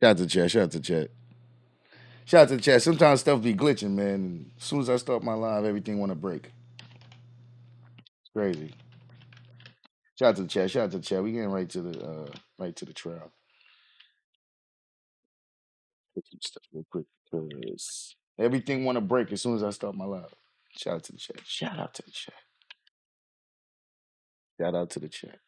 Shout out to chat. Shout out to chat. Shout out to chat. Sometimes stuff be glitching, man. And as soon as I start my live, everything want to break. It's crazy. Shout out to the chat. Shout out to the chat. We getting right to the trial. Put some stuff real quick because everything want to break as soon as I start my live. Shout out to the chat. Shout out to the chat. Shout out to the chat.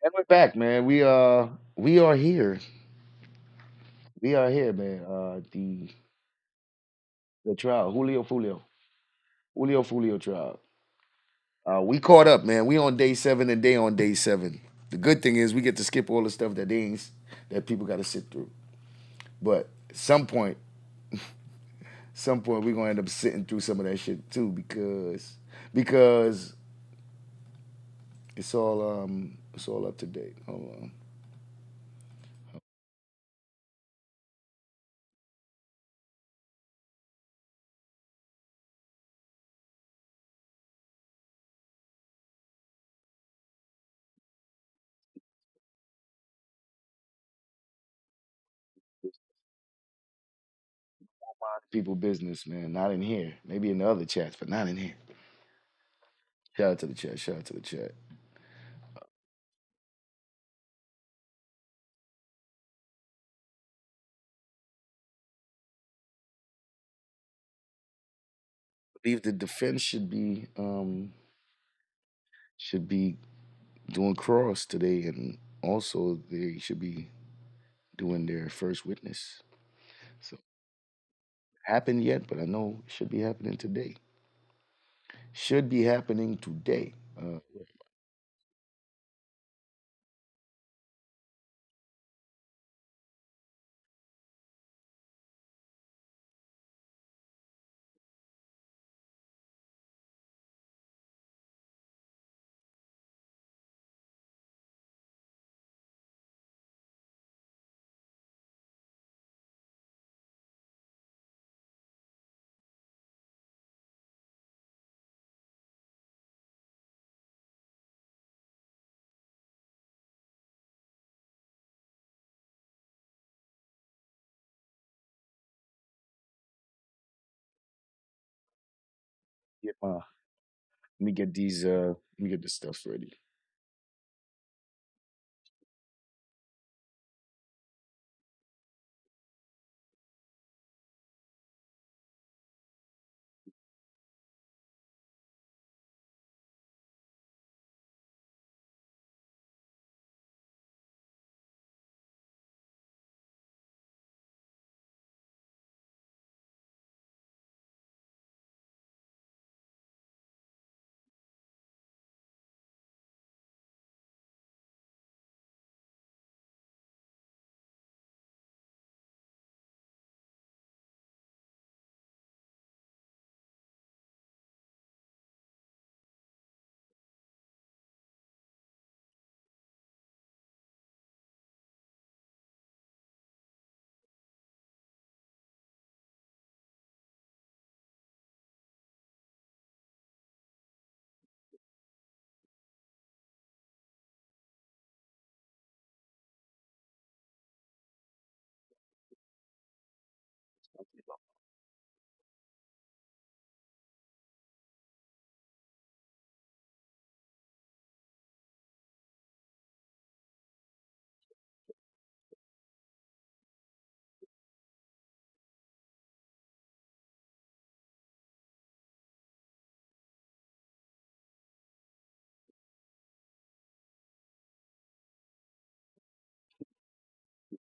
And we're back, man. We are here. We are here, man. The trial. Julio Foolio trial. We caught up, man. We on day 7 and they on day 7. The good thing is we get to skip all the stuff that people got to sit through. But at some point we're gonna end up sitting through some of that shit too because it's all up to date. Hold on. Mind people business, man. Not in here. Maybe in the other chats, but not in here. Shout out to the chat. Shout out to the chat. I believe the defense should be doing cross today, and also they should be doing their first witness. So happened yet, but I know it should be happening today. Should be happening today. Get my let me get these let me get this stuff ready.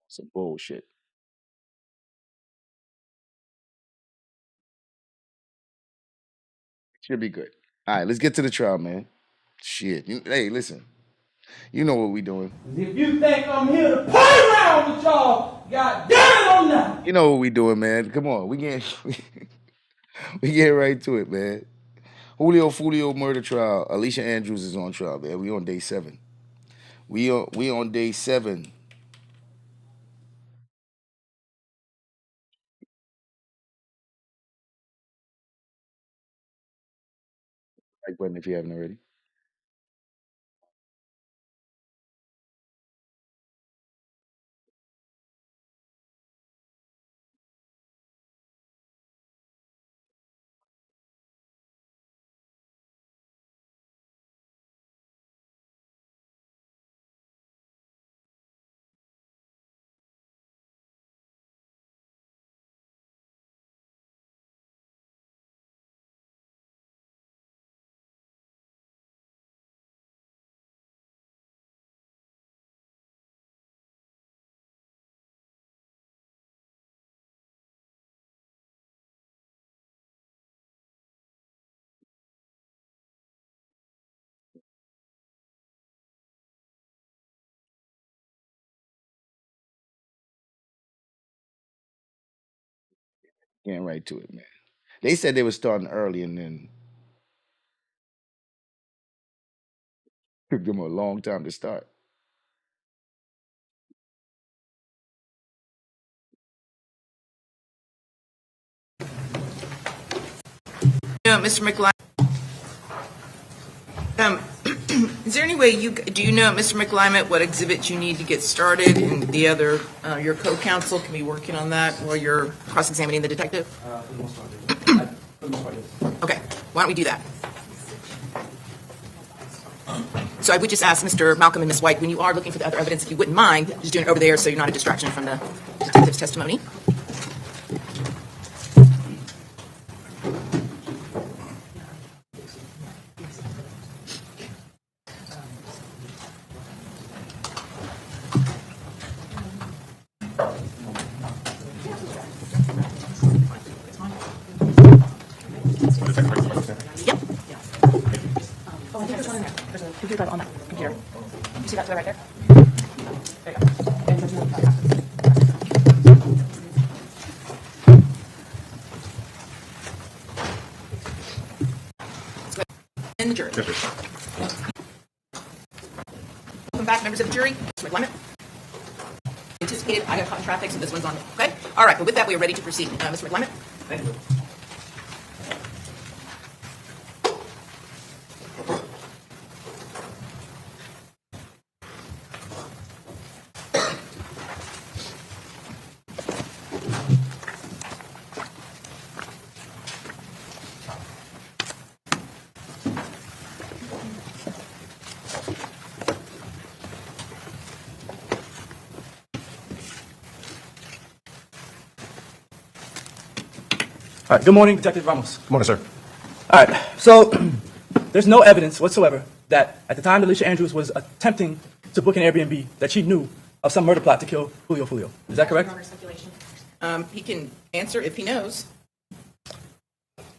Some bullshit. Should be good. All right, let's get to the trial, man. Shit. Hey, listen. You know what we doing. If you think I'm here to play around with y'all, god damn it, I'm not. You know what we doing, man. Come on. We get right to it, man. Julio Foolio murder trial. Alicia Andrews is on trial, man. We on day 7. We on day 7. Like button if you haven't already. Getting right to it, man. They said they were starting early, and then took them a long time to start. Mr. McLeod, is there any way do you know, Mr. McLymet, what exhibit you need to get started, and the other, your co-counsel can be working on that while you're cross-examining the detective? For the most part, yes. Okay, why don't we do that? So I would just ask Mr. Malcolm and Ms. White, when you are looking for the other evidence, if you wouldn't mind, just doing it over there so you're not a distraction from the detective's testimony. Yep. Oh, I think there's one in there. There's a computer drive on that computer. You see that toy right there? There you go. And there's another drive. Let's go ahead. And the jury. Welcome back, members of the jury. Mr. McLymet. Anticipated, I have caught in traffic, so this one's on me. Okay? All right, well, with that, we are ready to proceed. Mr. McLymet. Thank you. All right, good morning, Detective Ramos. Good morning, sir. All right, so there's no evidence whatsoever that at the time Alicia Andrews was attempting to book an Airbnb that she knew of some murder plot to kill Julio Foolio. Is that correct? He can answer if he knows.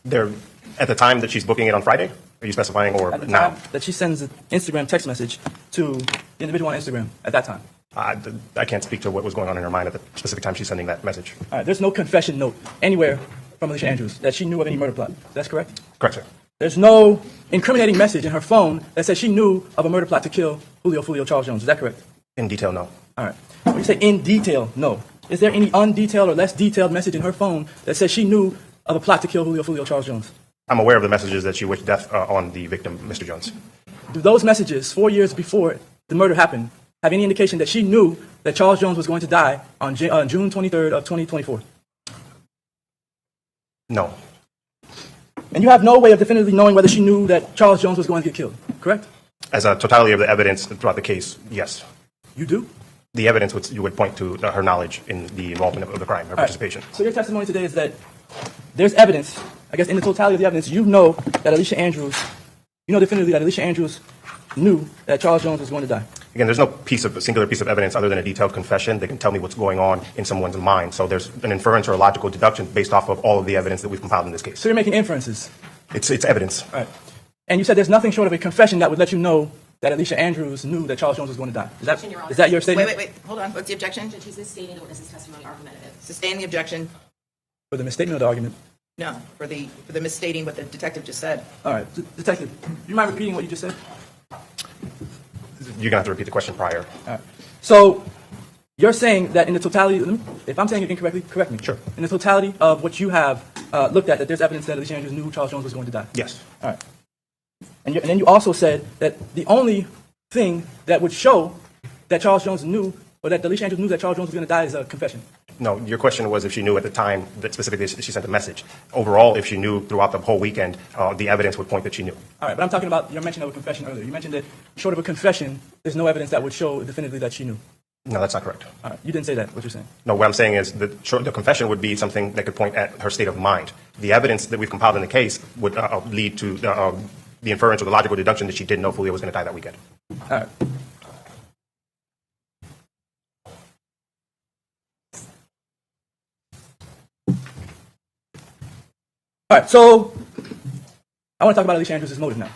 There, at the time that she's booking it on Friday, are you specifying, or At the now? time that she sends an Instagram text message to the individual on Instagram at that time. I can't speak to what was going on in her mind at the specific time she's sending that message. All right, there's no confession note anywhere from Alicia Andrews that she knew of any murder plot. That's correct? Correct, sir. There's no incriminating message in her phone that says she knew of a murder plot to kill Julio Foolio Charles Jones. Is that correct? In detail, no. All right. When you say in detail, no. Is there any undetailed or less detailed message in her phone that says she knew of a plot to kill Julio Foolio Charles Jones? I'm aware of the messages that she wished death on the victim, Mr. Jones. Do those messages, 4 years before the murder happened, have any indication that she knew that Charles Jones was going to die on June 23rd of 2024? No. And you have no way of definitively knowing whether she knew that Charles Jones was going to get killed, correct? As a totality of the evidence throughout the case, yes. You do? The evidence would point to her knowledge in the involvement of the crime, her participation. So your testimony today is that there's evidence, I guess in the totality of the evidence, you know that Alicia Andrews, you know definitively that Alicia Andrews knew that Charles Jones was going to die. Again, there's no singular piece of evidence other than a detailed confession that can tell me what's going on in someone's mind. So there's an inference or a logical deduction based off of all of the evidence that we've compiled in this case. So you're making inferences. It's evidence. All right. And you said there's nothing short of a confession that would let you know that Alicia Andrews knew that Charles Jones was going to die. Is that your statement? Wait. Hold on. What's the objection? He's misstating the witness's testimony argumentative. Sustain the objection. For the misstatement of the argument. No, for the misstating what the detective just said. All right. Detective, do you mind repeating what you just said? You're going to have to repeat the question prior. All right. So you're saying that in the totality, if I'm saying it incorrectly, correct me. Sure. In the totality of what you have looked at, that there's evidence that Alicia Andrews knew Charles Jones was going to die. Yes. All right. And then you also said that the only thing that would show that Charles Jones knew, or that Alicia Andrews knew that Charles Jones was going to die is a confession. No, your question was if she knew at the time that specifically she sent a message. Overall, if she knew throughout the whole weekend, the evidence would point that she knew. All right, but I'm talking about your mention of a confession earlier. You mentioned that short of a confession, there's no evidence that would show definitively that she knew. No, that's not correct. All right, you didn't say that, what you're saying. No, what I'm saying is that the confession would be something that could point at her state of mind. The evidence that we've compiled in the case would lead to the inference or the logical deduction that she didn't know Foolio was going to die that weekend. All right. All right, so I want to talk about Alicia Andrews' motive now.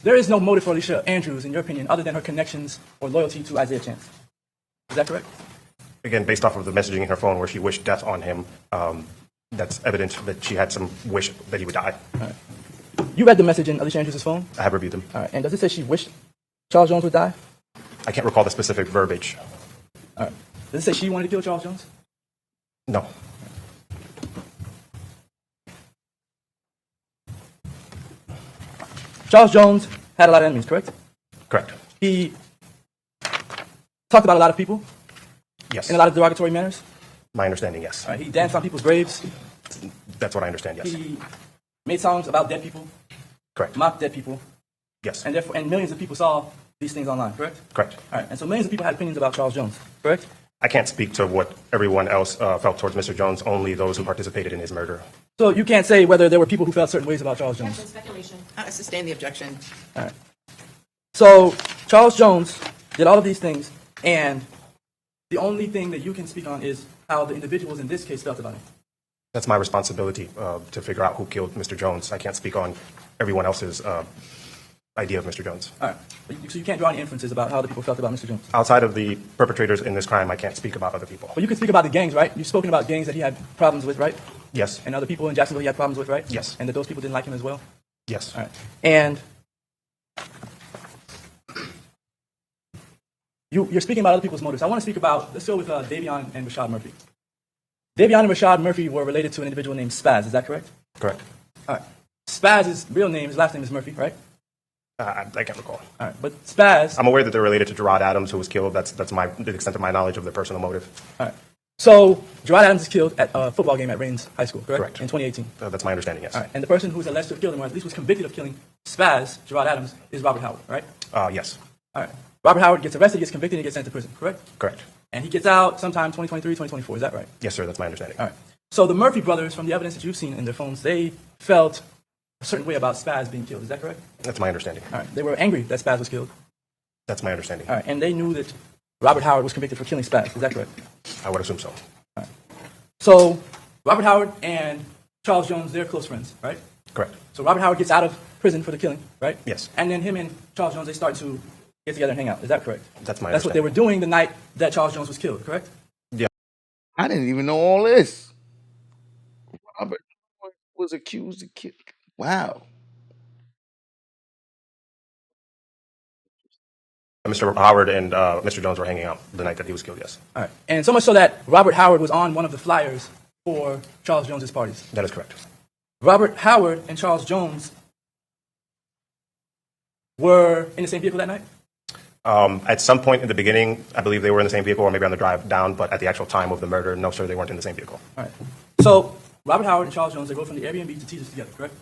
There is no motive for Alicia Andrews, in your opinion, other than her connections or loyalty to Isaiah Chance. Is that correct? Again, based off of the messaging in her phone where she wished death on him, that's evidence that she had some wish that he would die. All right. You read the message in Alicia Andrews' phone? I have reviewed them. All right, and does it say she wished Charles Jones would die? I can't recall the specific verbiage. All right. Does it say she wanted to kill Charles Jones? No. Charles Jones had a lot of enemies, correct? Correct. He talked about a lot of people Yes. in a lot of derogatory manners. My understanding, yes. All right, he danced on people's graves. That's what I understand, yes. He made songs about dead people, Correct. mocked dead people, Yes. and therefore, and millions of people saw these things online, correct? Correct. All right, and so millions of people had opinions about Charles Jones, correct? I can't speak to what everyone else felt towards Mr. Jones, only those who participated in his murder. So you can't say whether there were people who felt certain ways about Charles Jones. Objection, speculation. I sustain the objection. All right. So Charles Jones did all of these things, and the only thing that you can speak on is how the individuals in this case felt about him. That's my responsibility to figure out who killed Mr. Jones. I can't speak on everyone else's idea of Mr. Jones. All right. So you can't draw any inferences about how the people felt about Mr. Jones. Outside of the perpetrators in this crime, I can't speak about other people. But you can speak about the gangs, right? You've spoken about gangs that he had problems with, right? Yes. And other people in Jacksonville he had problems with, right? Yes. And that those people didn't like him as well? Yes. All right. And you're speaking about other people's motives. I want to speak about, let's go with Davion and Rashad Murphy. Davion and Rashad Murphy were related to an individual named Spaz. Is that correct? Correct. All right. Spaz's real name, his last name is Murphy, right? I can't recall. All right. But Spaz. I'm aware that they're related to Gerard Adams, who was killed. That's the extent of my knowledge of their personal motive. All right. So Gerard Adams is killed at a football game at Rains High School, correct? Correct. In 2018. That's my understanding, yes. All right. And the person who's alleged to have killed him, or at least was convicted of killing Spaz, Gerard Adams, is Robert Howard, right? Yes. All right. Robert Howard gets arrested, gets convicted, and gets sent to prison, correct? Correct. And he gets out sometime 2023, 2024. Is that right? Yes, sir. That's my understanding. All right. So the Murphy brothers, from the evidence that you've seen in their phones, they felt a certain way about Spaz being killed. Is that correct? That's my understanding. All right. They were angry that Spaz was killed. That's my understanding. All right. And they knew that Robert Howard was convicted for killing Spaz. Is that correct? I would assume so. So Robert Howard and Charles Jones, they're close friends, right? Correct. So Robert Howard gets out of prison for the killing, right? Yes. And then him and Charles Jones, they start to get together and hang out. Is that correct? That's my That's what they understanding. were doing the night that Charles Jones was killed, correct? I didn't even know all this. Robert was accused of killing. Wow. Mr. Howard and Mr. Jones were hanging out the night that he was killed, yes. All right. And so much so that Robert Howard was on one of the flyers for Charles Jones's parties. That is correct. Robert Howard and Charles Jones were in the same vehicle that night? At some point in the beginning, I believe they were in the same vehicle or maybe on the drive down, but at the actual time of the murder, no, sir, they weren't in the same vehicle. All right. So Robert Howard and Charles Jones, they go from the Airbnb to Teasers together, correct?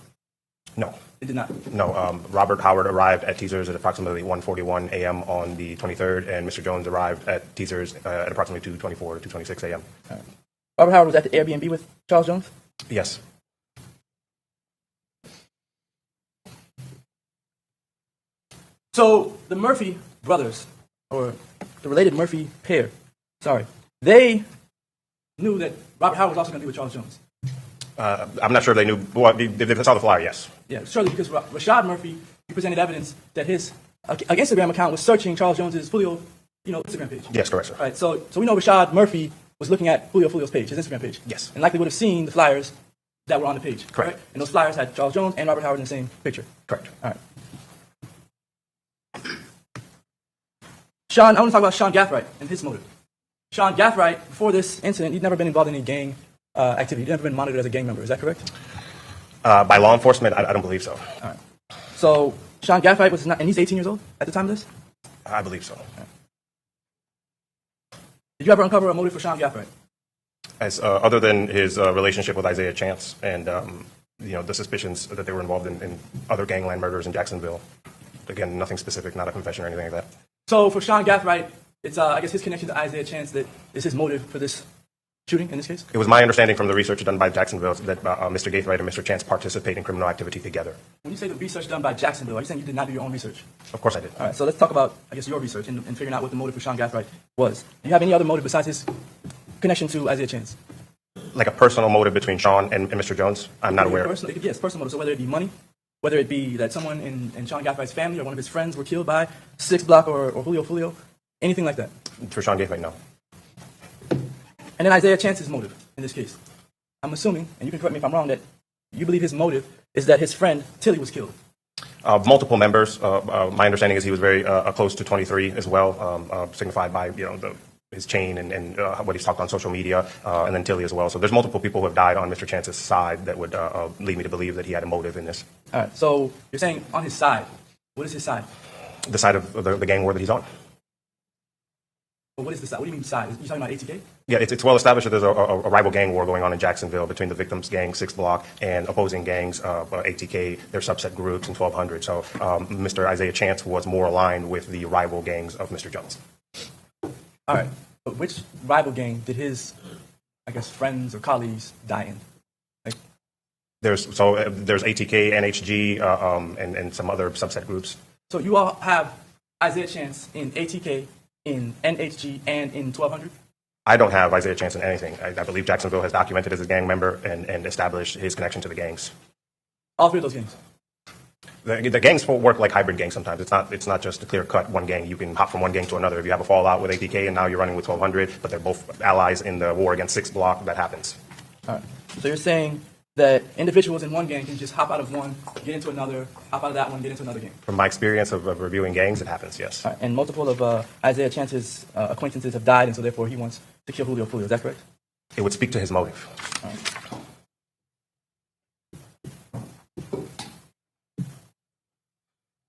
No. They did not. No, Robert Howard arrived at Teasers at approximately 1:41 a.m. on the 23rd, and Mr. Jones arrived at Teasers at approximately 2:24 to 2:26 a.m. Robert Howard was at the Airbnb with Charles Jones? Yes. So the Murphy brothers, or the related Murphy pair, they knew that Robert Howard was also going to be with Charles Jones. I'm not sure if they knew. Well, they saw the flyer, yes. Yeah, surely because Rashad Murphy, he presented evidence that his Instagram account was searching Charles Jones's Julio, Instagram page. Yes, correct, sir. Right. So we know Rashad Murphy was looking at Julio Foolio's page, his Instagram page. Yes. And likely would have seen the flyers that were on the page. Correct. Right? And those flyers had Charles Jones and Robert Howard in the same picture. Correct. All right. Sean, I want to talk about Sean Gathright and his motive. Sean Gathright, before this incident, he'd never been involved in any gang activity. He'd never been monitored as a gang member. Is that correct? By law enforcement, I don't believe so. All right. So Sean Gaffright was not, and he's 18 years old at the time of this? I believe so. Did you ever uncover a motive for Sean Gaffright? As other than his relationship with Isaiah Chance and the suspicions that they were involved in other gangland murders in Jacksonville. Again, nothing specific, not a confession or anything like that. So for Sean Gaffright, it's I guess his connection to Isaiah Chance that is his motive for this shooting in this case? It was my understanding from the research done by Jacksonville that Mr. Gaithright and Mr. Chance participate in criminal activity together. When you say the research done by Jacksonville, are you saying you did not do your own research? Of course I did. All right, so let's talk about, I guess, your research and figuring out what the motive for Sean Gaffright was. Do you have any other motive besides his connection to Isaiah Chance? Like a personal motive between Sean and Mr. Jones? I'm not aware. Yes, personal motive. So whether it be money, whether it be that someone in Sean Gaffright's family or one of his friends were killed by 6 Block or Julio Foolio, anything like that. For Sean Gaithright, no. And then Isaiah Chance's motive in this case. I'm assuming, and you can correct me if I'm wrong, that you believe his motive is that his friend Tilly was killed. Multiple members. My understanding is he was very close to 23 as well, signified by his chain and what he's talked on social media, and then Tilly as well. So there's multiple people who have died on Mr. Chance's side that would lead me to believe that he had a motive in this. All right, so you're saying on his side. What is his side? The side of the gang war that he's on. Well, what is the side? What do you mean side? Are you talking about ATK? Yeah, it's well established that there's a rival gang war going on in Jacksonville between the victims' gang, 6 Block, and opposing gangs, ATK, their subset groups, and 1200. So Mr. Isaiah Chance was more aligned with the rival gangs of Mr. Jones. All right, but which rival gang did his, I guess, friends or colleagues die in? Like, There's ATK, NHG, and some other subset groups. so you all have Isaiah Chance in ATK, in NHG, and in 1200? I don't have Isaiah Chance in anything. I believe Jacksonville has documented as a gang member and established his connection to the gangs. All 3 of those gangs? The gangs work like hybrid gangs sometimes. It's not just a clear-cut one gang. You can hop from one gang to another. If you have a fallout with ATK and now you're running with 1200, but they're both allies in the war against 6 Block, that happens. All right, so you're saying that individuals in one gang can just hop out of one, get into another, hop out of that one, get into another gang? From my experience of reviewing gangs, it happens, yes. All right, and multiple of Isaiah Chance's acquaintances have died, and so therefore he wants to kill Julio Foolio. Is that correct? It would speak to his motive. All right.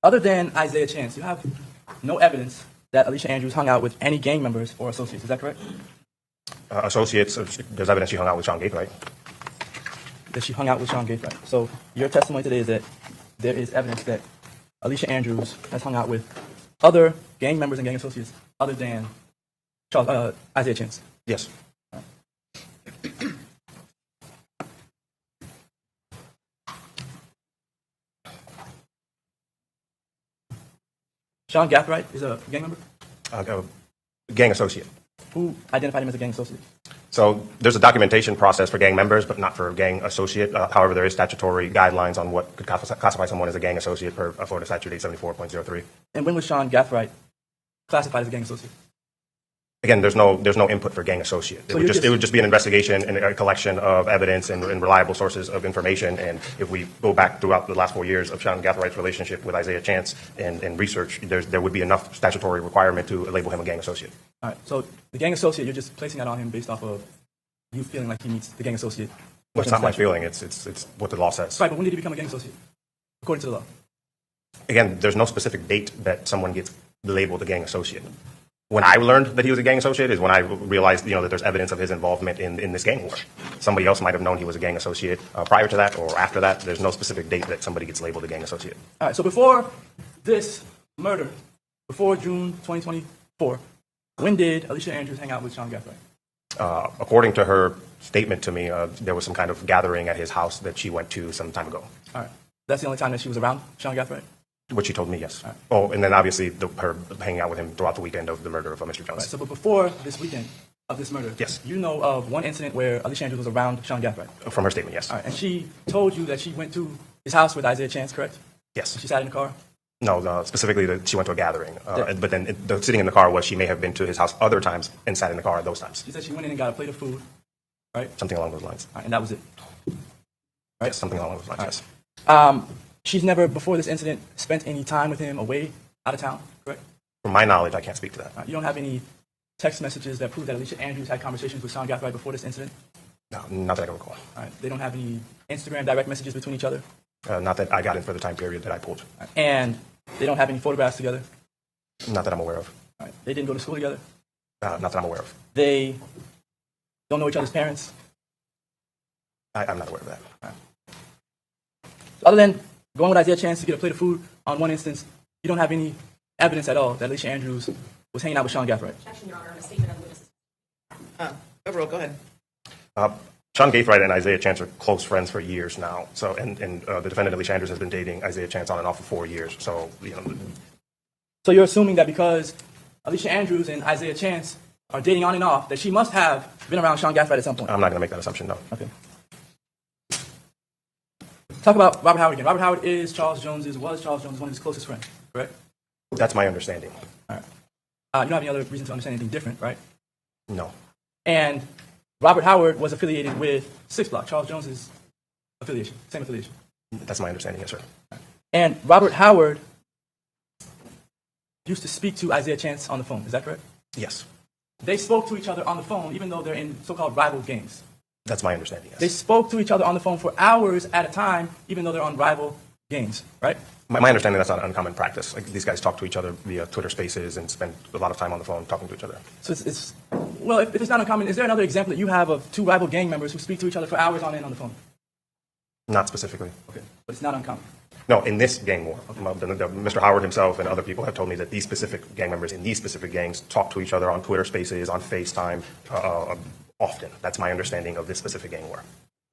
Other than Isaiah Chance, you have no evidence that Alicia Andrews hung out with any gang members or associates. Is that correct? Associates, there's evidence she hung out with Sean Gaithright. That she hung out with Sean Gaithright. So your testimony today is that there is evidence that Alicia Andrews has hung out with other gang members and gang associates other than Isaiah Chance. Yes. Sean Gaffright is a gang member? A gang associate. Who identified him as a gang associate? So there's a documentation process for gang members, but not for gang associate. However, there is statutory guidelines on what could classify someone as a gang associate per Florida Statute 874.03. And when was Sean Gaffright classified as a gang associate? Again, there's no input for gang associate. It would just be an investigation and a collection of evidence and reliable sources of information. And if we go back throughout the last 4 years of Sean Gaffright's relationship with Isaiah Chance and research, there would be enough statutory requirement to label him a gang associate. All right, so the gang associate, you're just placing that on him based off of you feeling like he meets the gang associate. Well, it's not my feeling. It's what the law says. Right, but when did he become a gang associate, according to the law? Again, there's no specific date that someone gets labeled a gang associate. When I learned that he was a gang associate is when I realized, that there's evidence of his involvement in this gang war. Somebody else might have known he was a gang associate prior to that or after that. There's no specific date that somebody gets labeled a gang associate. All right, so before this murder, before June 2024, when did Alicia Andrews hang out with Sean Gaffright? According to her statement to me, there was some kind of gathering at his house that she went to some time ago. All right, that's the only time that she was around Sean Gaffright? What she told me, yes. Right. Oh, and then obviously her hanging out with him throughout the weekend of the murder of Mr. Jones. Right, so but before this weekend of this murder, yes, you know of one incident where Alicia Andrews was around Sean Gaffright? From her statement, yes. All right, and she told you that she went to his house with Isaiah Chance, correct? Yes. She sat in the car? No, specifically that she went to a gathering. But then sitting in the car was she may have been to his house other times and sat in the car at those times. She said she went in and got a plate of food, right? Something along those lines. All right, and that was it? Right? Yes, something along those lines, yes. She's never, before this incident, spent any time with him away, out of town, correct? From my knowledge, I can't speak to that. You don't have any text messages that prove that Alicia Andrews had conversations with Sean Gaffright before this incident? No, not that I can recall. All right. They don't have any Instagram direct messages between each other? Not that I got in for the time period that I pulled. And they don't have any photographs together? Not that I'm aware of. All right. They didn't go to school together? Not that I'm aware of. They don't know each other's parents? I'm not aware of that. So other than going with Isaiah Chance to get a plate of food on one instance, you don't have any evidence at all that Alicia Andrews was hanging out with Sean Gathright? Objection, Your Honor, a statement of the witnesses. Overall, go ahead. Sean Gathright and Isaiah Chance are close friends for years now. So, and the defendant Alicia Andrews has been dating Isaiah Chance on and off for 4 years. So, So you're assuming that because Alicia Andrews and Isaiah Chance are dating on and off, that she must have been around Sean Gathright at some point? I'm not going to make that assumption, no. Okay. Talk about Robert Howard again. Robert Howard was Charles Jones' one of his closest friends, correct? That's my understanding. All right. You don't have any other reason to understand anything different, right? No. And Robert Howard was affiliated with Six Block, Charles Jones' affiliation, same affiliation. That's my understanding, yes, sir. And Robert Howard used to speak to Isaiah Chance on the phone, is that correct? Yes. They spoke to each other on the phone, even though they're in so-called rival gangs. That's my understanding, yes. They spoke to each other on the phone for hours at a time, even though they're on rival gangs, right? My understanding, that's not an uncommon practice. Like, these guys talk to each other via Twitter Spaces and spend a lot of time on the phone talking to each other. So well, if it's not uncommon, is there another example that you have of two rival gang members who speak to each other for hours on end on the phone? Not specifically. Okay, but it's not uncommon. No, in this gang war. Mr. Howard himself and other people have told me that these specific gang members in these specific gangs talk to each other on Twitter Spaces, on FaceTime, often. That's my understanding of this specific gang war.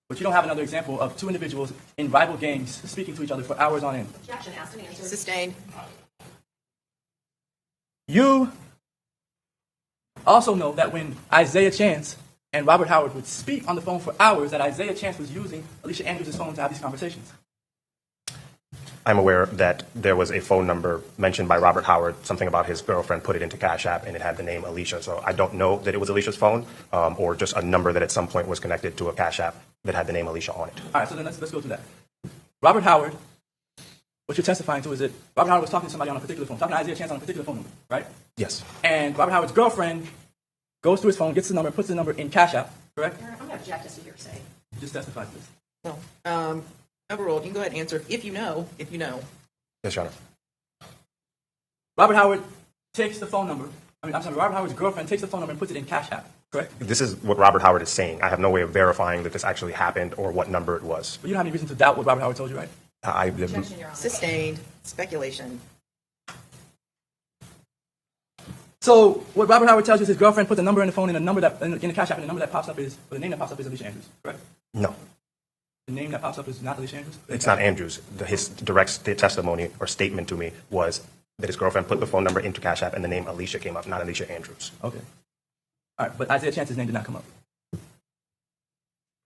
But you don't have another example of two individuals in rival gangs speaking to each other for hours on end. Objection, asked and answered. Sustained. You also know that when Isaiah Chance and Robert Howard would speak on the phone for hours, that Isaiah Chance was using Alicia Andrews' phone to have these conversations. I'm aware that there was a phone number mentioned by Robert Howard, something about his girlfriend put it into Cash App, and it had the name Alicia. So I don't know that it was Alicia's phone, or just a number that at some point was connected to a Cash App that had the name Alicia on it. All right, so then let's go through that. Robert Howard, what you're testifying to is that Robert Howard was talking to somebody on a particular phone, talking to Isaiah Chance on a particular phone number, right? Yes. And Robert Howard's girlfriend goes through his phone, gets the number, puts the number in Cash App, correct? Your Honor, I'm going to object as to hearsay. You just testified to this. No. Overall, you can go ahead and answer if you know. Yes, Your Honor. Robert Howard takes the phone number. Robert Howard's girlfriend takes the phone number and puts it in Cash App, correct? This is what Robert Howard is saying. I have no way of verifying that this actually happened or what number it was. But you don't have any reason to doubt what Robert Howard told you, right? Objection, Your Honor. Sustained. Speculation. So what Robert Howard tells you is his girlfriend put the number in the phone and in the Cash App, and the number that pops up is, or the name that pops up is Alicia Andrews, correct? No. The name that pops up is not Alicia Andrews? It's not Andrews. His direct testimony or statement to me was that his girlfriend put the phone number into Cash App and the name Alicia came up, not Alicia Andrews. Okay. All right, but Isaiah Chance's name did not come up.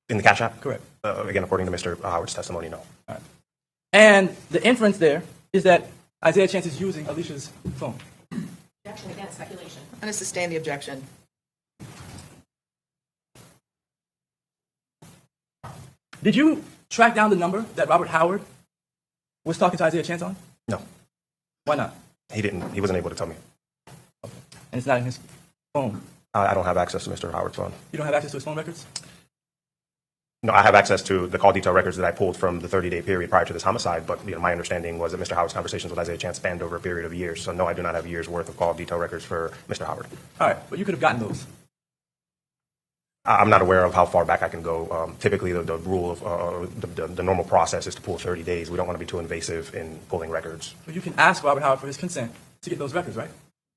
In the Cash App? Correct. Again, according to Mr. Howard's testimony, no. All right. And the inference there is that Isaiah Chance is using Alicia's phone. Objection, again, speculation. I'm going to sustain the objection. Did you track down the number that Robert Howard was talking to Isaiah Chance on? No. Why not? He didn't. He wasn't able to tell me. And it's not in his phone. I don't have access to Mr. Howard's phone. You don't have access to his phone records? No, I have access to the call detail records that I pulled from the 30-day period prior to this homicide, but my understanding was that Mr. Howard's conversations with Isaiah Chance spanned over a period of years. So no, I do not have years worth of call detail records for Mr. Howard. All right, but you could have gotten those. I'm not aware of how far back I can go. Typically, the rule of the normal process is to pull 30 days. We don't want to be too invasive in pulling records. But you can ask Robert Howard for his consent to get those records, right?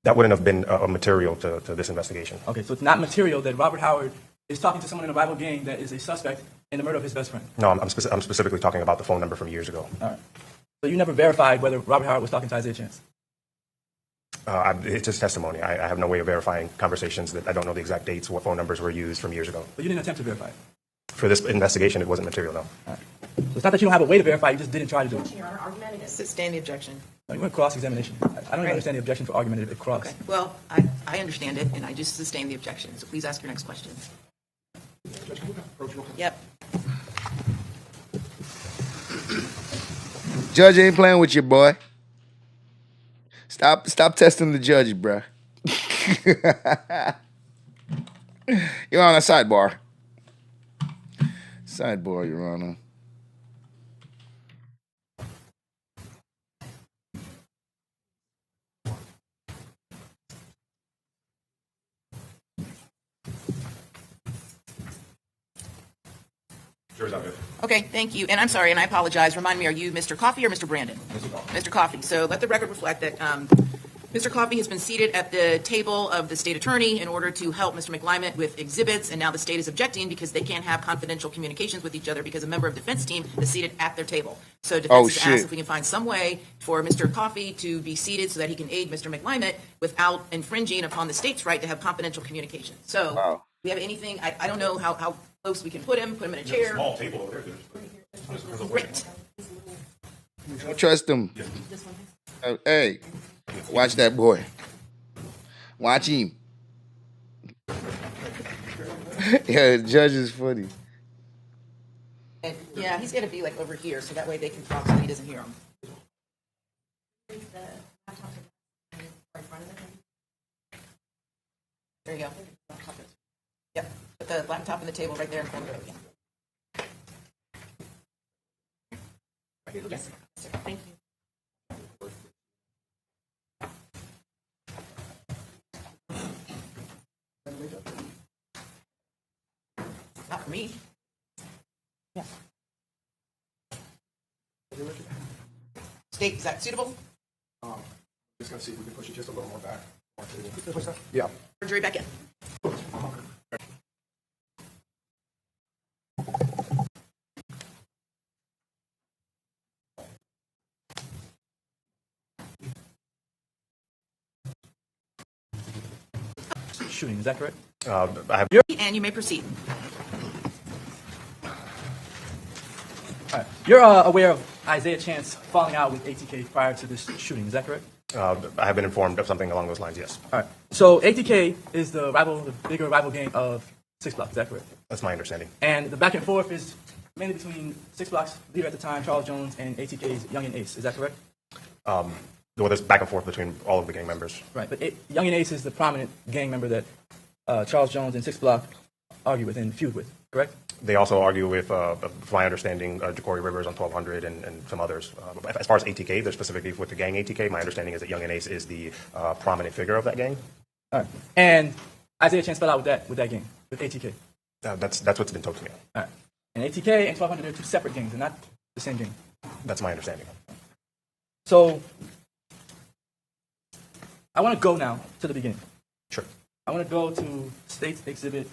That wouldn't have been a material to this investigation. Okay, so it's not material that Robert Howard is talking to someone in a rival gang that is a suspect in the murder of his best friend. No, I'm specifically talking about the phone number from years ago. All right. So you never verified whether Robert Howard was talking to Isaiah Chance? It's just testimony. I have no way of verifying conversations that I don't know the exact dates, what phone numbers were used from years ago. But you didn't attempt to verify it? For this investigation, it wasn't material, no. All right. So it's not that you don't have a way to verify, you just didn't try to do it. Objection, Your Honor, argumentative. Sustain the objection. You went cross-examination. I don't even understand the objection for argumentative if cross. Okay. Well, I understand it, and I just sustain the objection. So please ask your next question. Yep. Judge ain't playing with you, boy. Stop testing the judge, bruh. You're on a sidebar. Sidebar, Your Honor. Jury's out, good. Okay, thank you. And I'm sorry, and I apologize. Remind me, are you Mr. Coffey or Mr. Brandon? Mr. Coffey. Mr. Coffey. So let the record reflect that Mr. Coffey has been seated at the table of the state attorney in order to help Mr. McClimate with exhibits, and now the state is objecting because they can't have confidential communications with each other because a member of the defense team is seated at their table. So defense has asked if we can find some way for Mr. Coffey to be seated so that he can aid Mr. McClimate without infringing upon the state's right to have confidential communication. So Wow. we have anything, I don't know how close we can put him in a chair. Small table over there. Great. Don't trust him. Hey, watch that boy. Watch him. Yeah, the judge is funny. And, yeah, he's going to be like over here, so that way they can talk so he doesn't hear him. There you go. Yep, put the laptop on the table right there in front of you. Yes, sir. Thank you. Not for me. Yeah. State, is that suitable? Just gonna see if we can push it just a little more back. Yeah. Jury back in. Shooting, is that correct? I have. And you may proceed. All right. You're aware of Isaiah Chance falling out with ATK prior to this shooting, is that correct? I have been informed of something along those lines, yes. All right. So ATK is the bigger rival gang of 6 Block, is that correct? That's my understanding. And the back and forth is mainly between 6 Block's leader at the time, Charles Jones, and ATK's Young and Ace, is that correct? Well, there's back and forth between all of the gang members. Right, but Young and Ace is the prominent gang member that Charles Jones and 6 Block argue with and feud with, correct? They also argue with, from my understanding, Jacory Rivers on 1200 and some others. As far as ATK, they're specifically with the gang ATK. My understanding is that Young and Ace is the prominent figure of that gang. All right. And Isaiah Chance fell out with that gang, with ATK. That's what's been told to me. All right. And ATK and 1200 are 2 separate gangs, they're not the same gang. That's my understanding. So I want to go now to the beginning. Sure. I want to go to State Exhibit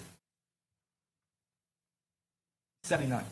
79.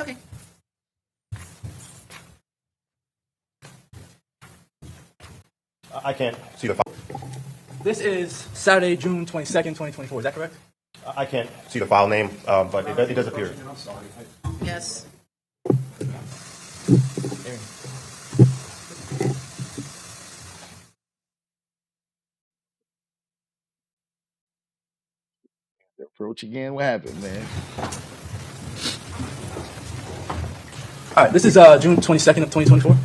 Okay. I can't see the file. This is Saturday, June 22nd, 2024. Is that correct? I can't see the file name, but it does appear. I'm sorry. Yes. Aaron. Approach again. What happened, man? All right, this is June 22nd of 2024. All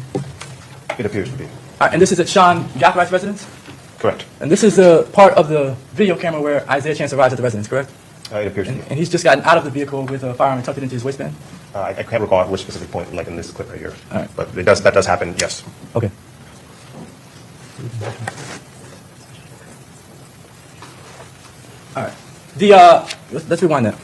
It appears to be. right, and this is at Sean Gathrigh's residence. Correct. And this is the part of the video camera where Isaiah Chance arrives at the residence, correct? It appears to be. And he's just gotten out of the vehicle with a firearm tucked it into his waistband. I can't recall at which specific point, like in this clip right here. All right. But that does happen, yes. Okay. All right. Let's rewind that.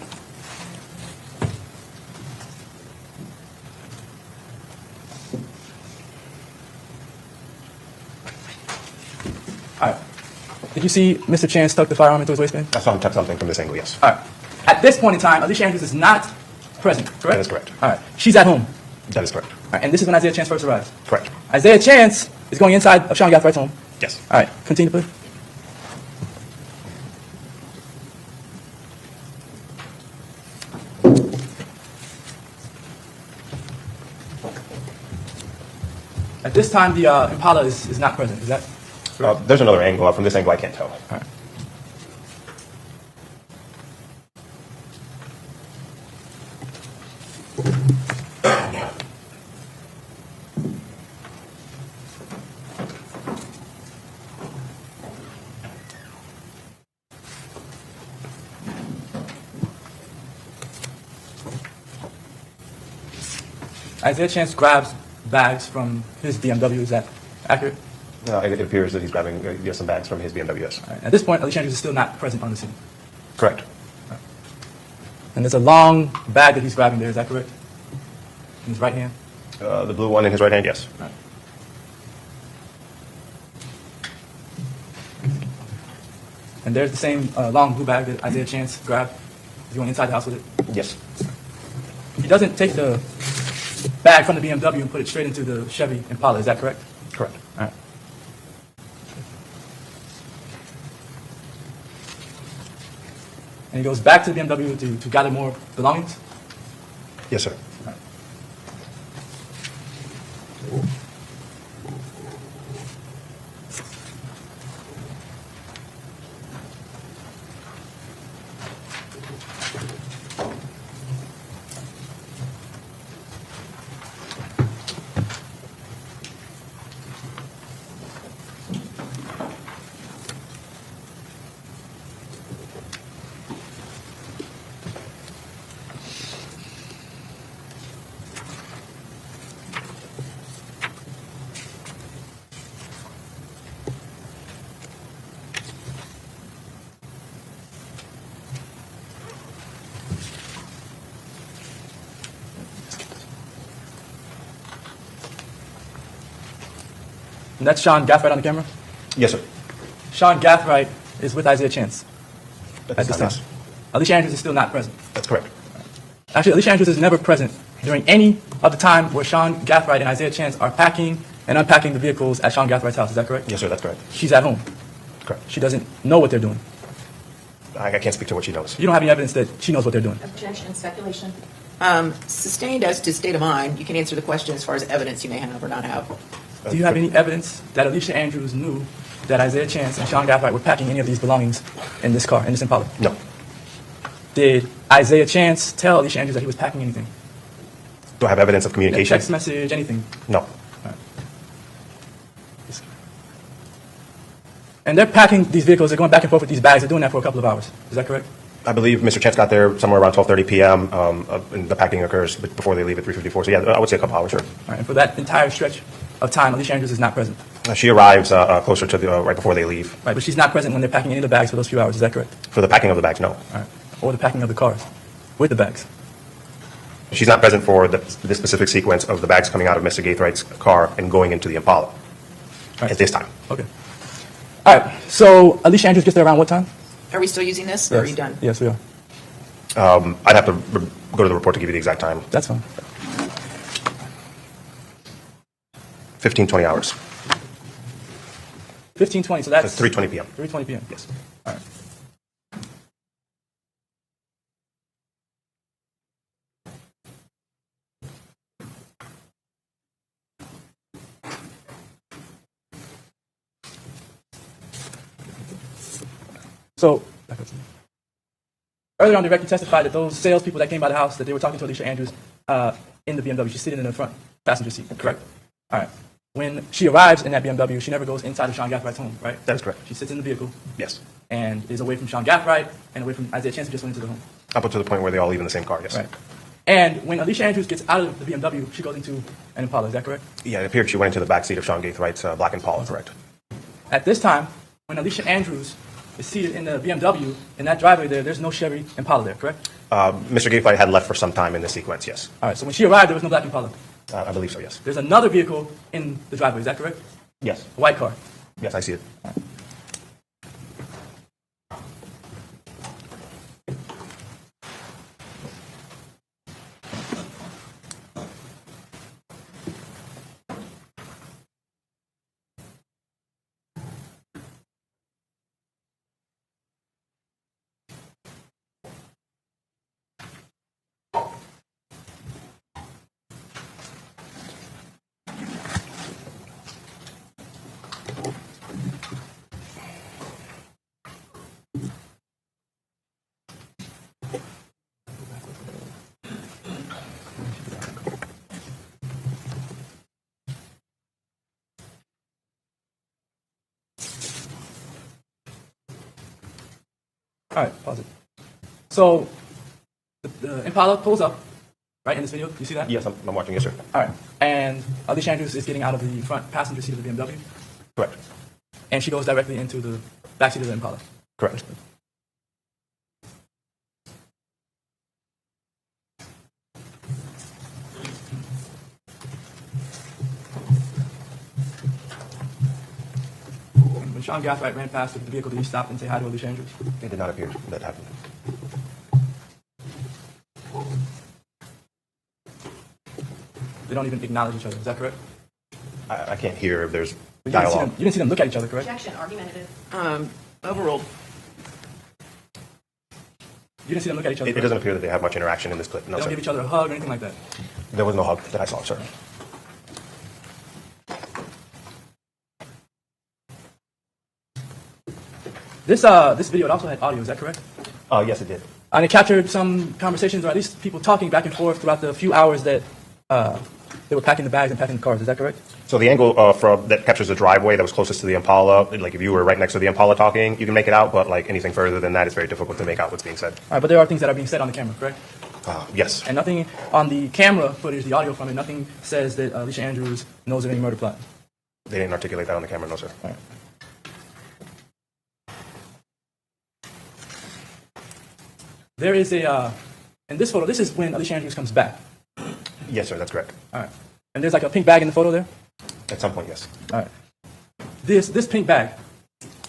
All right. Did you see Mr. Chance tuck the firearm into his waistband? I saw him tuck something from this angle, yes. All right. At this point in time, Alicia Andrews is not present, correct? That is correct. All right. She's at home. That is correct. All right. And this is when Isaiah Chance first arrives. Correct. Isaiah Chance is going inside of Sean Gathrigh's home. Yes. All right. Continue, please. At this time, the Impala is not present. Is that correct? There's another angle. From this angle, I can't tell. All right. Isaiah Chance grabs bags from his BMW. Is that accurate? It appears that he's grabbing some bags from his BMW. Yes. All right. At this point, Alicia Andrews is still not present on the scene. Correct. And there's a long bag that he's grabbing there. Is that correct? In his right hand. The blue one in his right hand, yes. All right. And there's the same long blue bag that Isaiah Chance grabbed. He went inside the house with it. Yes. He doesn't take the bag from the BMW and put it straight into the Chevy Impala. Is that correct? Correct. All right. And he goes back to the BMW to gather more belongings. Yes, sir. And that's Sean Gathright on the camera. Yes, sir. Sean Gathright is with Isaiah Chance at this time. Yes. Alicia Andrews is still not present. That's correct. Actually, Alicia Andrews is never present during any of the time where Sean Gathright and Isaiah Chance are packing and unpacking the vehicles at Sean Gathright's house. Is that correct? Yes, sir. That's correct. She's at home. Correct. She doesn't know what they're doing. I can't speak to what she knows. You don't have any evidence that she knows what they're doing. Objection, speculation. Sustained as to state of mind, you can answer the question as far as evidence you may have or not have. Do you have any evidence that Alicia Andrews knew that Isaiah Chance and Sean Gathright were packing any of these belongings in this car, in this Impala? No. Did Isaiah Chance tell Alicia Andrews that he was packing anything? Do I have evidence of A communication? text message, anything? No. And they're packing these vehicles, they're going back and forth with these bags, they're doing that for a couple of hours. Is that correct? I believe Mr. Chance got there somewhere around 12:30 p.m. And the packing occurs before they leave at 3:54. So yeah, I would say a couple hours. Sure. All right, and for that entire stretch of time, Alicia Andrews is not present. She arrives closer to the right before they leave. Right, but she's not present when they're packing any of the bags for those few hours. Is that correct? For the packing of the bags, no. All right. Or the packing of the cars with the bags. She's not present for this specific sequence of the bags coming out of Mr. Gathright's car and going into the Impala Right. at this time. Okay. All right. So Alicia Andrews gets there around what time? Are we still using this, or are you done? Yes, we are. I'd have to go to the report to give you the exact time. That's fine. 15, 20 hours. 15:20. So that's 3:20 p.m. 3:20 p.m. Yes. All right. So earlier on, the record testified that those salespeople that came by the house, that they were talking to Alicia Andrews in the BMW. She's sitting in the front passenger seat, correct? All right. When she arrives in that BMW, she never goes inside of Sean Gathright's home, right? That is correct. She sits in the vehicle Yes. and is away from Sean Gathright and away from Isaiah Chance, who just went into the home. Up until the point where they all leave in the same car, yes. Right. And when Alicia Andrews gets out of the BMW, she goes into an Impala. Is that correct? Yeah, it appeared she went into the back seat of Sean Gathright's black Impala, correct. At this time, when Alicia Andrews is seated in the BMW, in that driveway there's no Chevy Impala there, correct? Mr. Gathright had left for some time in this sequence, yes. All right. So when she arrived, there was no black Impala. I believe so, yes. There's another vehicle in the driveway. Is that correct? Yes. A white car. Yes, I see it. All right, pause it. So the Impala pulls up, right, in this video. You see that? Yes, I'm watching. Yes, sir. All right. And Alicia Andrews is getting out of the front passenger seat of the BMW, Correct. and she goes directly into the backseat of the Impala. Correct. When Sean Gathright ran past the vehicle, did he stop and say hi to Alicia Andrews? It did not appear that happened. They don't even acknowledge each other. Is that correct? I can't hear if there's But you dialogue. didn't see them look at each other, correct? Objection, argumentative. Overruled. You didn't see them look at each other. It correct? doesn't appear that they have much interaction in this clip. They No, don't sir. give each other a hug or anything like that. There was no hug that I saw, sir. This video also had audio. Is that correct? Yes, it did. And it captured some conversations, or at least people talking back and forth throughout the few hours that they were packing the bags and packing the cars. Is that correct? So the angle that captures the driveway that was closest to the Impala, like if you were right next to the Impala talking, you can make it out, but like anything further than that, it's very difficult to make out what's being said. All right, but there are things that are being said on the camera, correct? Yes. And nothing on the camera footage, the audio from it, nothing says that Alicia Andrews knows of any murder plot. They didn't articulate that on the camera, no, sir. All right. There is in this photo, this is when Alicia Andrews comes back. Yes, sir, that's correct. All right. And there's like a pink bag in the photo there. At some point, yes. All right. This pink bag,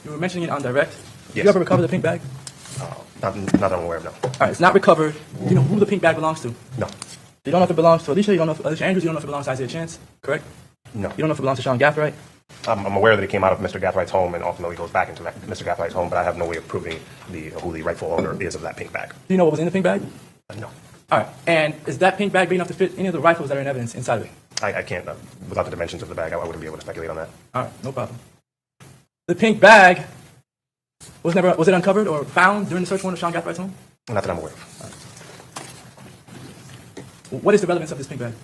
you were mentioning it on direct. Did Yes. you ever recover the pink bag? Not that I'm aware of, no. All right, it's not recovered. You know who the pink bag belongs to. No. You don't know if it belongs to Alicia. You don't know if Alicia Andrews. You don't know if it belongs to Isaiah Chance. Correct. No. You don't know if it belongs to Sean Gathright. I'm aware that it came out of Mr. Gathwright's home and ultimately goes back into Mr. Gathwright's home, but I have no way of proving who the rightful owner is of that pink bag. Do you know what was in the pink bag? No. All right. And is that pink bag big enough to fit any of the rifles that are in evidence inside of it? I can't, without the dimensions of the bag, I wouldn't be able to speculate on that. All right, no problem. The pink bag was it uncovered or found during the search warrant of Sean Gathwright's home? Not that I'm aware of. What is the relevance of this pink bag?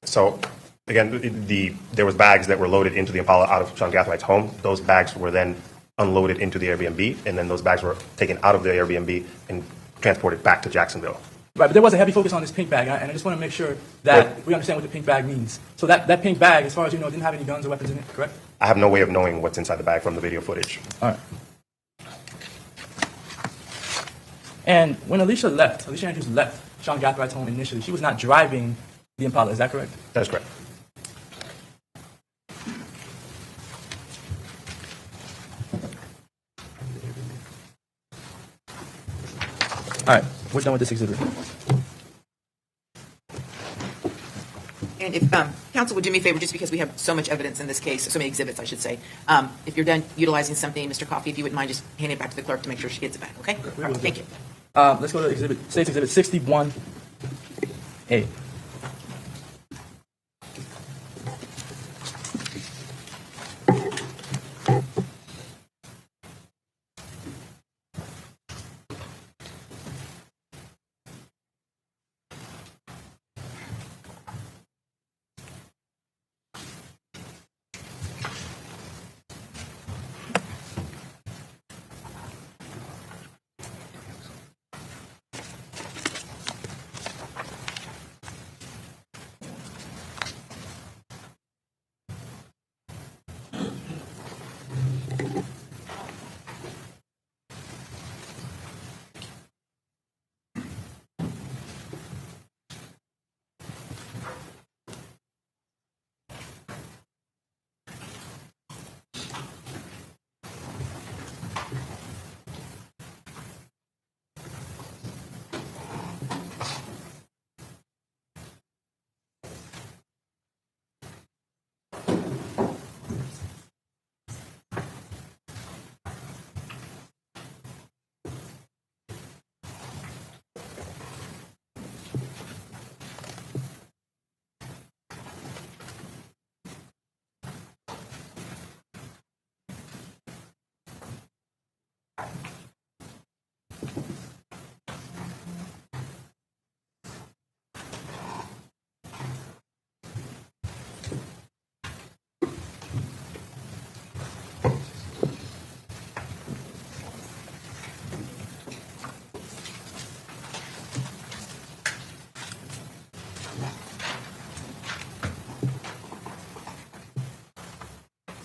So, again, there was bags that were loaded into the Impala out of Sean Gathwright's home. Those bags were then unloaded into the Airbnb, and then those bags were taken out of the Airbnb and transported back to Jacksonville. Right, but there was a heavy focus on this pink bag, and I just want to make sure that we understand what the pink bag means. So that pink bag, as far as you know, didn't have any guns or weapons in it, correct? I have no way of knowing what's inside the bag from the video footage. All right. And when Alicia Andrews left Sean Gathwright's home initially, she was not driving the Impala, is that correct? That is correct. All right, we're done with this exhibit. And if counsel would do me a favor, just because we have so much evidence in this case, so many exhibits, I should say, if you're done utilizing something, Mr. Coffey, if you wouldn't mind just handing it back to the clerk to make sure she gets it back, okay? All right, thank you. Let's go to State's Exhibit 61A.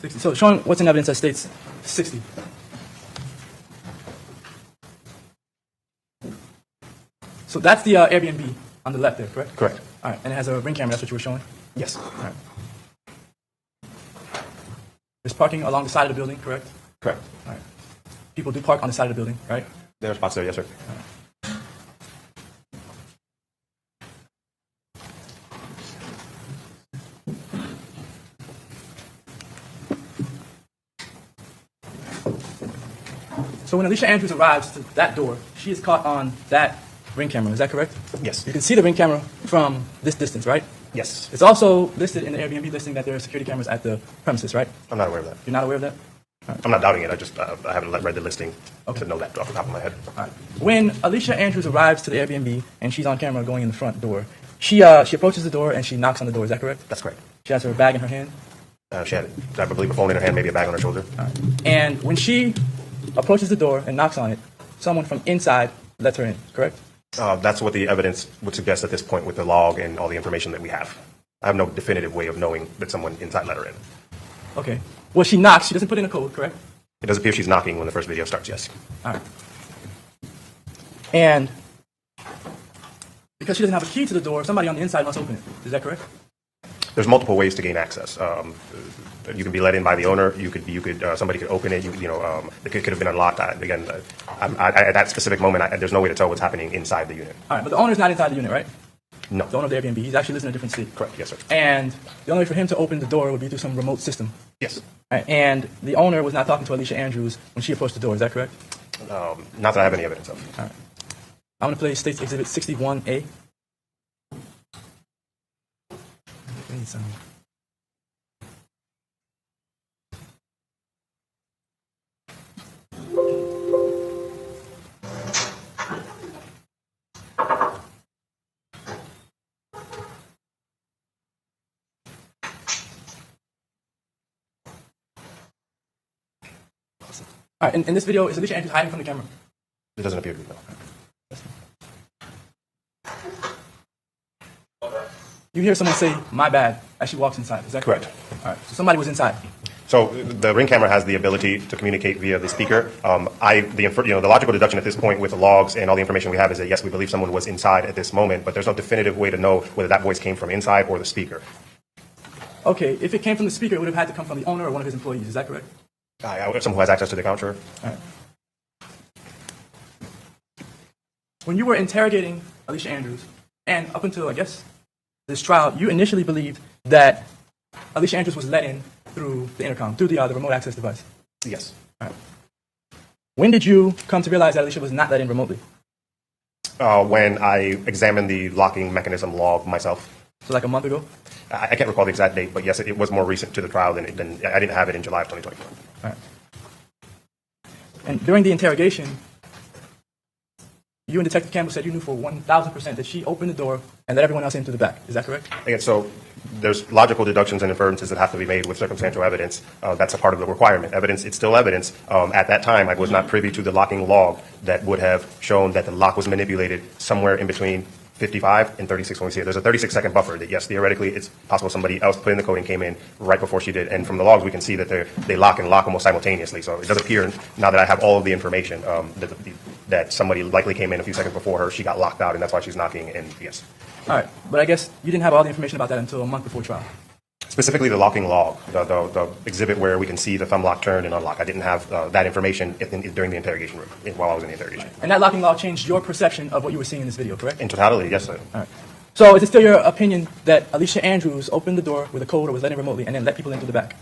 60. So showing what's in evidence that states 60. So that's the Airbnb on the left there, correct? Correct. All right, and it has a ring camera. That's what you were showing. Yes. All right. There's parking along the side of the building, correct? Correct. All right. People do park on the side of the building, right? There are spots there, yes, sir. So when Alicia Andrews arrives to that door, she is caught on that ring camera. Is that correct? Yes. You can see the ring camera from this distance, right? Yes. It's also listed in the Airbnb listing that there are security cameras at the premises, right? I'm not aware of that. You're not aware of that? I'm not doubting it. I haven't read the listing to know that off the top of my head. All right. When Alicia Andrews arrives to the Airbnb and she's on camera going in the front door, she approaches the door and she knocks on the door. Is that correct? That's correct. She has her bag in her hand. She had, I believe, a phone in her hand, maybe a bag on her shoulder. And when she approaches the door and knocks on it, someone from inside lets her in, correct? That's what the evidence would suggest at this point with the log and all the information that we have. I have no definitive way of knowing that someone inside let her in. Okay. Well, she knocks. She doesn't put in a code, correct? It does appear she's knocking when the first video starts, yes. All right. And because she doesn't have a key to the door, somebody on the inside must open it. Is that correct? There's multiple ways to gain access. You can be let in by the owner. Somebody could open it. It could have been unlocked. At that specific moment, there's no way to tell what's happening inside the unit. All right, but the owner's not inside the unit, right? No. The owner of the Airbnb. He actually lives in a different state. Correct. Yes, sir. And the only way for him to open the door would be through some remote system. Yes. All right, and the owner was not talking to Alicia Andrews when she approached the door. Is that correct? Not that I have any evidence of. All right. I'm going to play State's Exhibit 61A. All right, in this video, is Alicia Andrews hiding from the camera? It doesn't appear to be, no. You hear someone say, "My bad," as she walks inside. Is that correct? All right, so somebody was inside. So the Ring camera has the ability to communicate via the speaker. The logical deduction at this point with the logs and all the information we have is that yes, we believe someone was inside at this moment, but there's no definitive way to know whether that voice came from inside or the speaker. Okay, if it came from the speaker, it would have had to come from the owner or one of his employees. Is that correct? Someone who has access to the account, sure. All right. When you were interrogating Alicia Andrews, and up until, I guess, this trial, you initially believed that Alicia Andrews was let in through the intercom, through the remote access device. Yes. All right. When did you come to realize that Alicia was not let in remotely? When I examined the locking mechanism log myself. So like a month ago? I can't recall the exact date, but yes, it was more recent to the trial than I didn't have it in July of 2024. All right. And during the interrogation, you and Detective Campbell said you knew for 1,000% that she opened the door and let everyone else in through the back. Is that correct? Again, so there's logical deductions and inferences that have to be made with circumstantial evidence. That's a part of the requirement. Evidence, it's still evidence. At that time, I was not privy to the locking log that would have shown that the lock was manipulated somewhere in between 55 and 36 when we see it. There's a 36-second buffer that, yes, theoretically, it's possible somebody else put in the code and came in right before she did. And from the logs, we can see that they lock and lock almost simultaneously. So it does appear, now that I have all of the information, that somebody likely came in a few seconds before her. She got locked out, and that's why she's knocking, and yes. All right. But I guess you didn't have all the information about that until a month before trial. Specifically the locking log, the exhibit where we can see the thumb lock turn and unlock. I didn't have that information during the interrogation room while I was in the interrogation. And that locking log changed your perception of what you were seeing in this video, correct? In totality, yes, sir. All right. So is it still your opinion that Alicia Andrews opened the door with a code or was let in remotely and then let people in through the back?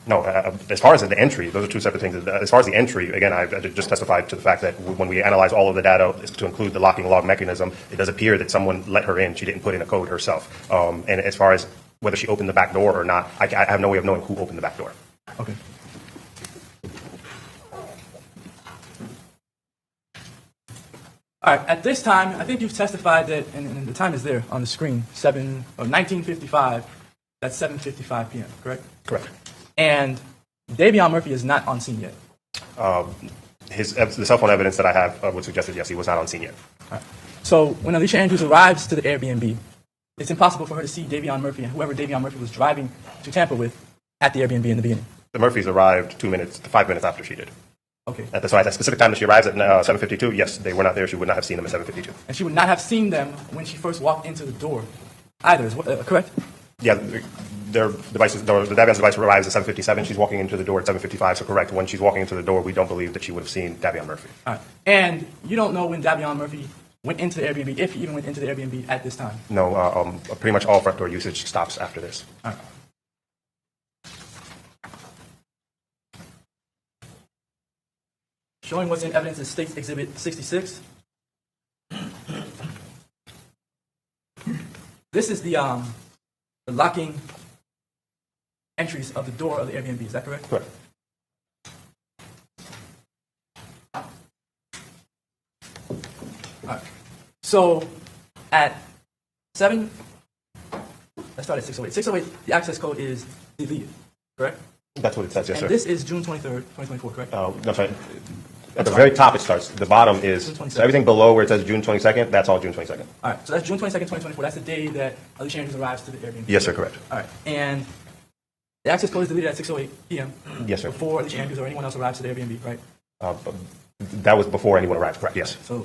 No, as far as the entry, those are two separate things. As far as the entry, again, I just testified to the fact that when we analyze all of the data to include the locking log mechanism, it does appear that someone let her in. She didn't put in a code herself. And as far as whether she opened the back door or not, I have no way of knowing who opened the back door. Okay. All right. At this time, I think you've testified that, and the time is there on the screen, 1955. That's 7:55 p.m. Correct? Correct. And Davion Murphy is not on scene yet. The cell phone evidence that I have would suggest that yes, he was not on scene yet. All right. So when Alicia Andrews arrives to the Airbnb, it's impossible for her to see Davion Murphy and whoever Davion Murphy was driving to Tampa with at the Airbnb in the beginning. The Murphys arrived 5 minutes after she did. Okay. At the specific time that she arrives at 7:52, yes, they were not there. She would not have seen them at 7:52. And she would not have seen them when she first walked into the door either, correct? Yeah, their devices, the Davion's device arrives at 7:57. She's walking into the door at 7:55, so correct. When she's walking into the door, we don't believe that she would have seen Davion Murphy. All right. And you don't know when Davion Murphy went into the Airbnb, if he even went into the Airbnb at this time? No, pretty much all front door usage stops after this. All right. Showing what's in evidence in State's Exhibit 66. This is the locking entries of the door of the Airbnb. Is that correct? Correct. All right. So at 7, let's start at 608. 608, the access code is deleted, correct? That's what it says, yes, And sir. this is June 23rd, 2024, correct? No, sorry. At the very top it starts. The bottom is, June 22nd. so everything below where it says June 22nd, that's all June 22nd. All right, so that's June 22nd, 2024. That's the day that Alicia Andrews arrives to the Airbnb. Yes, sir, correct. All right, and the access code is deleted at 6:08 p.m. Yes, sir. Before Alicia Andrews or anyone else arrives to the Airbnb, right? That was before anyone arrived, correct, yes. So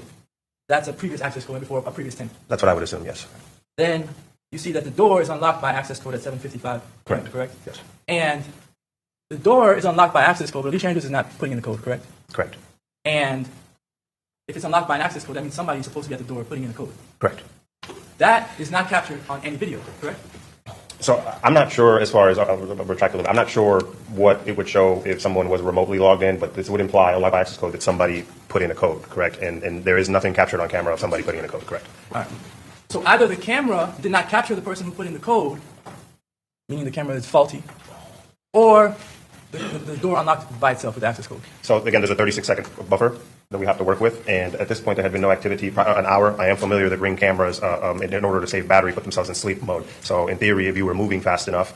that's a previous access code before a previous tenant. That's what I would assume, yes. Then you see that the door is unlocked by access code at 7:55. Correct. Correct? Yes. And the door is unlocked by access code, but Alicia Andrews is not putting in the code, correct? Correct. And if it's unlocked by an access code, that means somebody is supposed to be at the door putting in the code. Correct. That is not captured on any video, correct? So I'm not sure as far as, I'm not sure what it would show if someone was remotely logged in, but this would imply, unlike by access code, that somebody put in a code, correct? And there is nothing captured on camera of somebody putting in a code, correct? All right. So either the camera did not capture the person who put in the code, meaning the camera is faulty, or the door unlocked by itself with the access code. So again, there's a 36-second buffer that we have to work with, and at this point there had been no activity, an hour. I am familiar that Ring cameras, in order to save battery, put themselves in sleep mode. So in theory, if you were moving fast enough,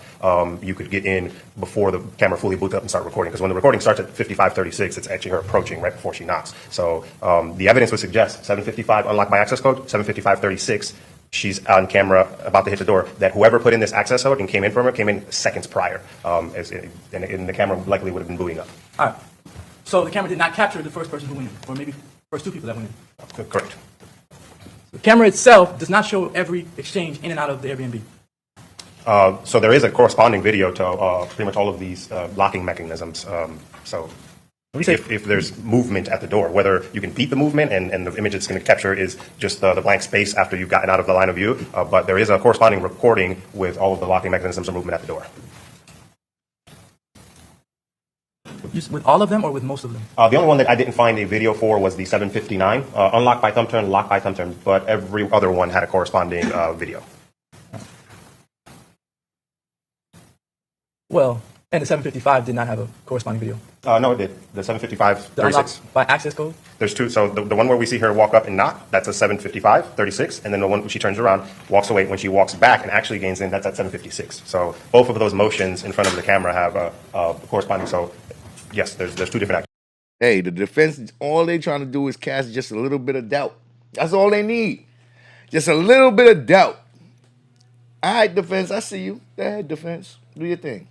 you could get in before the camera fully boots up and start recording. Because when the recording starts at 55:36, it's actually her approaching right before she knocks. So the evidence would suggest 7:55 unlocked by access code, 7:55:36. She's on camera about to hit the door, that whoever put in this access code and came in from her came in seconds prior, and the camera likely would have been booting up. All right. So the camera did not capture the first person who went in, or maybe first two people that went in. Correct. The camera itself does not show every exchange in and out of the Airbnb. So there is a corresponding video to pretty much all of these locking mechanisms. So if there's movement at the door, whether you can beat the movement and the image it's going to capture is just the blank space after you've gotten out of the line of view, but there is a corresponding recording with all of the locking mechanisms and movement at the door. With all of them or with most of them? The only one that I didn't find a video for was the 7:59, unlock by thumb turn, lock by thumb turn, but every other one had a corresponding video. Well, and the 755 did not have a corresponding video. No, it did. The 7:55, The 36. unlocked by access code? There's two. So the one where we see her walk up and knock, that's a 7:55, 36. And then the one when she turns around, walks away. When she walks back and actually gains in, that's at 7:56. So both of those motions in front of the camera have corresponding. So yes, there's two different actions. Hey, the defense, all they trying to do is cast just a little bit of doubt. That's all they need. Just a little bit of doubt. All right, defense, I see you. Go ahead, defense. Do your thing.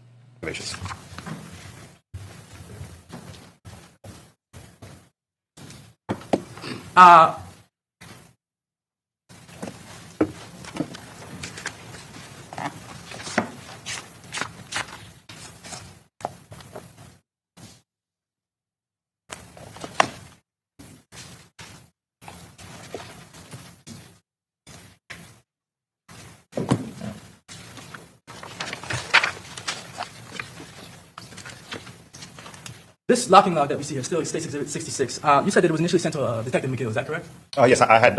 This locking log that we see here still states Exhibit 66. You said that it was initially sent to Detective McGill, is that correct? Yes, I had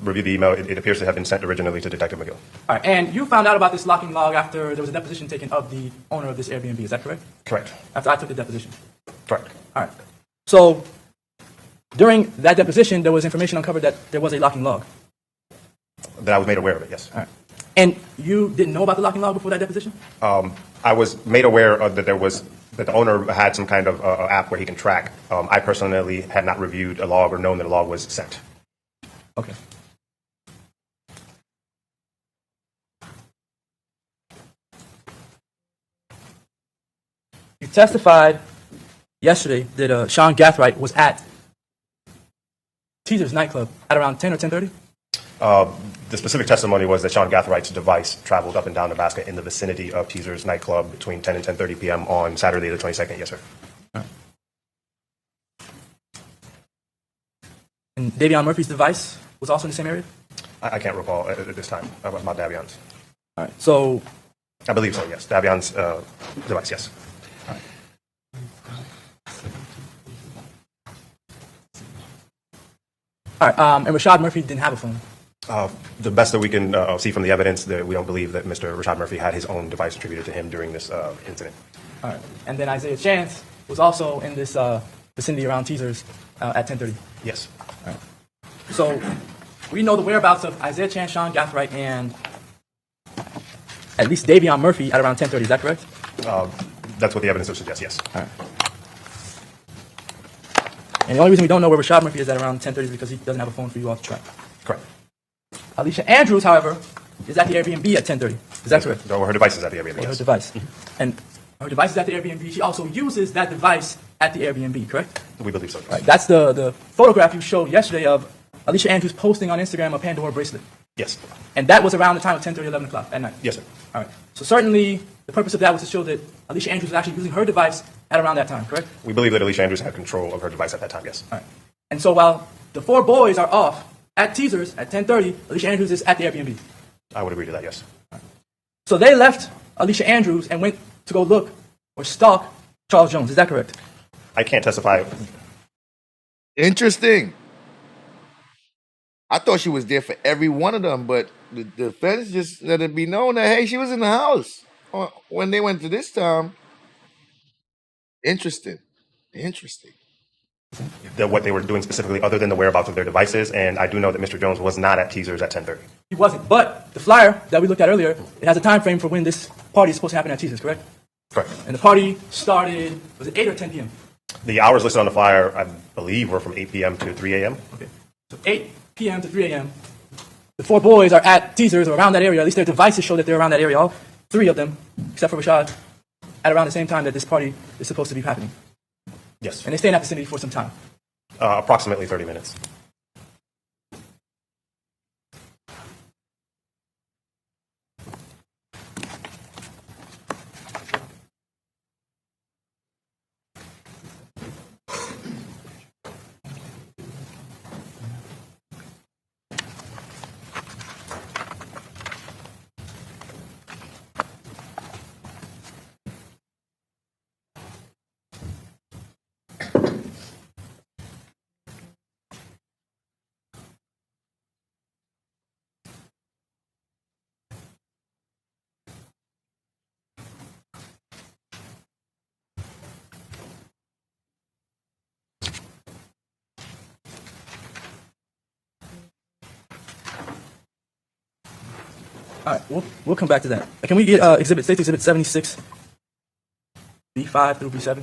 reviewed the email. It appears to have been sent originally to Detective McGill. All right, and you found out about this locking log after there was a deposition taken of the owner of this Airbnb, is that correct? Correct. After I took the deposition. Correct. All right. So during that deposition, there was information uncovered that there was a locking log. That I was made aware of it, yes. All right. And you didn't know about the locking log before that deposition? I was made aware of that the owner had some kind of app where he can track. I personally had not reviewed a log or known that a log was sent. Okay. You testified yesterday that Sean Gathright was at Teaser's nightclub at around 10 or 10:30? The specific testimony was that Sean Gathright's device traveled up and down Nebraska in the vicinity of Teaser's nightclub between 10 and 10:30 p.m. on Saturday the 22nd. Yes, sir. And Davion Murphy's device was also in the same area? I can't recall at this time about Davion's. All right. So, I believe so, yes. Davion's device, yes. all right. And Rashad Murphy didn't have a phone. The best that we can see from the evidence, that we don't believe that Mr. Rashad Murphy had his own device attributed to him during this incident. All right. And then Isaiah Chance was also in this vicinity around Teaser's at 10:30. Yes. So we know the whereabouts of Isaiah Chance, Sean Gathright, and at least Davion Murphy at around 10:30. Is that correct? That's what the evidence would suggest, yes. All right. And the only reason we don't know where Rashad Murphy is at around 10:30 is because he doesn't have a phone for you off the track. Correct. Alicia Andrews, however, is at the Airbnb at 10:30. Is that correct? No, her device is at the Airbnb, Her yes. device. And her device is at the Airbnb. She also uses that device at the Airbnb, correct? We believe so, yes. Right. That's the photograph you showed yesterday of Alicia Andrews posting on Instagram a Pandora bracelet. Yes. And that was around the time of 10:30, 11 o'clock at night. Yes, sir. All right. So certainly the purpose of that was to show that Alicia Andrews was actually using her device at around that time, correct? We believe that Alicia Andrews had control of her device at that time, yes. All right. And so while the four boys are off at Teasers at 10:30, Alicia Andrews is at the Airbnb. I would agree to that, yes. So they left Alicia Andrews and went to go look or stalk Charles Jones. Is that correct? I can't testify. Interesting. I thought she was there for every one of them, but the defense just let it be known that, hey, she was in the house when they went to this time. Interesting. Interesting. What they were doing specifically other than the whereabouts of their devices, and I do know that Mr. Jones was not at Teasers at 10:30. He wasn't. But the flyer that we looked at earlier, it has a time frame for when this party is supposed to happen at Teasers, correct? Correct. And the party started, was it 8 or 10 p.m.? The hours listed on the flyer, I believe, were from 8 p.m. to 3 a.m. Okay. So 8 p.m. to 3 a.m. The four boys are at Teasers or around that area. At least their devices show that they're around that area. All three of them, except for Rashad, at around the same time that this party is supposed to be happening. Yes. And they stay in that vicinity for some time. Approximately 30 minutes. All right, we'll come back to that. Can we get State Exhibit 76, B5 through B7?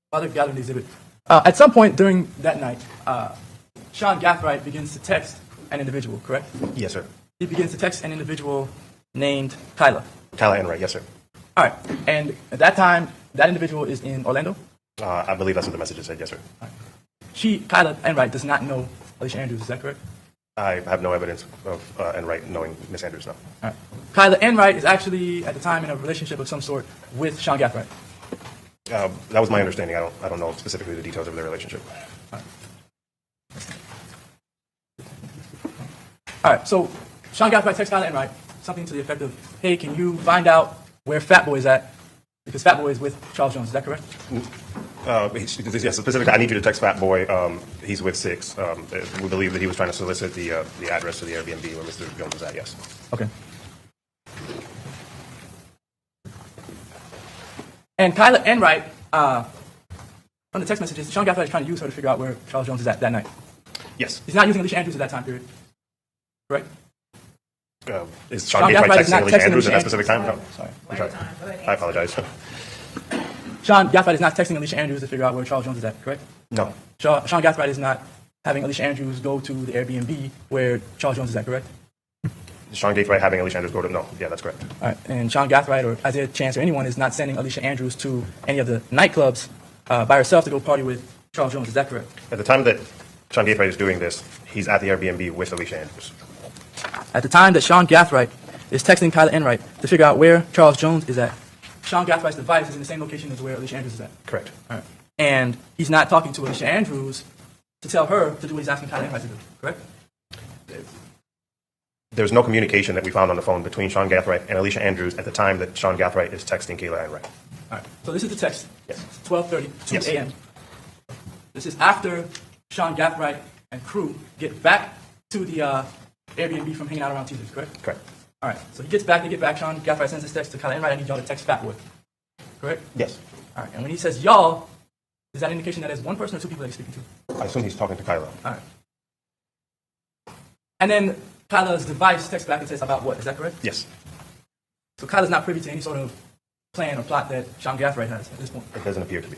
While they're gathering the exhibit. At some point during that night, Sean Gathright begins to text an individual, correct? Yes, sir. He begins to text an individual named Kyla. Kyla Enright, yes, sir. All right, and at that time, that individual is in Orlando? I believe that's what the message said, yes, sir. Kyla Enright, does not know Alicia Andrews, is that correct? I have no evidence of Enright knowing Miss Andrews, no. All right. Kyla Enright is actually, at the time, in a relationship of some sort with Sean Gathright. That was my understanding. I don't know specifically the details of their relationship. All right, so Sean Gathright texts Kyla Enright something to the effect of, hey, can you find out where Fat Boy is at? Because Fat Boy is with Charles Jones, is that correct? Yes, specifically, I need you to text Fat Boy. He's with Six. We believe that he was trying to solicit the address to the Airbnb where Mr. Jones was at, yes. Okay. And Kyla Enright, from the text messages, Sean Gathright is trying to use her to figure out where Charles Jones is at that night. Yes. He's not using Alicia Andrews at that time period, correct? Is Sean Gathright texting Alicia Andrews at that specific time? No. Sorry. I'm sorry. I apologize. Sean Gathright is not texting Alicia Andrews to figure out where Charles Jones is at, correct? No. Sean Gathright is not having Alicia Andrews go to the Airbnb where Charles Jones is at, correct? Sean Gathright having Alicia Andrews go to, no, yeah, that's correct. All right. And Sean Gathright or Isaiah Chance or anyone is not sending Alicia Andrews to any of the nightclubs by herself to go party with Charles Jones. Is that correct? At the time that Sean Gathright is doing this, he's at the Airbnb with Alicia Andrews. At the time that Sean Gathright is texting Kyla Enright to figure out where Charles Jones is at, Sean Gathright's device is in the same location as where Alicia Andrews is at. Correct. All right. And he's not talking to Alicia Andrews to tell her to do what he's asking Kyla Enright to do, correct? There's no communication that we found on the phone between Sean Gathright and Alicia Andrews at the time that Sean Gathright is texting Kayla Enright. All right. So this is the text. Yes. 12:32 Yes. a.m. This is after Sean Gathright and crew get back to the Airbnb from hanging out around Teasers, correct? Correct. All right. So he gets back. They get back. Sean Gathright sends this text to Kyla Enright. I need y'all to text Fatboy. Correct? Yes. All right. And when he says y'all, is that an indication that it's one person or two people that he's speaking to? I assume he's talking to Kyla. All right. And then Kyla's device texts back and says about what? Is that correct? Yes. So Kyla's not privy to any sort of plan or plot that Sean Gathright has at this point. It doesn't appear to be.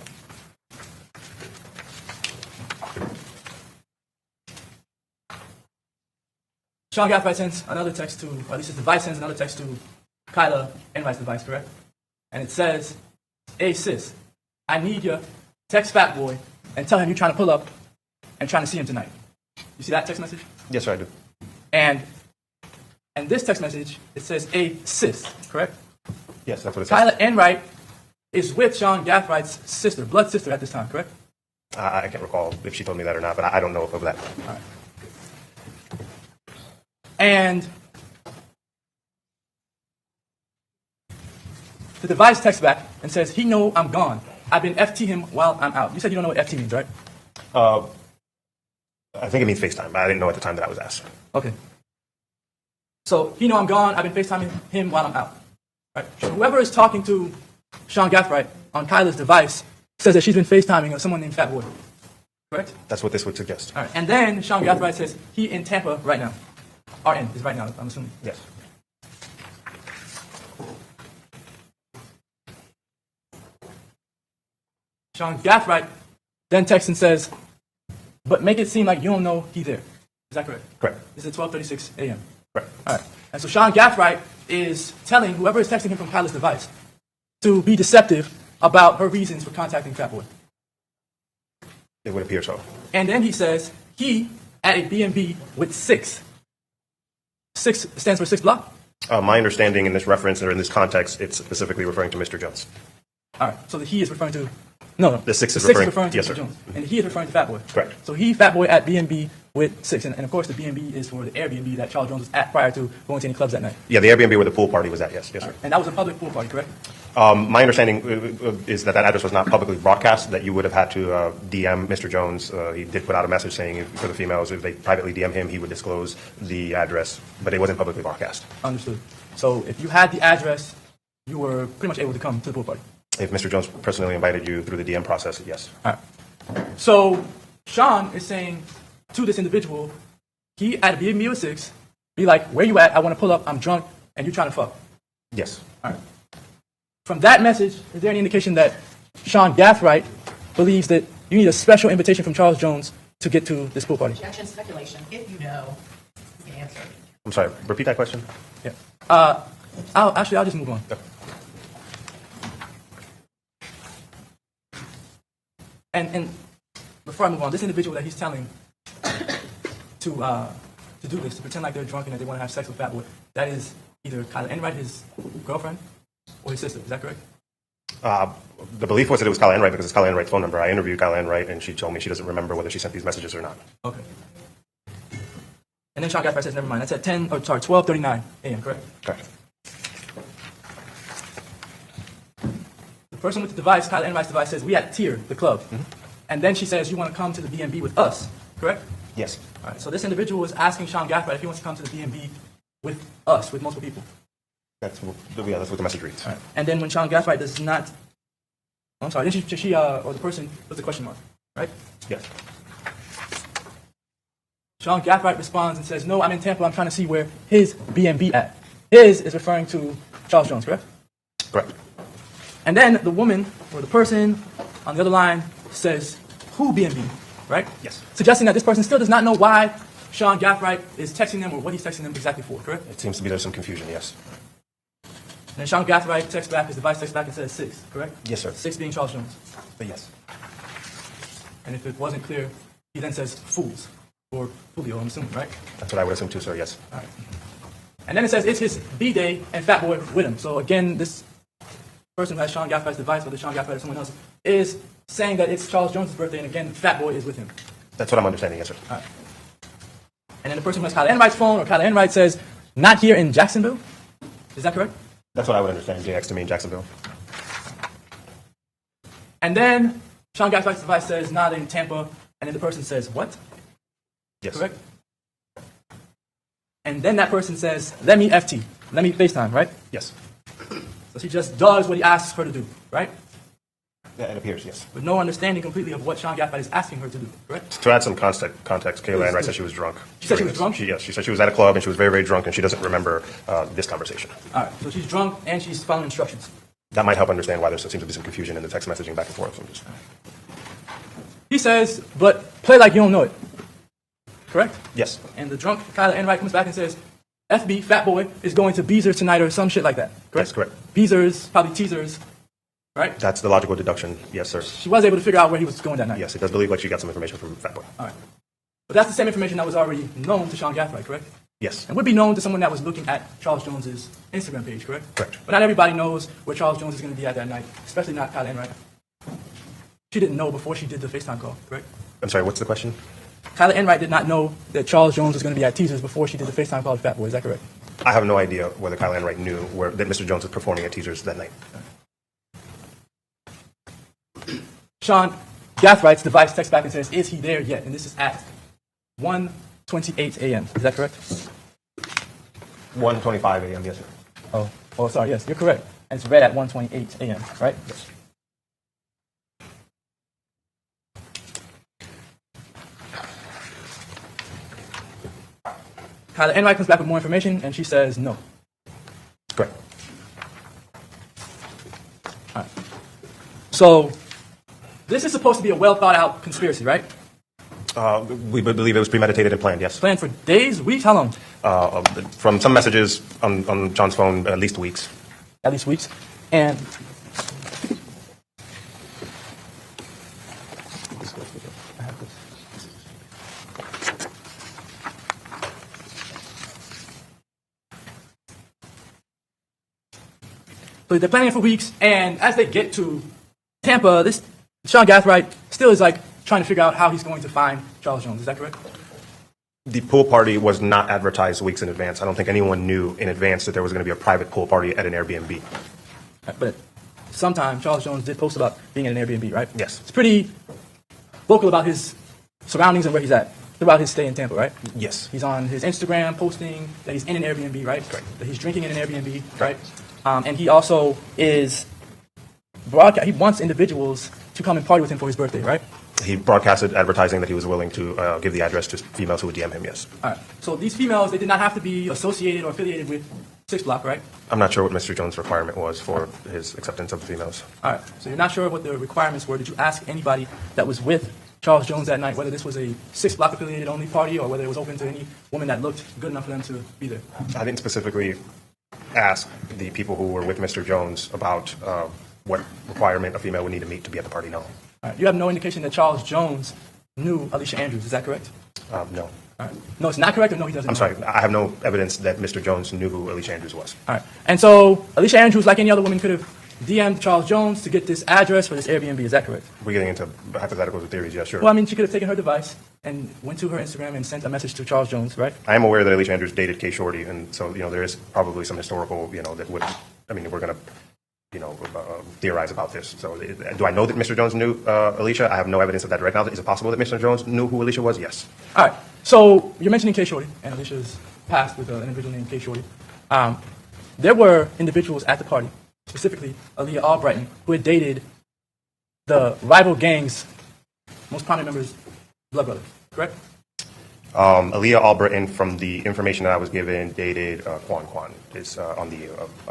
Sean Gathright sends another text to, or at least his device sends another text to Kyla Enright's device, correct? And it says, "Hey sis, I need you. Text Fatboy and tell him you're trying to pull up and trying to see him tonight." You see that text message? Yes, sir, I do. And this text message, it says, "Hey sis," correct? Yes, that's what it says. Kyla Enright is with Sean Gathright's sister, blood sister at this time, correct? I can't recall if she told me that or not, but I don't know of that. All right. And the device texts back and says, "He know I'm gone. I've been FT him while I'm out." You said you don't know what FT means, right? I think it means FaceTime, but I didn't know at the time that I was asked. Okay. So, "He know I'm gone. I've been FaceTiming him while I'm out." Right? So whoever is talking to Sean Gathright on Kyla's device says that she's been FaceTiming someone named Fatboy. Correct? That's what this would suggest. All right. And then Sean Gathright says, "He in Tampa right now." RN is right now, I'm assuming. Yes. Sean Gathright then texts and says, "But make it seem like you don't know he's there." Is that correct? Correct. This is 12:36 a.m. Correct. All right. And so Sean Gathright is telling whoever is texting him from Kyla's device to be deceptive about her reasons for contacting Fatboy. It would appear so. And then he says he at a B&B with 6. 6 stands for 6 block? My understanding in this reference or in this context, it's specifically referring to Mr. Jones. All right. So the he is referring to... No. The 6 is the 6 referring- to yes, Mr. sir. Jones. And the he is referring to Fatboy. Correct. So he, Fatboy, at B&B with 6. And of course, the B&B is for the Airbnb that Charles Jones was at prior to going to any clubs that night. Yeah, the Airbnb where the pool party was at, yes. Yes, sir. And that was a public pool party, correct? My understanding is that address was not publicly broadcast, that you would have had to DM Mr. Jones. He did put out a message saying for the females, if they privately DM him, he would disclose the address, but it wasn't publicly broadcast. Understood. So if you had the address, you were pretty much able to come to the pool party. If Mr. Jones personally invited you through the DM process, yes. All right. So Sean is saying to this individual, he at a B&B with 6, be like, "Where you at? I want to pull up. I'm drunk, and you're trying to fuck." Yes. All right. From that message, is there any indication that Sean Gathright believes that you need a special invitation from Charles Jones to get to this pool party? Objection, speculation. If you know the answer. I'm sorry, repeat that question? Yeah. I'll just move on. Okay. And before I move on, this individual that he's telling to do this, to pretend like they're drunk and that they want to have sex with Fatboy, that is either Kyla Enright, his girlfriend, or his sister. Is that correct? The belief was that it was Kyla Enright because it's Kyla Enright's phone number. I interviewed Kyla Enright, and she told me she doesn't remember whether she sent these messages or not. Okay. And then Sean Gathright says, "Never mind. That's at 12:39 a.m. Correct?" Correct. The person with the device, Kyla Enright's device, says, "We at Tier, the club," and then she says, "You want to come to the B&B with us?" Correct? Yes. All right. So this individual is asking Sean Gathright if he wants to come to the B&B with us, with multiple people. That's what the message reads. All right. And then when Sean Gathright does not, I'm sorry, then she or the person puts a question mark, right? Yes. Sean Gathright responds and says, "No, I'm in Tampa. I'm trying to see where his B&B at." His is referring to Charles Jones, correct? Correct. And then the woman or the person on the other line says, "Who B&B?" right? Yes. Suggesting that this person still does not know why Sean Gathright is texting them or what he's texting them exactly for, correct? It seems to be there's some confusion, yes. And then Sean Gathright texts back, his device texts back and says 6, correct? Yes, sir. 6 being Charles Jones. But yes. And if it wasn't clear, he then says fools, or Julio, I'm assuming, right? That's what I would assume too, sir, yes. All right. And then it says it's his B-day and Fat Boy with him. So again, this person who has Sean Gathwright's device, whether Sean Gathright or someone else, is saying that it's Charles Jones' birthday, and again, Fat Boy is with him. That's what I'm understanding, yes, sir. All right. And then the person who has Kyla Enright's phone, or Kyla Enright says, not here in Jacksonville. Is that correct? That's what I would understand, JX to mean Jacksonville. And then Sean Gathwright's device says, not in Tampa, and then the person says, what? Yes. Correct? And then that person says, let me FT, let me FaceTime, right? Yes. So she just does what he asks her to do, right? Yeah, it appears, yes. With no understanding completely of what Sean Gathright is asking her to do, correct? To add some context, Kayla Enright said she was drunk. She said she was drunk? Yes, she said she was at a club and she was very, very drunk and she doesn't remember this conversation. All right, so she's drunk and she's following instructions. That might help understand why there seems to be some confusion in the text messaging back and forth. He says, but play like you don't know it, correct? Yes. And the drunk Kyla Enright comes back and says, FB, Fat Boy, is going to Beezer's tonight or some shit like that, correct? That's correct. Beezer's, probably Teasers, right? That's the logical deduction, yes, sir. She was able to figure out where he was going that night. Yes, it does believe like she got some information from Fat Boy. All right. But that's the same information that was already known to Sean Gathright, correct? Yes. And would be known to someone that was looking at Charles Jones's Instagram page, correct? Correct. But not everybody knows where Charles Jones is going to be at that night, especially not Kyla Enright. She didn't know before she did the FaceTime call, correct? I'm sorry, what's the question? Kyla Enright did not know that Charles Jones was going to be at Teasers before she did the FaceTime call with Fat Boy, is that correct? I have no idea whether Kyle Enright knew that Mr. Jones was performing at Teasers that night. Sean Gathwright's device texts back and says, is he there yet? And this is at 1:28 a.m. Is that correct? 1:25 a.m., yes, sir. Oh, sorry, yes, you're correct. And it's read at 1:28 a.m., right? Yes. Kyla Enright comes back with more information, and she says no. Correct. All right. So this is supposed to be a well-thought-out conspiracy, right? We believe it was premeditated and planned, yes. Planned for days, weeks, how long? From some messages on John's phone, at least weeks. At least weeks. And so they're planning it for weeks, and as they get to Tampa, this Sean Gathright still is like trying to figure out how he's going to find Charles Jones. Is that correct? The pool party was not advertised weeks in advance. I don't think anyone knew in advance that there was going to be a private pool party at an Airbnb. But sometime Charles Jones did post about being in an Airbnb, right? Yes. It's pretty vocal about his surroundings and where he's at, throughout his stay in Tampa, right? Yes. He's on his Instagram posting that he's in an Airbnb, right? Correct. That he's drinking in an Airbnb, right? And he also is he wants individuals to come and party with him for his birthday, right? He broadcasted advertising that he was willing to give the address to females who would DM him, yes. All right. So these females, they did not have to be associated or affiliated with 6 Block, right? I'm not sure what Mr. Jones' requirement was for his acceptance of the females. All right. So you're not sure what the requirements were. Did you ask anybody that was with Charles Jones that night whether this was a 6 Block affiliated only party or whether it was open to any woman that looked good enough for them to be there? I didn't specifically ask the people who were with Mr. Jones about what requirement a female would need to meet to be at the party, no. All right. You have no indication that Charles Jones knew Alicia Andrews. Is that correct? No. All right. No, it's not correct, or no, he doesn't I'm know? sorry, I have no evidence that Mr. Jones knew who Alicia Andrews was. All right. And so Alicia Andrews, like any other woman, could have DM'd Charles Jones to get this address for this Airbnb. Is that correct? We're getting into hypotheticals and theories, yeah, sure. Well, I mean, she could have taken her device and went to her Instagram and sent a message to Charles Jones, right? I am aware that Alicia Andrews dated Kay Shorty, and so, there is probably some historical, that would, we're going to, theorize about this. So do I know that Mr. Jones knew Alicia? I have no evidence of that right now. Is it possible that Mr. Jones knew who Alicia was? Yes. All right. So you're mentioning Kay Shorty, and Alicia's past with an individual named Kay Shorty. There were individuals at the party, specifically Aaliyah Albrighton, who had dated the rival gang's most prominent members' blood brother, correct? Aaliyah Albrighton, from the information that I was given, dated Quan is on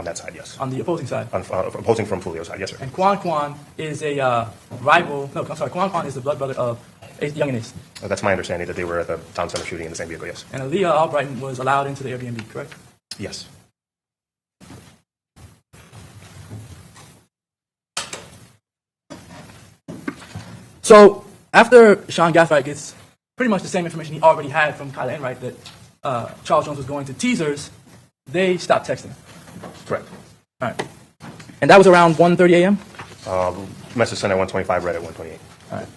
that side, yes. On the opposing side. Opposing from Fulio's side, yes, sir. And Quan is a rival. No, I'm sorry. Quan is the blood brother of Young and Ace. That's my understanding, that they were at the town center shooting in the same vehicle, yes. And Aaliyah Albrighton was allowed into the Airbnb, correct? Yes. So after Sean Gathright gets pretty much the same information he already had from Kyla Enright that Charles Jones was going to teasers, they stopped texting. Correct. All right. And that was around 1:30 a.m.? Message sent at 125, read at 128. All right.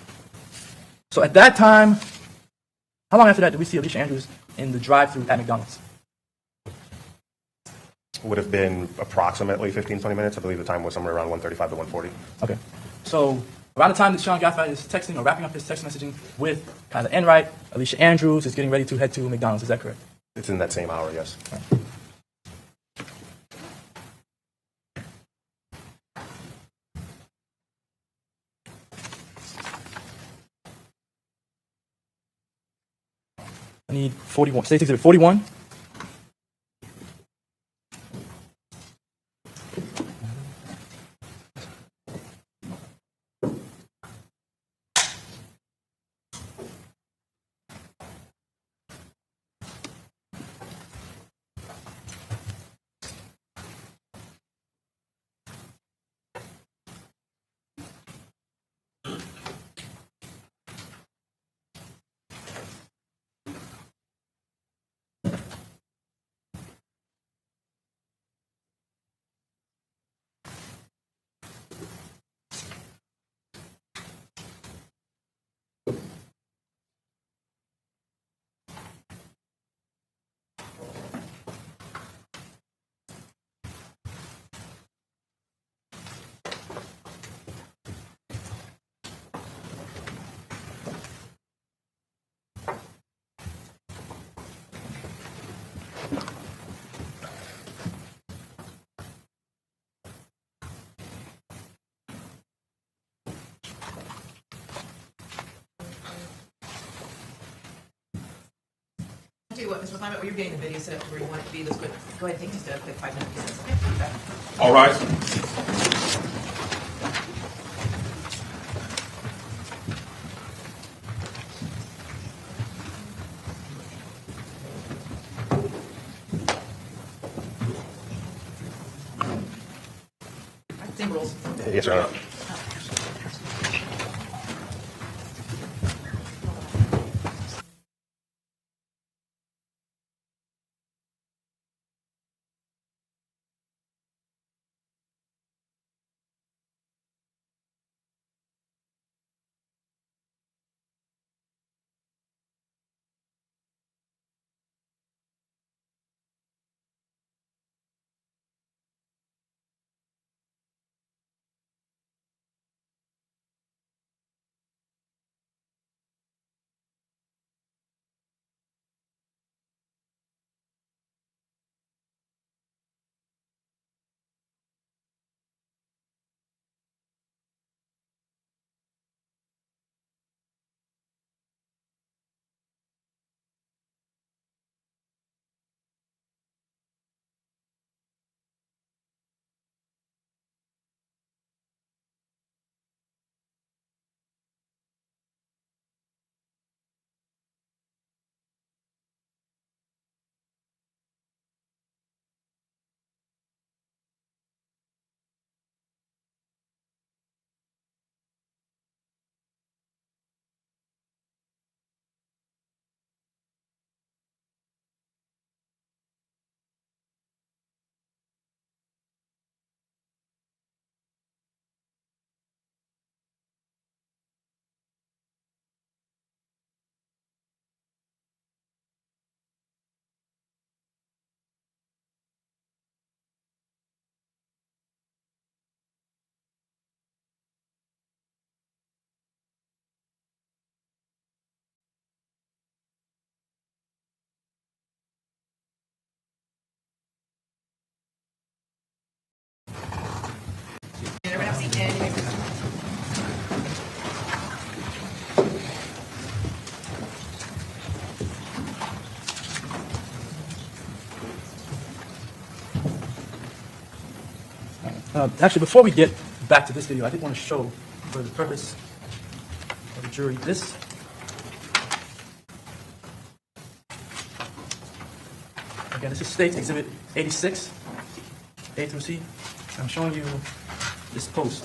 So at that time, how long after that did we see Alicia Andrews in the drive-thru at McDonald's? Would have been approximately 15, 20 minutes. I believe the time was somewhere around 135 to 140. Okay. So around the time that Sean Gathright is texting or wrapping up his text messaging with Kyla Enright, Alicia Andrews is getting ready to head to McDonald's. Is that correct? It's in that same hour, yes. I need 41. State exhibit 41. I'll tell you what, Mr. McClimate, while you're getting the video set up to where you want it to be, let's go ahead and take just a quick 5-minute recess. Okay? All right. Same rules. Yes, Your Honor. Everyone have a seat, and you may proceed. Actually, before we get back to this video, I did want to show, for the purpose of the jury, this Again, this is State's Exhibit 86, A through C. I'm showing you this post.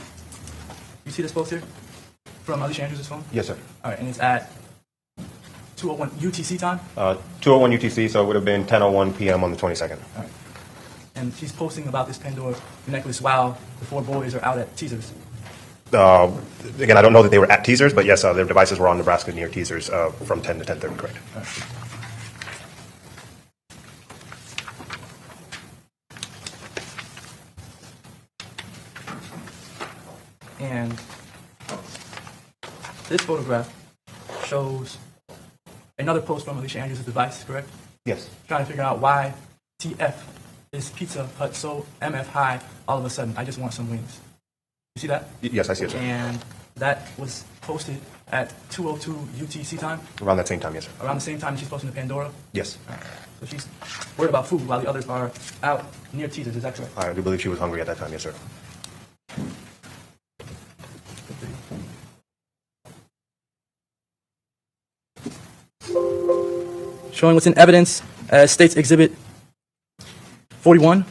You see this post here from Alicia Andrews' phone? Yes, sir. All right, and it's at 2:01 UTC time. 2:01 UTC, so it would have been 10:01 p.m. on the 22nd. All right. And she's posting about this Pandora necklace while the four boys are out at Teasers. Again, I don't know that they were at Teasers, but yes, their devices were on Nebraska near Teasers from 10 to 10:30, correct? All right. And this photograph shows another post from Alicia Andrews' device, correct? Yes. Trying to figure out why TF is Pizza Hut so MF high all of a sudden. I just want some wings. You see that? Yes, I see it, sir. And that was posted at 2:02 UTC time, Around that same time, yes, sir. around the same time she's posting to Pandora. Yes. So she's worried about food while the others are out near Teasers. Is that correct? I do believe she was hungry at that time, yes, sir. Showing what's in evidence as State's Exhibit 41.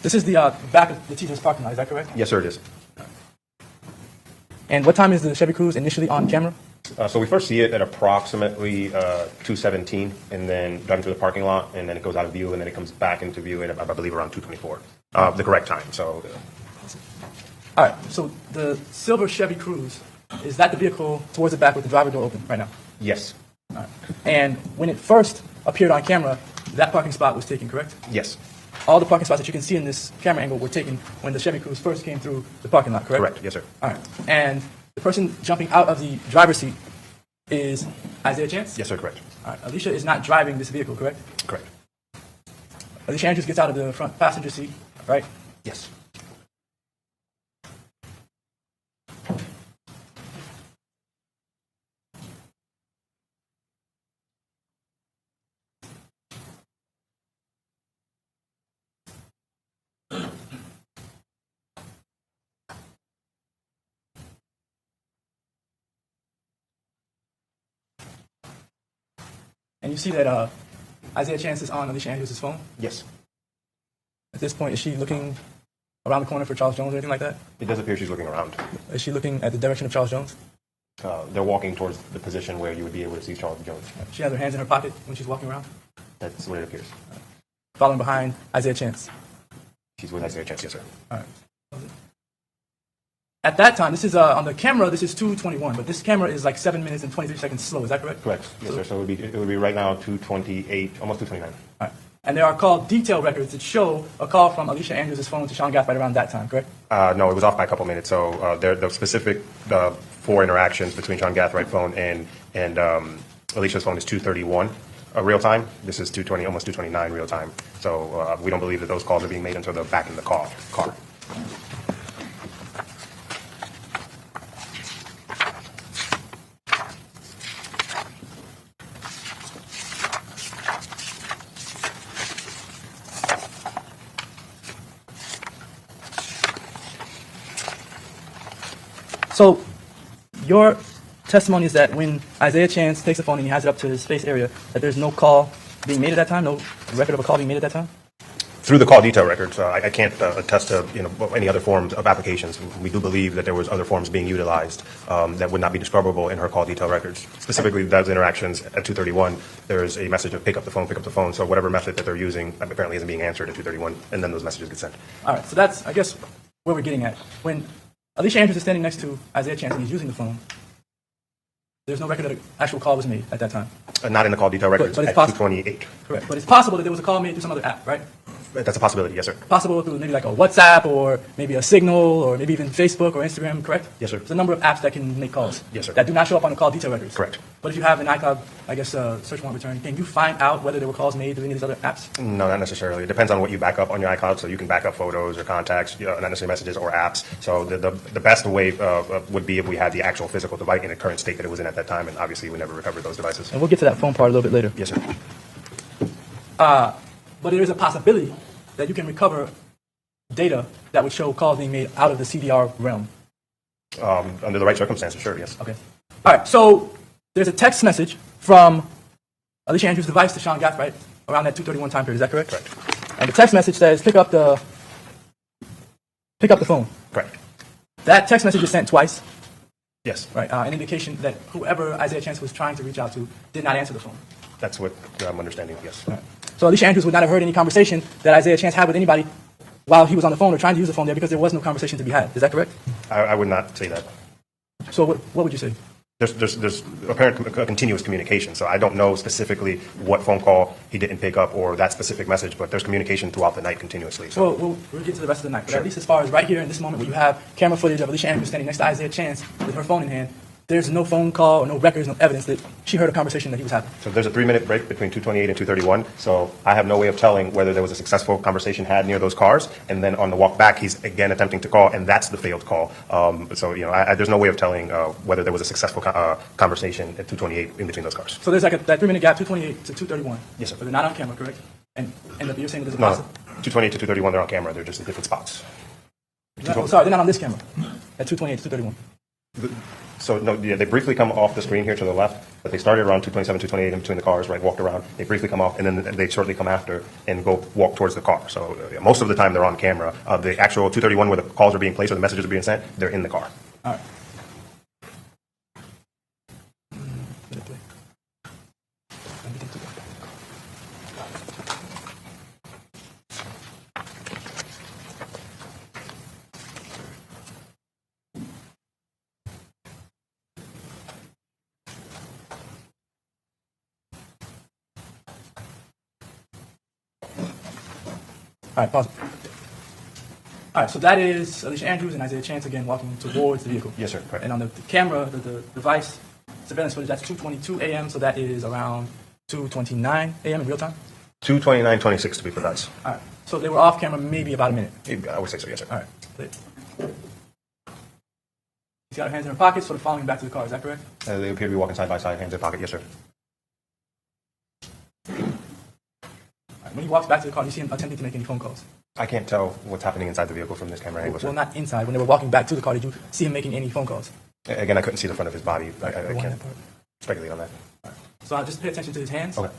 This is the back of the Teasers parking lot, is that correct? Yes, sir, it is. And what time is the Chevy Cruze initially on camera? So we first see it at approximately 2:17, and then driving through the parking lot, and then it goes out of view, and then it comes back into view at, I believe, around 2:24, the correct time. So, All right, so the silver Chevy Cruze, is that the vehicle towards the back with the driver door open right now? yes, All right. And when it first appeared on camera, that parking spot was taken, correct? yes, All the parking spots that you can see in this camera angle were taken when the Chevy Cruze first came through the parking lot, correct? correct, yes, sir. All right. And the person jumping out of the driver's seat is Isaiah Chance? Yes, sir, correct, All right. Alicia is not driving this vehicle, correct? correct. Alicia Andrews gets out of the front passenger seat, right? Yes. And you see that Isaiah Chance is on Alicia Andrews' phone. Yes. At this point, is she looking around the corner for Charles Jones or anything like that? It does appear she's looking around. Is she looking at the direction of Charles Jones? They're walking towards the position where you would be able to see Charles Jones. She has her hands in her pocket when she's walking around, That's what it appears. following behind Isaiah Chance. She's with Isaiah Chance, yes, sir. All right. At that time, this is on the camera. This is 2:21, but this camera is like 7 minutes and 23 seconds slow. Is that correct? Correct, yes, sir. So it would be right now 2:28, almost 2:29. All right. And there are call detail records that show a call from Alicia Andrews' phone to Sean Gath right around that time, correct? No, it was off by a couple minutes. So the specific four interactions between Sean Gathright phone and Alicia's phone is 2:31 real time. This is 2:20, almost 2:29 real time. So we don't believe that those calls are being made until they're back in the car. So your testimony is that when Isaiah Chance takes the phone and he has it up to his face area, that there's no call being made at that time, no record of a call being made at that time? Through the call detail records, I can't attest to any other forms of applications. We do believe that there was other forms being utilized that would not be discoverable in her call detail records. Specifically, those interactions at 2:31, there's a message of pick up the phone. So whatever method that they're using apparently isn't being answered at 2:31, and then those messages get sent. All right, so that's, I guess, where we're getting at. When Alicia Andrews is standing next to Isaiah Chance and he's using the phone, there's no record that an actual call was made at that time. Not in the call detail records but it's at possible. 2:28. Correct. But it's possible that there was a call made through some other app, right? That's a possibility, yes, sir. Possible through maybe like a WhatsApp or maybe a Signal or maybe even Facebook or Instagram, correct? Yes, sir. There's a number of apps that can make calls. Yes, sir. That do not show up on the call detail records. Correct. But if you have an iCloud, I guess, search warrant return, can you find out whether there were calls made through any of these other apps? No, not necessarily. It depends on what you back up on your iCloud. So you can back up photos or contacts, not necessarily messages or apps. So the best way would be if we had the actual physical device in the current state that it was in at that time, and obviously we never recovered those devices. And we'll get to that phone part a little bit later. Yes, sir. But there is a possibility that you can recover data that would show calls being made out of the CDR realm. Under the right circumstances, sure, yes. Okay. All right. So there's a text message from Alicia Andrews' device to Sean Gathright around that 2:31 time period. Is that correct? Correct. And the text message says, "Pick up the phone." Correct. That text message is sent twice, Yes. right? An indication that whoever Isaiah Chance was trying to reach out to did not answer the phone. That's what I'm understanding, yes. Right. So Alicia Andrews would not have heard any conversation that Isaiah Chance had with anybody while he was on the phone or trying to use the phone there because there was no conversation to be had. Is that correct? I would not say that. So what would you say? There's apparent continuous communication, so I don't know specifically what phone call he didn't pick up or that specific message, but there's communication throughout the night continuously. So We'll get to the rest of the night. But at least as far as right here in this moment where you have camera footage of Alicia Andrews standing next to Isaiah Chance with her phone in hand, there's no phone call or no records, no evidence that she heard a conversation that he was having. So there's a 3-minute break between 2:28 and 2:31. So I have no way of telling whether there was a successful conversation had near those cars. And then on the walk back, he's again attempting to call, and that's the failed call. So there's no way of telling whether there was a successful conversation at 2:28 in between those cars. So there's like that 3-minute gap, 2:28 to 2:31. Yes, sir. But they're not on camera, correct? And you're saying that there's a No, possible. 2:28 to 2:31, they're on camera. They're just in different spots. Sorry, they're not on this camera. At 2:28 to 2:31. So no, yeah, they briefly come off the screen here to the left, but they started around 2:27, 2:28 in between the cars, right? Walked around. They briefly come off, and then they shortly come after and go walk towards the car. So most of the time they're on camera. The actual 2:31 where the calls are being placed or the messages are being sent, they're in the car. All right. All right, pause it. All right, so that is Alicia Andrews and Isaiah Chance again walking towards the vehicle. Yes, sir. Correct. And on the camera, the device surveillance footage, that's 2:22 a.m., so that is around 2:29 a.m. in real time? 2:29:26 to be precise. All right, so they were off camera maybe about a minute. I would say so, yes, sir. All right. She's got her hands in her pockets, sort of following back to the car, is that correct? They appear to be walking side by side, hands in pocket, yes, sir. All right, when he walks back to the car, do you see him attempting to make any phone calls? I can't tell what's happening inside the vehicle from this camera angle, sir. Well, not inside. When they were walking back to the car, did you see him making any phone calls? Again, I couldn't see the front of his body. I Rewind can't that part. speculate on that. So I'll just pay attention to his hands. Okay.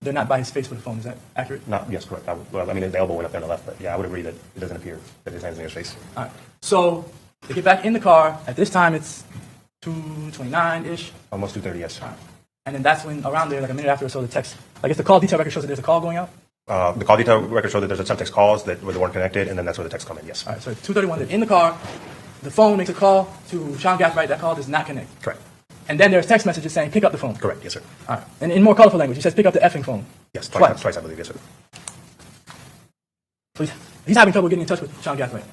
They're not by his face with the phone. Is that accurate? Yes, correct. His elbow went up there on the left, but yeah, I would agree that it doesn't appear that his hand's in his face. All right. So they get back in the car. At this time, it's 2:29-ish. Almost 2:30, yes. All right. And then that's when, around there, like a minute after or so, the text, I guess the call detail record shows that there's a call going out. The call detail record showed that there's some text calls that weren't connected, and then that's where the text come in, yes. All right. So at 2:31, they're in the car. The phone makes a call to Sean Gathright. That call does not connect. Correct. And then there's text messages saying, pick up the phone. Correct, yes, sir. All right. And in more colorful language, he says, pick up the effing phone. Yes, Twice. twice, I believe, yes, sir. So he's having trouble getting in touch with Sean Gathright.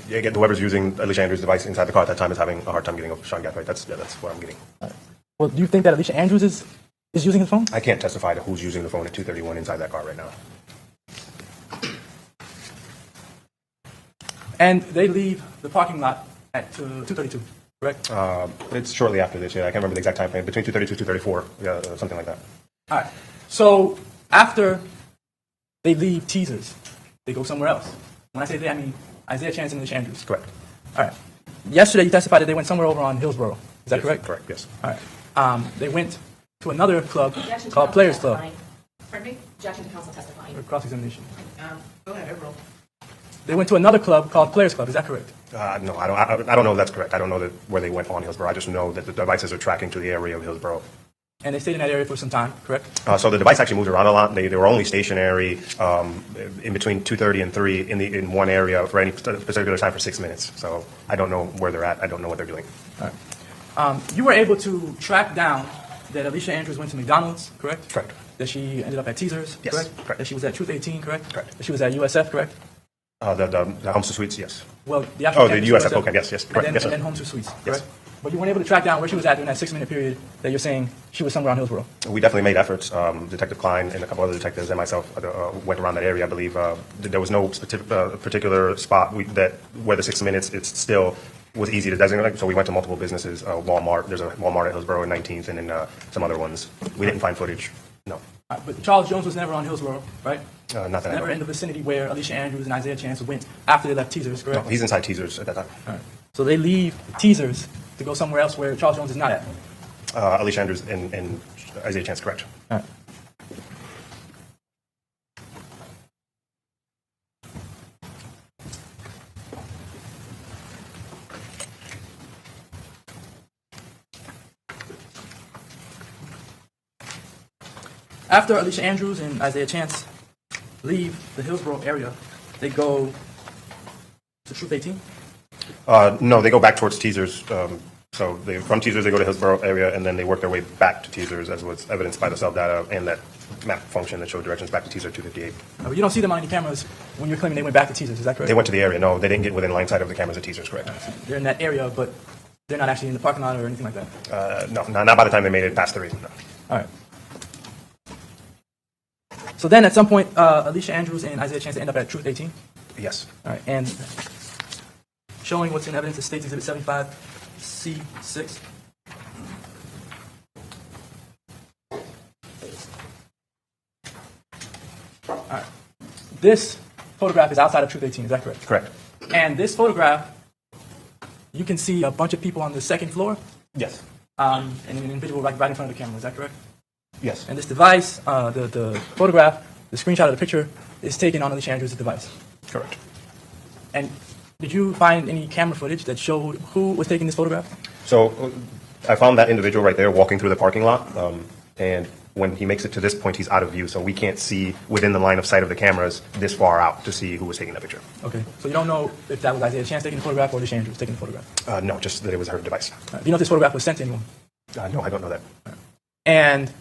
Again, whoever's using Alicia Andrews' device inside the car at that time is having a hard time getting over Sean Gathright. That's what I'm getting. Well, do you think that Alicia Andrews is using his phone? I can't testify to who's using the phone at 2:31 inside that car right now. And they leave the parking lot at 2:32, correct? It's shortly after this, yeah. I can't remember the exact time frame. Between 2:32 to 2:34, yeah, something like that. All right. So after they leave Teasers, they go somewhere else. When I say they, I mean Isaiah Chance and Alicia Andrews. Correct. All right. Yesterday, you testified that they went somewhere over on Hillsborough. Is that Yes, correct? Correct, yes. All right. They went to another club Objection to called counsel Players Club testifying. Pardon me? Objection to counsel testifying. for cross-examination. Go ahead, overrule. They went to another club called Players Club. Is that correct? No, I don't know if that's correct. I don't know where they went on Hillsborough. I just know that the devices are tracking to the area of Hillsborough. And they stayed in that area for some time, correct? So the device actually moved around a lot. They were only stationary in between 2:30 and 3 in one area for any particular time for 6 minutes. So I don't know where they're at. I don't know what they're doing. All right. You were able to track down that Alicia Andrews went to McDonald's, correct? Correct. That she ended up at Teasers, Yes, correct? correct. That she was at Truth 18, correct? Correct. That she was at USF, correct? The Homes to Suites, yes. Well, the actual The campus USF, was okay, yes, yes, correct, and then, yes, sir. and then Home to Suites, Yes. correct? But you weren't able to track down where she was at during that 6-minute period that you're saying she was somewhere on Hillsborough. We definitely made efforts. Detective Klein and a couple other detectives and myself went around that area. I believe there was no particular spot where the 6 minutes it still was easy to designate. So we went to multiple businesses. Walmart. There's a Walmart at Hillsborough and 19th, and then some other ones. We didn't find footage. No, All right, but Charles Jones was never on Hillsborough, right? not that I Never know. in the vicinity where Alicia Andrews and Isaiah Chance went after they left Teasers, correct? No, he's inside Teasers at that time. All right. So they leave teasers to go somewhere else where Charles Jones is not at. Alicia Andrews and Isaiah Chance, correct. All right. After Alicia Andrews and Isaiah Chance leave the Hillsborough area, they go to Truth 18. No, they go back towards teasers. So from teasers, they go to Hillsborough area, and then they work their way back to teasers, as was evidenced by the cell data and that map function that showed directions back to teaser 258. But you don't see them on any cameras when you're claiming they went back to teasers, is that correct? They went to the area. No, they didn't get within line sight of the cameras at teasers, correct. They're in that area, but they're not actually in the parking lot or anything like that. No, not by the time they made it past the reason. No. All right. So then at some point, Alicia Andrews and Isaiah Chance end up at Truth 18. Yes. All right. And showing what's in evidence is State's Exhibit 75C6. All right. This photograph is outside of Truth 18, is that correct? Correct. And this photograph, you can see a bunch of people on the second floor, Yes. and an individual right in front of the camera, is that correct? Yes. And this device, the photograph, the screenshot of the picture, is taken on Alicia Andrews' device. Correct. And did you find any camera footage that showed who was taking this photograph? So I found that individual right there walking through the parking lot, and when he makes it to this point, he's out of view, so we can't see within the line of sight of the cameras this far out to see who was taking that picture. Okay. So you don't know if that was Isaiah Chance taking the photograph or Alicia Andrews taking the photograph? No, just that it was her device. Do you know if this photograph was sent to anyone? No, I don't know that. And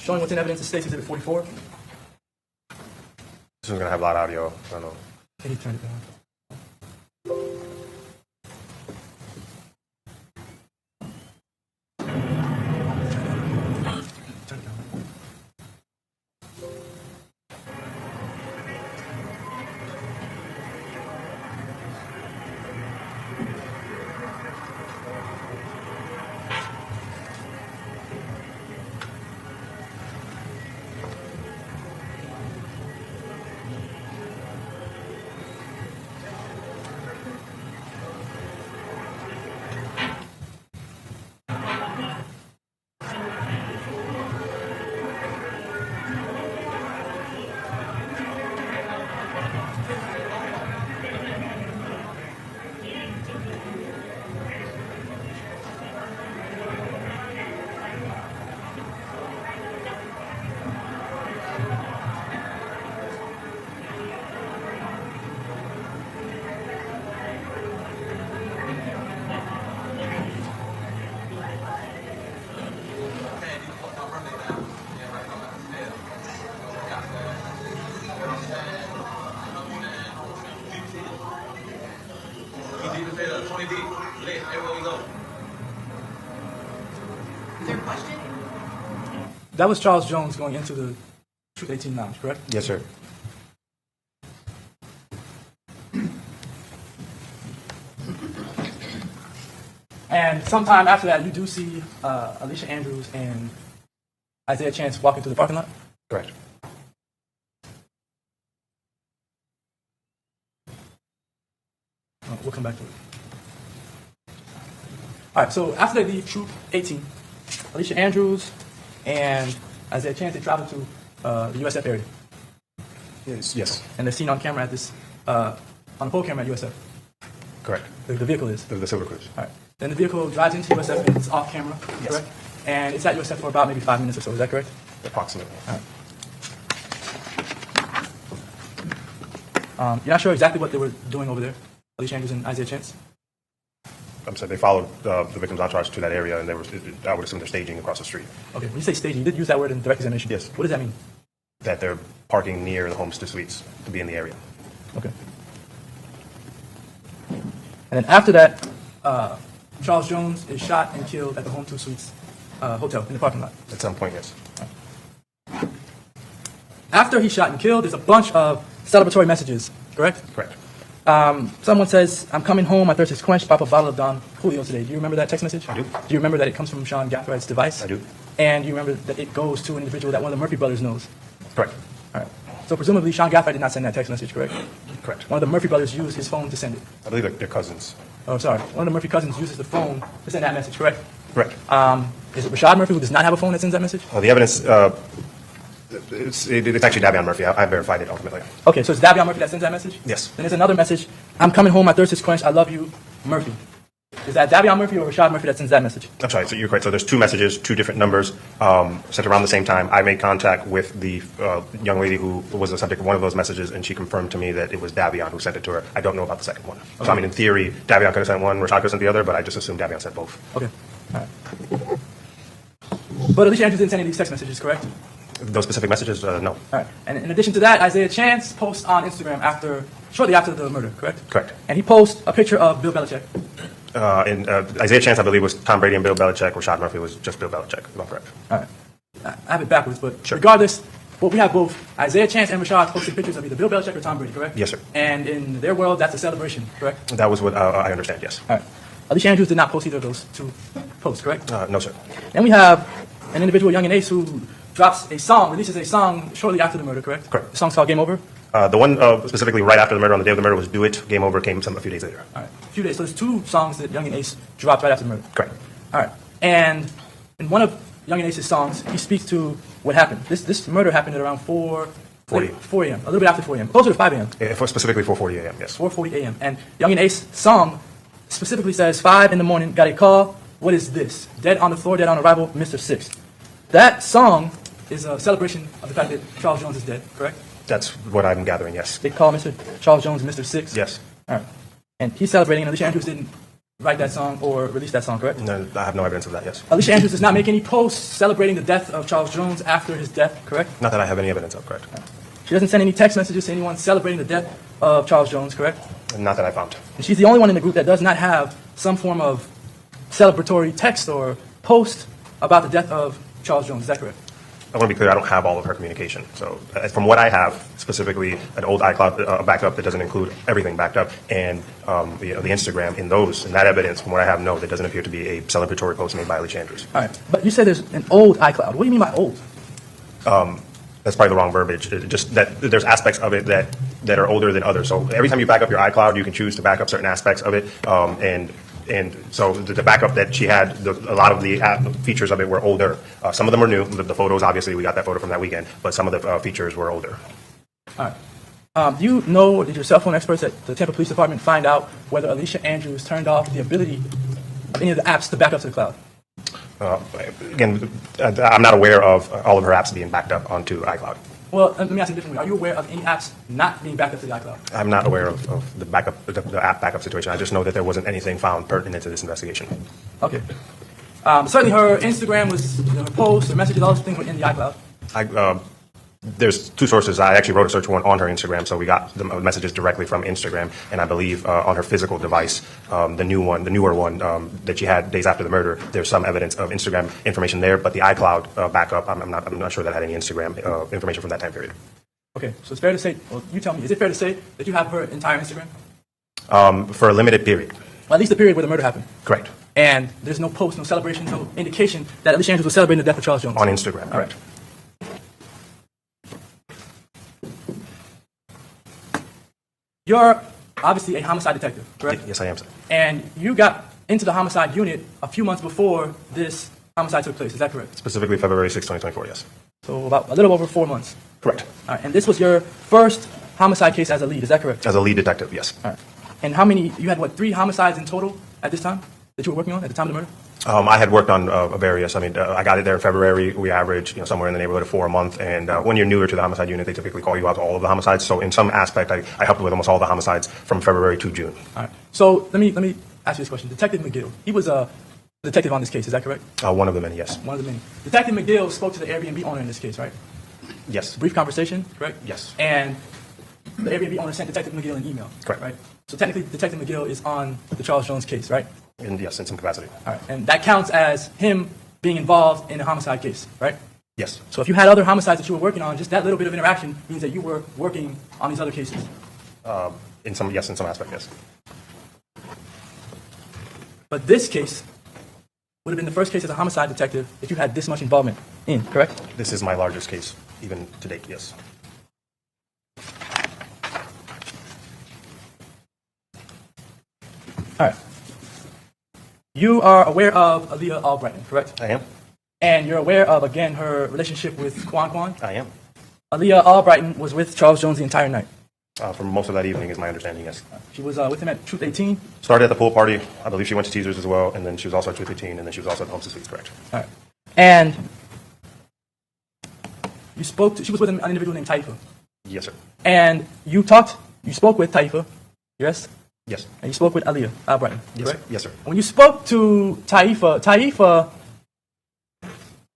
showing what's in evidence is State's Exhibit 44. This one's gonna have a lot of audio. I don't know. Can you turn it down? Turn it down. Is there a question? That was Charles Jones going into the Truth 18 lounge, correct? Yes, sir. And sometime after that, you do see Alicia Andrews and Isaiah Chance walking through the parking lot? Correct. We'll come back to it. All right, so after they leave Troop 18, Alicia Andrews and Isaiah Chance, they travel to the USF area. Yes. And they're seen on camera at this, on the pole camera at USF. Correct. The vehicle is. The Silver Cruise. All right. Then the vehicle drives into USF and it's off camera, Yes. correct? And it's at USF for about maybe 5 minutes or so, is that correct? Approximately. You're not sure exactly what they were doing over there, Alicia Andrews and Isaiah Chance? I'm sorry, they followed the victim's entourage to that area, and I would assume they're staging across the street. Okay, when you say staging, you did use that word in direct examination. Yes. What does that mean? That they're parking near the homestead suites to be in the area. Okay. And then after that, Charles Jones is shot and killed at the Home 2 Suites hotel in the parking lot. At some point, yes. After he's shot and killed, there's a bunch of celebratory messages, correct? Correct. Someone says, "I'm coming home, my thirst is quenched, pop a bottle of Don Julio today." Do you remember that text message? I do. Do you remember that it comes from Sean Gathride's device? I do. And you remember that it goes to an individual that one of the Murphy brothers knows? Correct. All right. So presumably Sean Gathright did not send that text message, correct? Correct. One of the Murphy brothers used his phone to send it. I believe they're cousins. Oh, sorry. One of the Murphy cousins uses the phone to send that message, correct? Correct. Is it Rashad Murphy who does not have a phone that sends that message? The evidence, it's actually Davion Murphy. I verified it ultimately. Okay, so it's Davion Murphy that sends that message? Yes. Then there's another message. "I'm coming home, my thirst is quenched, I love you, Murphy." Is that Davion Murphy or Rashad Murphy that sends that message? I'm sorry, so you're correct. So there's two messages, two different numbers, sent around the same time. I made contact with the young lady who was the subject of one of those messages, and she confirmed to me that it was Davion who sent it to her. I don't know about the second one. So, I mean, in theory, Davion could have sent one, Rashad could have sent the other, but I just assumed Davion sent both. Okay. All right. But Alicia Andrews didn't send any of these text messages, correct? Those specific messages, no. All right. And in addition to that, Isaiah Chance posts on Instagram shortly after the murder, correct? Correct. And he posts a picture of Bill Belichick. Isaiah Chance, I believe, was Tom Brady and Bill Belichick. Rashad Murphy was just Bill Belichick, if I'm correct. All right. I have it backwards, but Sure. regardless, well, we have both Isaiah Chance and Rashad posting pictures of either Bill Belichick or Tom Brady, correct? Yes, sir. And in their world, that's a celebration, correct? That was what I understand, yes. All right. Alicia Andrews did not post either of those two posts, correct? No, sir. Then we have an individual, Young and Ace, who releases a song shortly after the murder, correct? Correct. The song's called Game Over? The one specifically right after the murder, on the day of the murder, was Do It. Game Over came a few days later. All right. A few days. So there's two songs that Young and Ace dropped right after the murder. Correct. All right. And in one of Young and Ace's songs, he speaks to what happened. This murder happened at around 4 a.m., a little bit after 4 a.m., closer to 5 a.m. Specifically 4:40 a.m., yes. 4:40 a.m. And Young and Ace's song specifically says, 5 in the morning, got a call. What is this? Dead on the floor, dead on arrival, Mr. Six. That song is a celebration of the fact that Charles Jones is dead, correct? That's what I'm gathering, yes. They call Mr. Charles Jones Mr. Six? Yes. All right. And he's celebrating, and Alicia Andrews didn't write that song or release that song, correct? No, I have no evidence of that, yes. Alicia Andrews does not make any posts celebrating the death of Charles Jones after his death, correct? Not that I have any evidence of, correct. She doesn't send any text messages to anyone celebrating the death of Charles Jones, correct? Not that I found. And she's the only one in the group that does not have some form of celebratory text or post about the death of Charles Jones. Is that correct? I want to be clear, I don't have all of her communication. So from what I have, specifically an old iCloud backup that doesn't include everything backed up, and the Instagram, in that evidence, from what I have, no, that doesn't appear to be a celebratory post made by Alicia Andrews. All right. But you said there's an old iCloud. What do you mean by old? That's probably the wrong verbiage. Just that there's aspects of it that are older than others. So every time you back up your iCloud, you can choose to back up certain aspects of it, and so the backup that she had, a lot of the features of it were older. Some of them were new. The photos, obviously, we got that photo from that weekend, but some of the features were older. All right. Do you know, or did your cell phone experts at the Tampa Police Department find out whether Alicia Andrews turned off the ability of any of the apps to back up to the cloud? Again, I'm not aware of all of her apps being backed up onto iCloud. Well, let me ask you a different way. Are you aware of any apps not being backed up to the iCloud? I'm not aware of the app backup situation. I just know that there wasn't anything found pertinent to this investigation. Okay. Certainly her Instagram was, her posts, her messages, all those things were in the iCloud. There's two sources. I actually wrote a search warrant on her Instagram, so we got the messages directly from Instagram, and I believe on her physical device, the newer one that she had days after the murder, there's some evidence of Instagram information there, but the iCloud backup, I'm not sure that had any Instagram information from that time period. Okay, so it's fair to say, well, you tell me, is it fair to say that you have her entire Instagram? For a limited period. Well, at least the period where the murder happened. Correct. And there's no post, no celebration, no indication that Alicia Andrews was celebrating the death of Charles Jones. On Instagram, All right. correct. You're obviously a homicide detective, correct? Yes, I am, sir. And you got into the homicide unit a few months before this homicide took place. Is that correct? Specifically February 6, 2024, yes. So about a little over 4 months. Correct. All right. And this was your first homicide case as a lead. Is that correct? As a lead detective, yes. All right. And how many? You had what? 3 homicides in total at this time that you were working on at the time of the murder? I had worked on various. I mean, I got it there in February. We average, somewhere in the neighborhood of 4 a month. And when you're newer to the homicide unit, they typically call you out to all of the homicides. So in some aspect, I helped with almost all the homicides from February to June. All right. So let me ask you this question. Detective McGill, he was a detective on this case, is that correct? One of the many, yes. One of the many. Detective McGill spoke to the Airbnb owner in this case, right? Yes. Brief conversation, correct? Yes. And the Airbnb owner sent Detective McGill an email. Correct. Right? So technically, Detective McGill is on the Charles Jones case, right? Yes, in some capacity. All right. And that counts as him being involved in a homicide case, right? Yes. So if you had other homicides that you were working on, just that little bit of interaction means that you were working on these other cases. In some aspect, yes. But this case would have been the first case as a homicide detective that you had this much involvement in, correct? This is my largest case, even to date, yes. All right. You are aware of Aaliyah Albrighton, correct? I am. And you're aware of, again, her relationship with Quan Quan? I am. Aaliyah Albrighton was with Charles Jones the entire night. For most of that evening is my understanding, yes. She was with him at Truth 18? Started at the pool party. I believe she went to Teasers as well, and then she was also at Truth 18, and then she was also at Homestead Suites, correct? All right. And you she was with an individual named Taifa. Yes, sir. And you spoke with Taifa, yes? Yes. And you spoke with Aaliyah Albrighton, Yes, sir. correct? Yes, sir. When you spoke to Taifa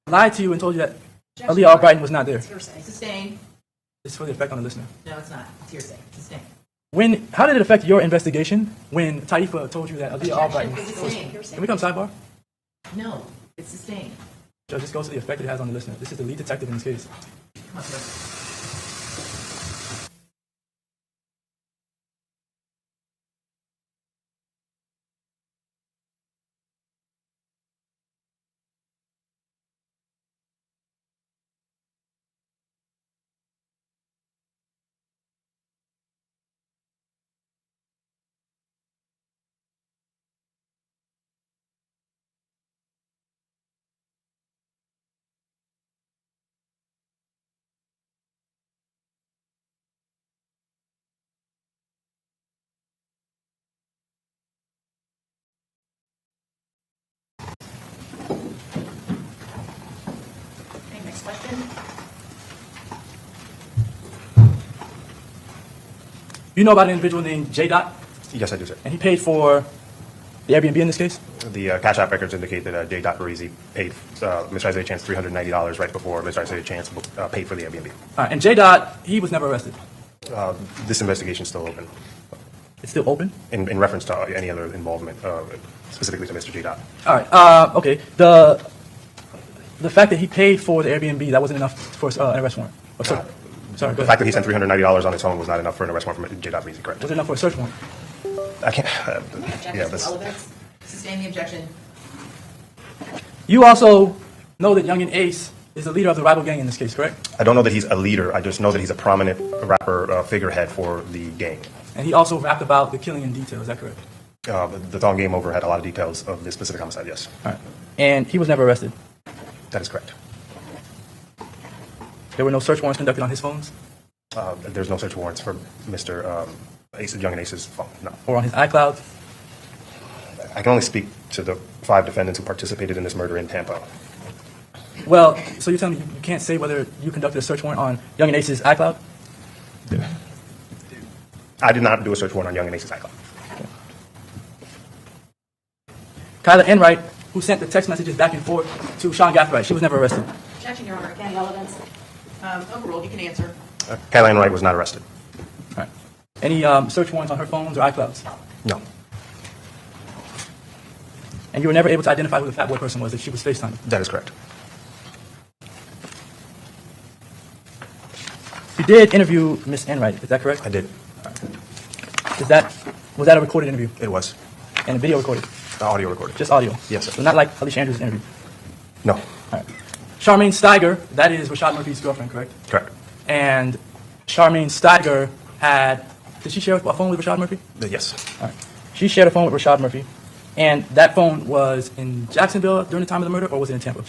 lied to you and told you that Aaliyah Albrighton was not there. It's hearsay. Sustained. It's for the effect on the listener. No, it's not. It's hearsay. Sustained. How did it affect your investigation when Taifa told you that Aaliyah Albrighton? Sustained. Hearsay. Can we come sidebar? No, it's sustained. Judge, this goes to the effect it has on the listener. This is the lead detective in this case. Come on, sir. Okay, next question. You know about an individual named J. Dot, Yes, I do, sir. and he paid for the Airbnb in this case? The Cash App records indicate that J. Parisi paid Mr. Isaiah Chance $390 right before Mr. Isaiah Chance paid for the Airbnb. All right, and J. Dot, he was never arrested. This investigation is still open It's still open? in reference to any other involvement, specifically to Mr. J. Dot. All right, okay. The fact that he paid for the Airbnb, that wasn't enough for an arrest warrant? Oh, sorry, go The ahead. fact that he spent $390 on its own was not enough for an arrest warrant from J. Parisi, correct? Was it enough for a search warrant? I can't. Objection Yeah, to that's. relevance. Sustain the objection. You also know that Young and Ace is the leader of the rival gang in this case, correct? I don't know that he's a leader. I just know that he's a prominent rapper figurehead for the gang. And he also rapped about the killing in detail, is that correct? The Thong Game Over had a lot of details of this specific homicide, yes. All right. And he was never arrested. That is correct. There were no search warrants conducted on his phones There's no search warrants for Mr. Young and Ace's phone, no. or on his iCloud. I can only speak to the 5 defendants who participated in this murder in Tampa. Well, so you're telling me you can't say whether you conducted a search warrant on Young and Ace's iCloud? I did not do a search warrant on Young and Ace's iCloud. Kyla Enright, who sent the text messages back and forth to Sean Gathright, she was never arrested. Objection, Your Honor. Again, relevance. Overruled. You can answer. Caroline Wright was not arrested. All right. Any search warrants on her phones or iClouds? No. And you were never able to identify who the fat boy person was that she was FaceTiming? That is correct. You did interview Miss Enright, is that correct? I did. Was that a recorded interview It was. and a video recorded? Audio recorded. Just audio? Yes, sir. So not like Alicia Andrews' interview? No. All right. Charmaine Steiger, that is Rashad Murphy's girlfriend, correct? Correct. And Charmaine Steiger did she share a phone with Rashad Murphy? Yes. All right. She shared a phone with Rashad Murphy, and that phone was in Jacksonville during the time of the murder, or was it in Tampa?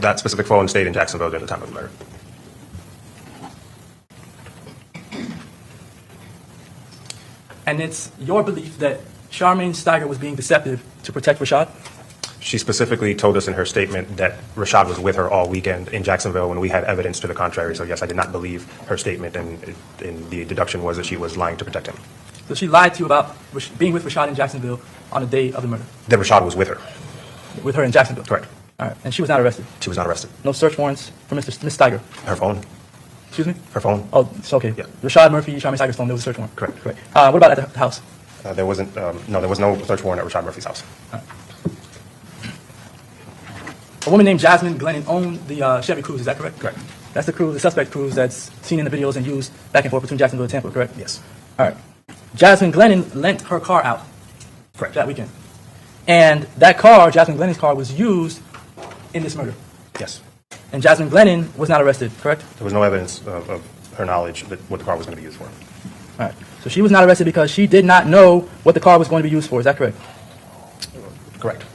That specific phone stayed in Jacksonville during the time of the murder. And it's your belief that Charmaine Steiger was being deceptive to protect Rashad? She specifically told us in her statement that Rashad was with her all weekend in Jacksonville when we had evidence to the contrary. So yes, I did not believe her statement, and the deduction was that she was lying to protect him. So she lied to you about being with Rashad in Jacksonville on the day of the murder. That Rashad was with her. With her in Jacksonville. Correct. All right. And she was not arrested. She was not arrested. No search warrants for Miss Steiger. Her phone. Excuse me? Her phone. Oh, it's okay. Yeah. Rashad Murphy, Charmaine Steiger's phone. There was a search warrant. Correct. What about at the house? There wasn't. No, there was no search warrant at Rashad Murphy's house. A woman named Jasmine Glennon owned the Chevy Cruze. Is that correct? Correct. That's the Cruze, the suspect Cruze that's seen in the videos and used back and forth between Jacksonville and Tampa. Correct? Yes. All right. Jasmine Glennon lent her car out. Correct. That weekend. And that car, Jasmine Glennon's car, was used in this murder. Yes. And Jasmine Glennon was not arrested, correct? There was no evidence of her knowledge that what the car was going to be used for. All right. So she was not arrested because she did not know what the car was going to be used for. Is that correct? Correct.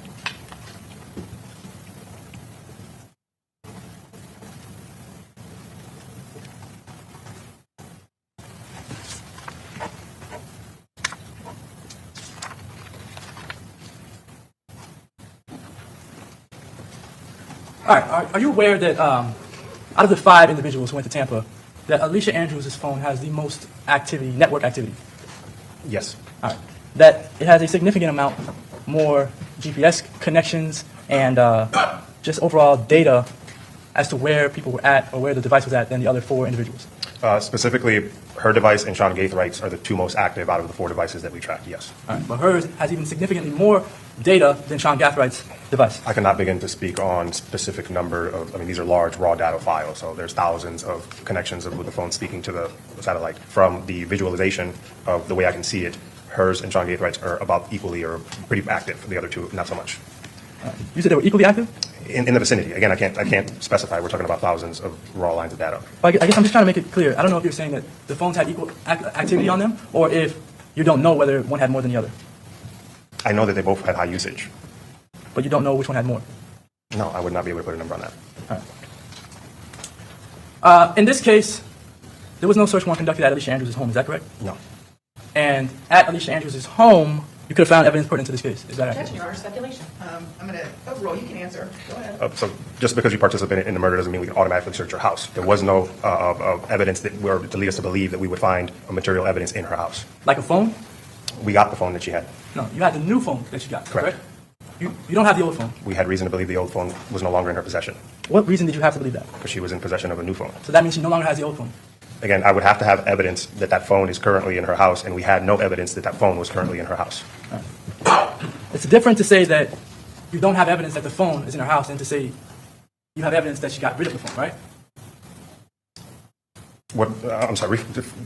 All right. Are you aware that out of the 5 individuals who went to Tampa, that Alicia Andrews' phone has the most activity, network activity? Yes. All right. That it has a significant amount more GPS connections and just overall data as to where people were at or where the device was at than the other 4 individuals. Specifically, her device and Sean Gaithwright's are the 2 most active out of the 4 devices that we tracked. Yes. All right. But hers has even significantly more data than Sean Gaithwright's device. I cannot begin to speak on specific number of. I mean, these are large raw data files, so there's thousands of connections with the phone speaking to the satellite. From the visualization of the way I can see it, hers and Sean Gaithwright's are about equally or pretty active. The other 2, not so much. You said they were equally active? In the vicinity. Again, I can't specify. We're talking about thousands of raw lines of data. I guess I'm just trying to make it clear. I don't know if you're saying that the phones had equal activity on them or if you don't know whether one had more than the other. I know that they both had high usage. But you don't know which one had more. No, I would not be able to put a number on that. All right. In this case, there was no search warrant conducted at Alicia Andrews' home. Is that correct? No. And at Alicia Andrews' home, you could have found evidence pertinent to this case. Is that accurate? Objection, Your Honor, speculation. I'm going to overrule. You can answer. Go ahead. So just because you participated in the murder doesn't mean we can automatically search your house. There was no evidence that were to lead us to believe that we would find a material evidence in her house. Like a phone? We got the phone that she had. No, you had the new phone that you got. Correct. You don't have the old phone. We had reason to believe the old phone was no longer in her possession What reason did you have to believe that? because she was in possession of a new phone. So that means she no longer has the old phone. Again, I would have to have evidence that that phone is currently in her house, and we had no evidence that that phone was currently in her house. It's different to say that you don't have evidence that the phone is in her house than to say you have evidence that she got rid of the phone, right? What? I'm sorry.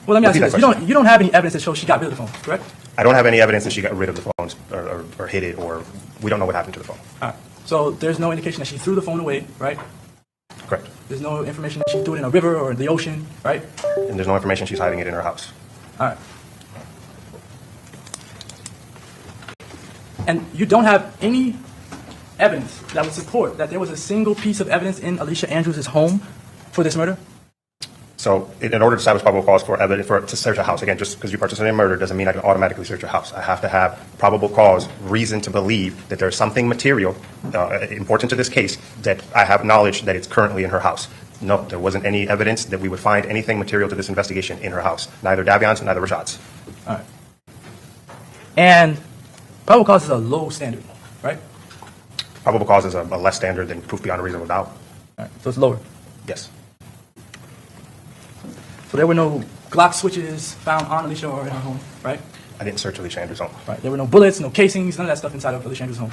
Well, let me ask you repeat this. that question. You don't have any evidence that shows she got rid of the phone, correct? I don't have any evidence that she got rid of the phones or hid it, or we don't know what happened to the phone. All right. So there's no indication that she threw the phone away, right? Correct. There's no information that she threw it in a river or the ocean, right? And there's no information she's hiding it in her house. All right. And you don't have any evidence that would support that there was a single piece of evidence in Alicia Andrews' home for this murder? So in order to establish probable cause for evidence to search a house, again, just because you participated in murder doesn't mean I can automatically search your house. I have to have probable cause, reason to believe that there's something material important to this case that I have knowledge that it's currently in her house. No, there wasn't any evidence that we would find anything material to this investigation in her house. Neither Davion's, neither Rashad's. All right. And probable cause is a low standard, right? Probable cause is a less standard than proof beyond a reasonable doubt. All right. So it's lower. Yes. So there were no Glock switches found on Alicia or in her home, right? I didn't search Alicia Andrews' home. Right. There were no bullets, no casings, none of that stuff inside of Alicia Andrews' home.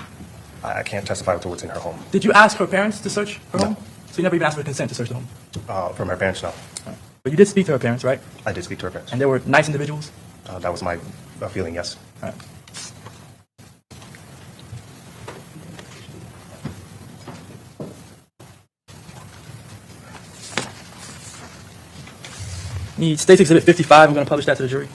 I can't testify to what's in her home. Did you ask her parents to search her No. home? So you never even asked for consent to search the home? From her parents, no. But you did speak to her parents, right? I did speak to her parents. And they were nice individuals? That was my feeling, yes. All right. Need State's Exhibit 55. I'm going to publish that to the jury.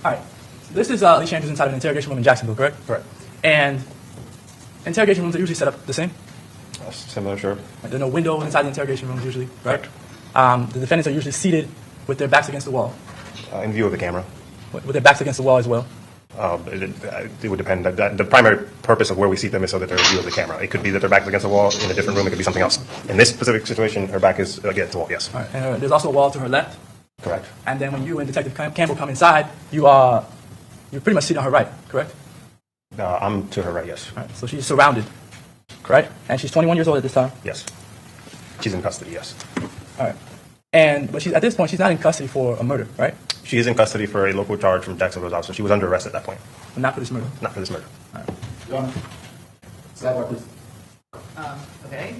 All right. This is Alicia Andrews inside of an interrogation room in Jacksonville, correct? Correct. And interrogation rooms are usually set up the same. Similar, sure. There are no windows inside the interrogation rooms usually, right? Correct. The defendants are usually seated with their backs against the wall, In view of the camera. with their backs against the wall as well. It would depend. The primary purpose of where we seat them is so that they're in view of the camera. It could be that their back is against the wall in a different room. It could be something else. In this specific situation, her back is against the wall, yes. All right. And there's also a wall to her left. Correct. And then when you and Detective Campbell come inside, you're pretty much seated on her right, correct? I'm to her right, yes. All right. So she's surrounded, correct? And she's 21 years old at this time. Yes. She's in custody, yes. All right. But at this point, she's not in custody for a murder, right? She is in custody for a local charge from Jacksonville's officer. She was under arrest at that point. But not for this murder. Not for this murder. Your Honor. Sidebar, please. Okay.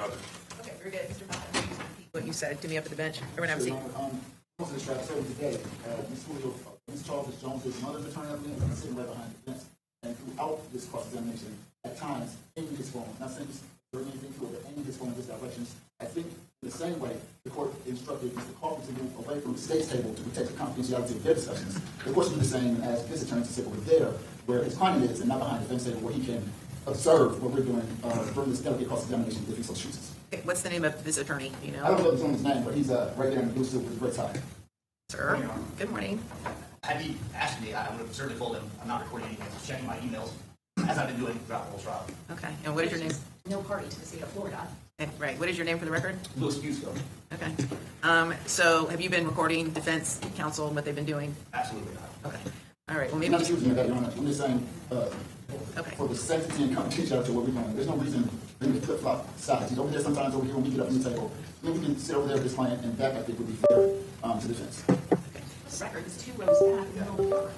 Okay, very good. Mr. Mata, please repeat what you said to me up at the bench. Everyone have a seat. Most of this trial, so today, Ms. Julio, Ms. Charles Jones' mother's attorney, I believe, is sitting right behind the fence. And throughout this cross-examination, at times, aiming his phone, not saying he's doing anything to it, but aiming his phone in this direction. I think in the same way, the court instructed Mr. Coffey to move away from the state's table to protect the confidentiality of their discussions. The court should do the same as his attorney to sit over there, where his client is, and not behind the fence table, where he can observe what we're doing during this delicate cross-examination if he so chooses. Okay, what's the name of this attorney? Do you I don't know? know the gentleman's name, but he's right there in the blue suit with a great tie. Sir, good morning. Had he asked me, I would have certainly told him I'm not recording anything, just checking my emails, as I've been doing throughout the whole trial. Okay, and what is your name? No party to the state of Florida. Right, what is your name for the record? Louis Fusco. Okay. So have you been recording defense counsel and what they've been doing? Absolutely not. Okay. All right, well, I'm maybe not just, accusing you of that, Your Honor. I'm just saying, okay. for the sanctity and confidentiality of what we're doing, there's no reason for him to flip-flop sides. He's over there sometimes, over here when we get up from the table. Then we can sit over there with this client, and that, I think, would be fair to the defense. The record is 2 rows back, no more.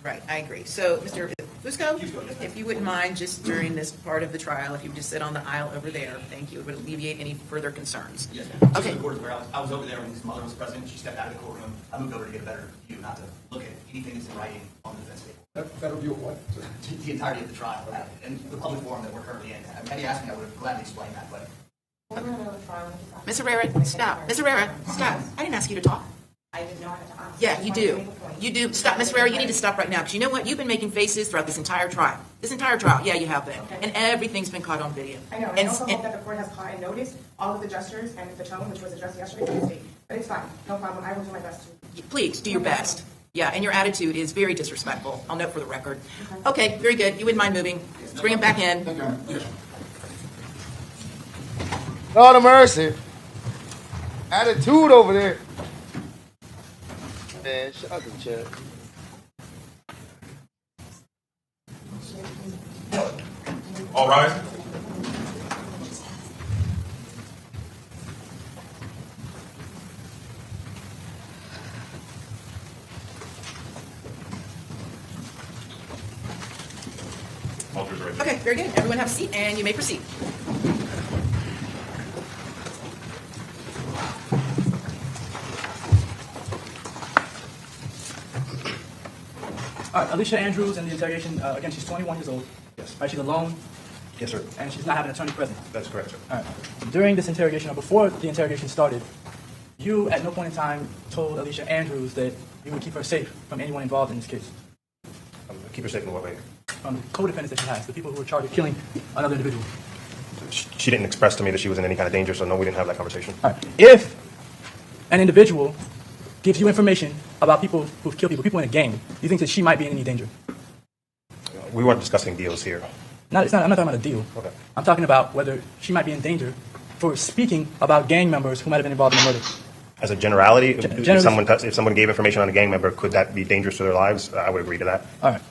Right, I agree. So, Mr. Fusco, if you wouldn't mind, just during this part of the trial, if you would just sit on the aisle over there, thank you. It would alleviate any further concerns. Yes, ma'am. Just Okay. for the court's aware, I was over there when his mother was present. She stepped out of the courtroom. I moved over to get a better view, not to look at anything that's in writing on the defense table. Better view of what? The entirety of the trial and the public forum that we're currently in. Had he asked me, I would have gladly explained that, but We're in the middle of the trial. Ms. Herrera, stop. Ms. Herrera, stop. I didn't ask you to talk. I didn't know I had to ask. Yeah, I you just wanted to do. make a point. You do. Stop, Ms. Herrera, you need to stop right now, because you know what? You've been making faces throughout this entire trial. This entire trial. Yeah, you have been. Okay. And everything's been caught on video. I know, and I also hope that the court has caught and noticed all of the gestures and the tone, which was addressed yesterday to the state. But it's fine, no problem. I will do my best to. Please, do your best. Yeah, and your attitude is very disrespectful. I'll note for the record. Okay, very good. You wouldn't mind moving. Let's bring him back in. Thank you, Your Honor. Lord of mercy. Attitude over there. Man, shut up, Chad. All rise. Officers ready. Okay, very good. Everyone have a seat, and you may proceed. All right, Alicia Andrews in the interrogation, again, she's 21 years old. Yes. Right, she's alone, Yes, sir. and she's not having an attorney present. That's correct, sir. All right. During this interrogation, or before the interrogation started, you at no point in time told Alicia Andrews that you would keep her safe from anyone involved in this case, Keep her safe in what way? from the co-defendants that she has, the people who were charged with killing another individual. She didn't express to me that she was in any kind of danger, so no, we didn't have that conversation. All right. If an individual gives you information about people who've killed people in a gang, do you think that she might be in any danger? We weren't discussing deals here. I'm not talking about a deal. Okay. I'm talking about whether she might be in danger for speaking about gang members who might have been involved in the murder. As a generality, Generally- if someone gave information on a gang member, could that be dangerous to their lives? I would agree to that. All right.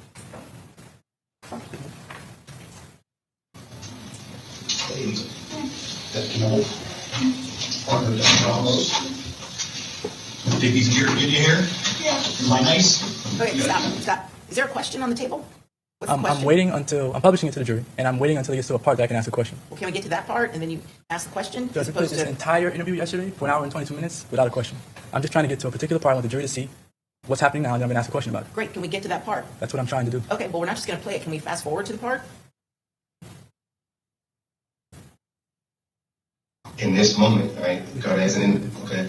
Take these gear, get you here? Yeah. Am I nice? Okay, stop. Is there a question on the table? What's the I'm question? waiting until I'm publishing it to the jury, and I'm waiting until it gets to a part that I can ask a question. Well, can we get to that part, and then you ask the question? Judge, As I put opposed this to, entire interview yesterday for an hour and 22 minutes without a question. I'm just trying to get to a particular part I want the jury to see, what's happening now, and then I'm going to ask a question about it. Great, can we get to that part? That's what I'm trying to do. Okay, well, we're not just going to play it. Can we fast forward to the part? In this moment, right, God, as an okay,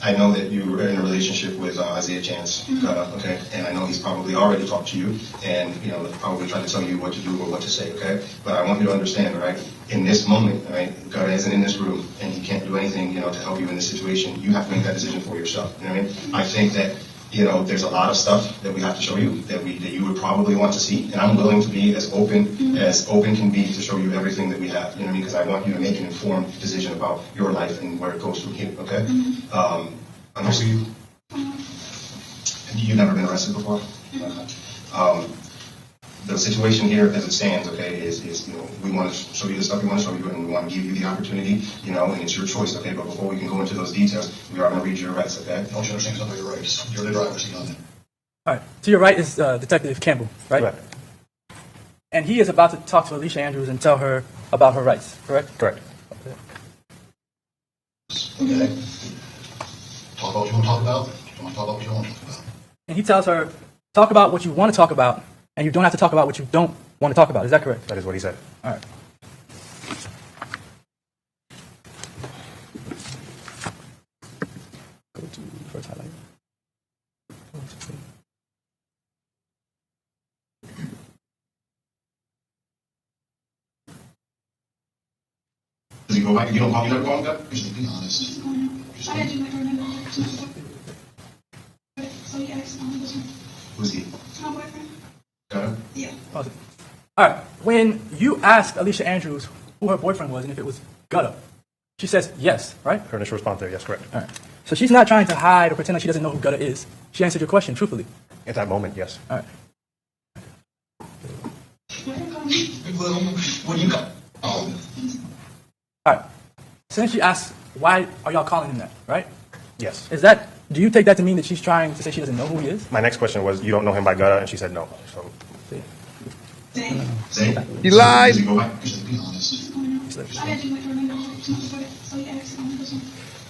I know that you were in a relationship with Isaiah Chance, okay, and I know he's probably already talked to you, and probably trying to tell you what to do or what to say, okay. But I want you to understand, right, in this moment, right, God isn't in this room, and He can't do anything, to help you in this situation. You have to make that decision for yourself. You know what I mean? I think that there's a lot of stuff that we have to show you that you would probably want to see, and I'm willing to be as open can be to show you everything that we have. You know what I mean? Because I want you to make an informed decision about your life and where it goes from here. Okay. And also, you've never been arrested before. The situation here, as it stands, okay, is we want to show you the stuff we want to show you, and we want to give you the opportunity, and it's your choice, okay. But before we can go into those details, we are going to read your rights, okay? Don't you understand some of your rights? You're the driver, so you know that. All right. To your right is Detective Campbell, right? Correct. And he is about to talk to Alicia Andrews and tell her about her rights, correct? Correct. Okay. Talk about what you want to talk about. You want to talk about what you want to talk about. And he tells her, talk about what you want to talk about, and you don't have to talk about what you don't want to talk about. Is that correct? That is what he said. All right. Go to first highlight. Does he go back? You don't call me never call him that? Just be honest. I had to remember so he asked this one. Who's he? My boyfriend. Got him? Yeah. All right. When you asked Alicia Andrews who her boyfriend was and if it was Gutta, she says yes, right? Her initial response there, yes, correct. All right. So she's not trying to hide or pretend like she doesn't know who Gutta is. She answered your question truthfully. At that moment, yes. All right. What do you got? All right. Since she asked, why are y'all calling him that, right? Yes. Do you take that to mean that she's trying to say she doesn't know who he is? My next question was, you don't know him by Gutta, and she said no. So. Say. He lied. Does he go back? Just be honest. I had to remember so he asked this one.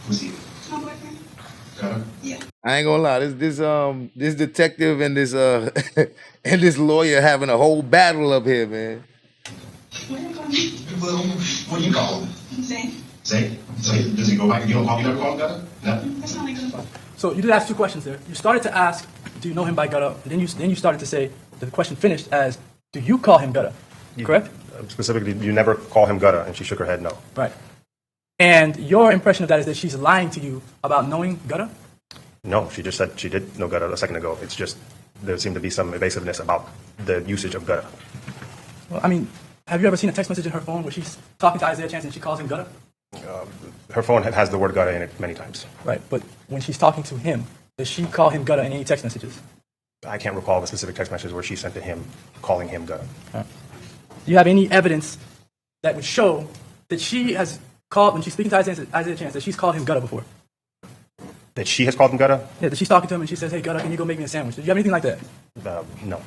Who's he? My boyfriend. Got him? Yeah. I ain't gonna lie. This detective and this and this lawyer having a whole battle up here, man. What do you call me? What do you call him? Zane. Say. Does he go back? You don't call me never call him Gutta? No. That's not like good. So you did ask two questions there. You started to ask, do you know him by Gutta? And then you started to say, the question finished as, do you call him Gutta? Correct? Specifically, you never call him Gutta, and she shook her head no. Right. And your impression of that is that she's lying to you about knowing Gutta? No, she just said she did know Gutta a second ago. It's just there seemed to be some evasiveness about the usage of Gutta. Well, I mean, have you ever seen a text message in her phone where she's talking to Isaiah Chance and she calls him Gutta? Her phone has the word Gutta in it many times. Right, but when she's talking to him, does she call him Gutta in any text messages? I can't recall the specific text message where she sent to him calling him Gutta. Right. Do you have any evidence that would show that she has called, when she's speaking to Isaiah Chance, that she's called him Gutta before? That she has called him Gutta? Yeah, that she's talking to him and she says, hey, Gutta, can you go make me a sandwich? Do you have anything like that? No.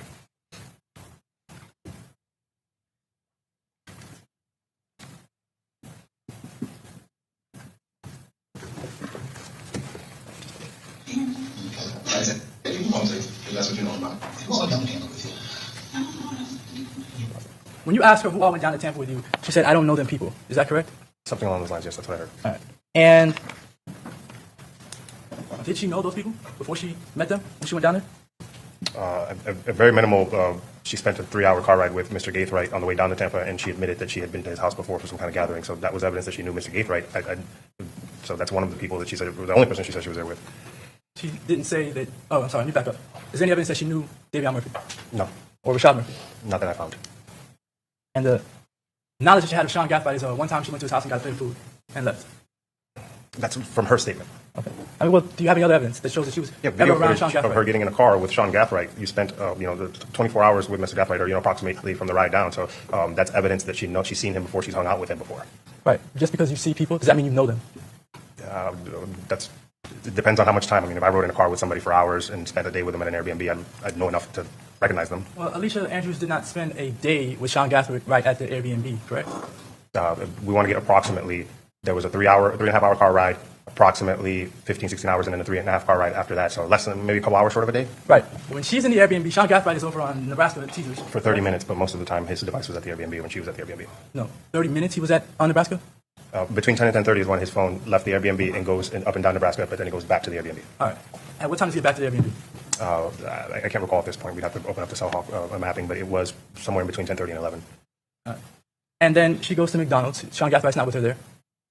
That's what you know about. Who's all down the Tampa with you? When you asked her who all went down to Tampa with you, she said, I don't know them people. Is that correct? Something along those lines, yes, that's what I heard. All right. And did she know those people before she met them when she went down there? A very minimal, she spent a 3-hour car ride with Mr. Gaithright on the way down to Tampa, and she admitted that she had been to his house before for some kind of gathering, so that was evidence that she knew Mr. Gaithright. So that's one of the people that she said, the only person she said she was there with. She didn't say that, oh, I'm sorry, let me back up. Is there any evidence that she knew Davion Murphy No, or Rashad Murphy? not that I found. And the knowledge that she had of Sean Gathright is one time she went to his house and got a plate of food and left. That's from her statement. Okay. I mean, well, do you have any other evidence that shows that she was ever Video around footage Sean of her Gathright? getting in a car with Sean Gathright. You spent, the 24 hours with Mr. Gathright, or approximately from the ride down. So that's evidence that she's seen him before. She's hung out with him before. Right. Just because you see people, does that mean you know them? It depends on how much time. I mean, if I rode in a car with somebody for hours and spent a day with them at an Airbnb, I'd know enough to recognize them. Well, Alicia Andrews did not spend a day with Sean Gathright right at the Airbnb, correct? We want to get approximately, there was a 3.5 hour car ride. approximately 15, 16 hours, and then a 3.5 car ride after that. So less than maybe a couple hours short of a day Right. When she's in the Airbnb, Sean Gathright is over on Nebraska teasers. for 30 minutes, but most of the time his device was at the Airbnb when she was at the Airbnb. No, 30 minutes he was on Nebraska? Between 10 and 10:30 is when his phone left the Airbnb and goes up and down Nebraska, but then it goes back to the Airbnb. All right. At what time does he get back to the Airbnb? I can't recall at this point. We'd have to open up the cell mapping, but it was somewhere in between 10:30 and 11. All right. And then she goes to McDonald's. Sean Gathwright's not with her there.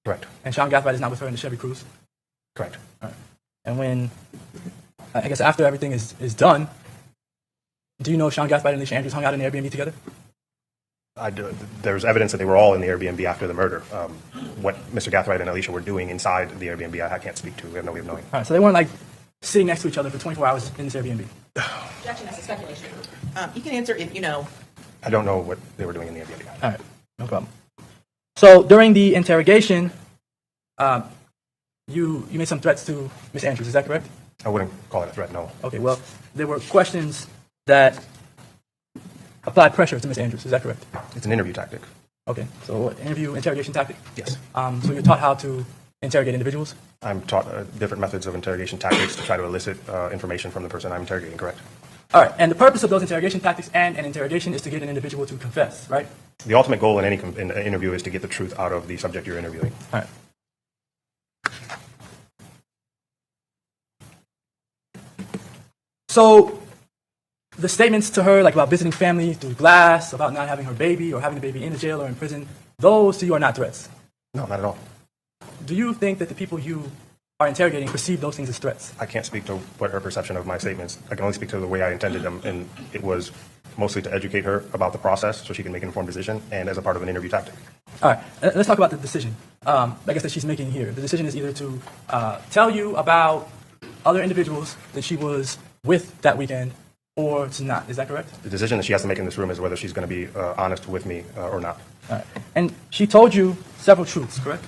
Correct. And Sean Gathright is not with her in the Chevy Cruze. Correct. All right. And when, I guess after everything is done, do you know if Sean Gathright and Alicia Andrews hung out in the Airbnb together? There's evidence that they were all in the Airbnb after the murder. What Mr. Gathright and Alicia were doing inside the Airbnb, I can't speak to. We have no way of knowing. All right. So they weren't like sitting next to each other for 24 hours in this Airbnb. Objection, that's a speculation. You can answer if you know. I don't know what they were doing in the Airbnb. All right. No problem. So during the interrogation, you made some threats to Ms. Andrews. Is that correct? I wouldn't call it a threat, no. Okay. Well, there were questions that applied pressure to Ms. Andrews. Is that correct? It's an interview tactic. Okay. So interrogation tactic. Yes. So you're taught how to interrogate individuals. I'm taught different methods of interrogation tactics to try to elicit information from the person I'm interrogating, correct? All right. And the purpose of those interrogation tactics and an interrogation is to get an individual to confess, right? The ultimate goal in any interview is to get the truth out of the subject you're interviewing. All right. So the statements to her, like about visiting family through glass, about not having her baby or having the baby in the jail or in prison, those to you are not threats. No, not at all. Do you think that the people you are interrogating perceive those things as threats? I can't speak to what her perception of my statements. I can only speak to the way I intended them, and it was mostly to educate her about the process so she can make an informed decision and as a part of an interview tactic. All right, let's talk about the decision, I guess, that she's making here. The decision is either to tell you about other individuals that she was with that weekend or to not. Is that correct? The decision that she has to make in this room is whether she's going to be honest with me or not. All right. And she told you several truths, correct?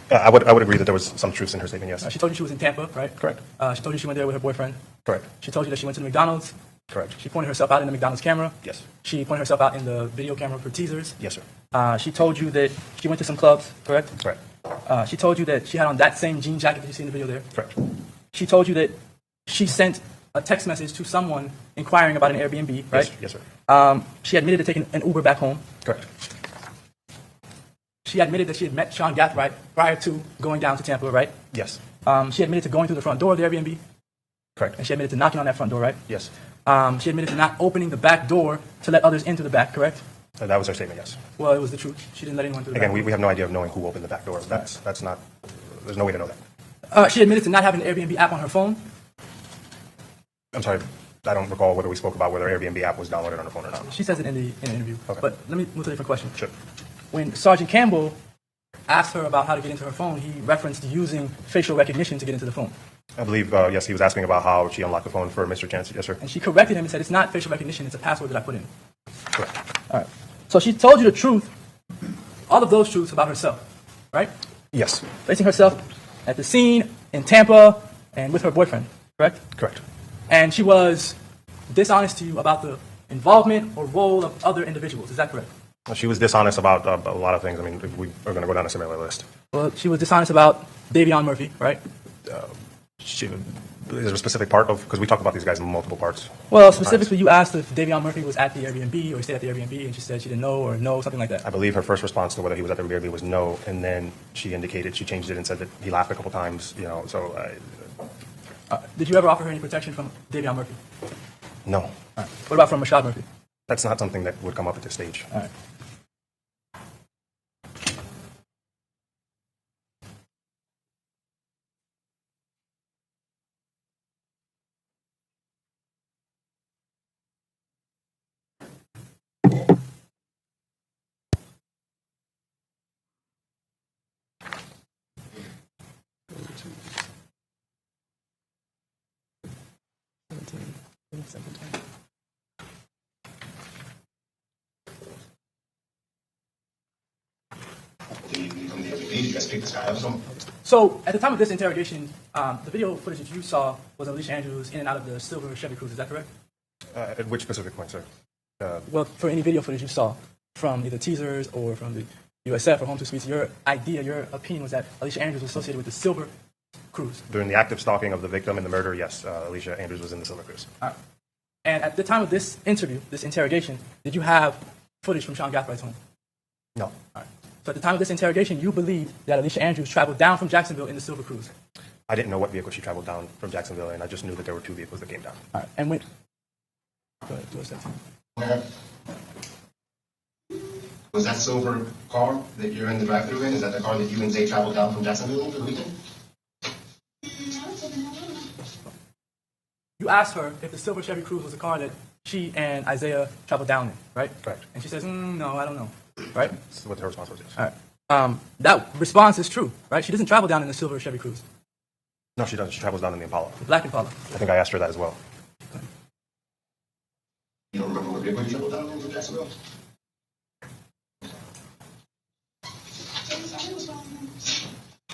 I would agree that there was some truth in her statement, yes. She told you she was in Tampa, right? Correct. She told you she went there with her boyfriend. Correct. She told you that she went to the McDonald's. Correct. She pointed herself out in the McDonald's camera. Yes. She pointed herself out in the video camera for teasers. Yes, sir. She told you that she went to some clubs, correct? Correct. She told you that she had on that same jean jacket that you see in the video there. Correct. She told you that she sent a text message to someone inquiring about an Airbnb, right? Yes, sir. She admitted to taking an Uber back home. Correct. She admitted that she had met Sean Gathright prior to going down to Tampa, right? Yes. She admitted to going through the front door of the Airbnb. Correct. And she admitted to knocking on that front door, right? Yes. She admitted to not opening the back door to let others into the back, correct? That was her statement, yes. Well, it was the truth. She didn't let anyone through the Again, back. we have no idea of knowing who opened the back door. That's not, there's no way to know that. She admitted to not having the Airbnb app on her phone. I'm sorry, I don't recall whether we spoke about whether Airbnb app was downloaded on her phone or not. She says it in the interview. Okay. But let me move to a different question. Sure. When Sergeant Campbell asked her about how to get into her phone, he referenced using facial recognition to get into the phone. I believe, yes, he was asking about how she unlocked the phone for Mr. Chance. Yes, sir. And she corrected him and said, it's not facial recognition, it's a password that I put in. Correct. All right. So she told you the truth, all of those truths about herself, right? Yes. Placing herself at the scene in Tampa and with her boyfriend, correct? Correct. And she was dishonest to you about the involvement or role of other individuals. Is that correct? She was dishonest about a lot of things. I mean, we are going to go down a similar list. Well, she was dishonest about Davion Murphy, right? Is there a specific part of, because we talked about these guys in multiple parts. Well, specifically, you asked if Davion Murphy was at the Airbnb or he stayed at the Airbnb, and she said she didn't know or no, something like that. I believe her first response to whether he was at the Airbnb was no, and then she indicated, she changed it and said that he laughed a couple times, you know, so Did you ever offer her any protection from Davion Murphy? no. All right. What about from Rashad Murphy? That's not something that would come up at this stage. All right. So, at the time of this interrogation, the video footage that you saw was Alicia Andrews in and out of the silver Chevy Cruze. Is that correct? At which specific point, sir? Well, for any video footage you saw from either teasers or from the You accept for home to speech. Your idea, your opinion was that Alicia Andrews was associated with the Silver Cruise. During the active stalking of the victim and the murder, yes, Alicia Andrews was in the Silver Cruise. All right. And at the time of this interview, this interrogation, did you have footage from Sean Gathwright's home? No. All right. So at the time of this interrogation, you believed that Alicia Andrews traveled down from Jacksonville in the Silver Cruise. I didn't know what vehicle she traveled down from Jacksonville, and I just knew that there were two vehicles that came down. All right. And when... Go ahead. Do a second. Was that silver car that you're in the drive-thru in? Is that the car that you and Zay traveled down from Jacksonville in for the weekend? You asked her if the silver Chevy Cruze was a car that she and Isaiah traveled down in, right? Correct. And she says, no, I don't know, right? That's what her response was, yes. All right. That response is true, right? She doesn't travel down in the silver Chevy Cruze, No, she doesn't. She travels down in the Impala. the black Impala. I think I asked her that as well. You don't remember what vehicle you traveled down in from Jacksonville?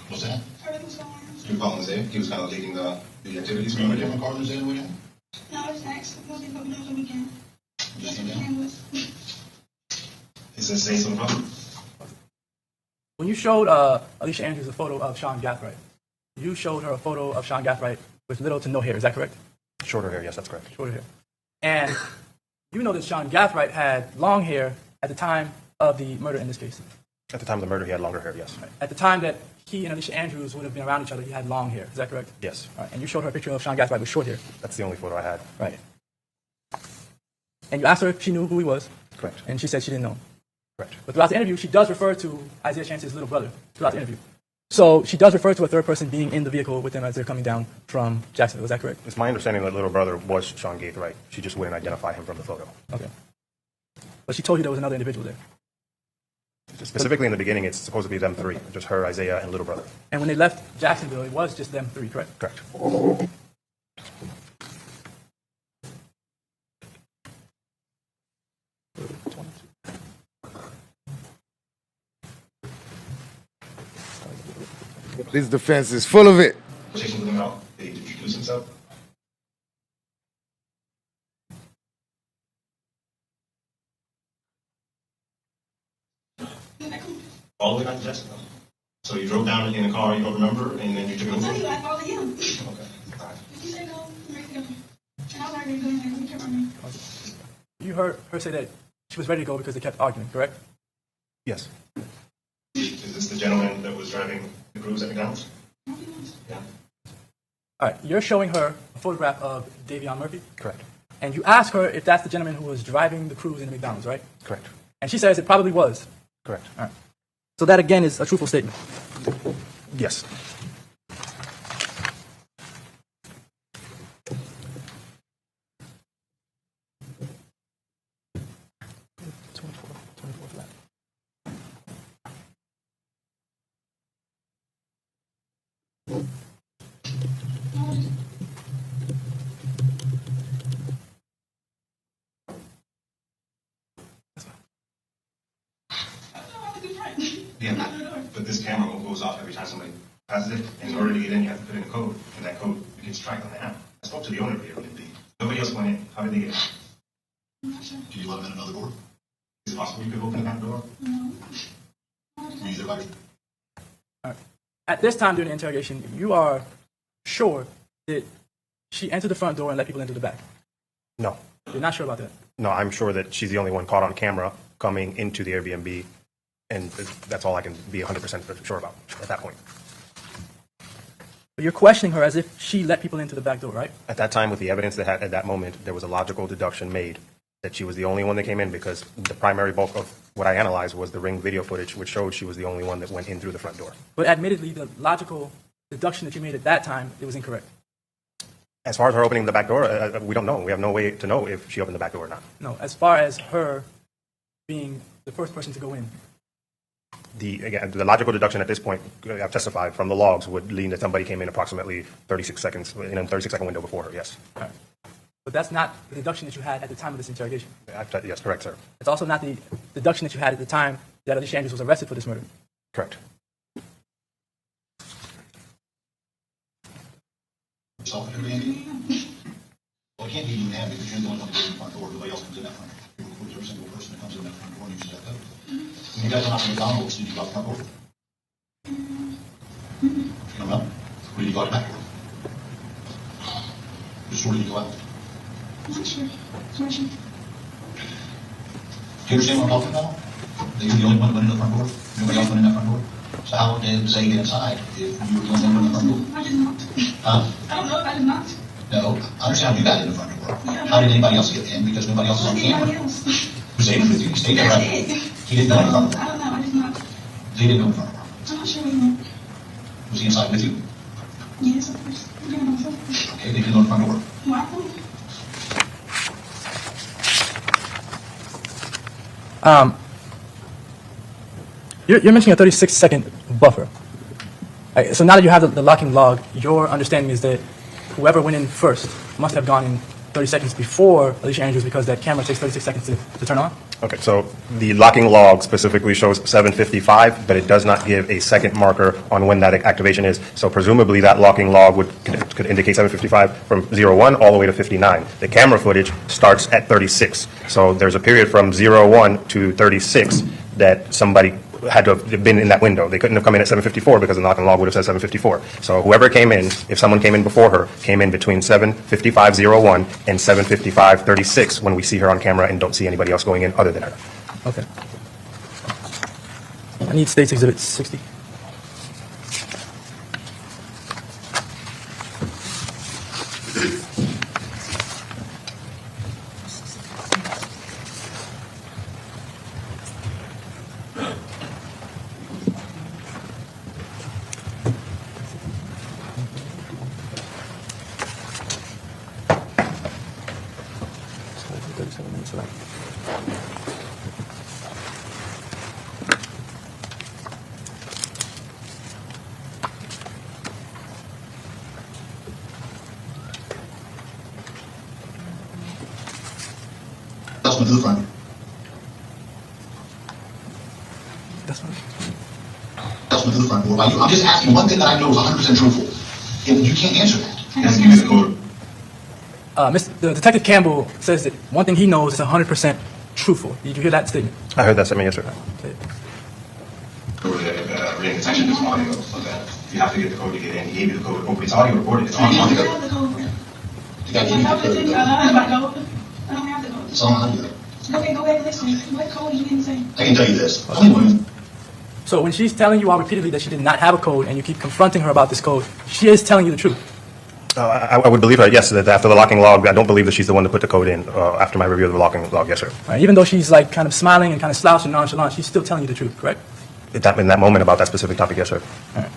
What's that? You were calling Zay? He was kind of leading the activities. Were you in a different car than Zay on the weekend? No, I just asked what they put me on the weekend. Just came down. Is this Zay some problem? When you showed Alicia Andrews a photo of Sean Gathright, you showed her a photo of Sean Gathright with little to no hair. Is that correct? Shorter hair, yes, that's correct. Shorter hair. And you know that Sean Gathright had long hair at the time of the murder in this case. At the time of the murder, he had longer hair, yes. Right. At the time that he and Alicia Andrews would have been around each other, he had long hair. Is that correct? Yes. All right. And you showed her a picture of Sean Gathright with short hair. That's the only photo I had. Right. And you asked her if she knew who he was. Correct. And she said she didn't know. Correct. But throughout the interview, she does refer to Isaiah Chance's little brother throughout the interview. So she does refer to a third person being in the vehicle with them as they're coming down from Jacksonville. Is that correct? It's my understanding that little brother was Sean Gathright. She just wouldn't identify him from the photo. Okay. But she told you there was another individual there. Specifically in the beginning, it's supposed to be them three, just her, Isaiah, and little brother. And when they left Jacksonville, it was just them three, correct? Correct. This defense is full of it. Conversation with him at all? Did he introduce himself? All the way back to Jacksonville. So you drove down in a car you don't remember, and then you took I it told over? you I followed him. Okay. All right. Did you say no? I'm ready to go. And I was already going there. We kept running. You heard her say that she was ready to go because they kept arguing, correct? Yes. Is this the gentleman that was driving the cruise at McDonald's? Yeah. All right. You're showing her a photograph of Davion Murphy, Correct. and you ask her if that's the gentleman who was driving the cruise in the McDonald's, right? Correct. And she says it probably was. Correct. All right. So that, again, is a truthful statement. Yes. Yeah, but this camera goes off every time somebody passes it. And in order to get in, you have to put in a code, and that code gets tracked on the app. I spoke to the owner of the Airbnb. Nobody else went in. How did they get in? Can you let them in another door? Is it possible you could open the back door? No. Use your leverage. All right. At this time during the interrogation, you are sure that she entered the front door and let people into the back. No. You're not sure about that. No, I'm sure that she's the only one caught on camera coming into the Airbnb, and that's all I can be 100% sure about at that point. But you're questioning her as if she let people into the back door, right? At that time, with the evidence that had at that moment, there was a logical deduction made that she was the only one that came in because the primary bulk of what I analyzed was the Ring video footage, which showed she was the only one that went in through the front door. But admittedly, the logical deduction that you made at that time, it was incorrect. As far as her opening the back door, we don't know. We have no way to know if she opened the back door or not. No, as far as her being the first person to go in. Again, the logical deduction at this point, I've testified from the logs, would lean that somebody came in approximately 36 seconds, in a 36-second window before her, yes. All right. But that's not the deduction that you had at the time of this interrogation. Yes, correct, sir. It's also not the deduction that you had at the time that Alicia Andrews was arrested for this murder. Correct. Yourself at Airbnb? Well, it can't be you now because you're the only one that goes in the front door. Nobody else comes in that front door. before every single person that comes in that front door uses that code. When you guys went out to McDonald's, did you lock the front door? You don't know? Or did you lock the back door? Which door did you go out? I'm not sure. I'm not sure. Do you understand what I'm talking about? That you're the only one that went in the front door? Nobody else went in that front door? So how did Zay get inside if you were the only one in the front door? I did not. Huh? I don't know if I did not. No, I understand how you got in the front door. Yeah. How did anybody else get in? Because nobody else is on Anybody camera. else? Zay was with you. He stayed there, That's right? it. He didn't go in the front door. I don't know. I did not. Zay didn't go in the front door. I'm not sure where he went. Was he inside with you? Yes, of course. I'm doing it myself. Okay, they didn't go in the front door. Why? I don't know. You're mentioning a 36-second buffer. So now that you have the locking log, your understanding is that whoever went in first must have gone in 30 seconds before Alicia Andrews because that camera takes 36 seconds to turn on? Okay, so the locking log specifically shows 7:55, but it does not give a second marker on when that activation is. So presumably that locking log could indicate 7:55 from 01 all the way to 59. The camera footage starts at 36. So there's a period from 01 to 36 that somebody had to have been in that window. They couldn't have come in at 7:54 because the locking log would have said 7:54. So whoever came in, if someone came in before her, came in between 7:55:01 and 7:55:36 when we see her on camera and don't see anybody else going in other than her. Okay. I need State's Exhibit 60. That's went to the front door. That's fine. That's went to the front door. I'm just asking one thing that I know is 100% truthful. And you can't answer that. Yes, give me the code. The Detective Campbell says that one thing he knows is 100% truthful. Did you hear that statement? I heard that statement, yes, sir. Okay. Code ring detection is audio, so that you have to get the code to get in. He gave you the code. Oh, it's audio recorded. It's on I audio. don't have the code. You got to give me the I code. don't have my code. I don't have the code. It's on audio. Okay, go back and listen. What code you didn't say? I can tell you this. Honeymoon. So when she's telling you all repeatedly that she did not have a code and you keep confronting her about this code, she is telling you the truth. I would believe her, yes, that after the locking log, I don't believe that she's the one to put the code in after my review of the locking log, yes, sir. Right? Even though she's like kind of smiling and kind of slouching nonchalant, she's still telling you the truth, correct? In that moment about that specific topic, yes, sir. All right.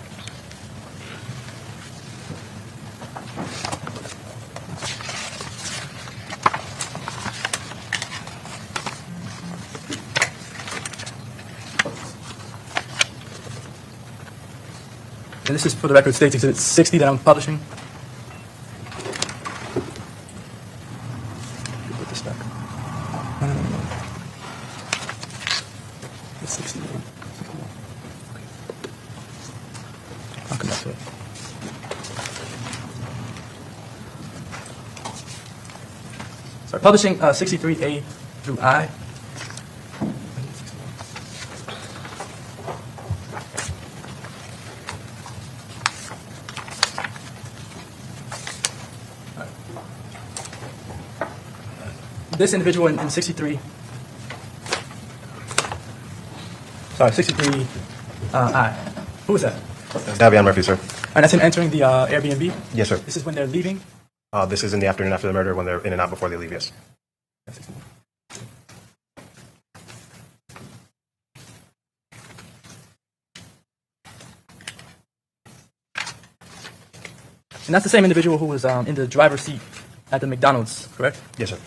And this is for the record, State's Exhibit 60 that I'm publishing. Put this back. No. It's 60. I'll come back to it. So publishing 63A through I. This individual in 63, sorry, 63 I. Who is that? That's Davion Murphy, sir. And that's him entering the Airbnb? Yes, sir. This is when they're leaving? This is in the afternoon after the murder when they're in and out before they leave, yes. And that's the same individual who was in the driver's seat at the McDonald's, correct? Yes, sir.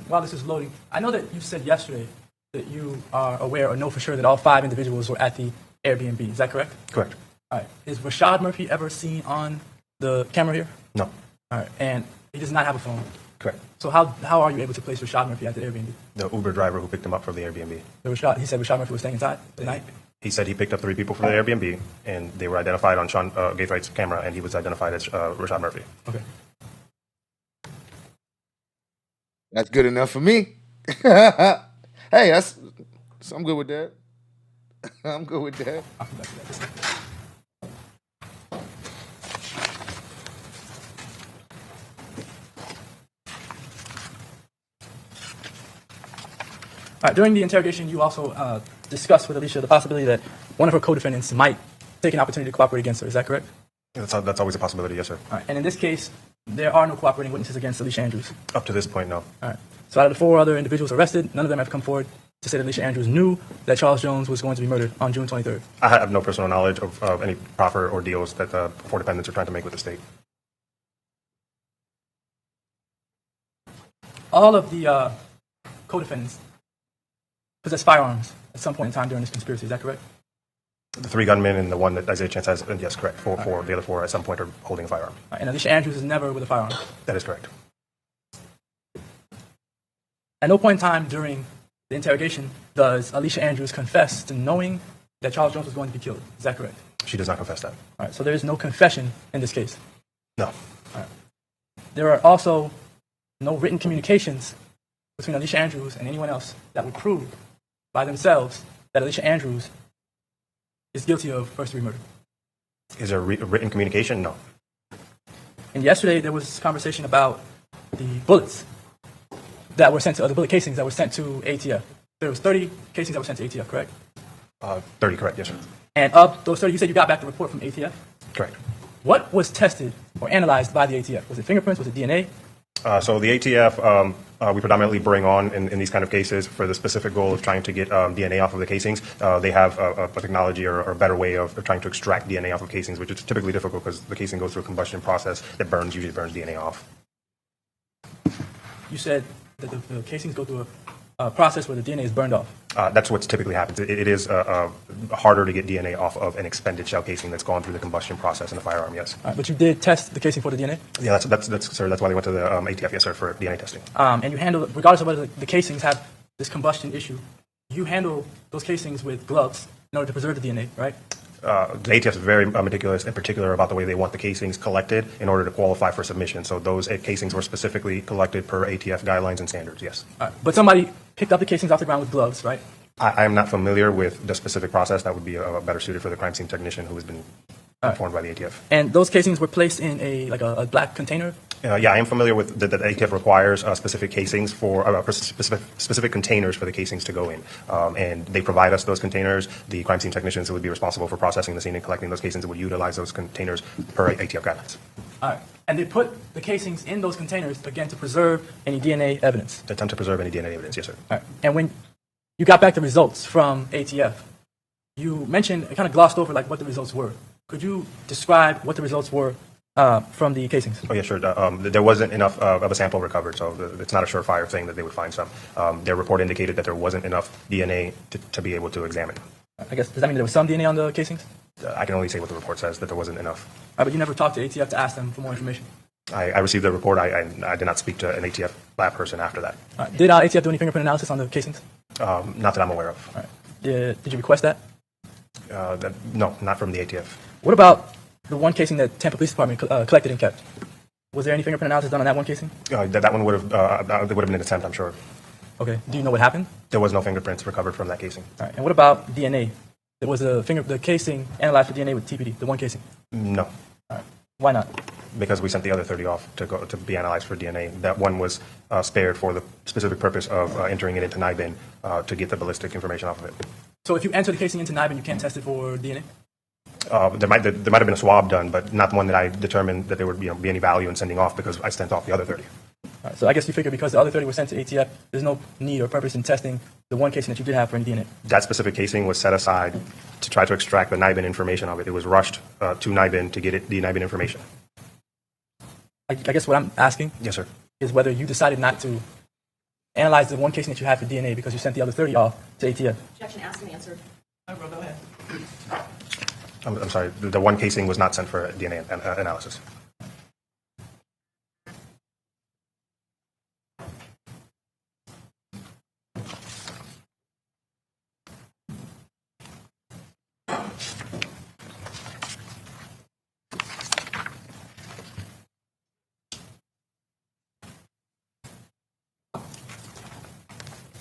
while this is loading, I know that you said yesterday that you are aware or know for sure that all 5 individuals were at the Airbnb. Is that correct? Correct. All right. Is Rashad Murphy ever seen on the camera here? No. All right. And he does not have a phone. Correct. So how are you able to place Rashad Murphy at the Airbnb? The Uber driver who picked him up from the Airbnb. He said Rashad Murphy was staying inside the night? He said he picked up 3 people from the Airbnb, and they were identified on Sean Gaithright's camera, and he was identified as Rashad Murphy. Okay. That's good enough for me. Hey, I'm good with that. I'm good with that. I'll come back to that. All right, during the interrogation, you also discussed with Alicia the possibility that one of her co-defendants might take an opportunity to cooperate against her. Is that correct? That's always a possibility, yes, sir. All right, and in this case, there are no cooperating witnesses against Alicia Andrews. Up to this point, no. All right. So out of the 4 other individuals arrested, none of them have come forward to say that Alicia Andrews knew that Charles Jones was going to be murdered on June 23rd. I have no personal knowledge of any proffer or deals that the 4 defendants are trying to make with the state. All of the co-defendants possess firearms at some point in time during this conspiracy. Is that correct? The 3 gunmen and the one that Isaiah Chance has, and yes, correct. The other 4 at some point are holding a firearm. All right, and Alicia Andrews is never with a firearm. That is correct. At no point in time during the interrogation does Alicia Andrews confess to knowing that Charles Jones was going to be killed. Is that correct? She does not confess that. All right, so there is no confession in this case. No. All right. There are also no written communications between Alicia Andrews and anyone else that would prove by themselves that Alicia Andrews is guilty of first-degree murder. Is there written communication? No. And yesterday there was conversation about the bullets that were sent to, the bullet casings that were sent to ATF. There was 30 casings that were sent to ATF, correct? 30, correct, yes, sir. And of those 30, you said you got back the report from ATF? Correct. What was tested or analyzed by the ATF? Was it fingerprints? Was it DNA? So the ATF, we predominantly bring on in these kind of cases for the specific goal of trying to get DNA off of the casings. They have a technology or a better way of trying to extract DNA off of casings, which is typically difficult because the casing goes through a combustion process that usually burns DNA off. You said that the casings go through a process where the DNA is burned off. That's what typically happens. It is harder to get DNA off of an expended shell casing that's gone through the combustion process in a firearm, yes. All right, but you did test the casing for the DNA? Yeah, sir. That's why they went to the ATF, yes, sir, for DNA testing. And you handle, regardless of whether the casings have this combustion issue, you handle those casings with gloves in order to preserve the DNA, right? The ATF is very meticulous and particular about the way they want the casings collected in order to qualify for submission. So those casings were specifically collected per ATF guidelines and standards, yes. All right, but somebody picked up the casings off the ground with gloves, right? I am not familiar with the specific process. That would be better suited for the crime scene technician who has been informed by the ATF. And those casings were placed in a black container? Yeah, I am familiar with that. The ATF requires specific casings for specific containers for the casings to go in, and they provide us those containers. The crime scene technicians who would be responsible for processing the scene and collecting those casings would utilize those containers per ATF guidelines. All right, and they put the casings in those containers again to preserve any DNA evidence. To attempt to preserve any DNA evidence, yes, sir. All right, and when you got back the results from ATF, you mentioned, kind of glossed over like what the results were. Could you describe what the results were from the casings? Oh, yeah, sure. There wasn't enough of a sample recovered, so it's not a surefire thing that they would find some. Their report indicated that there wasn't enough DNA to be able to examine. I guess, does that mean there was some DNA on the casings? I can only say what the report says, that there wasn't enough. All right, but you never talked to ATF to ask them for more information? I received the report. I did not speak to an ATF lab person after that. All right. Did ATF do any fingerprint analysis on the casings? Not that I'm aware of. All right. Did you request that? No, not from the ATF. What about the one casing that Tampa Police Department collected and kept? Was there any fingerprint analysis done on that one casing? That one would have been an attempt, I'm sure. Okay. Do you know what happened? There was no fingerprints recovered from that casing. All right. And what about DNA? There was the casing analyzed for DNA with TPD, the one casing? No. All right. Why not? Because we sent the other 30 off to be analyzed for DNA. That one was spared for the specific purpose of entering it into NIBIN to get the ballistic information off of it. So if you enter the casing into NIBIN, you can't test it for DNA? There might have been a swab done, but not one that I determined that there would be any value in sending off because I sent off the other 30. All right, so I guess you figure because the other 30 were sent to ATF, there's no need or purpose in testing the one casing that you did have for any DNA. That specific casing was set aside to try to extract the NIBIN information of it. It was rushed to NIBIN to get the NIBIN information. I guess what I'm asking yes, sir, is whether you decided not to analyze the one casing that you had for DNA because you sent the other 30 off to ATF? Objection asked and answered. Go ahead. I'm sorry, the one casing was not sent for DNA analysis.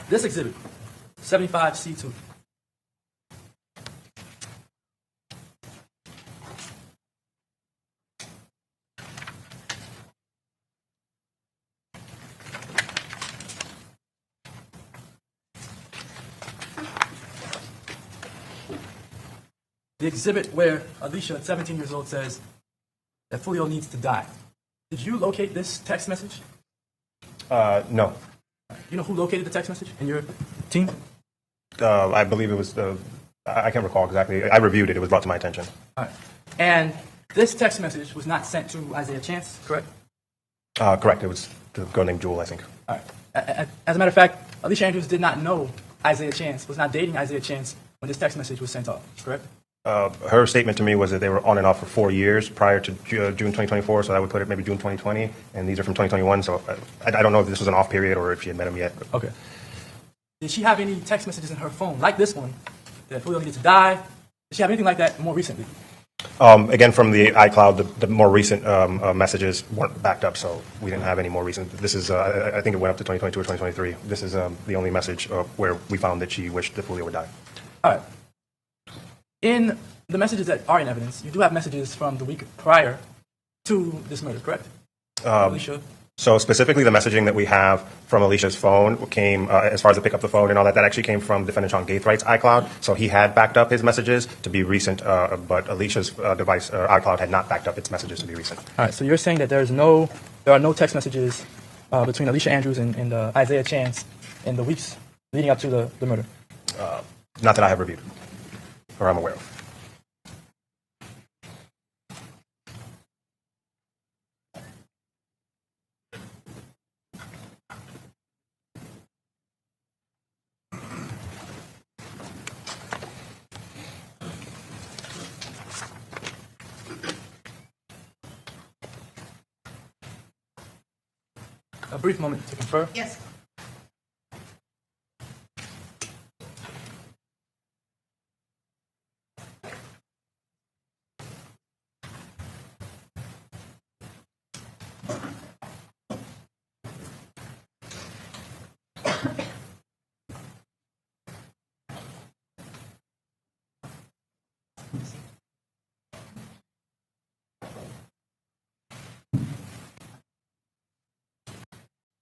This exhibit, 75C2. The exhibit where Alicia, at 17 years old, says that Foolio needs to die. Did you locate this text message? No. You know who located the text message in your team? I believe it was, I can't recall exactly. I reviewed it. It was brought to my attention. All right. And this text message was not sent to Isaiah Chance, correct? Correct. It was the girl named Jewel, I think. All right. As a matter of fact, Alicia Andrews did not know Isaiah Chance, was not dating Isaiah Chance when this text message was sent off, correct? Her statement to me was that they were on and off for 4 years prior to June 2024, so I would put it maybe June 2020, and these are from 2021, so I don't know if this was an off period or if she had met him yet. Okay. Did she have any text messages in her phone, like this one, that Foolio needed to die? Did she have anything like that more recently? Again, from the iCloud, the more recent messages weren't backed up, so we didn't have any more recent. This is, I think it went up to 2022 or 2023. This is the only message where we found that she wished that Foolio would die. All right. In the messages that are in evidence, you do have messages from the week prior to this murder, correct? Alicia? So specifically the messaging that we have from Alicia's phone came, as far as the pick up the phone and all that, that actually came from Defendant Sean Gaithwright's iCloud. So he had backed up his messages to be recent, but Alicia's device, iCloud, had not backed up its messages to be recent. All right, so you're saying that there are no text messages between Alicia Andrews and Isaiah Chance in the weeks leading up to the murder? Not that I have reviewed, or I'm aware of. A brief moment to confer. Yes.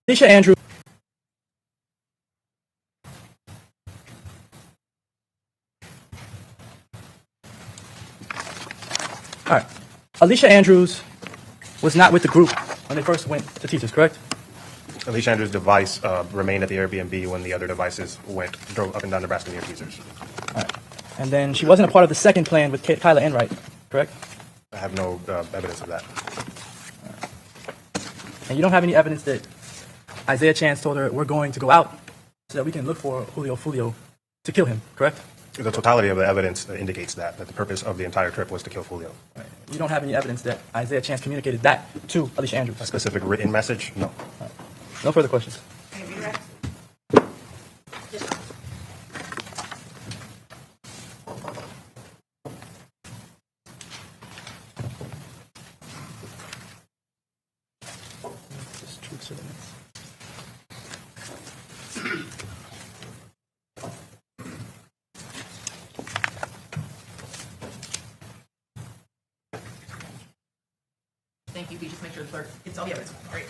Alicia Andrews. All right. Alicia Andrews was not with the group when they first went to teachers, correct? Alicia Andrews' device remained at the Airbnb when the other devices drove up and down Nebraska near teasers. All right. And then she wasn't a part of the second plan with Kyla Enright, correct? I have no evidence of that. And you don't have any evidence that Isaiah Chance told her, we're going to go out so that we can look for Julio Foolio to kill him, correct? The totality of the evidence indicates that the purpose of the entire trip was to kill Foolio. Right. You don't have any evidence that Isaiah Chance communicated that to Alicia Andrews? A specific written message? No. Right. No further questions. Thank you. Can you just make sure the clerk gets all the evidence? All right.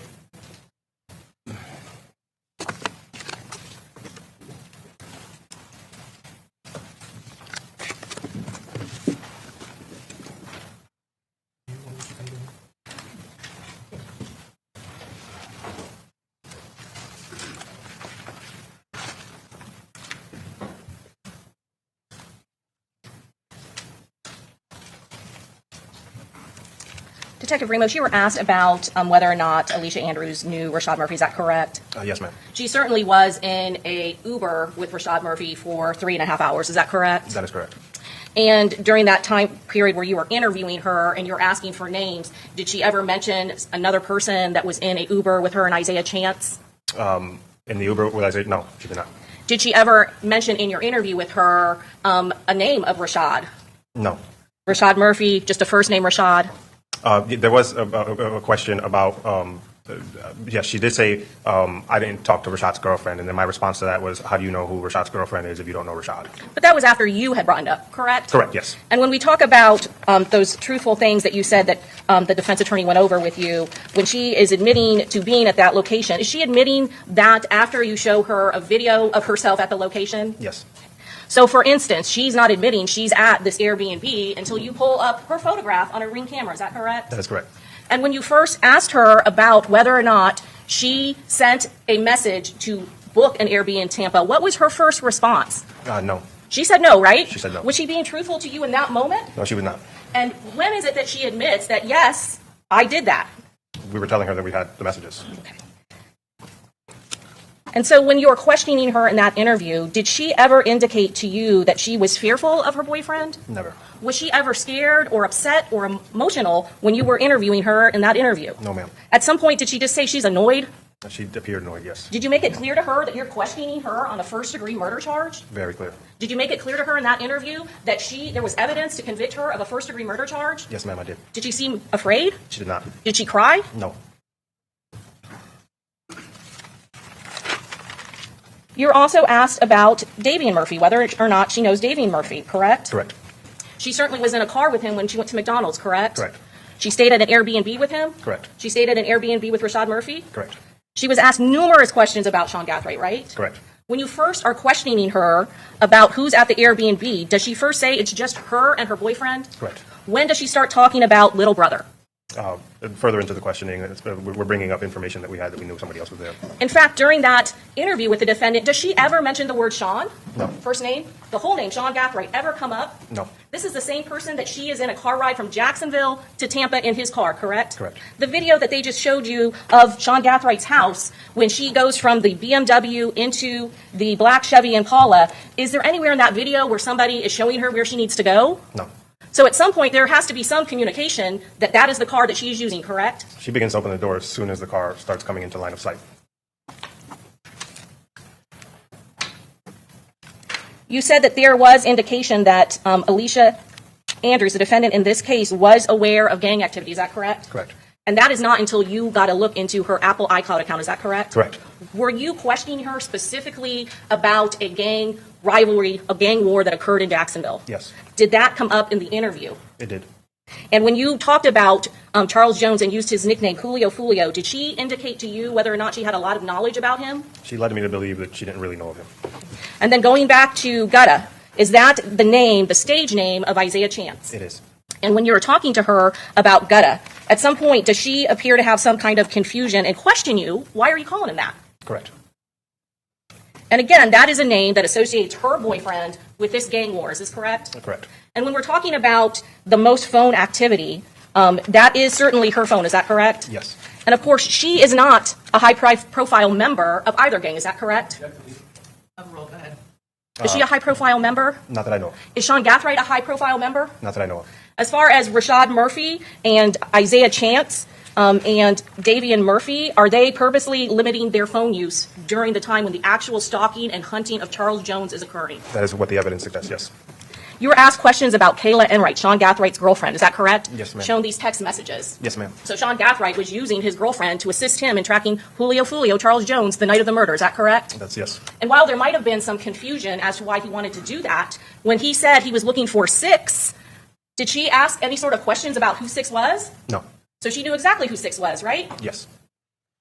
Detective Ramos, you were asked about whether or not Alicia Andrews knew Rashad Murphy. Is that correct? Yes, ma'am. She certainly was in a Uber with Rashad Murphy for 3.5 hours. Is that correct? That is correct. And during that time period where you were interviewing her and you're asking for names, did she ever mention another person that was in a Uber with her and Isaiah Chance? In the Uber with Isaiah? No, she did not. Did she ever mention in your interview with her a name of Rashad? No. Rashad Murphy, just a first name Rashad? There was a question about, yes, she did say, I didn't talk to Rashad's girlfriend, and then my response to that was, how do you know who Rashad's girlfriend is if you don't know Rashad? But that was after you had brought it up, correct? Correct, yes. And when we talk about those truthful things that you said that the defense attorney went over with you, when she is admitting to being at that location, is she admitting that after you show her a video of herself at the location? Yes. So, for instance, she's not admitting she's at this Airbnb until you pull up her photograph on a Ring camera. Is that correct? That is correct. And when you first asked her about whether or not she sent a message to book an Airbnb in Tampa, what was her first response? No. She said no, right? She said no. Was she being truthful to you in that moment? No, she was not. And when is it that she admits that, yes, I did that? We were telling her that we had the messages. Okay. And so when you were questioning her in that interview, did she ever indicate to you that she was fearful of her boyfriend? Never. Was she ever scared or upset or emotional when you were interviewing her in that interview? No, ma'am. At some point, did she just say she's annoyed? She appeared annoyed, yes. Did you make it clear to her that you're questioning her on a first-degree murder charge? Very clear. Did you make it clear to her in that interview that there was evidence to convict her of a first-degree murder charge? Yes, ma'am, I did. Did she seem afraid? She did not. Did she cry? No. You're also asked about Davian Murphy, whether or not she knows Davian Murphy, correct? Correct. She certainly was in a car with him when she went to McDonald's, correct? Correct. She stayed at an Airbnb with him? Correct. She stayed at an Airbnb with Rashad Murphy? Correct. She was asked numerous questions about Sean Gathright, right? Correct. When you first are questioning her about who's at the Airbnb, does she first say it's just her and her boyfriend? Correct. When does she start talking about little brother? Further into the questioning, we're bringing up information that we had that we knew somebody else was there. In fact, during that interview with the defendant, does she ever mention the word Sean? No. First name? The whole name, Sean Gathright, ever come up? No. This is the same person that she is in a car ride from Jacksonville to Tampa in his car, correct? Correct. The video that they just showed you of SeanGathright's house when she goes from the BMW into the black Chevy Impala, is there anywhere in that video where somebody is showing her where she needs to go? No. So at some point, there has to be some communication that that is the car that she's using, correct? She begins to open the door as soon as the car starts coming into line of sight. You said that there was indication that Alicia Andrews, the defendant in this case, was aware of gang activity. Is that correct? Correct. And that is not until you got a look into her Apple iCloud account. Is that correct? Correct. Were you questioning her specifically about a gang rivalry, a gang war that occurred in Jacksonville? Yes. Did that come up in the interview? It did. And when you talked about Charles Jones and used his nickname Julio Foolio, did she indicate to you whether or not she had a lot of knowledge about him? She led me to believe that she didn't really know of him. And then going back to Gutta, is that the name, the stage name of Isaiah Chance? It is. And when you were talking to her about Gutta, at some point, does she appear to have some kind of confusion and question you, why are you calling him that? Correct. And again, that is a name that associates her boyfriend with this gang war. Is this correct? Correct. And when we're talking about the most phone activity, that is certainly her phone. Is that correct? Yes. And of course, she is not a high-profile member of either gang. Is that correct? Overall, go ahead. Is she a high-profile member? Not that I know of. Is Sean Gathright a high-profile member? Not that I know of. As far as Rashad Murphy and Isaiah Chance and Davian Murphy, are they purposely limiting their phone use during the time when the actual stalking and hunting of Charles Jones is occurring? That is what the evidence suggests, yes. You were asked questions about Kayla Enright, Sean Gathright's girlfriend. Is that correct? Yes, ma'am. Shown these text messages. Yes, ma'am. So Sean Gathright was using his girlfriend to assist him in tracking Julio Foolio, Charles Jones, the night of the murder. Is that correct? That's yes. And while there might have been some confusion as to why he wanted to do that, when he said he was looking for 6, did she ask any sort of questions about who 6 was? No. So she knew exactly who 6 was, right? Yes.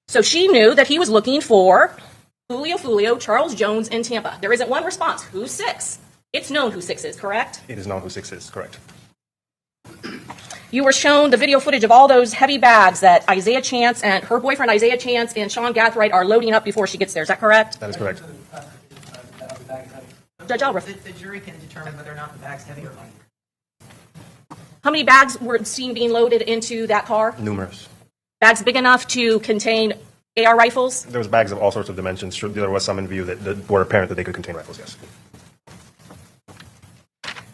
So she knew that he was looking for Julio Foolio, Charles Jones in Tampa. There isn't one response. Who's 6? It's known who 6 is, correct? It is known who 6 is, correct. You were shown the video footage of all those heavy bags that Isaiah Chance and her boyfriend Isaiah Chance and Sean Gathright are loading up before she gets there. Is that correct? That is correct. Judge Albrecht. The jury can determine whether or not the bag's heavy or light. How many bags were seen being loaded into that car? Numerous. Bags big enough to contain AR rifles? There was bags of all sorts of dimensions. Sure, there was some in view that were apparent that they could contain rifles, yes.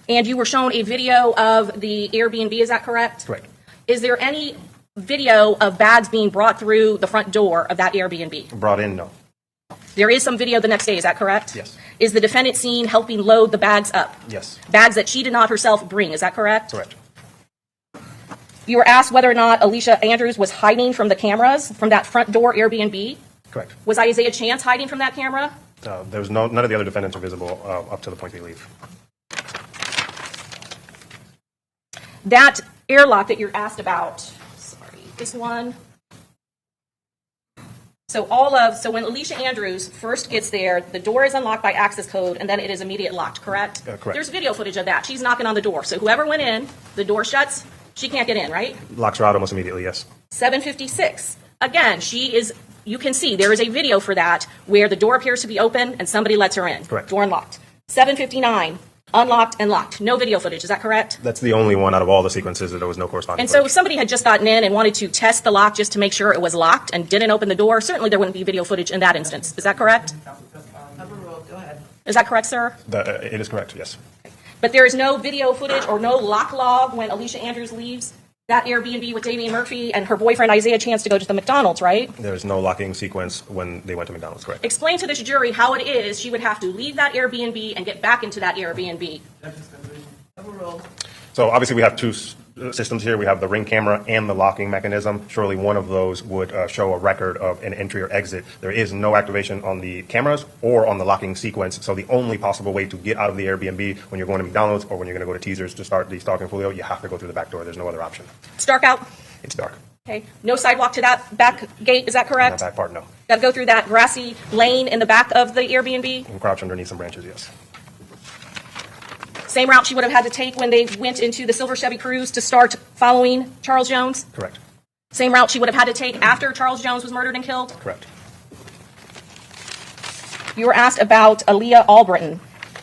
And you were shown a video of the Airbnb, is that correct? Correct. Is there any video of bags being brought through the front door of that Airbnb? Brought in, no. There is some video the next day, is that correct? Yes. Is the defendant seen helping load the bags up? Yes. Bags that she did not herself bring, is that correct? Correct. You were asked whether or not Alicia Andrews was hiding from the cameras from that front door Airbnb. Correct. Was Isaiah Chance hiding from that camera? There was none of the other defendants are visible up to the point they leave. That airlock that you're asked about, sorry, this one. So when Alicia Andrews first gets there, the door is unlocked by access code, and then it is immediately locked, correct? Correct. There's video footage of that. She's knocking on the door. So whoever went in, the door shuts, she can't get in, right? Locks her out almost immediately, yes. 7:56. Again, you can see there is a video for that where the door appears to be open and somebody lets her in. Correct. Door unlocked. 7:59, unlocked and locked. No video footage, is that correct? That's the only one out of all the sequences that there was no corresponding And so if footage. somebody had just gotten in and wanted to test the lock just to make sure it was locked and didn't open the door, certainly there wouldn't be video footage in that instance. Is that correct? Go ahead. Is that correct, sir? It is correct, yes. But there is no video footage or no lock log when Alicia Andrews leaves that Airbnb with Damian Murphy and her boyfriend Isaiah Chance to go to the McDonald's, right? There's no locking sequence when they went to McDonald's, correct? Explain to this jury how it is she would have to leave that Airbnb and get back into that Airbnb. So obviously we have two systems here. We have the ring camera and the locking mechanism. Surely one of those would show a record of an entry or exit. There is no activation on the cameras or on the locking sequence. So the only possible way to get out of the Airbnb when you're going to McDonald's or when you're going to go to Teasers to start the stalking Julio, you have to go through the back door. There's no other option. It's dark out. It's dark. Okay. No sidewalk to that back gate, is that correct? That back part, no. Got to go through that grassy lane in the back of the Airbnb? And crouch underneath some branches, yes. Same route she would have had to take when they went into the Silver Chevy Cruise to start following Charles Jones? Correct. Same route she would have had to take after Charles Jones was murdered and killed? Correct. You were asked about Aaliyah Albritton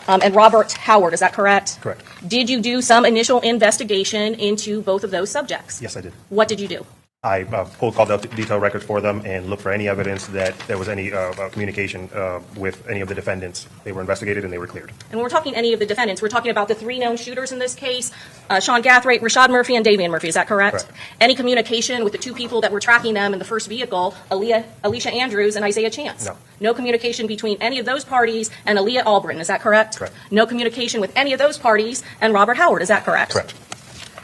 and Robert Howard, is that correct? Correct. Did you do some initial investigation into both of those subjects? Yes, I did. What did you do? I pulled called out detailed records for them and looked for any evidence that there was any communication with any of the defendants. They were investigated and they were cleared. And when we're talking any of the defendants, we're talking about the three known shooters in this case, Sean Gathright, Rashad Murphy, and Murphy. Is that correct? Correct. Any communication with the two people that were tracking them in the first vehicle, Alicia Andrews and Isaiah Chance? No. No communication between any of those parties and Aaliyah Albritton. Is that correct? Correct. No communication with any of those parties and Robert Howard. Is that correct? Correct.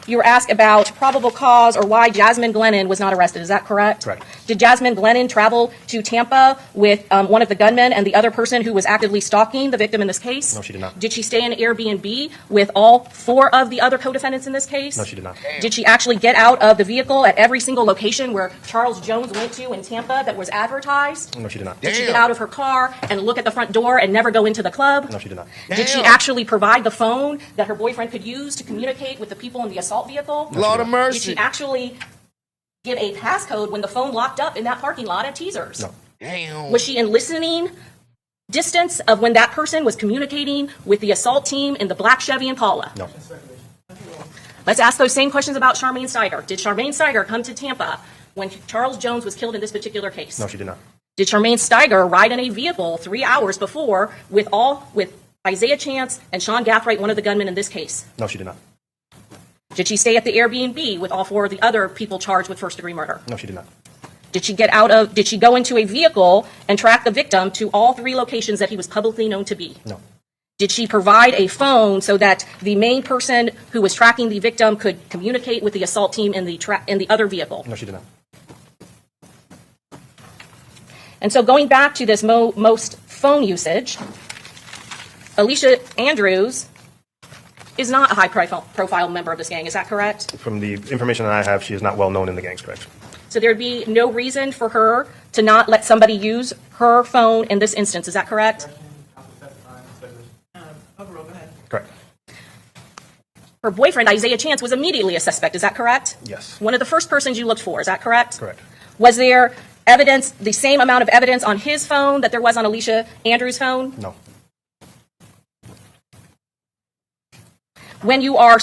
You were asked about probable cause or why Jasmine Glennon was not arrested. Is that correct? Correct. Did Jasmine Glennon travel to Tampa with one of the gunmen and the other person who was actively stalking the victim in this case? No, she did not. Did she stay in an Airbnb with all four of the other co-defendants in this case? No, she did not. Did she actually get out of the vehicle at every single location where Charles Jones went to in Tampa that was advertised? No, she did not. Did she get out of her car and look at the front door and never go into the club? No, she did not. Did she actually provide the phone that her boyfriend could use to communicate with the people in the assault vehicle? Lord of Did mercy. she actually give a passcode when the phone locked up in that parking lot at Teasers? No. Damn. Was she in listening distance of when that person was communicating with the assault team in the black Chevy Impala? No. Let's ask those same questions about Charmaine Steiger. Did Charmaine Steiger come to Tampa when Charles Jones was killed in this particular case? No, she did not. Did Charmaine Steiger ride in a vehicle 3 hours before with Isaiah Chance and Sean Gathright, one of the gunmen in this case? No, she did not. Did she stay at the Airbnb with all four of the other people charged with first-degree murder? No, she did not. Did she go into a vehicle and track the victim to all three locations that he was publicly known to be? No. Did she provide a phone so that the main person who was tracking the victim could communicate with the assault team in the other vehicle? No, she did not. And so going back to this most phone usage, Alicia Andrews is not a high-profile member of this gang. Is that correct? From the information that I have, she is not well known in the gangs, correct? So there'd be no reason for her to not let somebody use her phone in this instance. Is that correct? Overall, go ahead. Correct. Her boyfriend, Isaiah Chance, was immediately a suspect. Is that correct? Yes. One of the first persons you looked for. Is that correct? Correct. Was there evidence, the same amount of evidence on his phone that there was on Alicia Andrews' phone? No. when you are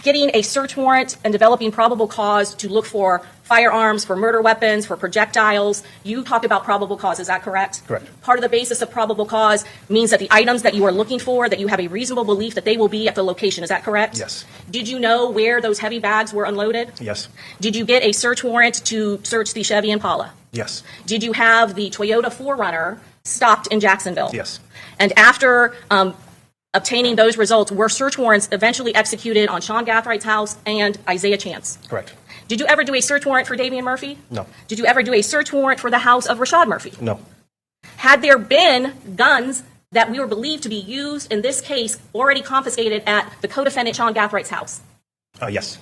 getting a search warrant and developing probable cause to look for firearms, for murder weapons, for projectiles, you talk about probable cause. Is that correct? Correct. Part of the basis of probable cause means that the items that you are looking for, that you have a reasonable belief that they will be at the location. Is that correct? Yes. Did you know where those heavy bags were unloaded? Yes. Did you get a search warrant to search the Chevy Impala? Yes. Did you have the Toyota 4Runner stopped in Jacksonville? Yes. And after obtaining those results, were search warrants eventually executed on Sean Gathrigh's house and Isaiah Chance? Correct. Did you ever do a search warrant for Damian Murphy? No. Did you ever do a search warrant for the house of Rashad Murphy? No. Had there been guns that we were believed to be used in this case already confiscated at the co-defendant Sean Gathrigh's house? Yes.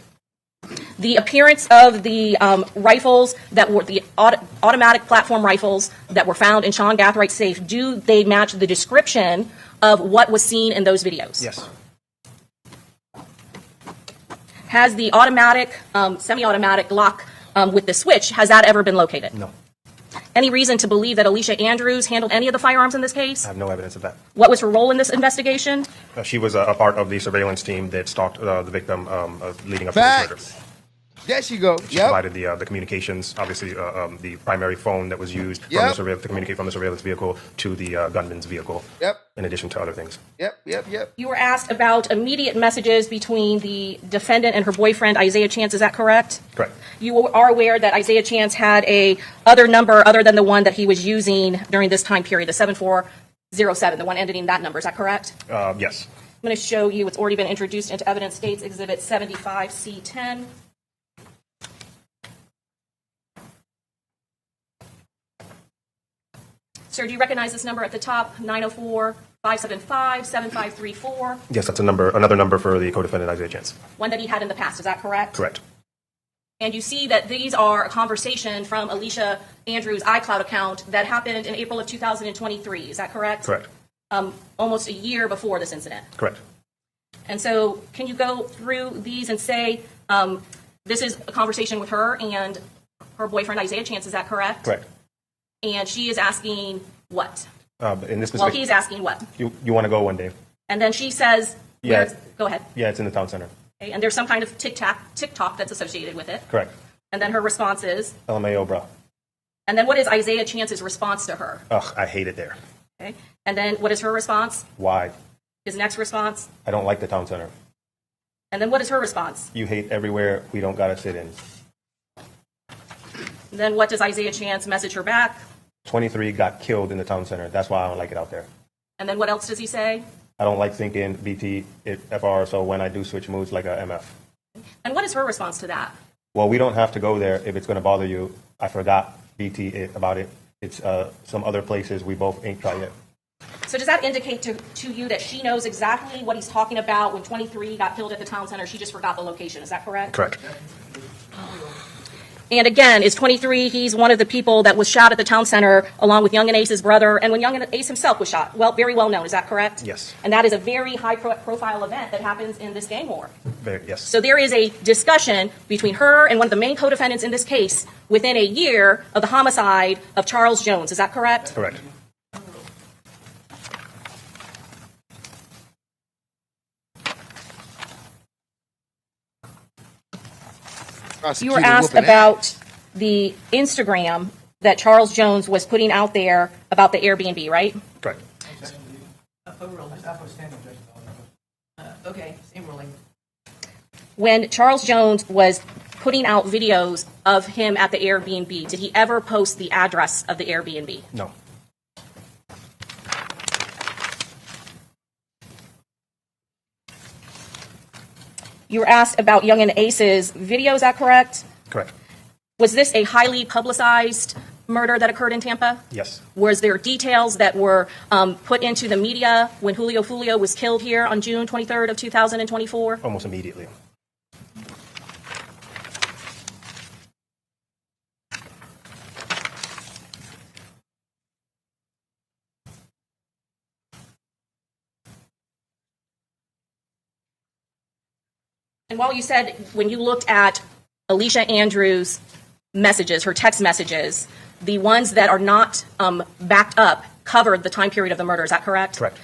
The appearance of the rifles that were the automatic platform rifles that were found in Sean Gathrigh's safe, do they match the description of what was seen in those videos? Yes. Has the automatic, semi-automatic Glock with the switch, has that ever been located? No. Any reason to believe that Alicia Andrews handled any of the firearms in this case? I have no evidence of that. What was her role in this investigation? She was a part of the surveillance team that stalked the victim leading up to this murder. Facts. There she go. She Yep. provided the communications, obviously the primary phone that was used from Yep. to communicate from the surveillance vehicle to the gunman's vehicle. Yep. In addition to other things. Yep. You were asked about immediate messages between the defendant and her boyfriend, Isaiah Chance. Is that correct? Correct. You are aware that Isaiah Chance had a other number other than the one that he was using during this time period, the 7407, the one ending in that number. Is that correct? Yes. I'm going to show you it's already been introduced into evidence, States Exhibit 75C10. Sir, do you recognize this number at the top, 904-575-7534? Yes, that's another number for the co-defendant Isaiah Chance. One that he had in the past, is that correct? Correct. And you see that these are a conversation from Alicia Andrews' iCloud account that happened in April of 2023, is that correct? Correct. Almost a year before this incident. Correct. And so can you go through these and say, this is a conversation with her and her boyfriend Isaiah Chance, is that correct? Correct. And she is asking what? In this Well, specific, he's asking what? you want to go one day? And then she says, Yeah. go ahead. Yeah, it's in the town center. Okay, and there's some kind of TikTok that's associated with it. Correct. And then her response is, LMAO, bro. and then what is Isaiah Chance's response to her? Ugh, I hate it there. Okay. And then what is her response? Why? His next response? I don't like the town center. And then what is her response? You hate everywhere we don't gotta sit in. And then what does Isaiah Chance message her back? 23 got killed in the town center. That's why I don't like it out there. And then what else does he say? I don't like thinking BT, FR, so when I do switch moves like a MF. And what is her response to that? Well, we don't have to go there if it's going to bother you. I forgot BT about it. It's some other places we both ain't tried yet. So does that indicate to you that she knows exactly what he's talking about when 23 got killed at the town center? She just forgot the location. Is that correct? Correct. And again, is 23, he's one of the people that was shot at the town center along with Young and Ace's brother, and when Young and Ace himself was shot. Well, very well known. Is that correct? Yes. And that is a very high-profile event that happens in this gang war. Yes. So there is a discussion between her and one of the main co-defendants in this case within a year of the homicide of Charles Jones. Is that correct? Correct. You were asked about the Instagram that Charles Jones was putting out there about the Airbnb, right? Correct. Okay, same ruling. When Charles Jones was putting out videos of him at the Airbnb, did he ever post the address of the Airbnb? No. You were asked about Young and Ace's video, is that correct? Correct. Was this a highly publicized murder that occurred in Tampa? Yes. Was there details that were put into the media when Julio Foolio was killed here on June 23rd of 2024? Almost immediately. And while you said when you looked at Alicia Andrews' messages, her text messages, the ones that are not backed up, covered the time period of the murder. Is that correct? Correct.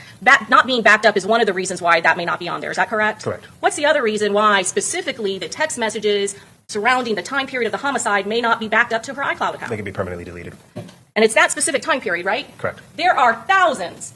Not being backed up is one of the reasons why that may not be on there. Is that correct? Correct. What's the other reason why specifically the text messages surrounding the time period of the homicide may not be backed up to her iCloud account? They can be permanently deleted. And it's that specific time period, right? Correct. There are thousands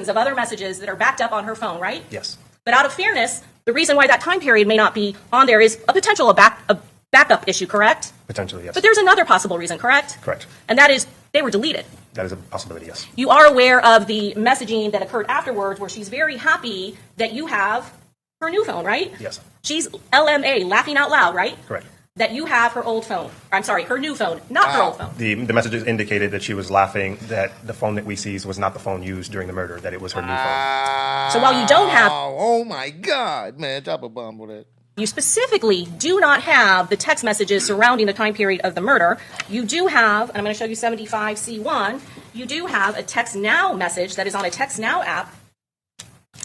of other messages that are backed up on her phone, right? Yes. But out of fairness, the reason why that time period may not be on there is a potential backup issue, correct? Potentially, yes. But there's another possible reason, correct? Correct. And that is they were deleted. That is a possibility, yes. You are aware of the messaging that occurred afterwards where she's very happy that you have her new phone, right? Yes. She's LMA, laughing out loud, right? Correct. That you have her old phone. I'm sorry, her new phone, not her old phone. The messages indicated that she was laughing that the phone that we seized was not the phone used during the murder, that it was her new phone. So while you don't have... Oh my God, man, drop a bomb with it. You specifically do not have the text messages surrounding the time period of the murder. You do have, and I'm going to show you 75C1, you do have a Text Now message that is on a Text Now app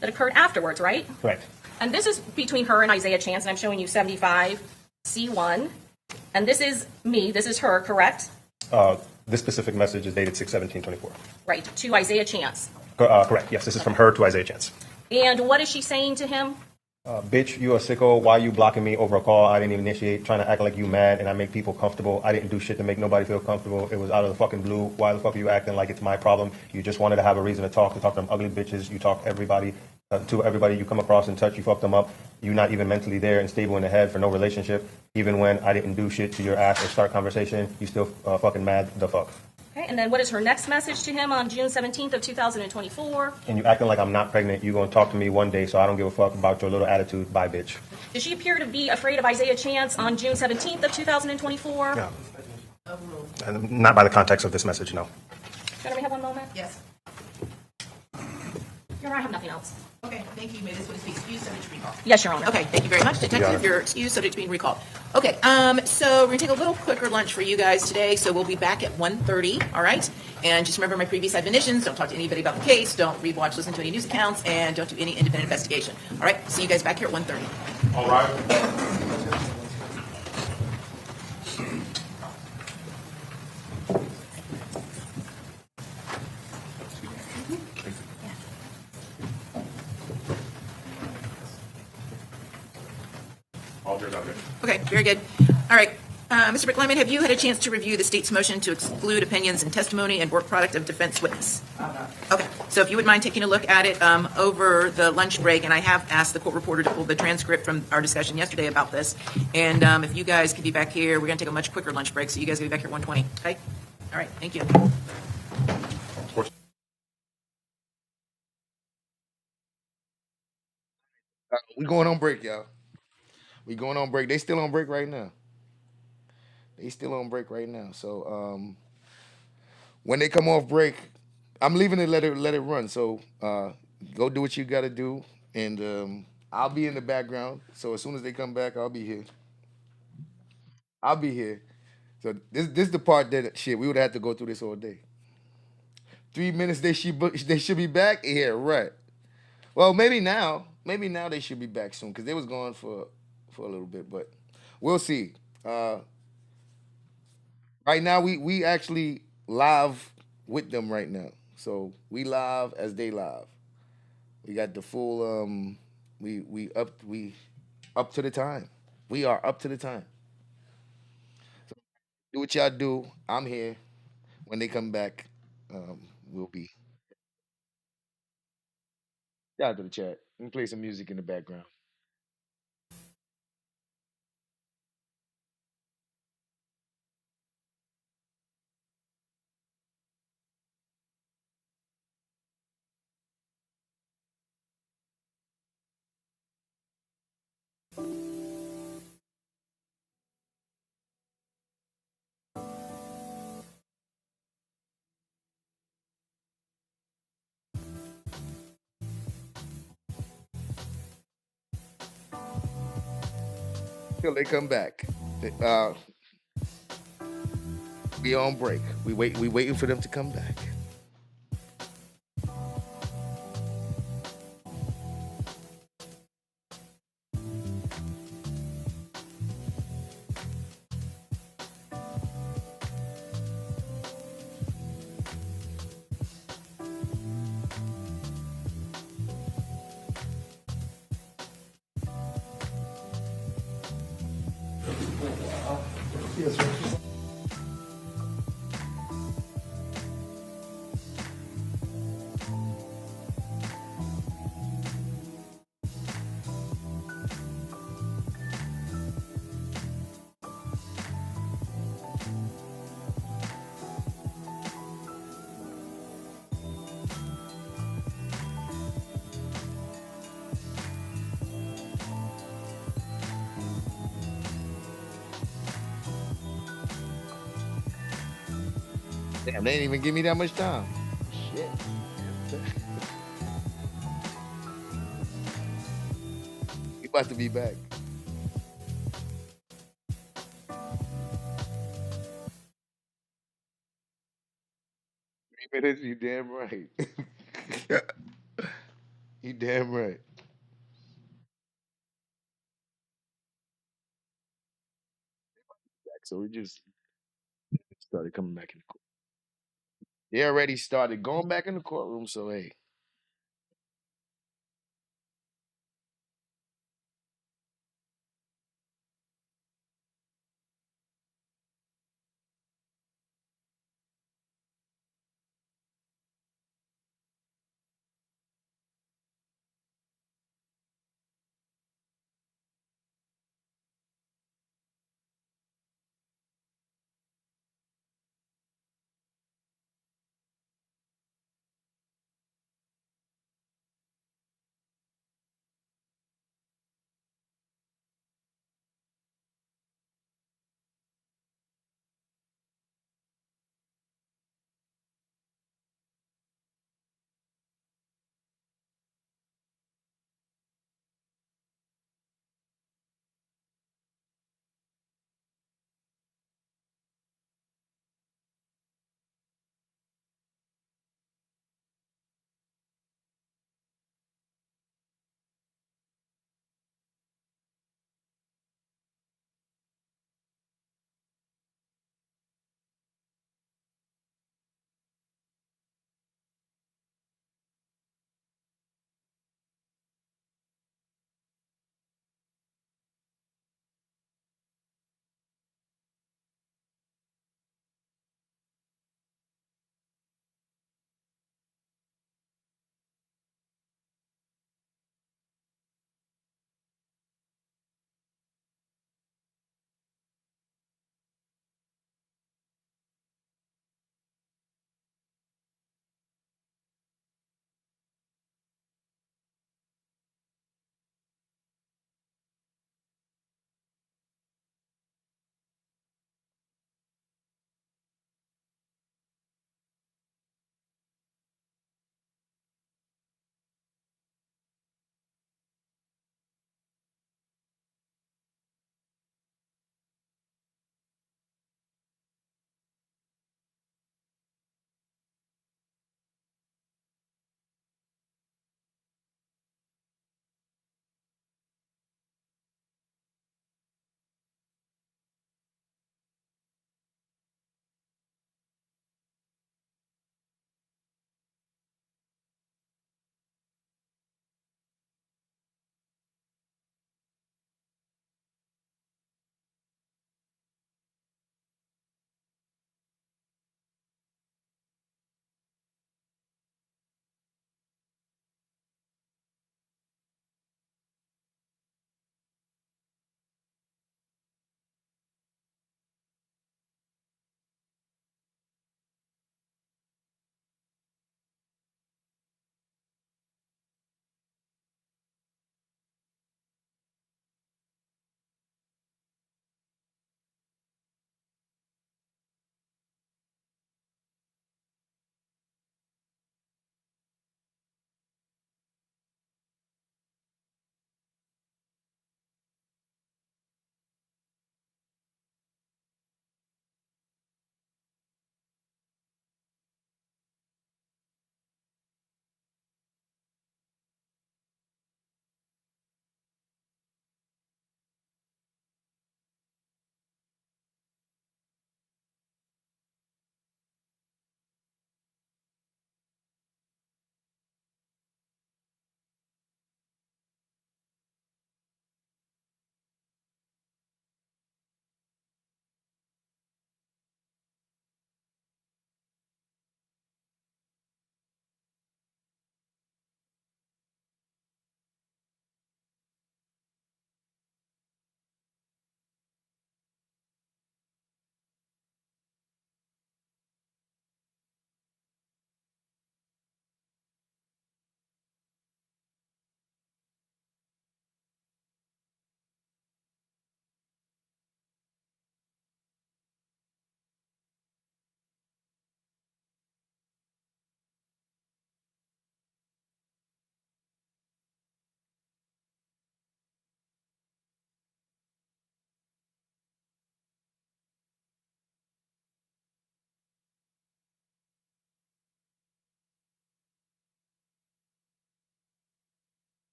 that occurred afterwards, right? Correct. And this is between her and Isaiah Chance, and I'm showing you 75C1. And this is me, this is her, correct? This specific message is dated 6/17/24. Right, to Isaiah Chance. Correct, yes. This is from her to Isaiah Chance. And what is she saying to him? Bitch, you a sicko. Why you blocking me over a call I didn't even initiate, trying to act like you mad and I make people comfortable. I didn't do shit to make nobody feel comfortable. It was out of the fucking blue. Why the fuck are you acting like it's my problem? You just wanted to have a reason to talk to them ugly bitches. You talk everybody to everybody you come across and touch. You fuck them up. You not even mentally there and stable in the head for no relationship. Even when I didn't do shit to your ass or start conversation, you still fucking mad the fuck. Okay, and then what is her next message to him on June 17th of 2024? And you acting like I'm not pregnant. You gonna talk to me one day, so I don't give a fuck about your little attitude. Bye, bitch. Does she appear to be afraid of Isaiah Chance on June 17th of 2024? No. And not by the context of this message, no. Can we have one moment? Yes. Your Honor, I have nothing else. Okay, thank you. May this witness be excused, subject to recall. Yes, Your Honor. Okay, thank you very much, Detective. You're excused, subject to being recalled. Okay, so we're going to take a little quicker lunch for you guys today, so we'll be back at 1:30, all right? And just remember my previous admonitions. Don't talk to anybody about the case. Don't read, watch, listen to any news accounts, and don't do any independent investigation. All right, see you guys back here at 1:30. All right. Okay, very good. All right, Mr. McClymont, have you had a chance to review the state's motion to exclude opinions and testimony and work product of defense witness? Okay, so if you would mind taking a look at it over the lunch break, and I have asked the court reporter to pull the transcript from our discussion yesterday about this, and if you guys could be back here, we're going to take a much quicker lunch break, so you guys will be back here at 1:20, okay? All right, thank you. We going on break, y'all. We going on break. They still on break right now. So when they come off break, I'm leaving it, let it run. So go do what you got to do, and I'll be in the background. So as soon as they come back, I'll be here. So this is the part that shit we would have to go through this all day. 3 minutes they should be back. Yeah, right. Well, maybe now they should be back soon because they was gone for a little bit, but we'll see. Right now, we actually live with them right now. So we live as they live. We got the full. We up to the time. We are up to the time. So do what y'all do. I'm here. When they come back, we'll be. Shout out to the chat. We can play some music in the background. Till they come back. We on break. We waiting for them to come back. Yes, sir. Damn, they didn't even give me that much time. Shit. We about to be back. 3 minutes, you damn right. You damn right. So we just started coming back in the court. They already started going back in the courtroom, so hey.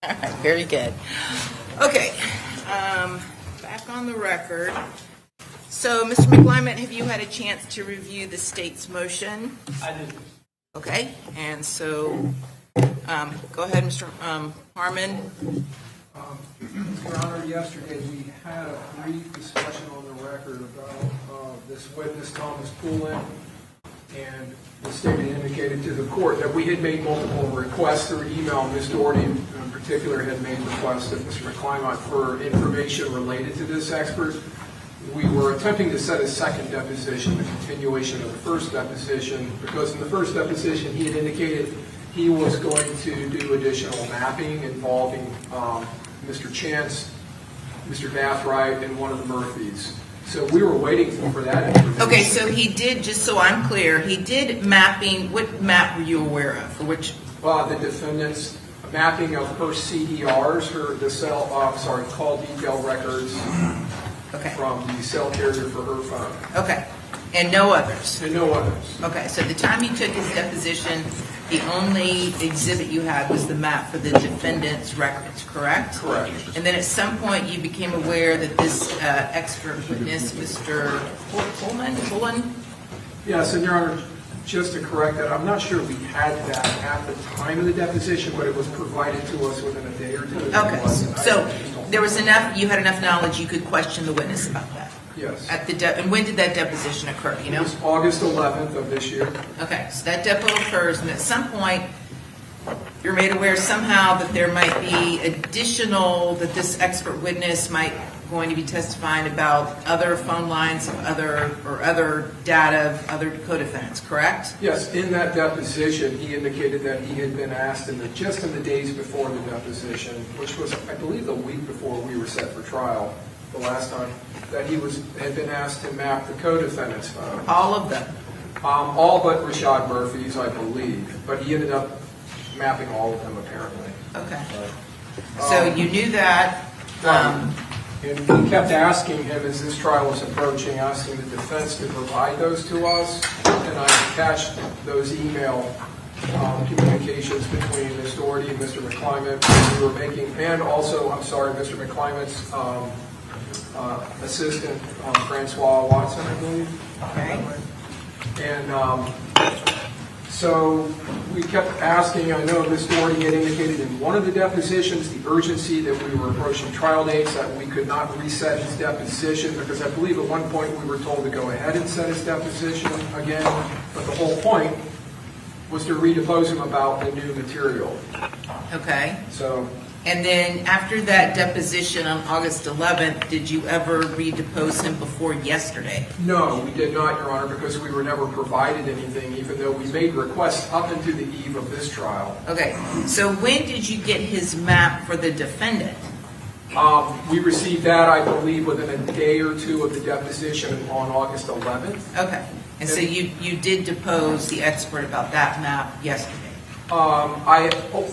All right, very good. Okay, back on the record. So, Mr. McClymont, have you had a chance to review the state's motion? I did. Okay, and so, go ahead, Mr. Harmon. Your Honor, yesterday we had a brief discussion on the record about this witness, Thomas Poulin, and the state had indicated to the court that we had made multiple requests through email. Ms. Doherty in particular had made requests of Mr. McClymont for information related to this expert. We were attempting to set a second deposition, the continuation of the first deposition, because in the first deposition he had indicated he was going to do additional mapping involving Mr. Chance, Mr. Bathright, and one of the Murphys. So we were waiting for that information. Okay, so he did, just so I'm clear, he did mapping. What map were you aware of? For which? The defendant's mapping of her CDRs, call detail records from the cell carrier for her phone. Okay, and no others? And no others. Okay, so the time you took his deposition, the only exhibit you had was the map for the defendant's records, correct? Correct. And then at some point you became aware that this expert witness, Mr. Poulin? Yes, and Your Honor, just to correct that, I'm not sure we had that at the time of the deposition, but it was provided to us within a day or two. Okay, so there was enough, you had enough knowledge you could question the witness about that? Yes. And when did that deposition occur, you know? It was August 11th of this year. Okay, so that depo occurs, and at some point, you're made aware somehow that there might be additional, that this expert witness might going to be testifying about other phone lines of other data of other co-defendants, correct? Yes, in that deposition, he indicated that he had been asked just in the days before the deposition, which was, I believe, the week before we were set for trial the last time, that he had been asked to map the co-defendants' phones. All of them? All but Rashad Murphy's, I believe, but he ended up mapping all of them, apparently. Okay. So you knew that. And we kept asking him as this trial was approaching, asking the defense to provide those to us, and I attached those email communications between Ms. Doherty and Mr. McClymont we were making, and also, Mr. McClymont's assistant, Francois Watson, I believe. Okay. And so we kept asking. I know Ms. Doherty had indicated in one of the depositions the urgency that we were approaching trial dates, that we could not reset his deposition, because I believe at one point we were told to go ahead and set his deposition again, but the whole point was to redepose him about the new material. Okay. So. And then after that deposition on August 11th, did you ever redepose him before yesterday? No, we did not, Your Honor, because we were never provided anything, even though we made requests up into the eve of this trial. Okay, so when did you get his map for the defendant? We received that, I believe, within a day or two of the deposition on August 11th. Okay, and so you did depose the expert about that map yesterday?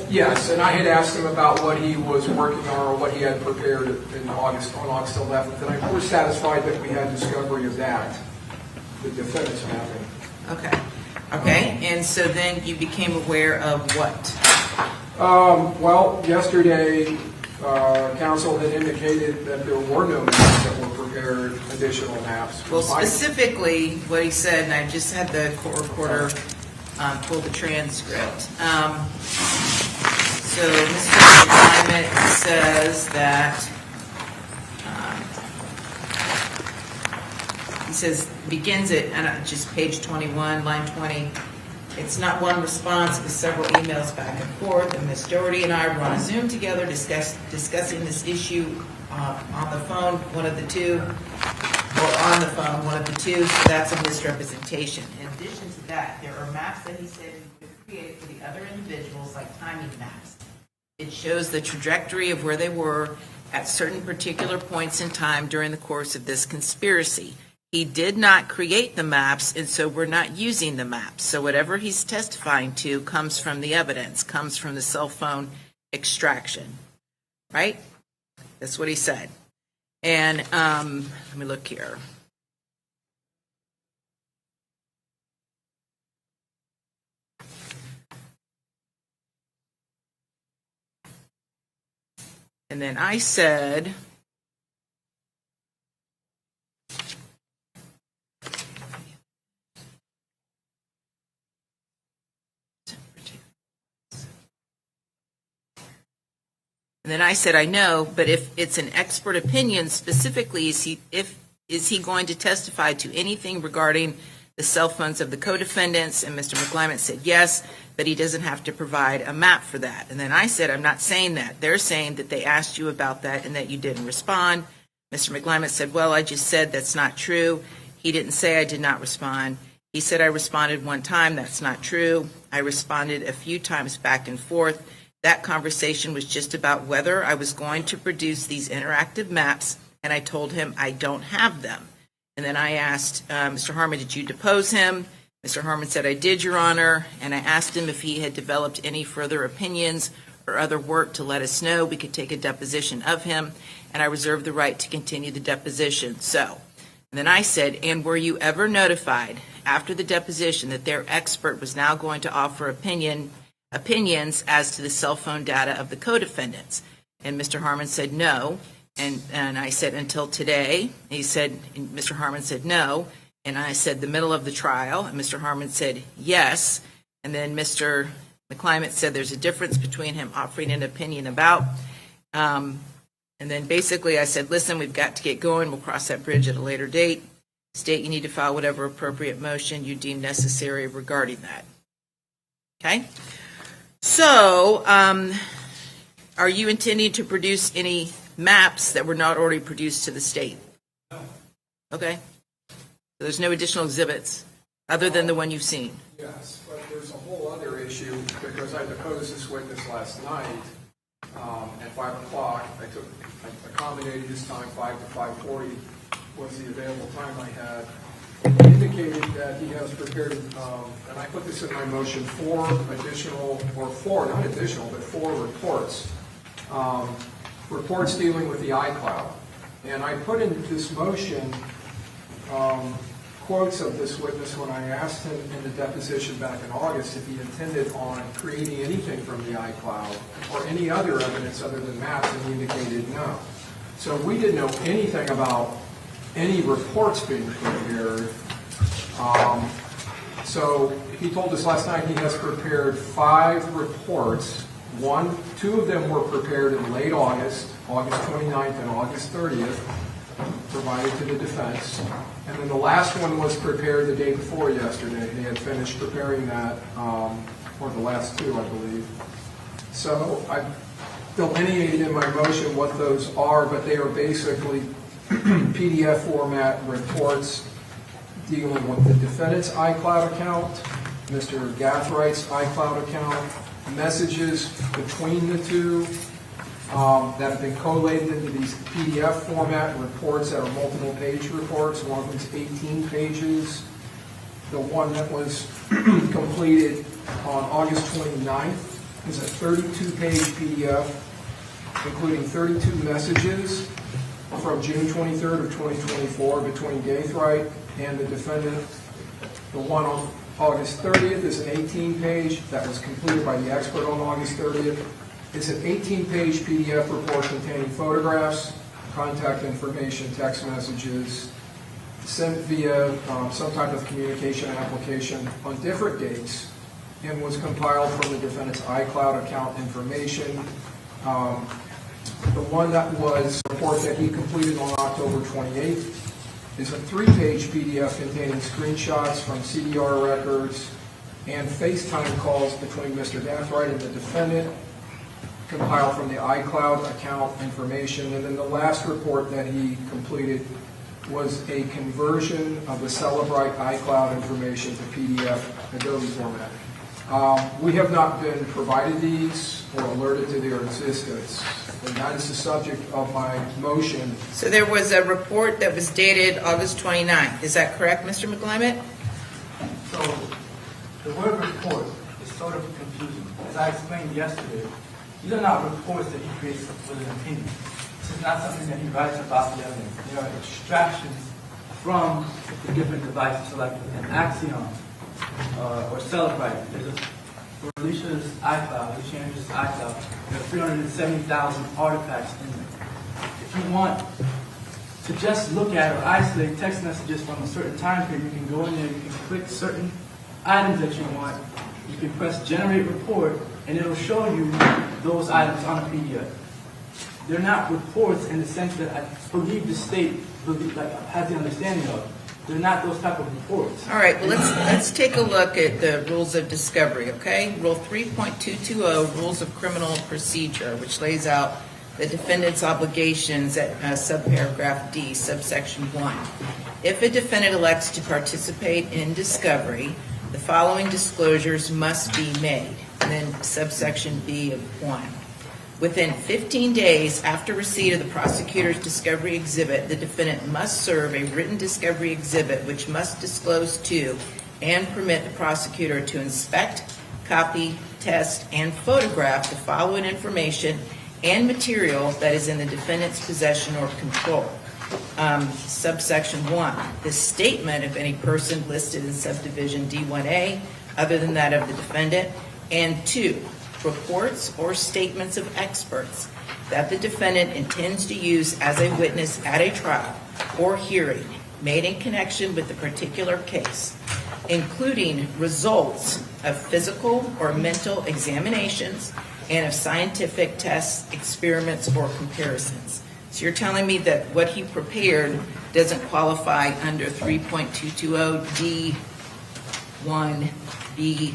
Yes, and I had asked him about what he was working on or what he had prepared on August 11th, and I was satisfied that we had discovery of that, the defendant's mapping. Okay, and so then you became aware of what? Well, yesterday, counsel had indicated that there were no maps that were prepared, additional maps. Well, specifically, what he said, and I just had the court reporter pull the transcript. So Mr. McClymont says that, he says, begins at just page 21, line 20. It's not one response, it's several emails back and forth, and Ms. Doherty and I were on a Zoom together discussing this issue on the phone, one of the two, or on the phone, one of the two, so that's a misrepresentation. In addition to that, there are maps that he said he created for the other individuals, like timing maps. It shows the trajectory of where they were at certain particular points in time during the course of this conspiracy. He did not create the maps, and so we're not using the maps. So whatever he's testifying to comes from the evidence, comes from the cell phone extraction, right? That's what he said. And let me look here. And then I said, I know, but if it's an expert opinion, specifically, is he going to testify to anything regarding the cell phones of the co-defendants? And Mr. McClimate said yes, but he doesn't have to provide a map for that. And then I said, I'm not saying that. They're saying that they asked you about that and that you didn't respond. Mr. McClimate said, well, I just said that's not true. He didn't say I did not respond. He said I responded one time. That's not true. I responded a few times back and forth. That conversation was just about whether I was going to produce these interactive maps, and I told him I don't have them. And then I asked Mr. Harmon, did you depose him? Mr. Harmon said, I did, Your Honor. And I asked him if he had developed any further opinions or other work to let us know. We could take a deposition of him, and I reserved the right to continue the deposition. So, and then I said, and were you ever notified after the deposition that their expert was now going to offer opinions as to the cell phone data of the co-defendants? And Mr. Harmon said no. And I said, until today. He said, and Mr. Harmon said no. And I said, the middle of the trial. And Mr. Harmon said yes. And then Mr. McClimate said there's a difference between him offering an opinion about. And then basically I said, listen, we've got to get going. We'll cross that bridge at a later date. State you need to file whatever appropriate motion you deem necessary regarding that. Okay? So, are you intending to produce any maps that were not already produced to the state? No. Okay. So there's no additional exhibits other than the one you've seen? Yes, but there's a whole other issue because I deposed this witness last night at 5 o'clock. I accommodated his time, 5 to 5:40 was the available time I had. He indicated that he has prepared, and I put this in my motion, 4 reports. Reports dealing with the iCloud. And I put in this motion quotes of this witness when I asked him in the deposition back in August if he intended on creating anything from the iCloud or any other evidence other than maps, and he indicated no. So we didn't know anything about any reports being prepared. So he told us last night he has prepared 5 reports. 2 of them were prepared in late August, August 29th and August 30th, provided to the defense. And then the last one was prepared the day before yesterday. They had finished preparing that, or the last 2, I believe. So I delineated in my motion what those are, but they are basically PDF format reports dealing with the defendant's iCloud account, Mr. Gathwright's iCloud account, messages between the two that have been collated into these PDF format reports that are multiple page reports. One of them's 18 pages. The one that was completed on August 29th is a 32-page PDF, including 32 messages from June 23rd of 2024 between Gathwright and the defendant. The one on August 30th is an 18-page that was completed by the expert on August 30th. It's an 18-page PDF report containing photographs, contact information, text messages, sent via some type of communication application on different dates, and was compiled from the defendant's iCloud account information. The one that was a report that he completed on October 28th is a 3-page PDF containing screenshots from CDR records and FaceTime calls between Mr. Gathwright and the defendant, compiled from the iCloud account information. And then the last report that he completed was a conversion of the Celebrite iCloud information to PDF Adobe format. We have not been provided these or alerted to their existence, and that is the subject of my motion. So there was a report that was dated August 29th. Is that correct, Mr. McClimate? So the word report is sort of confusing. As I explained yesterday, these are not reports that he creates with an opinion. This is not something that he writes about the evidence. They are extractions from the different devices, so like an Axiom or Celebrite. for Alicia's iCloud, Alicia Andrews' iCloud, there are 370,000 artifacts in there. If you want to just look at or isolate text messages from a certain time period, you can go in there, you can click certain items that you want, you can press generate report, and it'll show you those items on a PDF. They're not reports in the sense that I believe the state has the understanding of. They're not those type of reports. All right, well, let's take a look at the rules of discovery, okay? Rule 3.220, Rules of Criminal Procedure, which lays out the defendant's obligations at subparagraph D, subsection 1. If a defendant elects to participate in discovery, the following disclosures must be made. And then subsection B of 1. Within 15 days after receipt of the prosecutor's discovery exhibit, the defendant must serve a written discovery exhibit which must disclose to and permit the prosecutor to inspect, copy, test, and photograph the following information and material that is in the defendant's possession or control. Subsection 1, the statement of any person listed in subdivision D1A other than that of the defendant, and 2, reports or statements of experts that the defendant intends to use as a witness at a trial or hearing made in connection with the particular case, including results of physical or mental examinations and of scientific tests, experiments, or comparisons. So you're telling me that what he prepared doesn't qualify under 3.220 D1B2.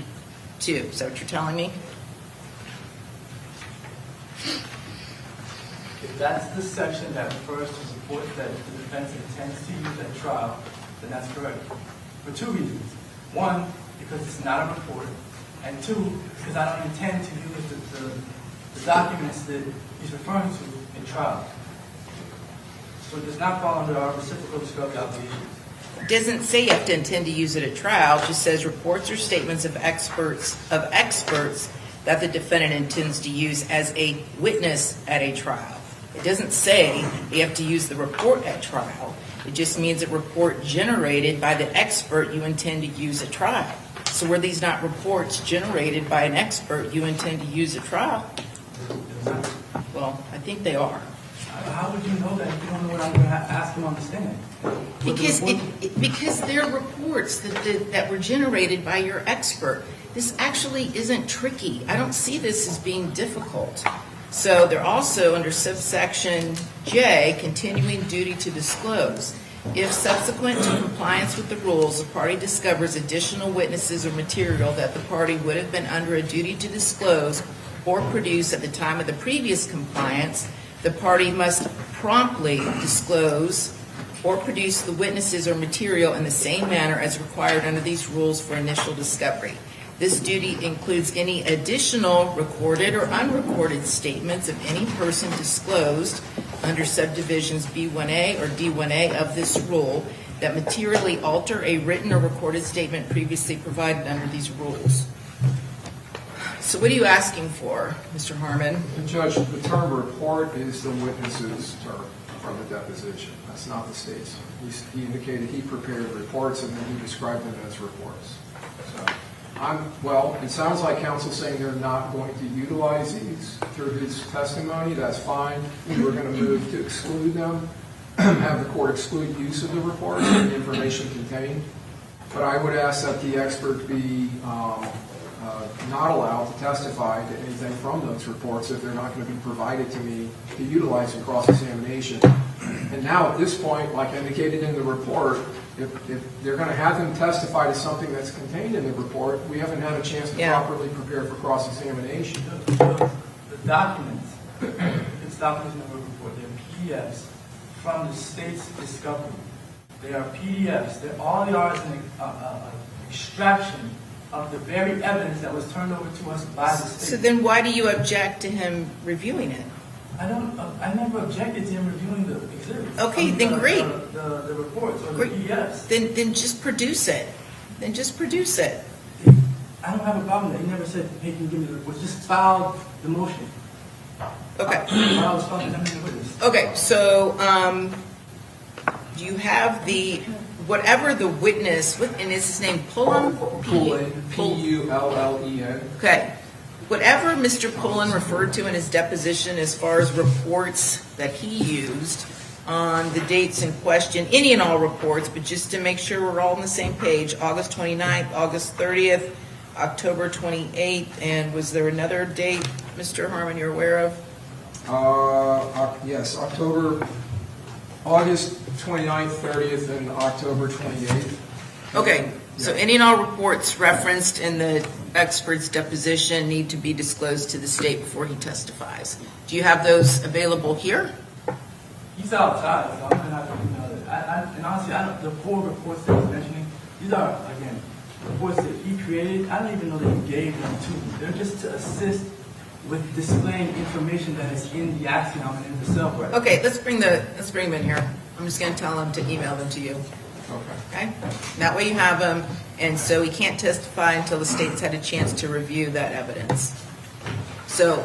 Is that what you're telling me? If that's the section that refers to reports that the defense intends to use at trial, then that's correct. For two reasons. One, because it's not a report. And two, because I don't intend to use the documents that he's referring to in trial. So it does not fall under our reciprocal discovery obligations. It doesn't say you have to intend to use it at trial. It just says reports or statements of experts that the defendant intends to use as a witness at a trial. It doesn't say you have to use the report at trial. It just means a report generated by the expert you intend to use at trial. So were these not reports generated by an expert you intend to use at trial? Well, I think they are. How would you know that if you don't know what I'm going to ask him on the stand? Because they're reports that were generated by your expert. This actually isn't tricky. I don't see this as being difficult. So they're also under subsection J, continuing duty to disclose. If subsequent to compliance with the rules, the party discovers additional witnesses or material that the party would have been under a duty to disclose or produce at the time of the previous compliance, the party must promptly disclose or produce the witnesses or material in the same manner as required under these rules for initial discovery. This duty includes any additional recorded or unrecorded statements of any person disclosed under subdivisions B1A or D1A of this rule that materially alter a written or recorded statement previously provided under these rules. So what are you asking for, Mr. Harmon? Judge, the term report is the witness's term from the deposition. That's not the state's. He indicated he prepared reports and then he described them as reports. So, well, it sounds like counsel's saying they're not going to utilize these through his testimony. That's fine. We're going to move to exclude them, have the court exclude use of the reports and the information contained. But I would ask that the expert be not allowed to testify to anything from those reports if they're not going to be provided to me to utilize in cross-examination. And now at this point, like indicated in the report, if they're going to have them testify to something that's contained in the report, we haven't had a chance to properly prepare for cross-examination. The documents, it's documents in the report, they're PDFs from the state's discovery. They are PDFs. All they are is an extraction of the very evidence that was turned over to us by the state. So then why do you object to him reviewing it? I never objected to him reviewing the exhibits. Okay, then great. The reports or great. the PDFs. Then just produce it. Then just produce it. I don't have a problem with that. He never said, hey, can you give me the report? Just filed the motion. Okay. Okay, so do you have the whatever the witness, and is his name Pullen? Pullen, P-U-L-L-E-N. Okay. Whatever Mr. Pullen referred to in his deposition as far as reports that he used on the dates in question, any and all reports, but just to make sure we're all on the same page, August 29th, August 30th, October 28th, and was there another date, Mr. Harmon, you're aware of? Yes, August 29th, 30th, and October 28th. Okay, so any and all reports referenced in the expert's deposition need to be disclosed to the state before he testifies. Do you have those available here? He's outside, so I'm going to have to email it. And honestly, the 4 reports that he's mentioning, these are, again, reports that he created. I don't even know that he gave them to me. They're just to assist with displaying information that is in the axiom and in the cell record. Okay, let's bring them in here. I'm just going to tell him to email them to you. Okay? That way you have them, and so he can't testify until the state's had a chance to review that evidence. So,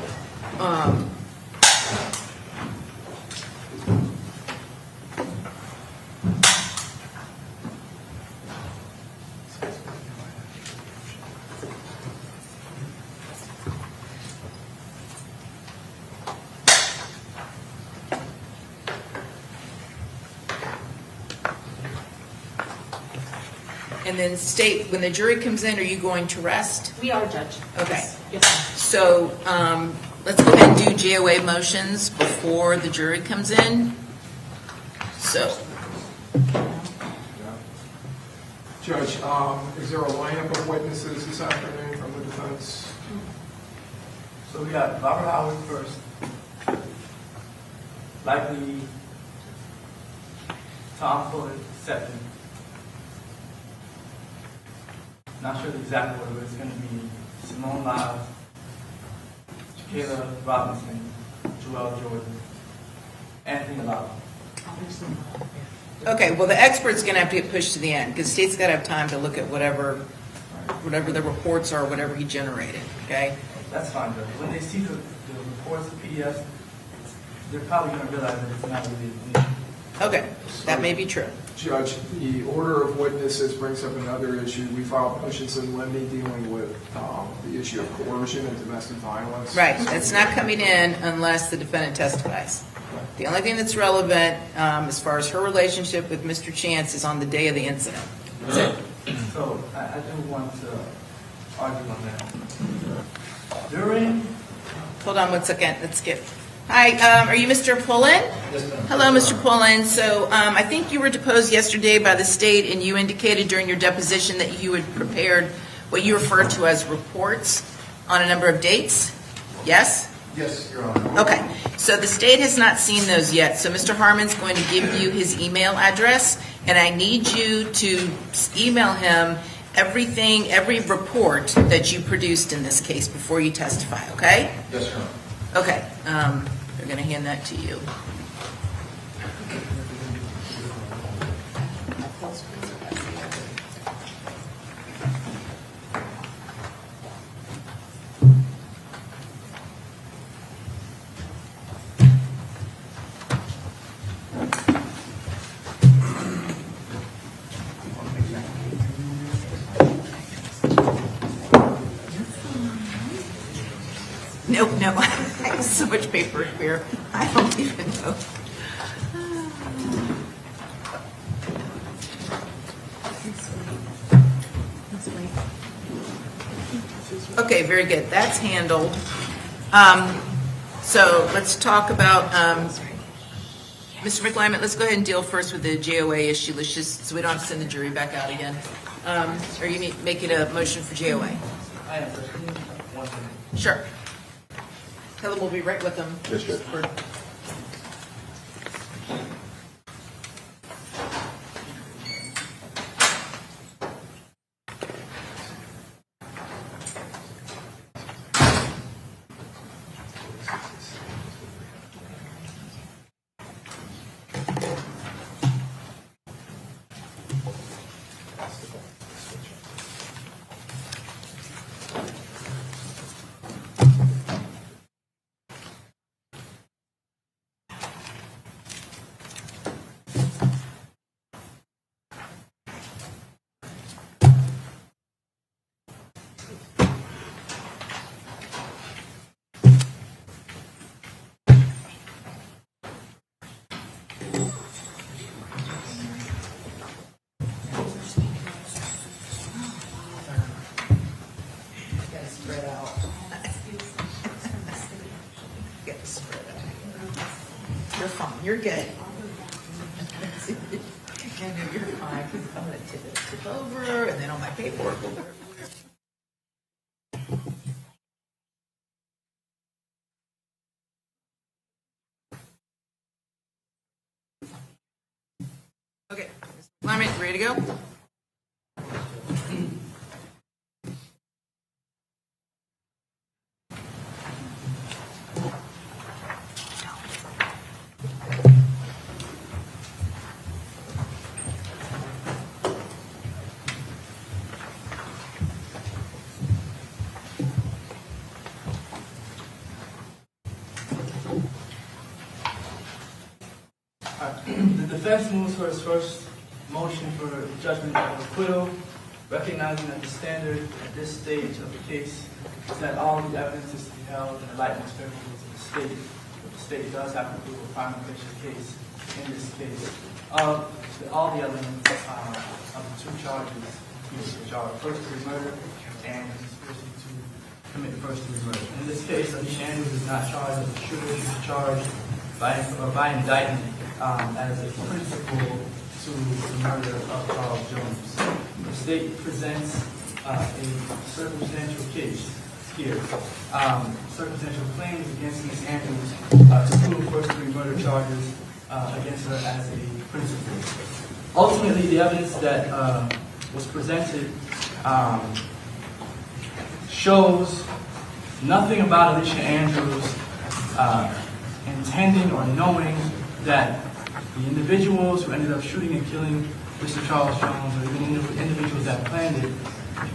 and then state, when the jury comes in, are you going to rest? We are, Judge. Okay. Yes. So let's go ahead and do GOA motions before the jury comes in. So, Judge, is there a lineup of witnesses this afternoon from the defense? So we got Robert Howard first. Likely Tom Fuller second. Not sure the exact order, but it's going to be Simone Lyles, Kayla Robinson, Joelle Jordan, Anthony Lala. okay, well, the expert's going to have to get pushed to the end because the state's got to have time to look at whatever the reports are, whatever he generated, okay? That's fine, Judge. When they see the reports, the PDFs, they're probably going to realize that it's not really me. Okay, that may be true. Judge, the order of witnesses brings up another issue. We filed motions in limine dealing with the issue of coercion and domestic violence. Right, that's not coming in unless the defendant testifies. The only thing that's relevant as far as her relationship with Mr. Chance is on the day of the incident. That's it. So I do want to argue on that. During... Hold on one second, let's skip. Hi, are you Mr. Pullen? Yes, ma'am. Hello, Mr. Pullen. So I think you were deposed yesterday by the state, and you indicated during your deposition that you had prepared what you referred to as reports on a number of dates. Yes? Yes, Your Honor. Okay. So the state has not seen those yet. So Mr. Harmon's going to give you his email address, and I need you to email him everything, every report that you produced in this case before you testify, okay? Yes, Your Honor. Okay, they're going to hand that to you. No, I have so much paper here. I don't even know. Okay, very good. That's handled. So let's talk about, Mr. McLyman, let's go ahead and deal first with the GOA issue. Let's just, so we don't have to send the jury back out again. Are you making a motion for GOA? I am. Sure. Helen will be right with them. Yes, Judge. you're fine. You're good. And then you're fine, because I'm going to tip over, and then on my paperwork. Okay, Mr. Clement, ready to go? The defense moves for its first motion for judgment of acquittal, recognizing that the standard at this stage of the case is that all the evidence is to be held in the light most favorable to the state. The state does have to prove a prima facie case in this case of all the elements of the two charges, which are first-degree murder and conspiracy to commit first-degree murder. In this case, Alicia Andrews is not charged as a shooter. She's charged by indictment as a principal to the murder of Charles Jones. The state presents a circumstantial case here. Circumstantial claims against Ms. Andrews to prove first-degree murder charges against her as a principal. Ultimately, the evidence that was presented shows nothing about Alicia Andrews intending or knowing that the individuals who ended up shooting and killing Mr. Charles Jones, or even individuals that planned it,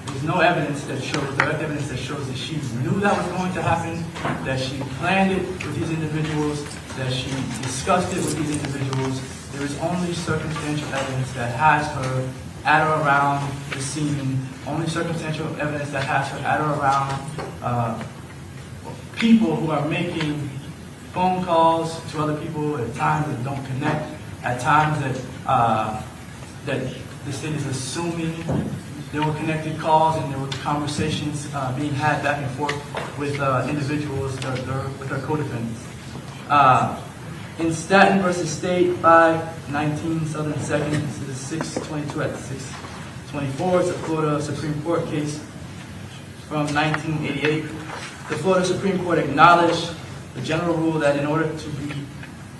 there's no evidence that shows, direct evidence that shows that she knew that was going to happen, that she planned it with these individuals, that she discussed it with these individuals. There is only circumstantial evidence that has her at or around the scene, only circumstantial evidence that has her at or around people who are making phone calls to other people at times that don't connect, at times that the state is assuming there were connected calls and there were conversations being had back and forth with individuals, with their co-defendants. In Staten versus State 519 Southern 2nd, this is 622 at 624. It's a Florida Supreme Court case from 1988. The Florida Supreme Court acknowledged the general rule that in order to be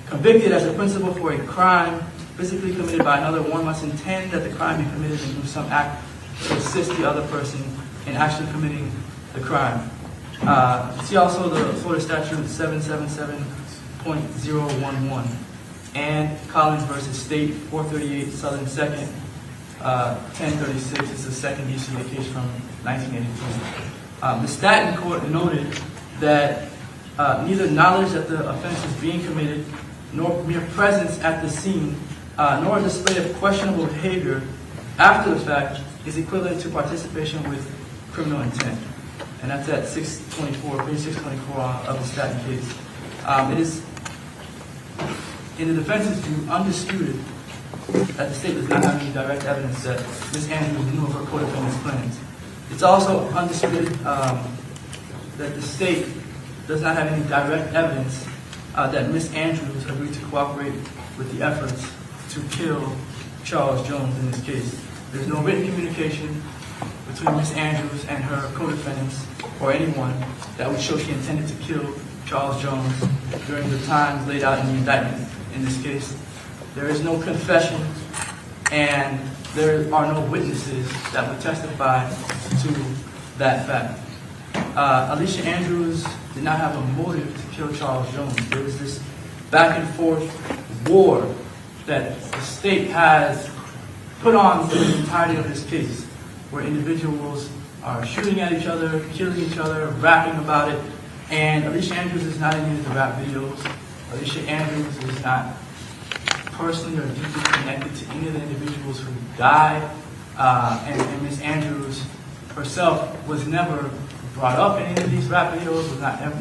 convicted as a principal for a crime physically committed by another, one must intend that the crime be committed and do some act to assist the other person in actually committing the crime. See also the Florida statute 777.011 and Collins versus State 438 Southern 2nd 1036. It's a second UCA case from 1982. The Staten court noted that neither knowledge that the offense is being committed, nor mere presence at the scene, nor a display of questionable behavior after the fact is equivalent to participation with criminal intent. And that's at 624, page 624 of the Staten case. It is, in the defense's view, undisputed that the state does not have any direct evidence that Ms. Andrews knew of her co-defendant's plans. It's also undisputed that the state does not have any direct evidence that Ms. Andrews agreed to cooperate with the efforts to kill Charles Jones in this case. There's no written communication between Ms. Andrews and her co-defendants or anyone that would show she intended to kill Charles Jones during the times laid out in the indictment in this case. There is no confession, and there are no witnesses that would testify to that fact. Alicia Andrews did not have a motive to kill Charles Jones. There was this back and forth war that the state has put on for the entirety of this case, where individuals are shooting at each other, killing each other, rapping about it, and Alicia Andrews is not in any of the rap videos. Alicia Andrews is not personally or deeply connected to any of the individuals who died, and Ms. Andrews herself was never brought up in any of these rap videos,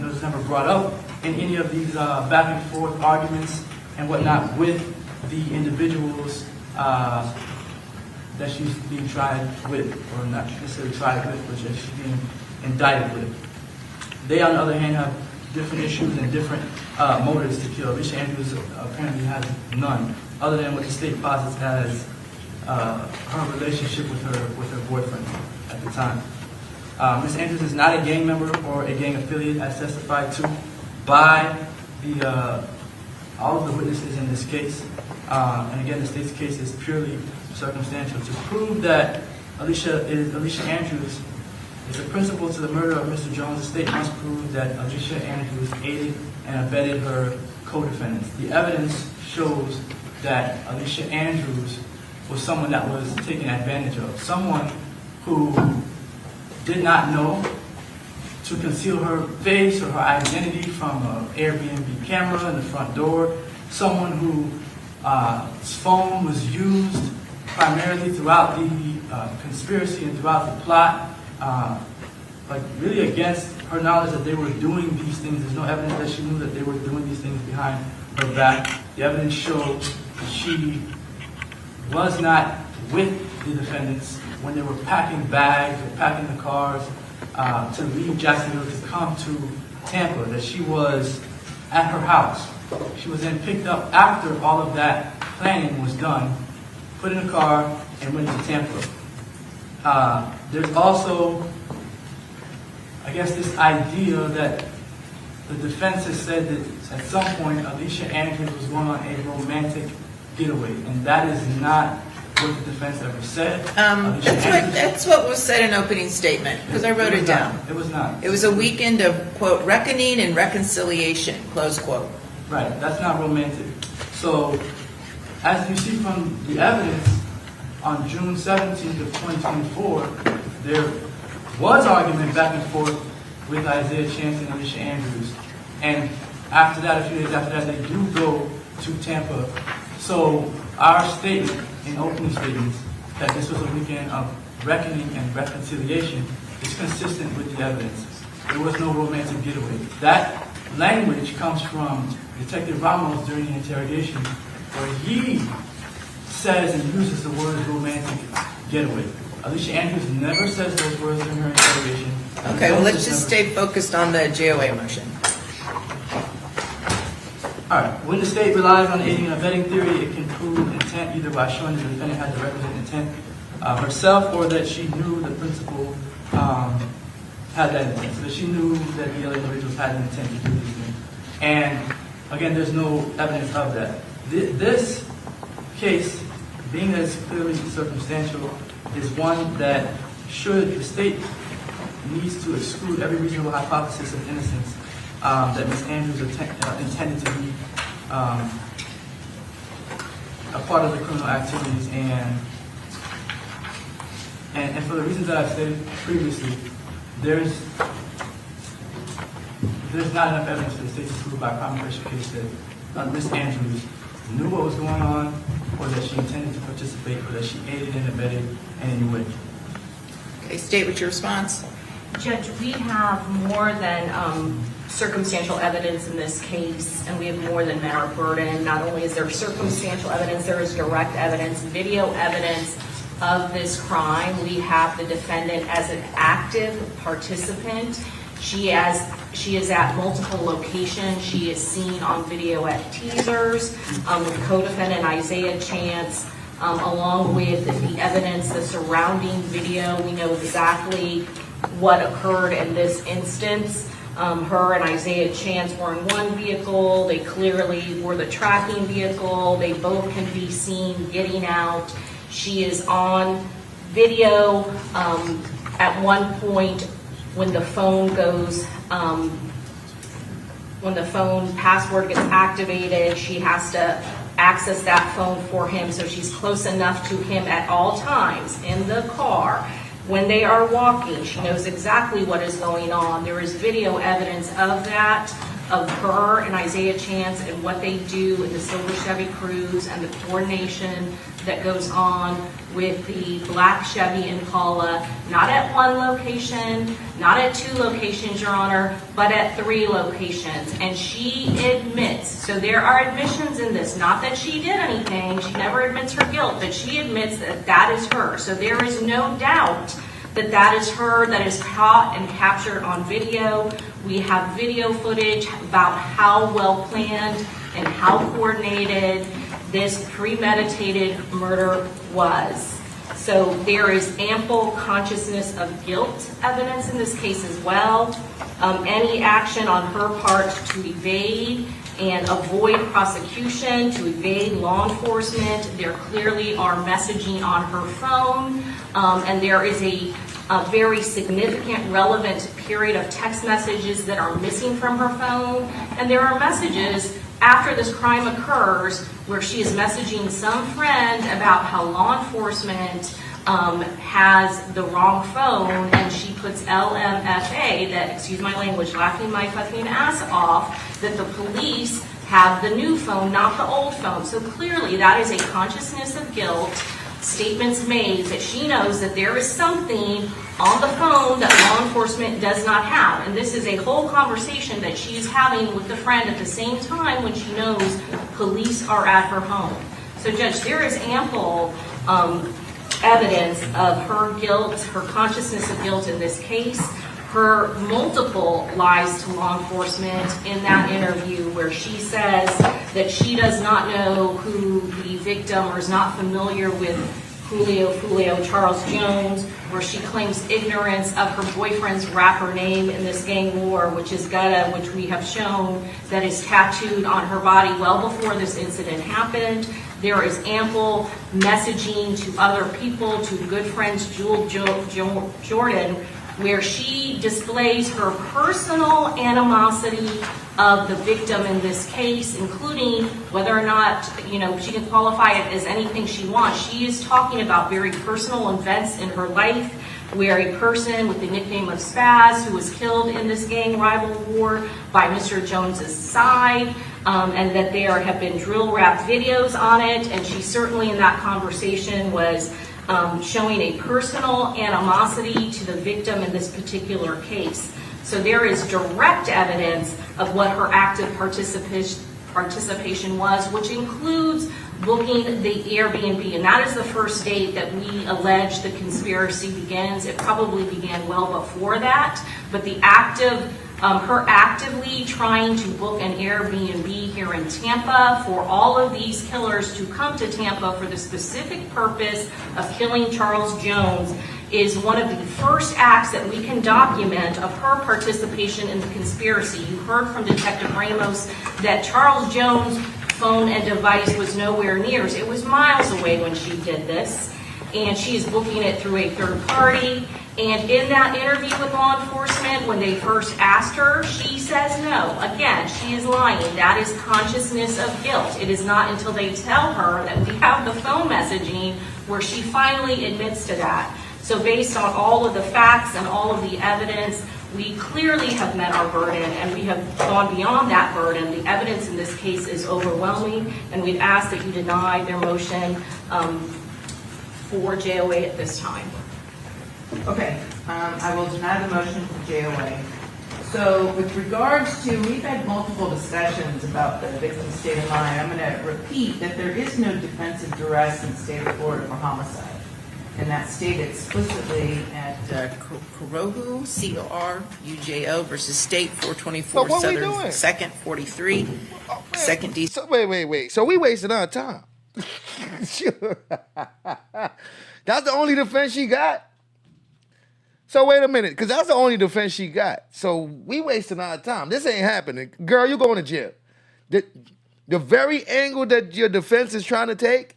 was never brought up in any of these back and forth arguments and whatnot with the individuals that she's being tried with, or not necessarily tried with, but that she's being indicted with. They, on the other hand, have different issues and different motives to kill. Alicia Andrews apparently has none, other than what the state posits as her relationship with her boyfriend at the time. Ms. Andrews is not a gang member or a gang affiliate, as testified to by all of the witnesses in this case. And again, the state's case is purely circumstantial. To prove that Alicia Andrews is a principal to the murder of Mr. Jones, the state must prove that Alicia Andrews aided and abetted her co-defendants. The evidence shows that Alicia Andrews was someone that was taken advantage of, someone who did not know to conceal her face or her identity from an Airbnb camera in the front door, someone whose phone was used primarily throughout the conspiracy and throughout the plot, but really against her knowledge that they were doing these things. There's no evidence that she knew that they were doing these things behind her back. The evidence shows she was not with the defendants when they were packing bags or packing the cars to leave Jacksonville to come to Tampa, that she was at her house. She was then picked up after all of that planning was done, put in a car, and went to Tampa. There's also, I guess, this idea that the defense has said that at some point Alicia Andrews was going on a romantic getaway, and that is not what the defense ever said. That's what was said in opening statement, because I wrote it down. It was not. It was a weekend of, quote, reckoning and reconciliation, close quote. Right, that's not romantic. So, as you see from the evidence, on June 17th of 2024, there was argument back and forth with Isaiah Chance and Alicia Andrews. And after that, a few days after that, they do go to Tampa. So our statement in opening statements that this was a weekend of reckoning and reconciliation is consistent with the evidence. There was no romantic getaway. That language comes from Detective Ramos during the interrogation, where he says and uses the word romantic getaway. Alicia Andrews never says those words in her interrogation. Okay, well, let's just stay focused on the JOA motion. All right. When the state relies on aiding and abetting theory, it can prove intent either by showing the defendant had the requisite intent herself, or that she knew the principal had that intent. So that she knew that the other individuals had an intent to do these things. And again, there's no evidence of that. This case, being that it's clearly circumstantial, is one that the state needs to exclude every reasonable hypothesis of innocence that Ms. Andrews intended to be a part of the criminal activities, and for the reasons that I've stated previously, there's not enough evidence for the state to prove by a prima facie case that Ms. Andrews knew what was going on, or that she intended to participate, or that she aided and abetted in any way. Okay, state what's your response. Judge, we have more than circumstantial evidence in this case, and we have more than met our burden. Not only is there circumstantial evidence, there is direct evidence, video evidence of this crime. We have the defendant as an active participant. She is at multiple locations. She is seen on video at teasers with co-defendant Isaiah Chance, along with the evidence, the surrounding video. We know exactly what occurred in this instance. Her and Isaiah Chance were in one vehicle. They clearly were the tracking vehicle. They both can be seen getting out. She is on video at one point when the phone goes, when the phone password gets activated. She has to access that phone for him, so she's close enough to him at all times in the car. When they are walking, she knows exactly what is going on. There is video evidence of that, of her and Isaiah Chance and what they do in the silver Chevy Cruze and the coordination that goes on with the black Chevy Impala, not at one location, not at two locations, Your Honor, but at 3 locations. And she admits, so there are admissions in this, not that she did anything, she never admits her guilt, but she admits that that is her. So there is no doubt that that is her, that is caught and captured on video We have video footage about how well planned and how coordinated this premeditated murder was. So there is ample consciousness of guilt evidence in this case as well. Any action on her part to evade and avoid prosecution, to evade law enforcement, there clearly are messaging on her phone, and there is a very significant relevant period of text messages that are missing from her phone, and there are messages after this crime occurs where she is messaging some friend about how law enforcement has the wrong phone, and she puts LMFA, that, excuse my language, laughing my fucking ass off, that the police have the new phone, not the old phone. So clearly that is a consciousness of guilt, statements made that she knows that there is something on the phone that law enforcement does not have. And this is a whole conversation that she is having with the friend at the same time when she knows police are at her home. So Judge, there is ample evidence of her guilt, her consciousness of guilt in this case, her multiple lies to law enforcement in that interview where she says that she does not know who the victim or is not familiar with Julio Foolio, Charles Jones, where she claims ignorance of her boyfriend's rapper name in this gang war, which is Gutta, which we have shown that is tattooed on her body well before this incident happened. There is ample messaging to other people, to good friends Jewel Jordan, where she displays her personal animosity of the victim in this case, including whether or not, she can qualify it as anything she wants. She is talking about very personal events in her life where a person with the nickname of Spaz, who was killed in this gang rival war by Mr. Jones's side, and that there have been drill rap videos on it, and she certainly in that conversation was showing a personal animosity to the victim in this particular case. So there is direct evidence of what her active participation was, which includes booking the Airbnb. And that is the first date that we allege the conspiracy begins. It probably began well before that, but the her actively trying to book an Airbnb here in Tampa for all of these killers to come to Tampa for the specific purpose of killing Charles Jones is one of the first acts that we can document of her participation in the conspiracy. You heard from Detective Ramos that Charles Jones' phone and device was nowhere near. It was miles away when she did this, and she is booking it through a third party. And in that interview with law enforcement, when they first asked her, she says no. Again, she is lying. That is consciousness of guilt. It is not until they tell her that we have the phone messaging where she finally admits to that. So based on all of the facts and all of the evidence, we clearly have met our burden, and we have gone beyond that burden. The evidence in this case is overwhelming, and we've asked that you deny their motion for JOA at this time. Okay, I will deny the motion for JOA. So with regards to, we've had multiple discussions about the victim's state of mind. I'm going to repeat that there is no defensive duress in the state of Florida for homicide. And that's stated explicitly at Corojo, C-O-R-U-J-O versus State 424 Southern 2nd 43, Second D. So wait. So we wasting our time. That's the only defense she got? So wait a minute, because that's the only defense she got. So we wasting our time. This ain't happening. Girl, you going to jail. The very angle that your defense is trying to take,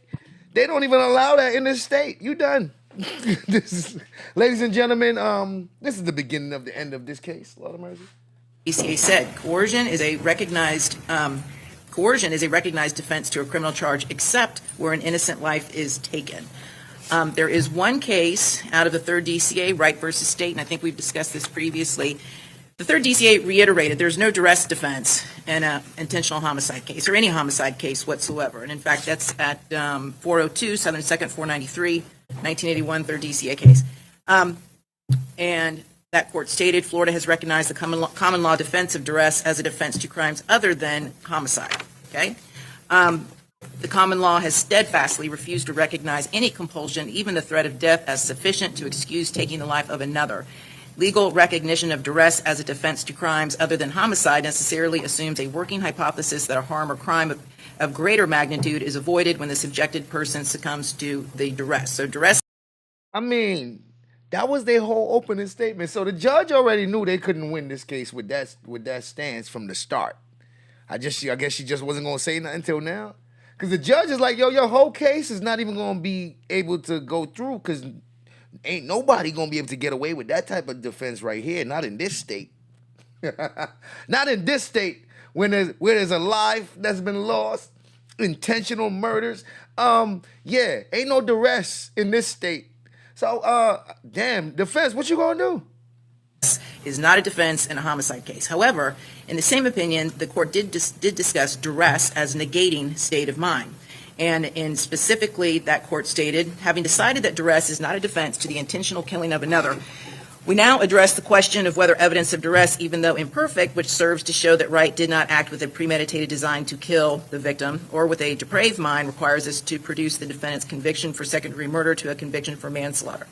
they don't even allow that in this state. You done. Ladies and gentlemen, this is the beginning of the end of this case. Lord of mercy. ECA said coercion is a recognized defense to a criminal charge, except where an innocent life is taken. There is one case out of the 3rd DCA, Wright versus State, and I think we've discussed this previously. The 3rd DCA reiterated there's no duress defense in an intentional homicide case or any homicide case whatsoever. And in fact, that's at 402 Southern 2nd 493, 1981 3rd DCA case. And that court stated Florida has recognized the common law defense of duress as a defense to crimes other than homicide. Okay. The common law has steadfastly refused to recognize any compulsion, even the threat of death, as sufficient to excuse taking the life of another. Legal recognition of duress as a defense to crimes other than homicide necessarily assumes a working hypothesis that a harm or crime of greater magnitude is avoided when the subjected person succumbs to the duress. So duress. I mean, that was their whole opening statement. So the judge already knew they couldn't win this case with that stance from the start. I guess she just wasn't gonna say nothing until now. Cause the judge is like, yo, your whole case is not even gonna be able to go through because ain't nobody gonna be able to get away with that type of defense right here. Not in this state. Not in this state where there's a life that's been lost, intentional murders. Yeah, ain't no duress in this state. So, damn, defense, what you gonna do? Is not a defense in a homicide case. However, in the same opinion, the court did discuss duress as negating state of mind. And specifically, that court stated, having decided that duress is not a defense to the intentional killing of another, we now address the question of whether evidence of duress, even though imperfect, which serves to show that Wright did not act with a premeditated design to kill the victim or with a depraved mind, requires us to produce the defendant's conviction for second-degree murder to a conviction for manslaughter.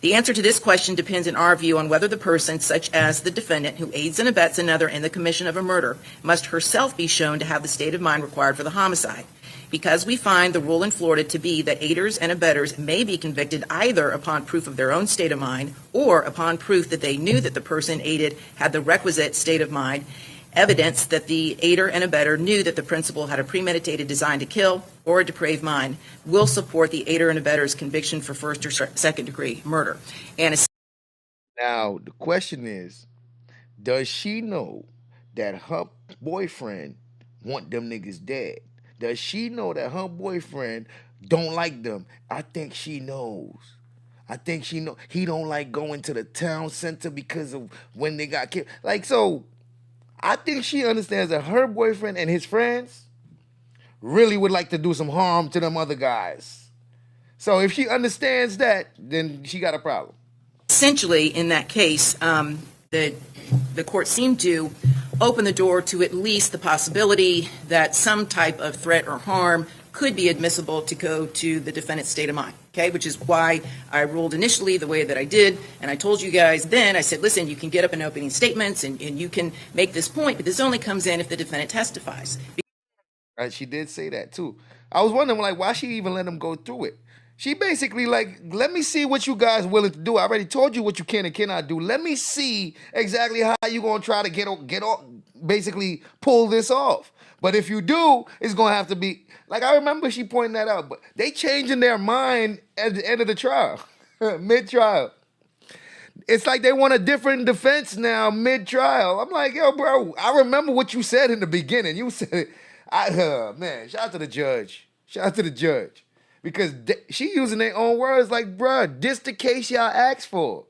The answer to this question depends in our view on whether the person, such as the defendant, who aids and abets another in the commission of a murder, must herself be shown to have the state of mind required for the homicide. Because we find the rule in Florida to be that aiders and abettors may be convicted either upon proof of their own state of mind or upon proof that they knew that the person aided had the requisite state of mind, evidence that the aider and abettor knew that the principal had a premeditated design to kill or a depraved mind, will support the aider and abettor's conviction for first or second degree murder. And now the question is, does she know that her boyfriend want them niggas dead? Does she know that her boyfriend don't like them? I think she knows. I think she know he don't like going to the town center because of when they got killed. Like, so I think she understands that her boyfriend and his friends really would like to do some harm to them other guys. So if she understands that, then she got a problem. essentially, in that case, the court seemed to open the door to at least the possibility that some type of threat or harm could be admissible to go to the defendant's state of mind, okay, which is why I ruled initially the way that I did, and I told you guys then, I said, listen, you can get up in opening statements and you can make this point, but this only comes in if the defendant testifies. Right, she did say that too. I was wondering, like, why she even let him go through it. She basically, like, let me see what you guys willing to do. I already told you what you can and cannot do. Let me see exactly how you gonna try to get off, basically pull this off. But if you do, it's gonna have to be, like, I remember she pointing that out, but they changing their mind at the end of the trial, mid-trial. It's like they want a different defense now mid-trial. I'm like, yo, bro, I remember what you said in the beginning. You said, man, shout out to the judge. Shout out to the judge. Because she using their own words like, bruh, this the case y'all asked for.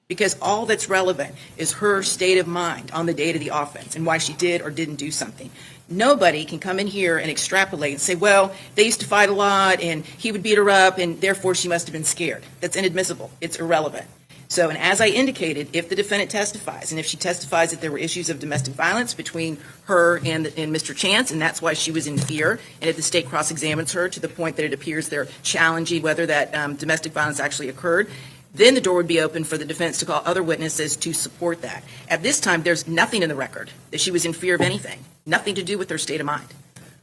Because all that's relevant is her state of mind on the date of the offense and why she did or didn't do something. Nobody can come in here and extrapolate and say, well, they used to fight a lot and he would beat her up and therefore she must have been scared. That's inadmissible. It's irrelevant. So, and as I indicated, if the defendant testifies, and if she testifies that there were issues of domestic violence between her and Mr. Chance, and that's why she was in fear, and if the state cross-examines her to the point that it appears they're challenging whether that domestic violence actually occurred, then the door would be open for the defense to call other witnesses to support that. At this time, there's nothing in the record that she was in fear of anything, nothing to do with her state of mind.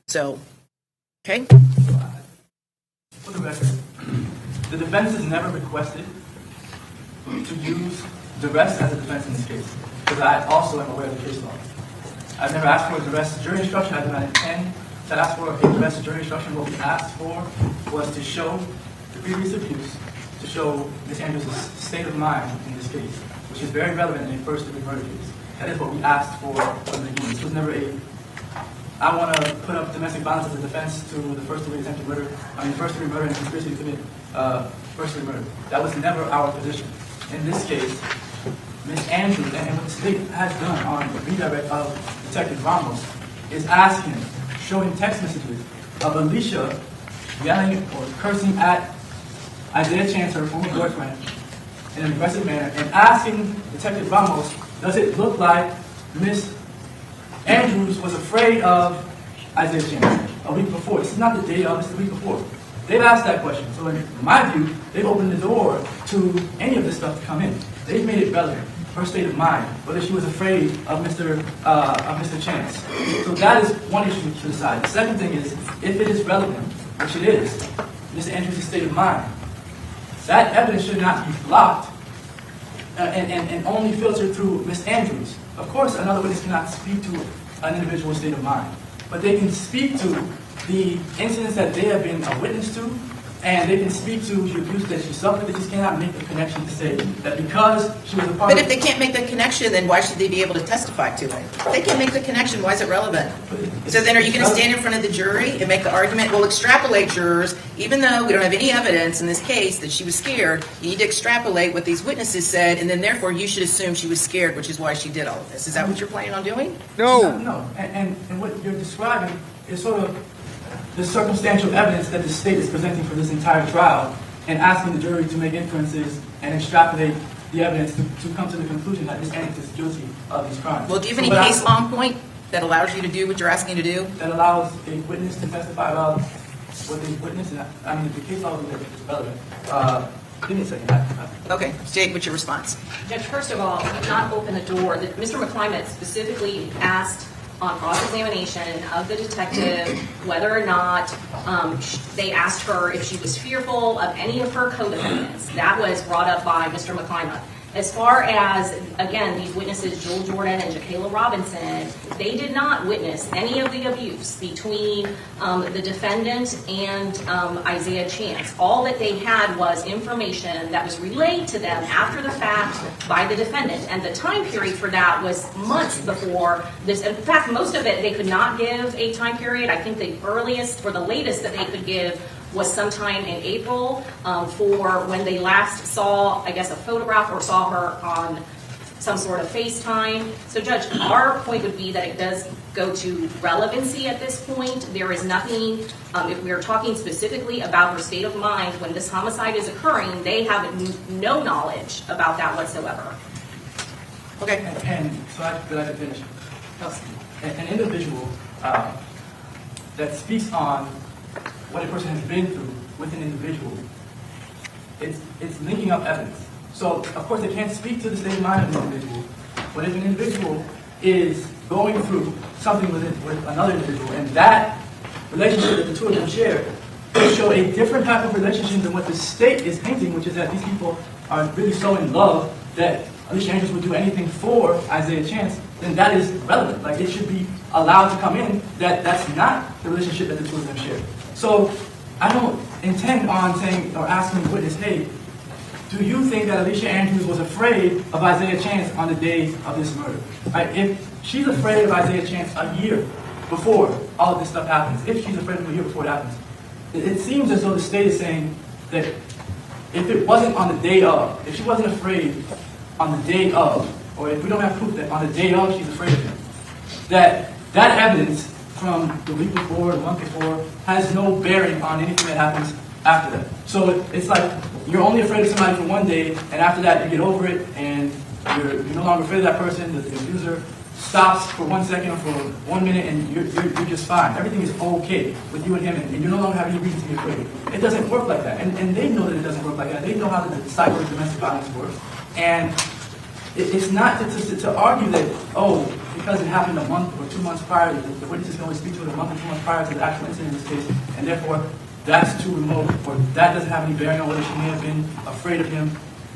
So, okay? For the record, the defense has never requested to use duress as a defense in this case, because I also am aware of the case law. I've never asked for a duress jury instruction. I do not intend to ask for a duress jury instruction. What we asked for was to show the previous abuse, to show Ms. Andrews' state of mind in this case, which is very relevant in a first-degree murder case. That is what we asked for from the beginning. This was never I want to put up domestic violence as a defense to the first-degree attempted murder, first-degree murder and conspiracy to commit first-degree murder. That was never our position. In this case, Ms. Andrews, and what the state has done on the redirect of Detective Ramos, is asking, showing text messages of Alicia yelling or cursing at Isaiah Chance, her former boyfriend, in an aggressive manner, and asking Detective Ramos, does it look like Ms. Andrews was afraid of Isaiah Chance a week before? This is not the day of, this is the week before. They've asked that question. So in my view, they've opened the door to any of this stuff to come in. they've made it relevant. Her state of mind, whether she was afraid of Mr. Chance. So that is one issue to decide. The second thing is, if it is relevant, which it is, Mr. Andrews' state of mind, that evidence should not be blocked and only filtered through Ms. Andrews. Of course, another witness cannot speak to an individual's state of mind, but they can speak to the incidents that they have been a witness to, and they can speak to the abuse that she suffered. They just cannot make the connection to say that because she was a part But of... if they can't make the connection, then why should they be able to testify to it? If they can't make the connection, why is it relevant? So then are you going to stand in front of the jury and make the argument, well, extrapolate, jurors, even though we don't have any evidence in this case that she was scared, you need to extrapolate what these witnesses said, and then therefore you should assume she was scared, which is why she did all of this. Is that what you're planning on doing? No. And what you're describing is sort of the circumstantial evidence that the state is presenting for this entire trial and asking the jury to make inferences and extrapolate the evidence to come to the conclusion that Ms. Andrews is guilty of these crimes. Well, do you have any case law point that allows you to do what you're asking to do? That allows a witness to testify about what they witnessed? I mean, the case law is relevant. Give me a second. Okay. Jake, what's your response? Judge, first of all, not open the door. Mr. McClimate specifically asked on cross-examination of the detective whether or not they asked her if she was fearful of any of her co-defendants. That was brought up by Mr. McClimate. As far as, again, these witnesses, Joel Jordan and Jacayla Robinson, they did not witness any of the abuse between the defendant and Isaiah Chance. All that they had was information that was relayed to them after the fact by the defendant. And the time period for that was months before this. In fact, most of it they could not give a time period. I think the earliest or the latest that they could give was sometime in April for when they last saw, I guess, a photograph or saw her on some sort of FaceTime. So, Judge, our point would be that it does go to relevancy at this point. There is nothing, if we are talking specifically about her state of mind when this homicide is occurring, they have no knowledge about that whatsoever. Okay, and so I could finish. An individual that speaks on what a person has been through with an individual, it's linking up evidence. So, of course, they can't speak to the state of mind of an individual, but if an individual is going through something with another individual, and that relationship that the two of them share will show a different type of relationship than what the state is painting, which is that these people are really so in love that Alicia Andrews would do anything for Isaiah Chance, then that is relevant. Like, it should be allowed to come in that that's not the relationship that the two of them share. So I don't intend on saying or asking the witness, hey, do you think that Alicia Andrews was afraid of Isaiah Chance on the day of this murder? Right? If she's afraid of Isaiah Chance a year before all of this stuff happens, if she's afraid of him a year before it happens, it seems as though the state is saying that if it wasn't on the day of, if she wasn't afraid on the day of, or if we don't have proof that on the day of she's afraid of him, that evidence from the week before, the month before, has no bearing on anything that happens after that. So it's like you're only afraid of somebody for one day, and after that you get over it, and you're no longer afraid of that person. The abuser stops for 1 second or for 1 minute, and you're just fine. Everything is okay with you and him, and you no longer have any reason to be afraid. It doesn't work like that, and they know that it doesn't work like that. They know how the cycle of domestic violence works, and it's not to argue that, oh, because it happened a month or 2 months prior, the witnesses can only speak to it a month or 2 months prior to the actual incident in this case, and therefore that's too remote, or that doesn't have any bearing on whether she may have been afraid of him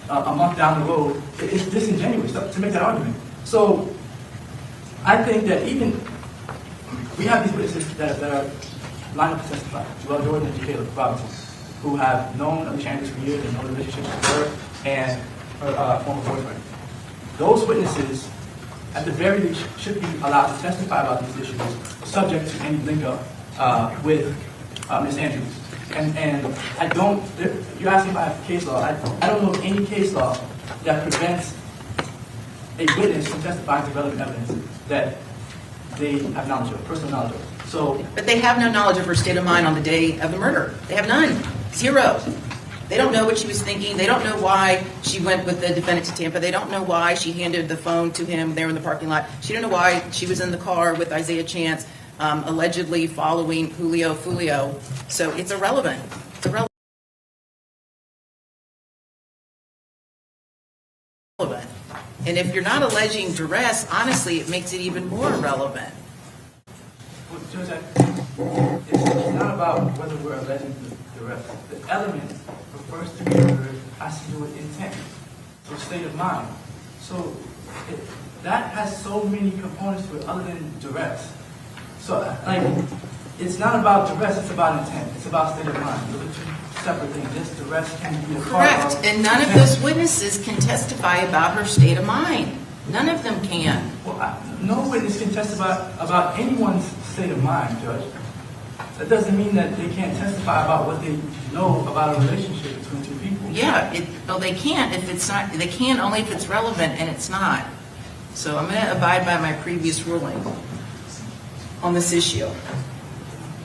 a month down the road. It's disingenuous to make that argument. So I think that even we have these witnesses that are lined up to testify, Joel Jordan and Jacayla Robinson, who have known Alicia Andrews for years and know the relationship with her and her former boyfriend. Those witnesses, at the very least, should be allowed to testify about these issues, subject to any link-up with Ms. Andrews. And I don't, you're asking if I have case law. I don't know of any case law that prevents a witness from testifying to relevant evidence that they have knowledge of, personal knowledge of. So, but they have no knowledge of her state of mind on the day of the murder. They have none. Zero. They don't know what she was thinking. They don't know why she went with the defendant to Tampa. They don't know why she handed the phone to him there in the parking lot. She don't know why she was in the car with Isaiah Chance, allegedly following Julio Foolio. So it's irrelevant. It's irrelevant. And if you're not alleging duress, honestly, it makes it even more relevant. Well, Judge, it's not about whether we're alleging duress. The element for first degree murder has to do with intent, so state of mind. So that has so many components to it other than duress. So, like, it's not about duress, it's about intent. It's about state of mind. Those are two separate things. This duress can be a part of... Correct. And none of those witnesses can testify about her state of mind. None of them can. Well, no witness can testify about anyone's state of mind, Judge. That doesn't mean that they can't testify about what they know about a relationship between two people. Yeah, well, they can't if it's not, they can only if it's relevant, and it's not. So I'm going to abide by my previous ruling on this issue.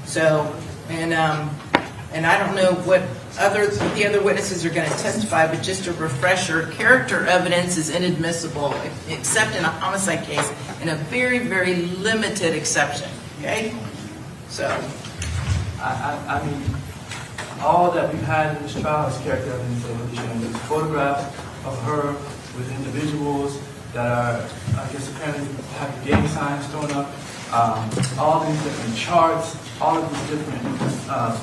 So, and I don't know what the other witnesses are going to testify, but just a refresher, character evidence is inadmissible except in a homicide case in a very, very limited exception, okay? So. I mean, all that we've had in this trial is character evidence of Alicia Andrews. Photographs of her with individuals that are, I guess, apparently have gang signs thrown up, all these different charts, all of these different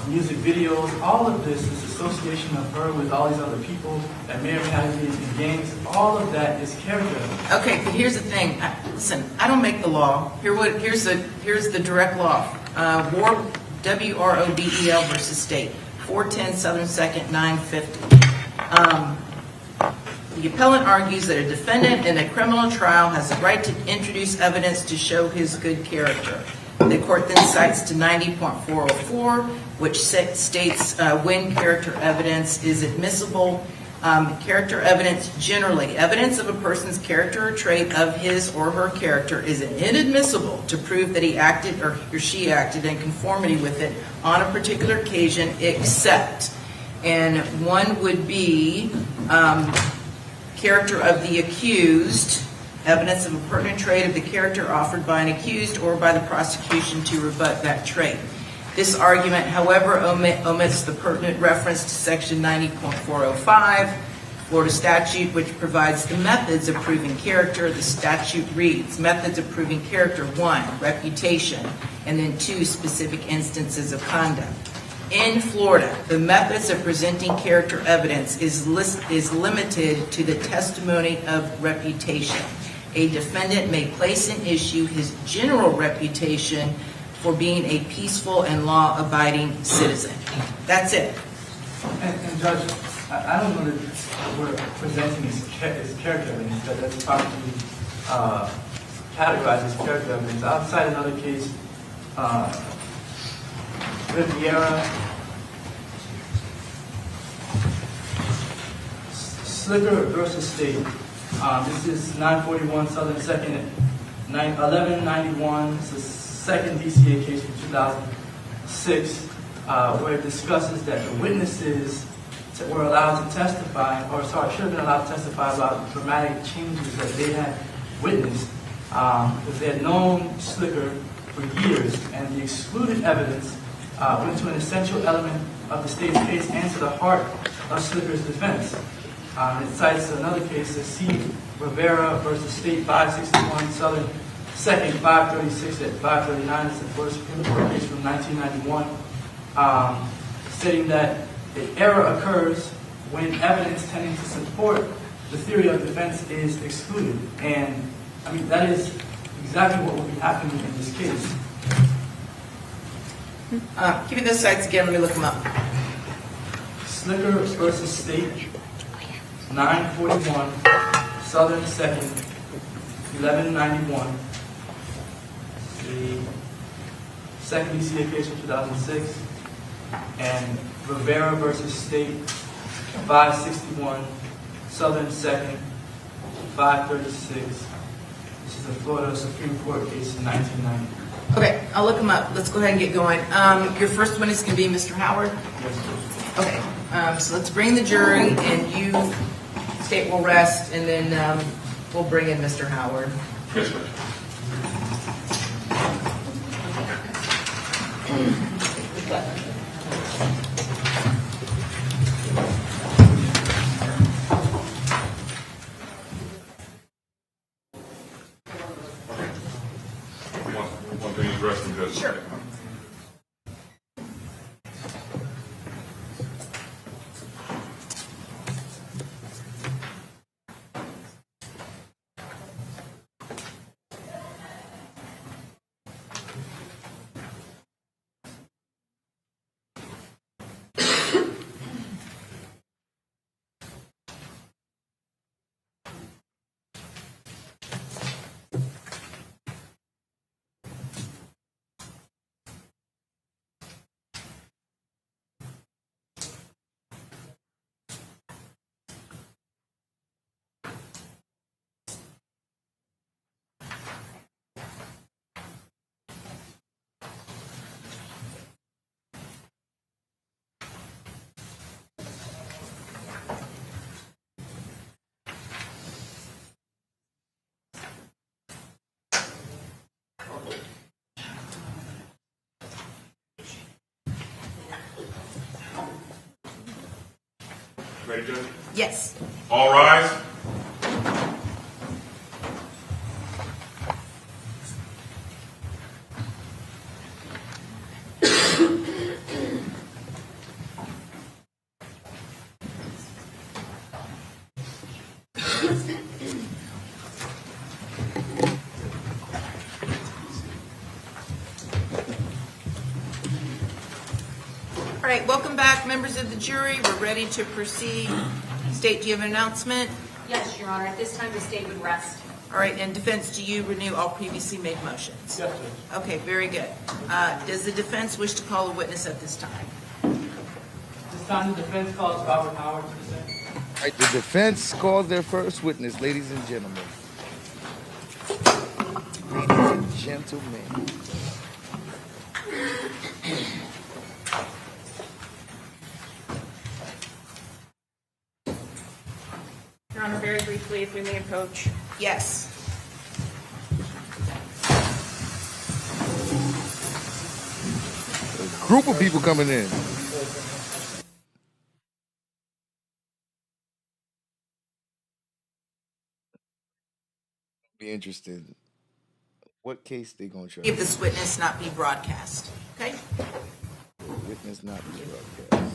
music videos, all of this association of her with all these other people that may or may not be in gangs, all of that is character evidence. Okay, but here's the thing. Listen, I don't make the law. Here's the direct law. WROBEL versus state, 410 Southern 2nd, 950. The appellant argues that a defendant in a criminal trial has the right to introduce evidence to show his good character. The court then cites to 90.404, which states when character evidence is admissible. Character evidence generally, evidence of a person's character or trait of his or her character is inadmissible to prove that he acted or she acted in conformity with it on a particular occasion, except, and one would be character of the accused, evidence of a pertinent trait of the character offered by an accused or by the prosecution to rebut that trait. This argument, however, omits the pertinent reference to section 90.405, Florida statute, which provides the methods of proving character. The statute reads, methods of proving character, 1, reputation, and then 2, specific instances of conduct. In Florida, the methods of presenting character evidence is limited to the testimony of reputation. A defendant may place in issue his general reputation for being a peaceful and law-abiding citizen. That's it. And Judge, I don't know that we're presenting his character evidence, that that's probably categorized as character evidence. I'll cite another case, Riviera, Slicker versus State. This is 941 Southern 2nd, 1191. It's the second DCA case from 2006, where it discusses that the witnesses were allowed to testify, should have been allowed to testify about dramatic changes that they had witnessed, because they had known Slicker for years, and the excluded evidence went to an essential element of the state's case and to the heart of Slicker's defense. It cites another case, the C. Rivera versus State 561 Southern 2nd, 536 at 539. It's the Florida Supreme Court case from 1991, stating that the error occurs when evidence tending to support the theory of defense is excluded. And, I mean, that is exactly what will be happening in this case. Give me those sites again. Let me look them up. Slicker versus State, 941 Southern 2nd, 1191. The second DCA case from 2006, and Rivera versus State, 561 Southern 2nd, 536. This is the Florida Supreme Court case in 1990. Okay, I'll look them up. Let's go ahead and get going. Your first one is going to be Mr. Howard? Okay, so let's bring the jury, and you, state will rest, and then we'll bring in Mr. Howard. Yes, sir. address them just. Sure. Ready, Judge? Yes. All rise. All right, welcome back, members of the jury. We're ready to proceed. State, do you have an announcement? Yes, Your Honor. At this time, the state would rest. All right, and defense, do you renew all previously made motions? Yes, Judge. Okay, very good. Does the defense wish to call a witness at this time? This time, the defense calls Robert Howard to the stand. All right, the defense calls their first witness, ladies and gentlemen. Ladies and gentlemen. Your Honor, very briefly, if we may approach. Yes. A group of people coming in. Be interested. What case they gonna try? If this witness not be broadcast, okay? Witness not be broadcast.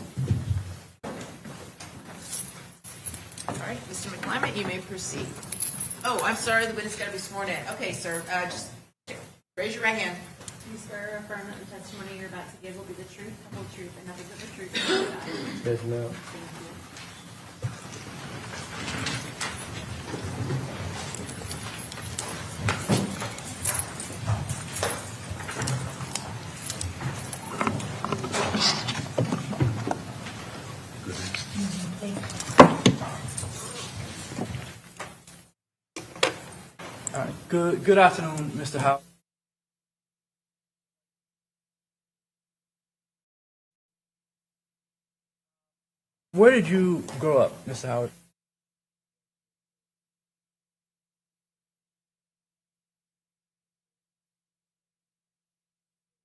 All right, Mr. McClimate, you may proceed. Oh, I'm sorry, the witness got to be sworn in. Okay, sir, just raise your right hand. You swear or affirm that the testimony you're about to give will be the truth, the whole truth, and nothing but the truth. So help you God. Yes, ma'am. Thank you. All right. Good afternoon, Mr. Howard. Where did you grow up, Mr. Howard?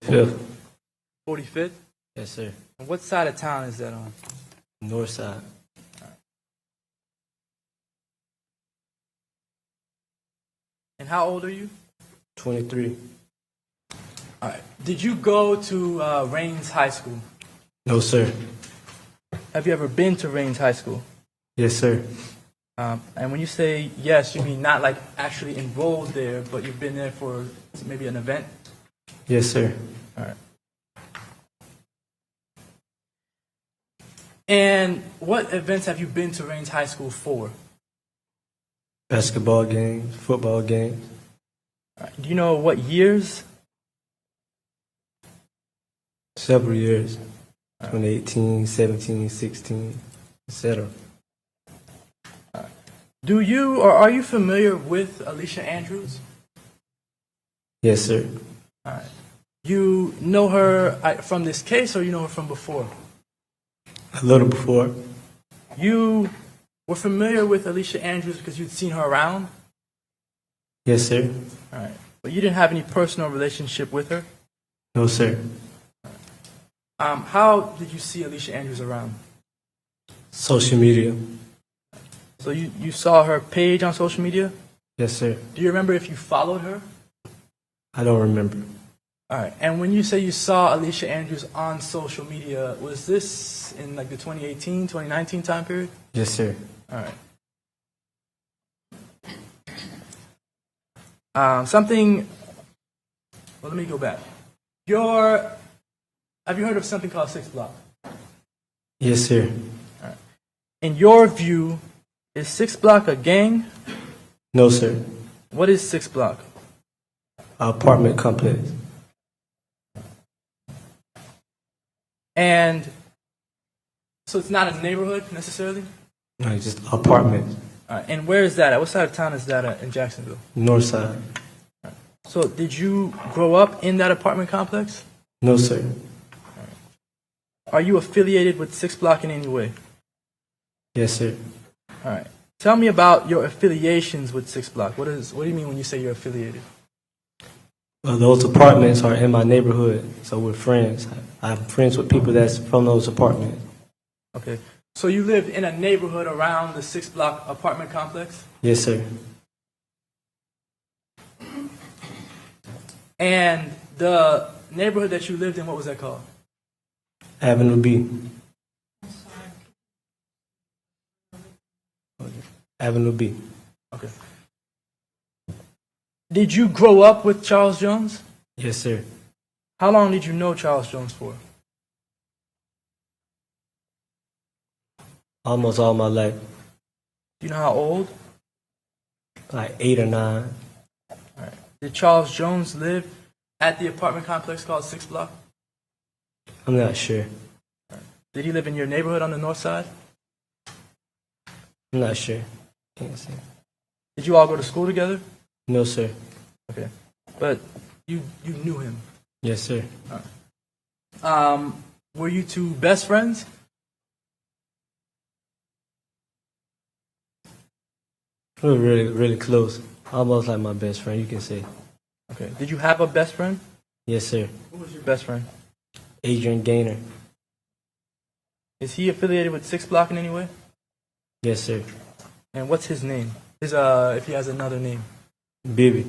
Fifth. 45th? Yes, sir. And what side of town is that on? North side. And how old are you? 23. All right. Did you go to Rains High School? No, sir. Have you ever been to Rains High School? Yes, sir. And when you say yes, you mean not like actually enrolled there, but you've been there for maybe an event? Yes, sir. All right. And what events have you been to Rains High School for? Basketball games, football games. All right. Do you know what years? Several years. 2018, 17, 16, etc. Do you or are you familiar with Alicia Andrews? Yes, sir. All right. You know her from this case, or you know her from before? A little before. You were familiar with Alicia Andrews because you'd seen her around? Yes, sir. All right. But you didn't have any personal relationship with her? No, sir. How did you see Alicia Andrews around? Social media. So you saw her page on social media? Yes, sir. Do you remember if you followed her? I don't remember. All right. And when you say you saw Alicia Andrews on social media, was this in like the 2018, 2019 time period? Yes, sir. All right. Something. Well, let me go back. Have you heard of something called 6 Block? Yes, sir. All right. In your view, is 6 Block a gang? No, sir. What is 6 Block? Apartment complex. And so it's not a neighborhood necessarily? No, it's just apartments. All right. And where is that at? What side of town is that at in Jacksonville? North side. So did you grow up in that apartment complex? No, sir. Are you affiliated with 6 Block in any way? Yes, sir. All right. Tell me about your affiliations with 6 Block. What do you mean when you say you're affiliated? Well, those apartments are in my neighborhood, so we're friends. I'm friends with people that's from those apartments. Okay. So you live in a neighborhood around the 6 Block apartment complex? Yes, sir. And the neighborhood that you lived in, what was that called? Avenue B. Avenue B. Okay. Did you grow up with Charles Jones? Yes, sir. How long did you know Charles Jones for? Almost all my life. Do you know how old? Like 8 or 9. All right. Did Charles Jones live at the apartment complex called 6 Block? I'm not sure. Did he live in your neighborhood on the north side? I'm not sure. Can't say. Did you all go to school together? No, sir. Okay. But you knew him? Yes, sir. All right. Were you two best friends? We were really, really close. Almost like my best friend, you can say. Okay. Did you have a best friend? Yes, sir. Who was your best friend? Adrian Gaynor. Is he affiliated with 6 Block in any way? Yes, sir. And what's his name? If he has another name. Bibi.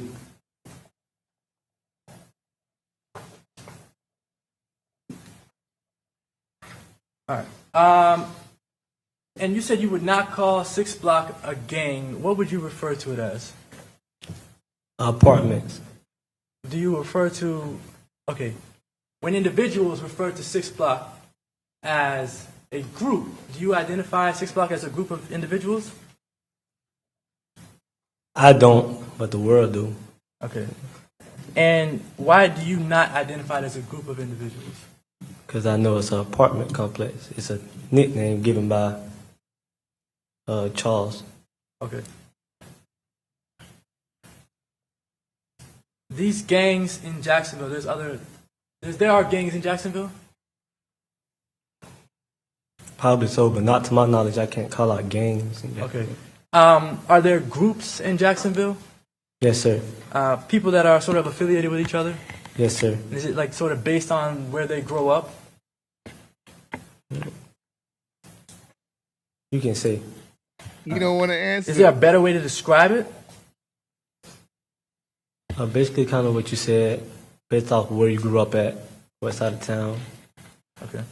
All right. And you said you would not call 6 Block a gang. What would you refer to it as? Apartments. Do you refer to, okay, when individuals refer to 6 Block as a group, do you identify 6 Block as a group of individuals? I don't, but the world do. Okay. And why do you not identify it as a group of individuals? Because I know it's an apartment complex. It's a nickname given by Charles. Okay. These gangs in Jacksonville, there are gangs in Jacksonville? Probably so, but not to my knowledge. I can't call out gangs. Okay. Are there groups in Jacksonville? Yes, sir. People that are sort of affiliated with each other? Yes, sir. Is it like sort of based on where they grow up? You can say. You don't want to answer. Is there a better way to describe it? Basically, kind of what you said, based off where you grew up at, what side of town. Okay.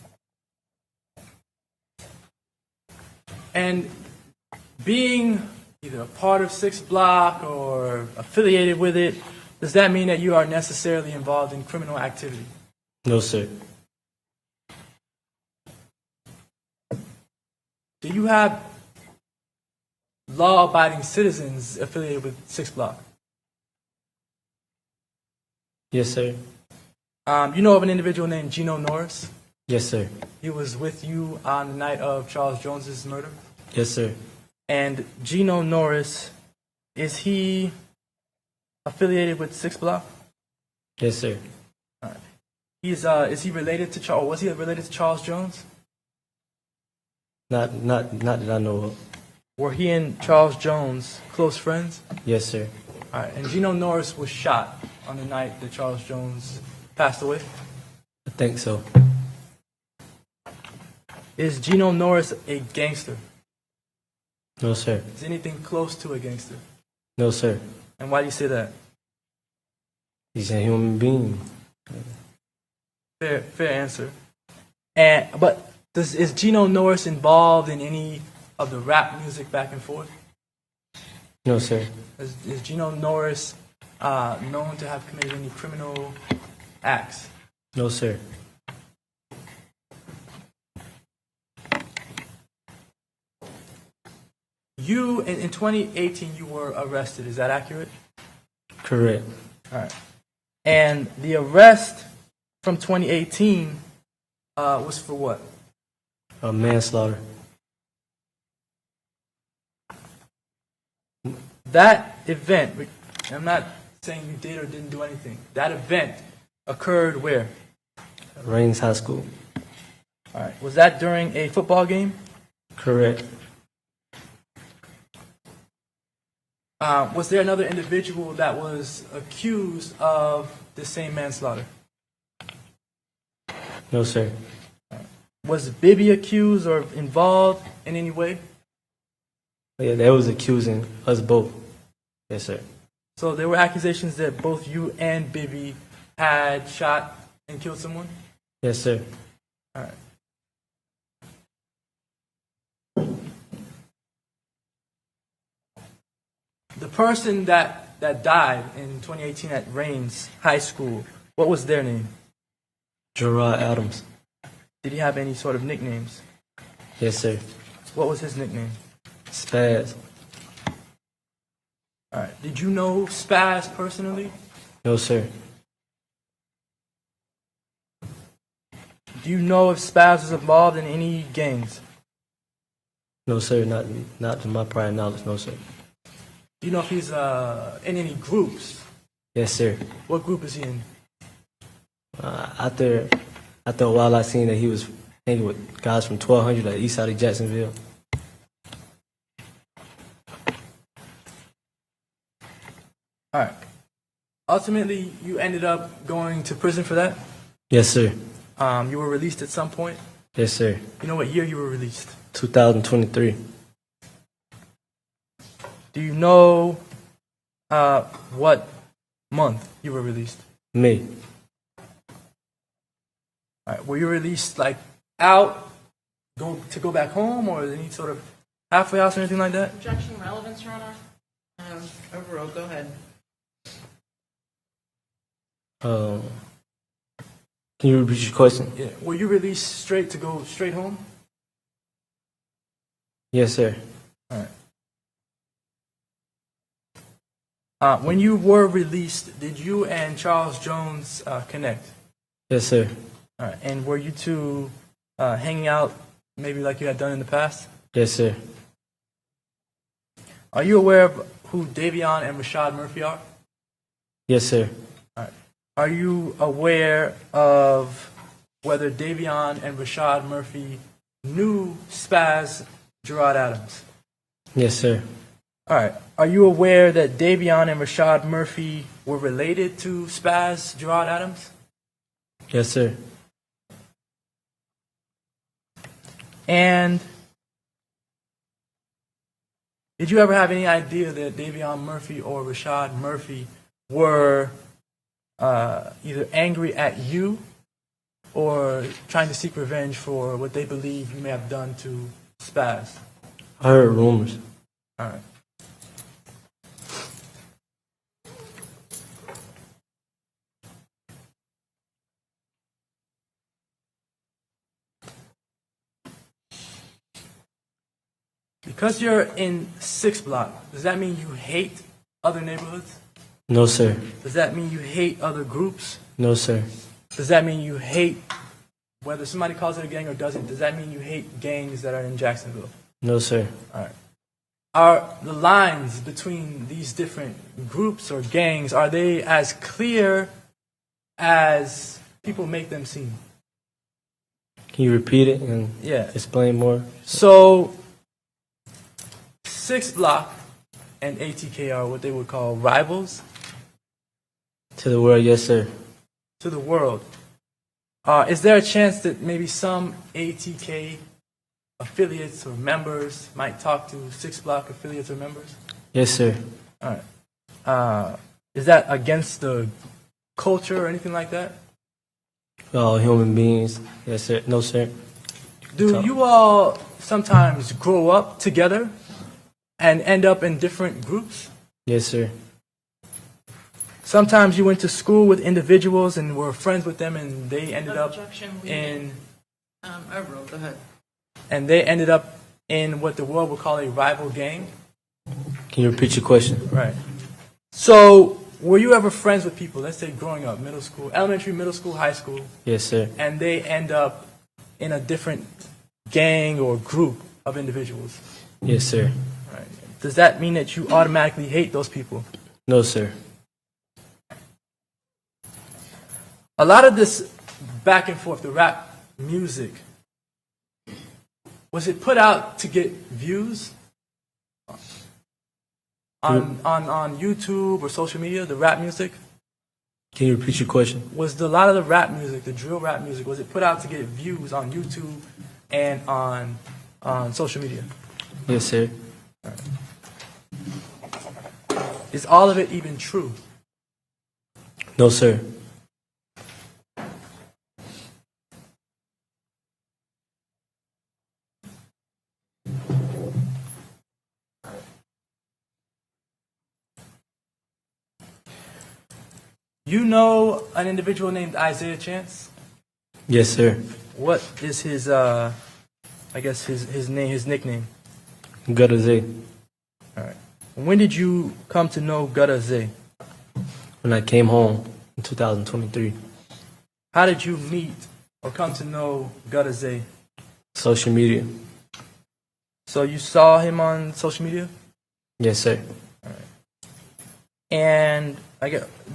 And being either a part of 6 Block or affiliated with it, does that mean that you are necessarily involved in criminal activity? No, sir. Do you have law-abiding citizens affiliated with 6 Block? Yes, sir. You know of an individual named Gino Norris? Yes, sir. He was with you on the night of Charles Jones's murder? Yes, sir. And Gino Norris, is he affiliated with 6 Block? Yes, sir. All right. Is he related to Charles? Was he related to Charles Jones? Not that I know of. Were he and Charles Jones close friends? Yes, sir. All right. And Gino Norris was shot on the night that Charles Jones passed away? I think so. Is Gino Norris a gangster? No, sir. Is anything close to a gangster? No, sir. And why do you say that? He's a human being. Fair answer. But is Gino Norris involved in any of the rap music back and forth? No, sir. Is Gino Norris known to have committed any criminal acts? No, sir. You, in 2018, you were arrested. Is that accurate? Correct. All right. And the arrest from 2018 was for what? Manslaughter. That event, I'm not saying you did or didn't do anything. That event occurred where? Rains High School. All right. Was that during a football game? Correct. Was there another individual that was accused of the same manslaughter? No, sir. Was Bibby accused or involved in any way? Yeah, they was accusing us both. Yes, sir. So there were accusations that both you and Bibby had shot and killed someone? Yes, sir. All right. The person that died in 2018 at Rains High School, what was their name? Gerard Adams. Did he have any sort of nicknames? Yes, sir. What was his nickname? Spaz. All right. Did you know Spaz personally? No, sir. Do you know if Spaz was involved in any gangs? No, sir. Not to my prior knowledge. No, sir. Do you know if he's in any groups? Yes, sir. What group is he in? After a while, I seen that he was hanging with guys from 1200 at east side of Jacksonville. All right. Ultimately, you ended up going to prison for that? Yes, sir. You were released at some point? Yes, sir. You know what year you were released? 2023. Do you know what month you were released? May. All right. Were you released like out, to go back home, or any sort of halfway house or anything like that? Objection, relevance, Your Honor. Overruled. Go ahead. Can you repeat your question? Yeah. Were you released to go straight home? Yes, sir. All right. When you were released, did you and Charles Jones connect? Yes, sir. All right. And were you two hanging out maybe like you had done in the past? Yes, sir. Are you aware of who Davion and Rashad Murphy are? Yes, sir. All right. Are you aware of whether Davion and Rashad Murphy knew Spaz Gerard Adams? Yes, sir. All right. Are you aware that Davion and Rashad Murphy were related to Spaz Gerard Adams? Yes, sir. And did you ever have any idea that Davion Murphy or Rashad Murphy were either angry at you or trying to seek revenge for what they believe you may have done to Spaz? I heard rumors. All right. Because you're in 6th block, does that mean you hate other neighborhoods? No, sir. Does that mean you hate other groups? No, sir. Does that mean you hate, whether somebody calls it a gang or doesn't, does that mean you hate gangs that are in Jacksonville? No, sir. All right. Are the lines between these different groups or gangs, are they as clear as people make them seem? Can you repeat it and explain more? So, 6th block and ATK are what they would call rivals? To the world, yes, sir. To the world. Is there a chance that maybe some ATK affiliates or members might talk to 6th block affiliates or members? Yes, sir. All right. Is that against the culture or anything like that? We're all human beings. Yes, sir. No, sir. Do you all sometimes grow up together and end up in different groups? Yes, sir. Sometimes you went to school with individuals and were friends with them, and they ended up in. Go ahead. And they ended up in what the world would call a rival gang. Can you repeat your question? Right. So, were you ever friends with people? Let's say growing up, middle school, elementary, middle school, high school. Yes, sir. And they end up in a different gang or group of individuals. Yes, sir. Right. Does that mean that you automatically hate those people? No, sir. A lot of this back and forth, the rap music, was it put out to get views on YouTube or social media, the rap music? Can you repeat your question? Was a lot of the rap music, the drill rap music, was it put out to get views on YouTube and on social media? Yes, sir. Is all of it even true? No, sir. You know an individual named Isaiah Chance? Yes, sir. What is his, I guess his name, his nickname? Gutta Z. All right. When did you come to know Gutta Z? When I came home in 2023. How did you meet or come to know Gutta Z? Social media. So you saw him on social media? Yes, sir. All right. And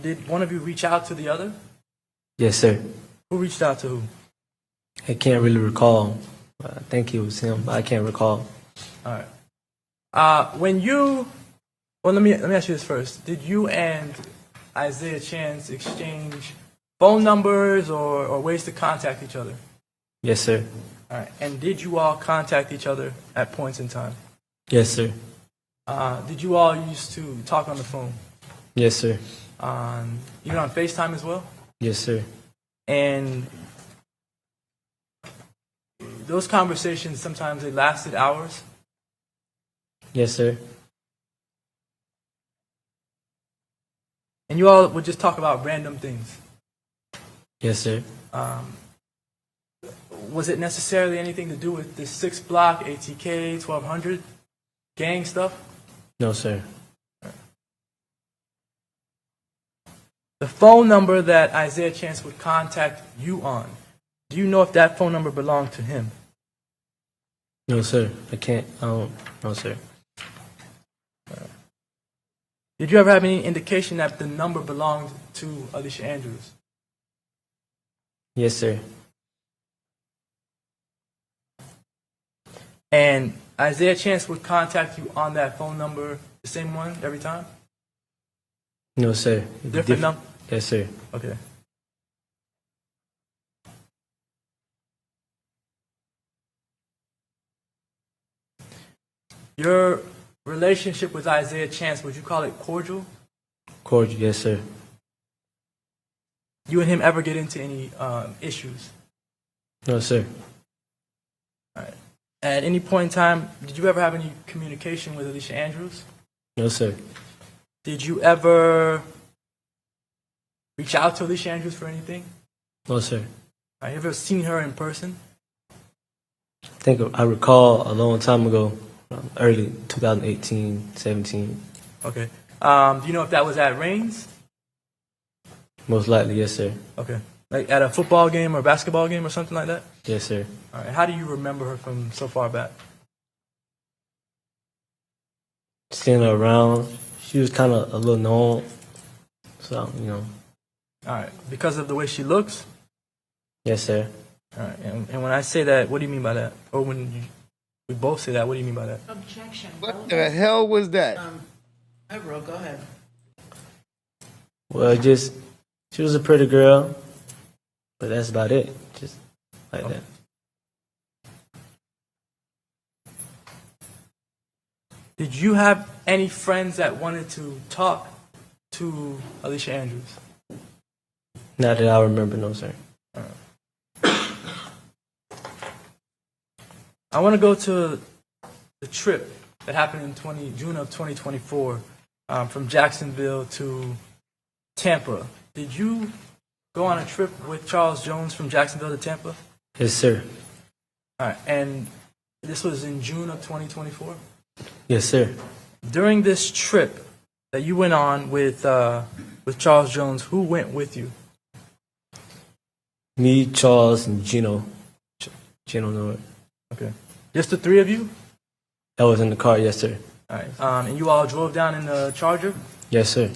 did one of you reach out to the other? Yes, sir. Who reached out to who? I can't really recall. I think it was him, but I can't recall. All right. Let me ask you this first. Did you and Isaiah Chance exchange phone numbers or ways to contact each other? Yes, sir. All right. And did you all contact each other at points in time? Yes, sir. Did you all used to talk on the phone? Yes, sir. Even on FaceTime as well? Yes, sir. And those conversations, sometimes they lasted hours? Yes, sir. And you all would just talk about random things? Yes, sir. Was it necessarily anything to do with the 6 block, ATK, 1200 gang stuff? No, sir. The phone number that Isaiah Chance would contact you on, do you know if that phone number belonged to him? No, sir. I can't. No, sir. Did you ever have any indication that the number belonged to Alicia Andrews? Yes, sir. And Isaiah Chance would contact you on that phone number, the same one, every time? No, sir. Different number? Yes, sir. Okay. Your relationship with Isaiah Chance, would you call it cordial? Cordial, yes, sir. You and him ever get into any issues? No, sir. All right. At any point in time, did you ever have any communication with Alicia Andrews? No, sir. Did you ever reach out to Alicia Andrews for anything? No, sir. Have you ever seen her in person? I think I recall a long time ago, early 2018, 17. Okay. Do you know if that was at Reigns? Most likely, yes, sir. Okay. Like at a football game or basketball game or something like that? Yes, sir. All right. How do you remember her from so far back? Seeing her around, she was kind of a little known, so, All right. Because of the way she looks? Yes, sir. All right. And when I say that, what do you mean by that? Or when we both say that, what do you mean by that? Objection. What the hell was that? Go ahead. Well, she was a pretty girl, but that's about it. Just like that. Did you have any friends that wanted to talk to Alicia Andrews? Not that I remember, no, sir. All right. I want to go to the trip that happened in June of 2024 from Jacksonville to Tampa. Did you go on a trip with Charles Jones from Jacksonville to Tampa? Yes, sir. All right, and this was in June of 2024? Yes, sir. During this trip that you went on with Charles Jones, who went with you? Me, Charles, and Gino. Gino Norwood. Okay. Just the three of you? That was in the car, yes, sir. All right. And you all drove down in the Charger? Yes, sir.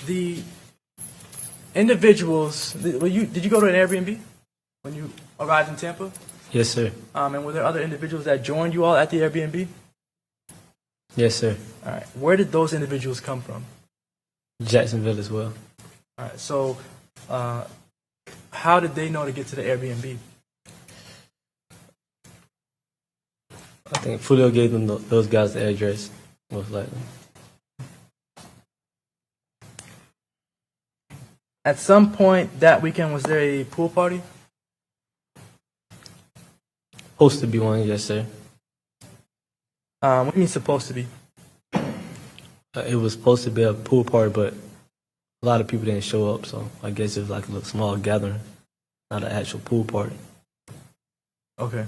The individuals, did you go to an Airbnb when you arrived in Tampa? Yes, sir. And were there other individuals that joined you all at the Airbnb? Yes, sir. All right. Where did those individuals come from? Jacksonville as well. All right. So, how did they know to get to the Airbnb? I think Julio gave them those guys the address, most likely. At some point that weekend, was there a pool party? Supposed to be one, yes, sir. What do you mean supposed to be? It was supposed to be a pool party, but a lot of people didn't show up, so I guess it was like a little small gathering, not an actual pool party. Okay.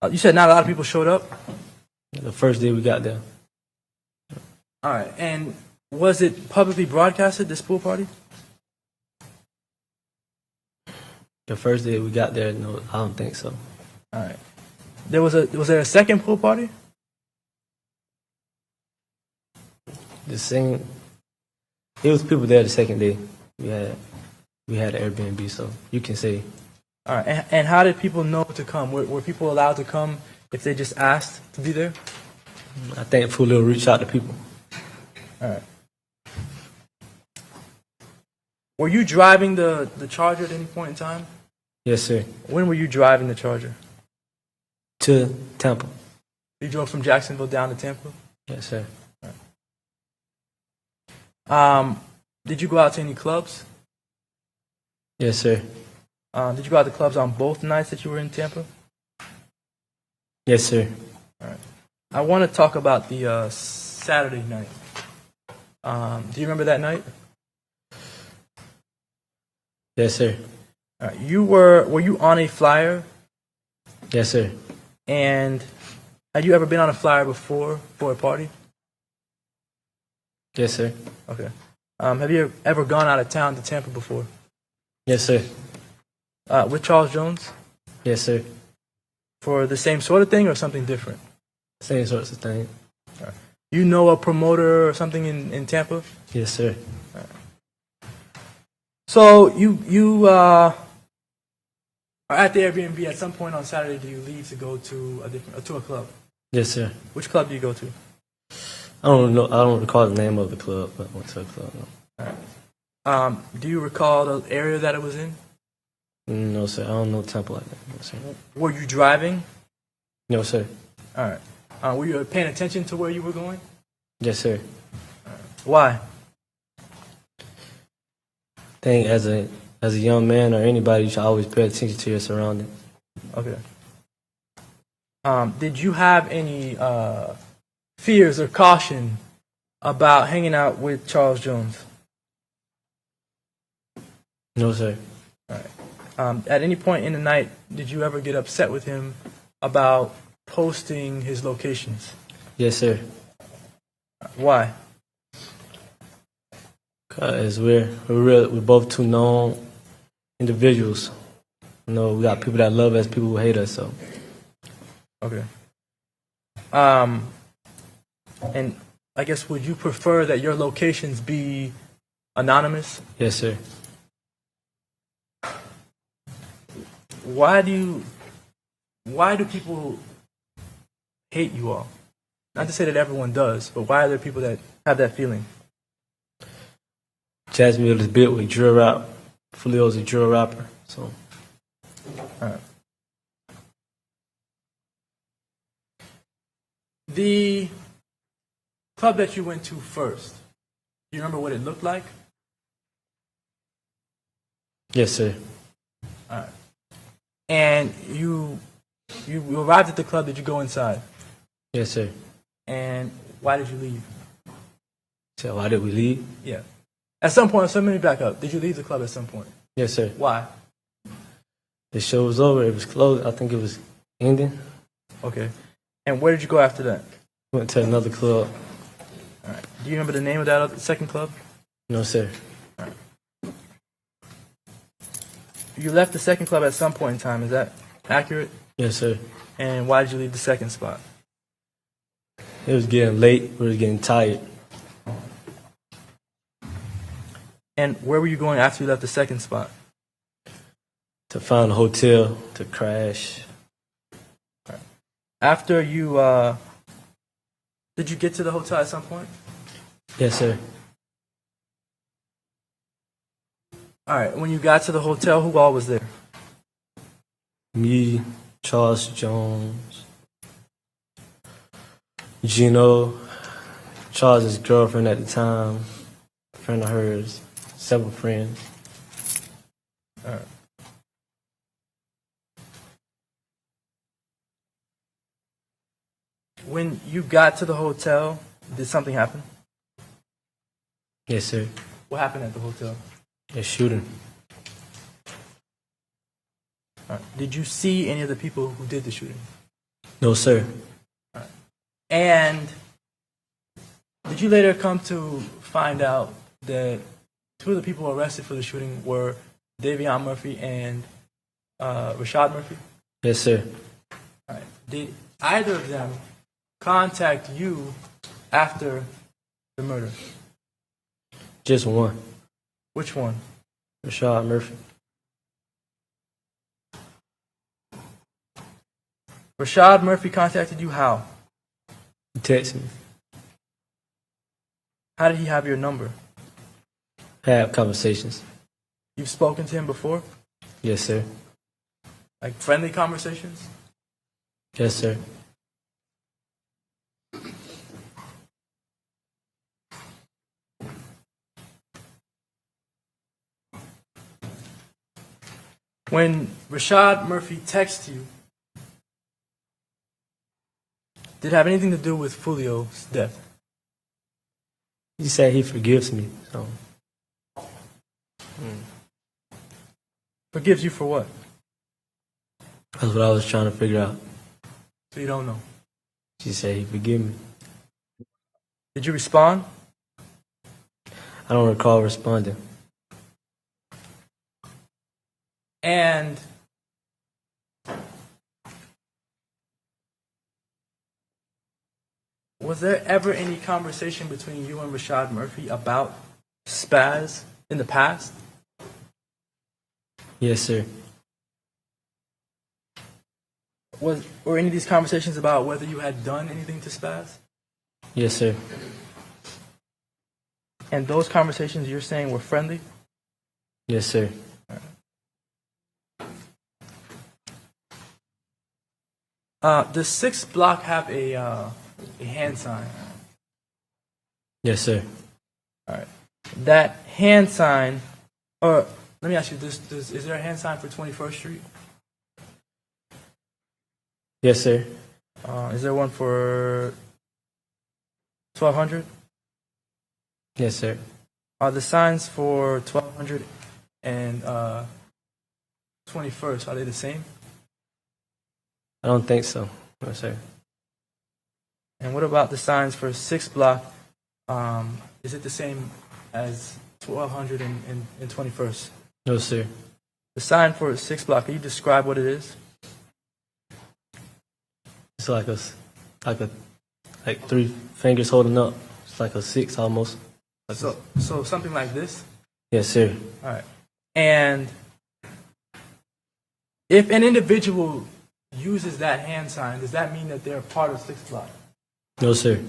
You said not a lot of people showed up? The first day we got there. All right. And was it publicly broadcasted, this pool party? The first day we got there, no, I don't think so. All right. Was there a second pool party? The same. It was people there the second day. We had an Airbnb, so you can say. All right. And how did people know to come? Were people allowed to come if they just asked to be there? I think Julio reached out to people. All right. Were you driving the Charger at any point in time? Yes, sir. When were you driving the Charger? To Tampa. You drove from Jacksonville down to Tampa? Yes, sir. Did you go out to any clubs? Yes, sir. Did you go out to clubs on both nights that you were in Tampa? Yes, sir. All right. I want to talk about the Saturday night. Do you remember that night? Yes, sir. All right. Were you on a flyer? Yes, sir. And had you ever been on a flyer before for a party? Yes, sir. Okay. Have you ever gone out of town to Tampa before? Yes, sir. With Charles Jones? Yes, sir. For the same sort of thing or something different? Same sorts of thing. All right. You know a promoter or something in Tampa? Yes, sir. All right. So you are at the Airbnb. At some point on Saturday, do you leave to go to a club? Yes, sir. Which club do you go to? I don't know. I don't recall the name of the club, but I went to a club. No. All right. Do you recall the area that it was in? No, sir. I don't know Tampa like that. No, sir. Were you driving? No, sir. All right. Were you paying attention to where you were going? Yes, sir. Why? I think as a young man or anybody, you should always pay attention to your surroundings. Okay. Did you have any fears or caution about hanging out with Charles Jones? No, sir. All right. At any point in the night, did you ever get upset with him about posting his locations? Yes, sir. Why? Because we're both two known individuals. You know, we got people that love us, people who hate us. So. Okay. And I guess would you prefer that your locations be anonymous? Yes, sir. Why do people hate you all? Not to say that everyone does, but why are there people that have that feeling? Jacksonville is built with drill route Foolio's a drill rapper, so. All right. The club that you went to first, do you remember what it looked like? Yes, sir. All right. And you arrived at the club. Did you go inside? Yes, sir. And why did you leave? So why did we leave? Yeah. At some point, so let me back up. Did you leave the club at some point? Yes, sir. Why? The show was over. It was closed. I think it was ending. Okay. And where did you go after that? Went to another club. All right. Do you remember the name of that second club? No, sir. All right. You left the second club at some point in time. Is that accurate? Yes, sir. And why did you leave the second spot? It was getting late. We were getting tired. And where were you going after you left the second spot? To find a hotel to crash. Right. After you, did you get to the hotel at some point? Yes, sir. All right. When you got to the hotel, who all was there? Me, Charles Jones, Gino, Charles's girlfriend at the time, a friend of hers, several friends. All right. When you got to the hotel, did something happen? Yes, sir. What happened at the hotel? A shooting. All right. Did you see any of the people who did the shooting? No, sir. All right. And did you later come to find out that two of the people arrested for the shooting were Davion Murphy and Rashad Murphy? Yes, sir. All right. Did either of them contact you after the murder? Just one. Which one? Rashad Murphy. Rashad Murphy contacted you how? He texted me. How did he have your number? Had conversations. You've spoken to him before? Yes, sir. Like friendly conversations? Yes, sir. When Rashad Murphy texted you, did it have anything to do with Fulio's death? He said he forgives me. So. Forgives you for what? That's what I was trying to figure out. So you don't know. She said he forgive me. Did you respond? I don't recall responding. And was there ever any conversation between you and Rashad Murphy about Spaz in the past? Yes, sir. Were any of these conversations about whether you had done anything to Spaz? Yes, sir. And those conversations you're saying were friendly? Yes, sir. Does 6th block have a hand sign? Yes, sir. All right. That hand sign, or let me ask you, is there a hand sign for 21st Street? Yes, sir. Is there one for 1200? Yes, sir. Are the signs for 1200 and 21st, are they the same? I don't think so. No, sir. And what about the signs for 6th block? Is it the same as 1200 and 21st? No, sir. The sign for 6th block, can you describe what it is? It's like 3 fingers holding up. It's like a 6 almost. Like So something like this? Yes, sir. All right. And if an individual uses that hand sign, does that mean that they're part of 6th block? No, sir.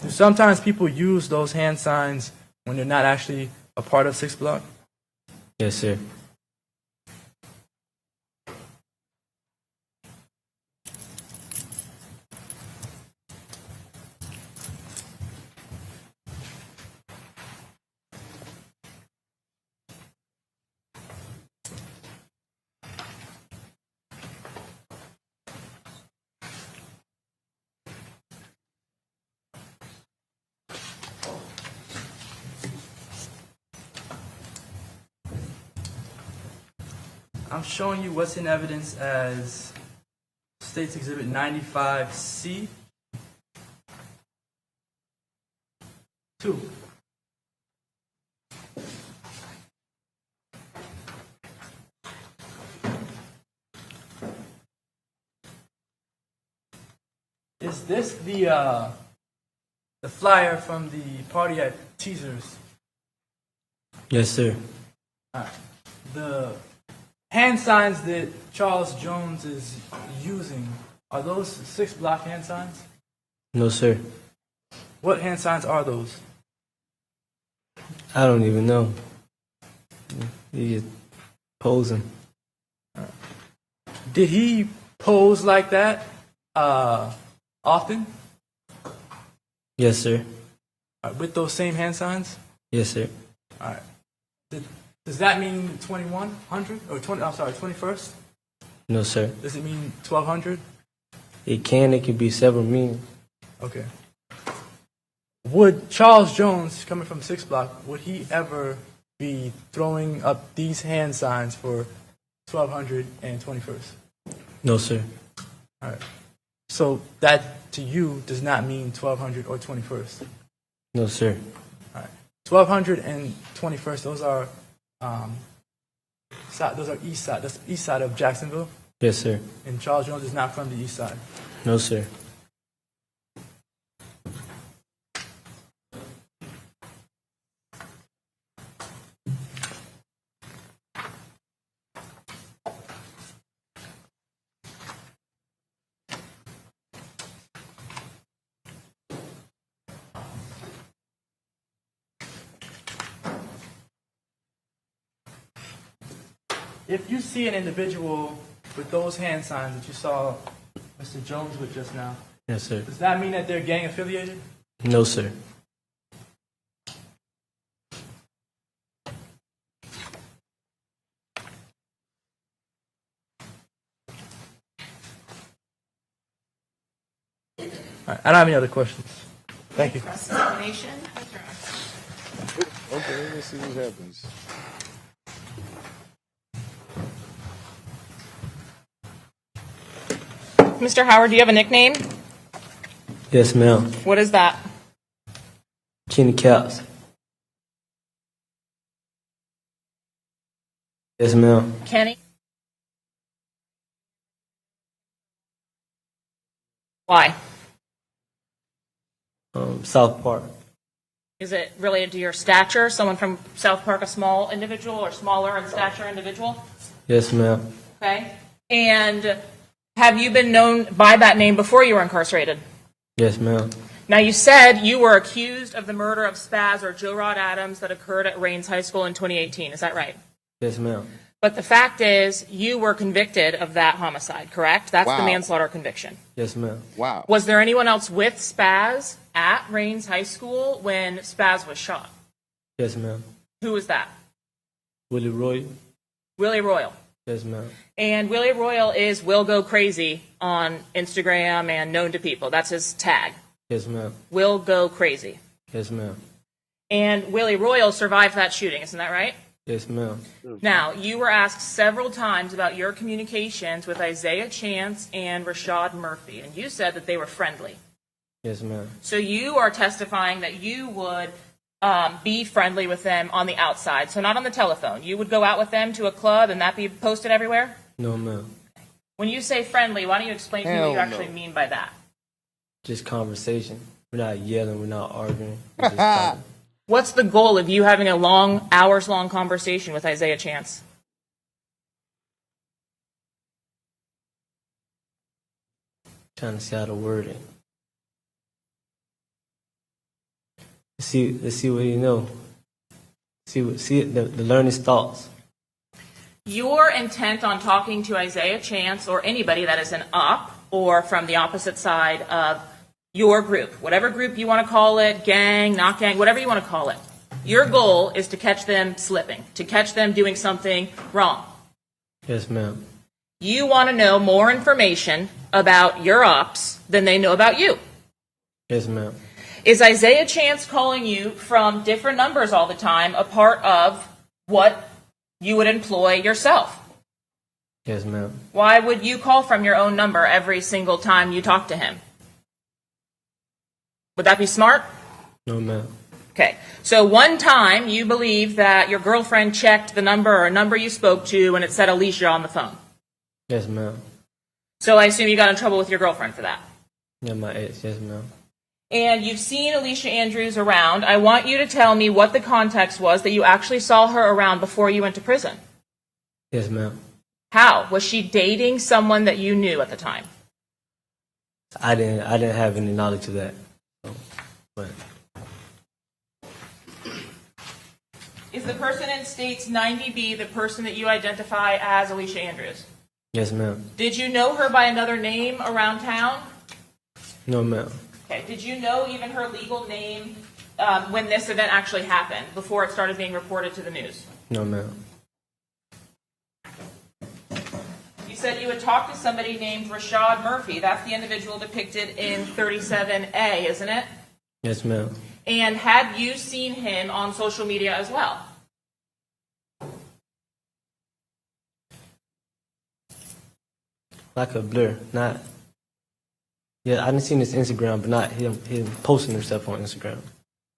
Sometimes people use those hand signs when they're not actually a part of 6th block. Yes, sir. I'm showing you what's in evidence as State's Exhibit 95C. 2. Is this the flyer from the party at Teasers? Yes, sir. The hand signs that Charles Jones is using, are those 6-block hand signs? No, sir. What hand signs are those? I don't even know. He posing. Did he pose like that often? Yes, sir. With those same hand signs? Yes, sir. All right. Does that mean 2100 or 21st? No, sir. Does it mean 1200? It could be several meanings. Okay. Would Charles Jones, coming from 6 Block, would he ever be throwing up these hand signs for 1200 and 21st? No, sir. All right. So that to you does not mean 1200 or 21st? No, sir. All right. 1200 and 21st, those are east side. That's east side of Jacksonville. Yes, sir. And Charles Jones is not from the east side. No, sir. If you see an individual with those hand signs that you saw Mr. Jones with just now, Yes, sir. does that mean that they're gang affiliated? No, sir. All right, I don't have any other questions. Thank you. Cross-examination. Okay, let's see what happens. Mr. Howard, do you have a nickname? Yes, ma'am. What is that? Kenny Caps. Yes, ma'am. Kenny? Why? South Park. Is it related to your stature? Someone from South Park, a small individual or smaller in stature individual? Yes, ma'am. Okay. And have you been known by that name before you were incarcerated? Yes, ma'am. Now, you said you were accused of the murder of Spaz or Joe Rod Adams that occurred at Rains High School in 2018. Is that right? Yes, ma'am. But the fact is, you were convicted of that homicide, correct? That's the Wow. manslaughter conviction. Yes, ma'am. Wow. Was there anyone else with Spaz at Rains High School when Spaz was shot? Yes, ma'am. Who was that? Willie Roy. Willie Royal. Yes, ma'am. And Willie Royal is Will Go Crazy on Instagram and known to people. That's his tag. Yes, ma'am. Will Go Crazy. Yes, ma'am. And Willie Royal survived that shooting, isn't that right? Yes, ma'am. Now, you were asked several times about your communications with Isaiah Chance and Rashad Murphy, and you said that they were friendly. Yes, ma'am. So you are testifying that you would be friendly with them on the outside, so not on the telephone. You would go out with them to a club and that be posted everywhere? No, ma'am. When you say friendly, why don't you explain to me what you Hell actually no. mean by that? Just conversation. We're not yelling. We're not arguing. We're just talking. What's the goal of you having a long, hours-long conversation with Isaiah Chance? Trying to see how to word it. Let's see what he know. See the learn his thoughts. your intent on talking to Isaiah Chance or anybody that is an op or from the opposite side of your group, whatever group you want to call it, gang, not gang, whatever you want to call it, your goal is to catch them slipping, to catch them doing something wrong. Yes, ma'am. You want to know more information about your ops than they know about you. Yes, ma'am. Is Isaiah Chance calling you from different numbers all the time a part of what you would employ yourself? Yes, ma'am. Why would you call from your own number every single time you talk to him? Would that be smart? No, ma'am. Okay. So one time you believe that your girlfriend checked the number or a number you spoke to and it said Alicia on the phone. Yes, ma'am. So I assume you got in trouble with your girlfriend for that. Yeah, my ex. Yes, ma'am. And you've seen Alicia Andrews around. I want you to tell me what the context was that you actually saw her around before you went to prison. Yes, ma'am. How? Was she dating someone that you knew at the time? I didn't have any knowledge of that. So, but Is the person in States 90B the person that you identify as Alicia Andrews? yes, ma'am. Did you know her by another name around town? No, ma'am. Okay. Did you know even her legal name when this event actually happened, before it started being reported to the news? No, ma'am. You said you had talked to somebody named Rashad Murphy. That's the individual depicted in 37A, isn't it? Yes, ma'am. And had you seen him on social media as well? Like a blur, not. Yeah, I didn't see his Instagram, but not him posting himself on Instagram.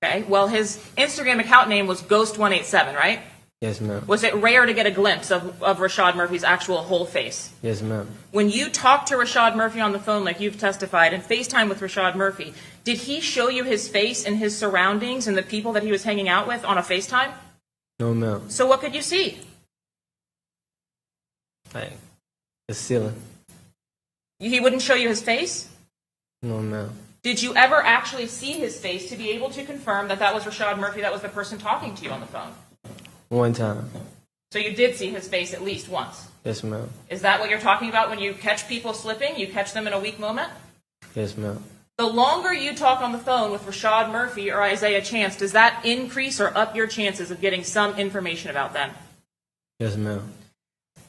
Okay. Well, his Instagram account name was Ghost187, right? Yes, ma'am. Was it rare to get a glimpse of Rashad Murphy's actual whole face? Yes, ma'am. When you talked to Rashad Murphy on the phone, like you've testified, and FaceTime with Rashad Murphy, did he show you his face and his surroundings and the people that he was hanging out with on a FaceTime? No, ma'am. So what could you see? Like the ceiling. He wouldn't show you his face? No, ma'am. Did you ever actually see his face to be able to confirm that that was Rashad Murphy, that was the person talking to you on the phone? One time. So you did see his face at least once. Yes, ma'am. Is that what you're talking about when you catch people slipping? You catch them in a weak moment? Yes, ma'am. The longer you talk on the phone with Rashad Murphy or Isaiah Chance, does that increase or up your chances of getting some information about them? Yes, ma'am.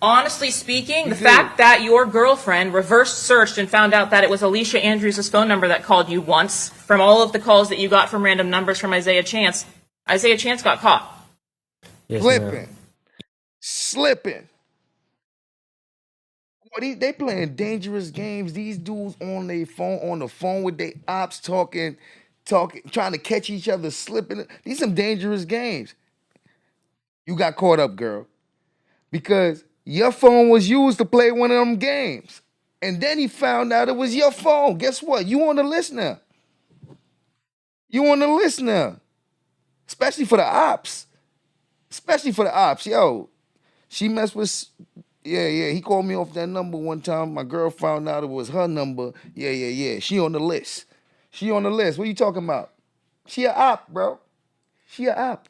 Honestly speaking, the fact that your girlfriend reverse searched and found out that it was Alicia Andrews' phone number that called you once, from all of the calls that you got from random numbers from Isaiah Chance got caught. Yes, Slipping. Slipping. Boy, they playing dangerous games. These dudes on their phone, on the phone with their ops, talking, trying to catch each other slipping. These some dangerous games. You got caught up, girl, because your phone was used to play one of them games. And then he found out it was your phone. Guess what? You on the list now. You on the list now. Especially for the ops. Especially for the ops. Yo, she messed with... Yeah. He called me off that number one time. My girl found out it was her number. Yeah. She on the list. She on the list. What you talking about? She a op, bro. She a op.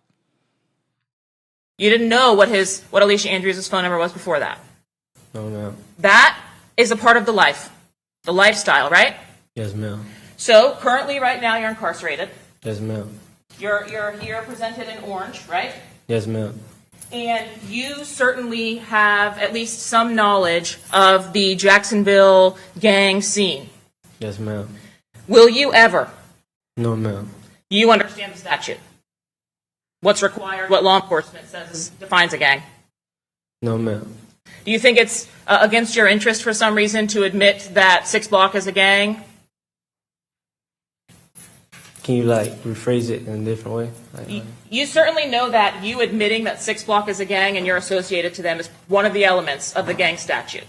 You didn't know what Alicia Andrews' phone number was before that. No, ma'am. That is a part of the lifestyle, right? Yes, ma'am. So currently, right now, you're incarcerated. Yes, ma'am. You're here presented in orange, right? Yes, ma'am. And you certainly have at least some knowledge of the Jacksonville gang scene. Yes, ma'am. Will you ever? No, ma'am. You understand the statute? What's required, what law enforcement defines a gang? No, ma'am. Do you think it's against your interest for some reason to admit that 6 Block is a gang? Can you rephrase it in a different way? You certainly know that you admitting that 6 Block is a gang and you're associated to them is one of the elements of the gang statute.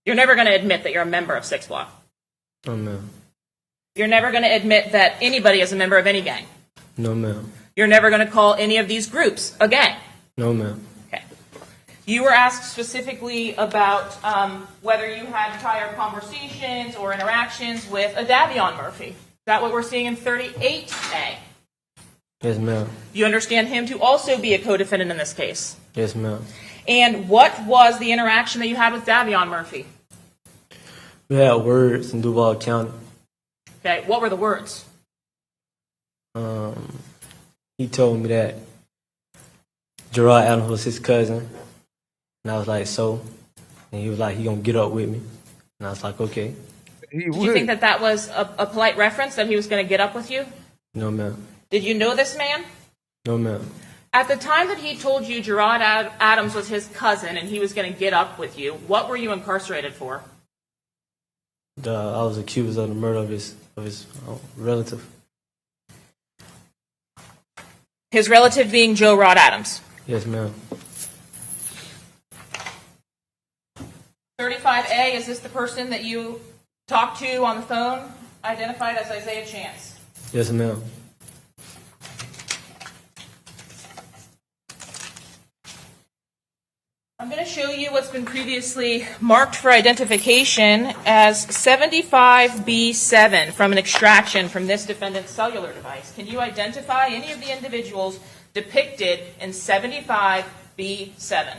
You're never going to admit that you're a member of 6 Block. No, ma'am. You're never going to admit that anybody is a member of any gang. No, ma'am. You're never going to call any of these groups a gang. No, ma'am. Okay. You were asked specifically about whether you had prior conversations or interactions with a Davion Murphy. Is that what we're seeing in 38A? Yes, ma'am. You understand him to also be a co-defendant in this case. Yes, ma'am. And what was the interaction that you had with Davion Murphy? We had words in Duval County. Okay, what were the words? He told me that Gerard Adams was his cousin, and I was like, so? And he was like, he gonna get up with me, and I was like, okay. Did you think that that was a polite reference, that he was going to get up with you? No, ma'am. Did you know this man? No, ma'am. At the time that he told you Gerard Adams was his cousin and he was going to get up with you, what were you incarcerated for? I was accused of the murder of his relative. His relative being Joe Rod Adams. Yes, ma'am. 35A, is this the person that you talked to on the phone, identified as Isaiah Chance? Yes, ma'am. I'm going to show you what's been previously marked for identification as 75B7 from an extraction from this defendant's cellular device. Can you identify any of the individuals depicted in 75B7?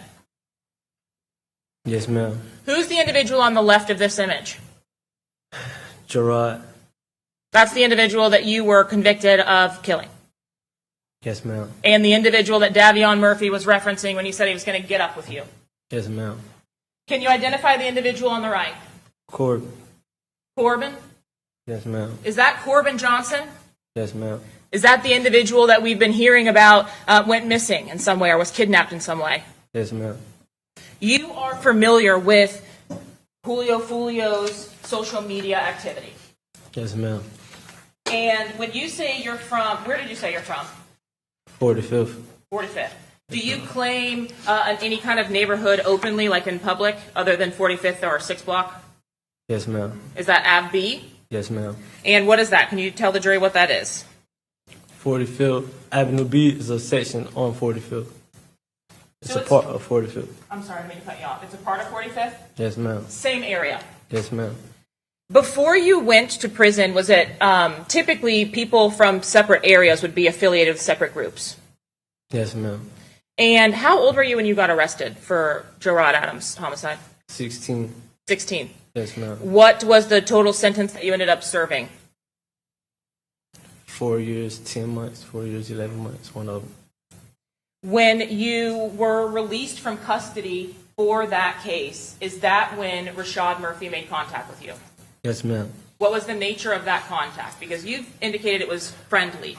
Yes, ma'am. Who's the individual on the left of this image? Gerard. That's the individual that you were convicted of killing. Yes, ma'am. And the individual that Davion Murphy was referencing when he said he was going to get up with you. Yes, ma'am. Can you identify the individual on the right? Corbin. Corbin? Yes, ma'am. Is that Corbin Johnson? Yes, ma'am. Is that the individual that we've been hearing about went missing in some way or was kidnapped in some way? Yes, ma'am. You are familiar with Julio Foolio's social media activity. Yes, ma'am. And when you say you're from, where did you say you're from? 45th. 45th. Do you claim any kind of neighborhood openly, like in public, other than 45th or 6th block? Yes, ma'am. Is that Ave B? Yes, ma'am. And what is that? Can you tell the jury what that is? 45th Avenue B is a section on 45th. It's So a part of 45th. I'm sorry, I didn't mean to cut you off. It's a part of 45th? Yes, ma'am. Same area. Yes, ma'am. Before you went to prison, was it typically people from separate areas would be affiliated with separate groups? Yes, ma'am. And how old were you when you got arrested for Joe Rod Adams' homicide? 16. 16. Yes, ma'am. What was the total sentence that you ended up serving? 4 years, 10 months, 4 years, 11 months, one of them. When you were released from custody for that case, is that when Rashad Murphy made contact with you? Yes, ma'am. What was the nature of that contact? Because you've indicated it was friendly.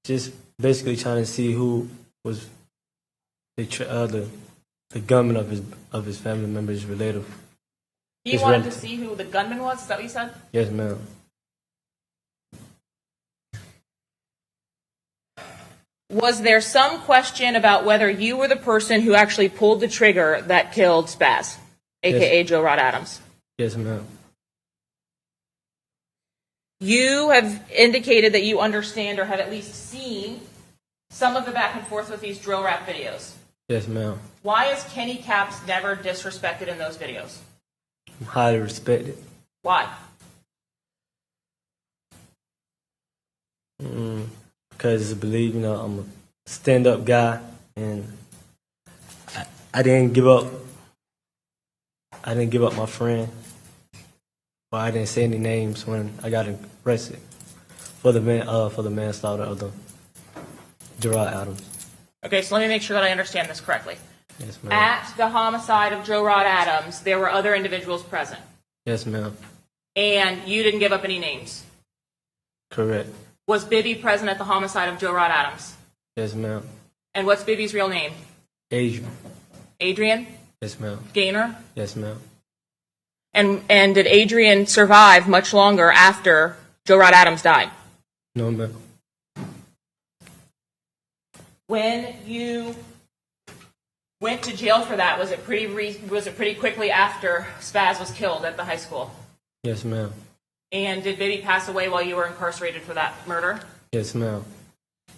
Just basically trying to see who was the gunman of his family member's relative. You His wanted relative. to see who the gunman was? Is that what you said? Yes, ma'am. Was there some question about whether you were the person who actually pulled the trigger that killed Spaz, a.k.a. Joe Rod Adams? Yes, ma'am. You have indicated that you understand or have at least seen some of the back and forth with these drill rap videos. Yes, ma'am. Why is Kenny Caps never disrespected in those videos? I'm highly respected. Why? Because I believe, I'm a stand-up guy, and I didn't give up. I didn't give up my friend, or I didn't say any names when I got arrested for the manslaughter of the Gerard Adams. Okay, so let me make sure that I understand this correctly. Yes, ma'am. At the homicide of Joe Rod Adams, there were other individuals present, Yes, ma'am. and you didn't give up any names. Correct. Was Bibby present at the homicide of Joe Rod Adams? Yes, ma'am. And what's Bibby's real name? Adrian. Adrian Yes, ma'am. Gaynor? Yes, ma'am. And did Adrian survive much longer after Joe Rod Adams died? No, ma'am. When you went to jail for that, was it pretty quickly after Spaz was killed at the high school? Yes, ma'am. And did Bibby pass away while you were incarcerated for that murder? Yes, ma'am.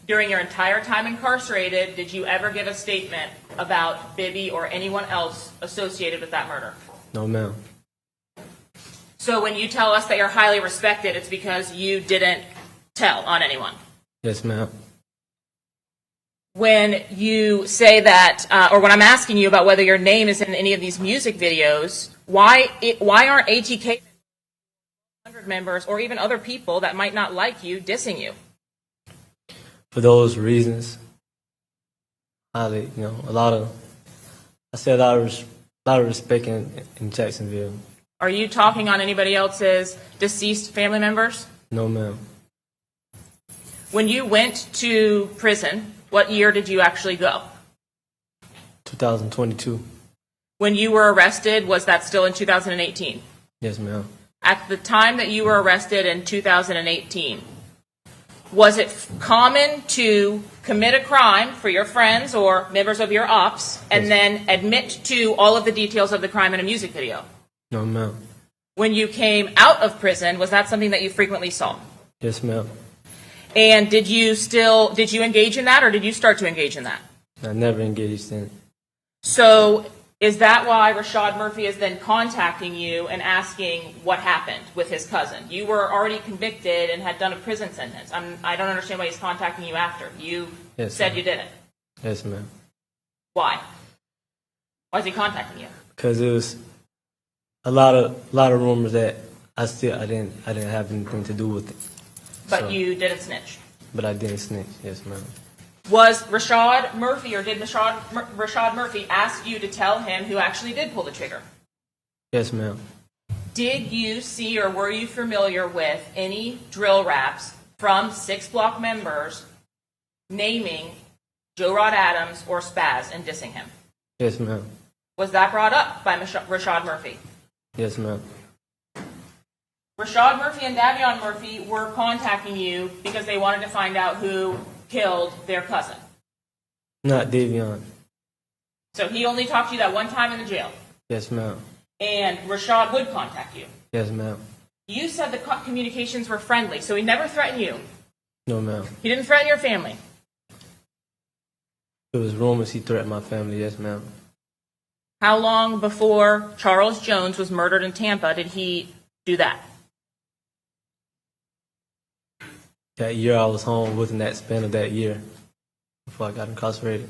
During your entire time incarcerated, did you ever give a statement about Bibby or anyone else associated with that murder? No, ma'am. So when you tell us that you're highly respected, it's because you didn't tell on anyone. Yes, ma'am. when you say that, or when I'm asking you about whether your name is in any of these music videos, why aren't ATK members or even other people that might not like you dissing you? For those reasons, I say a lot of respect in Jacksonville. Are you talking on anybody else's deceased family members? No, ma'am. When you went to prison, what year did you actually go? 2022. When you were arrested, was that still in 2018? Yes, ma'am. At the time that you were arrested in 2018, was it common to commit a crime for your friends or members of your ops and then admit to all of the details of the crime in a music video? No, ma'am. When you came out of prison, was that something that you frequently saw? Yes, ma'am. And did you engage in that, or did you start to engage in that? I never engaged in it. So is that why Rashad Murphy is then contacting you and asking what happened with his cousin? You were already convicted and had done a prison sentence. I don't understand why he's contacting you after. You said ma'am. you didn't. Yes, ma'am. Why? Why is he contacting you? Because it was a lot of rumors that I didn't have anything to do with it. But you didn't snitch. But I didn't snitch. Yes, ma'am. Was Rashad Murphy, or did Rashad Murphy ask you to tell him who actually did pull the trigger? Yes, ma'am. Did you see, or were you familiar with any drill raps from 6 Block members naming Joe Rod Adams or Spaz and dissing him? Yes, ma'am. Was that brought up by Rashad Murphy? Yes, ma'am. Rashad Murphy and Davion Murphy were contacting you because they wanted to find out who killed their cousin. Not Davion. So he only talked to you that one time in the jail. Yes, ma'am. And Rashad would contact you. Yes, ma'am. You said the communications were friendly, so he never threatened you. No, ma'am. He didn't threaten your family. It was rumors he threatened my family. Yes, ma'am. How long before Charles Jones was murdered in Tampa did he do that? That year I was home, within that span of that year, before I got incarcerated.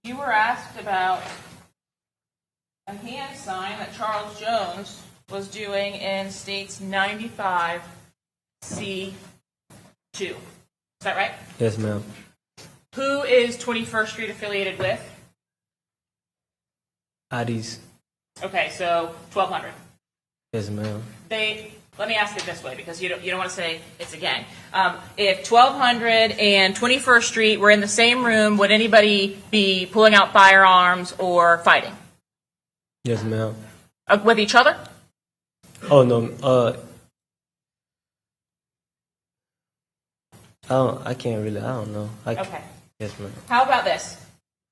You were asked about a hand sign that Charles Jones was doing in States 95C2. Is that right? Yes, ma'am. Who is 21st Street affiliated with? IDs. Okay, so 1200. Yes, ma'am. Let me ask it this way, because you don't want to say it's a gang. If 1200 and 21st Street were in the same room, would anybody be pulling out firearms or fighting? Yes, ma'am. With each other? Oh, no. I don't know. Okay. Yes, ma'am. How about this?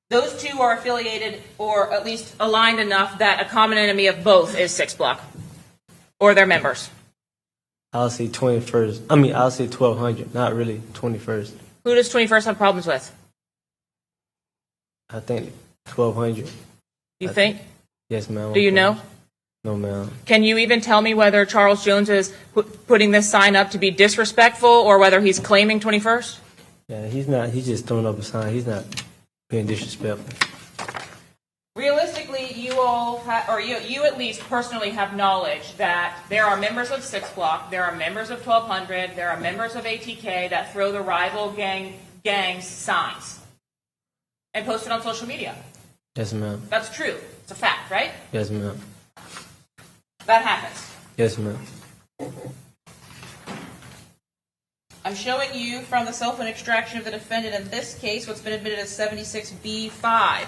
Those two are affiliated, or at least aligned enough that a common enemy of both is 6 Block, or their members. I'll say 21st. I'll say 1200, not really 21st. Who does 21st have problems with? I think 1200. You think? Yes, ma'am. Do you know? No, ma'am. Can you even tell me whether Charles Jones is putting this sign up to be disrespectful, or whether he's claiming 21st? Yeah, he's not. He's just throwing up a sign. He's not being disrespectful. Realistically, you all, you at least personally have knowledge that there are members of 6 Block, there are members of 1200, there are members of ATK that throw the rival gangs signs and post it on social media. Yes, ma'am. That's true. It's a fact, right? Yes, ma'am. That happens. Yes, ma'am. I'm showing you from the cell phone extraction of the defendant in this case what's been admitted as 76B5.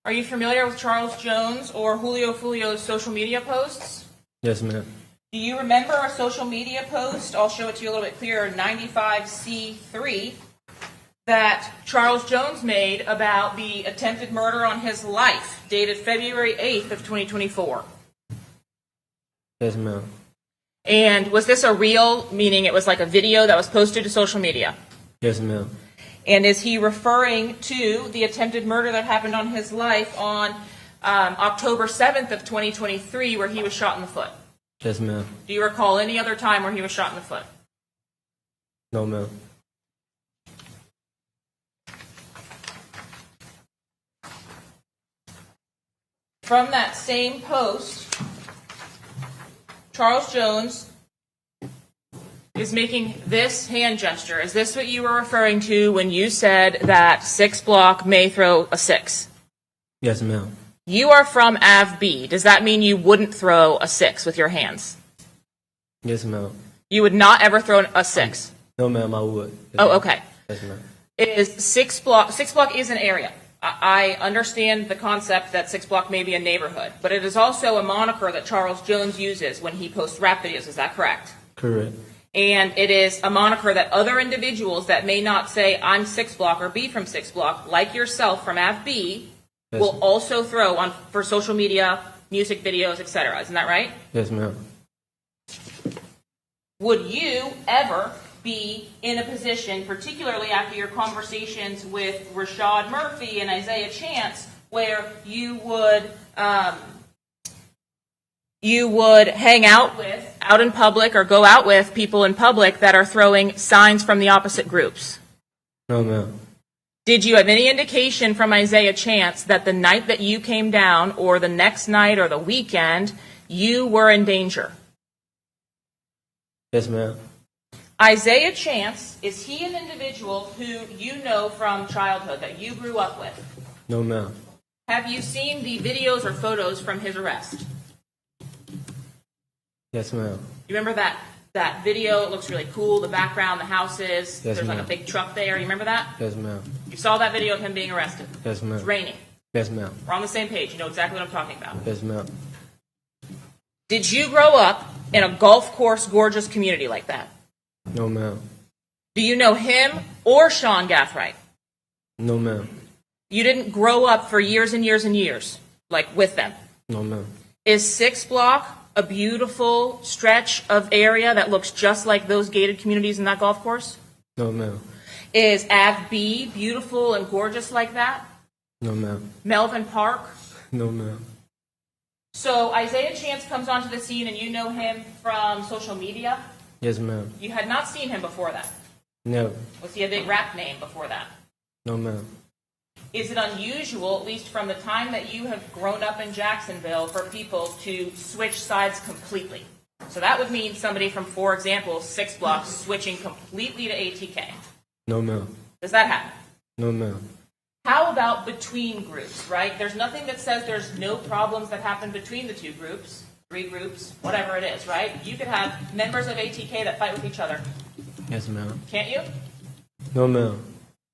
Are you familiar with Charles Jones or Julio Foolio's social media posts? Yes, ma'am. Do you remember a social media post? I'll show it to you a little bit clearer. 95C3 that Charles Jones made about the attempted murder on his life, dated February 8th of 2024. Yes, ma'am. And was this a real, meaning it was like a video that was posted to social media? Yes, ma'am. And is he referring to the attempted murder that happened on his life on October 7th of 2023, where he was shot in the foot? Yes, ma'am. Do you recall any other time where he was shot in the foot? No, ma'am. From that same post, Charles Jones is making this hand gesture. Is this what you were referring to when you said that 6 block may throw a 6? Yes, ma'am. You are from Ave B. Does that mean you wouldn't throw a 6 with your hands? Yes, ma'am. You would not ever throw a 6? No, ma'am, I would. Yes, Oh, ma'am. okay. Yes, ma'am. Is 6 block is an area. I understand the concept that 6 block may be a neighborhood, but it is also a moniker that Charles Jones uses when he posts rap videos. Is that correct? Correct. And it is a moniker that other individuals that may not say I'm 6 block or be from 6 block, like yourself from Ave B, Yes, will ma'am. also throw on for social media, music videos, etc. Isn't that right? Yes, ma'am. Would you ever be in a position, particularly after your conversations with Rashad Murphy and Isaiah Chance, where you would hang out with, out in public, or go out with people in public that are throwing signs from the opposite groups? No, ma'am. Did you have any indication from Isaiah Chance that the night that you came down, or the next night, or the weekend, you were in danger? Yes, ma'am. Isaiah Chance, is he an individual who you know from childhood, that you grew up with? No, ma'am. Have you seen the videos or photos from his arrest? Yes, ma'am. You remember that video? It looks really cool. The background, the houses. Yes, There's like a ma'am. big truck there. You remember that? Yes, ma'am. You saw that video of him being arrested. Yes, ma'am. It's raining. Yes, ma'am. We're on the same page. You know exactly what I'm talking about. Yes, ma'am. Did you grow up in a golf course gorgeous community like that? No, ma'am. Do you know him or Sean Gathright? No, ma'am. You didn't grow up for years and years and years, like with them. No, ma'am. Is 6 block a beautiful stretch of area that looks just like those gated communities in that golf course? No, ma'am. Is Ave B beautiful and gorgeous like that? No, ma'am. Melvin Park? No, ma'am. So Isaiah Chance comes onto the scene and you know him from social media? Yes, ma'am. You had not seen him before that. Never. Was he a big rap name before that? No, ma'am. Is it unusual, at least from the time that you have grown up in Jacksonville, for people to switch sides completely? So that would mean somebody from, for example, 6 blocks switching completely to ATK. No, ma'am. Does that happen? No, ma'am. How about between groups, right? There's nothing that says there's no problems that happen between the 2 groups, 3 groups, whatever it is, right? You could have members of ATK that fight with each other. Yes, ma'am. Can't you? No, ma'am.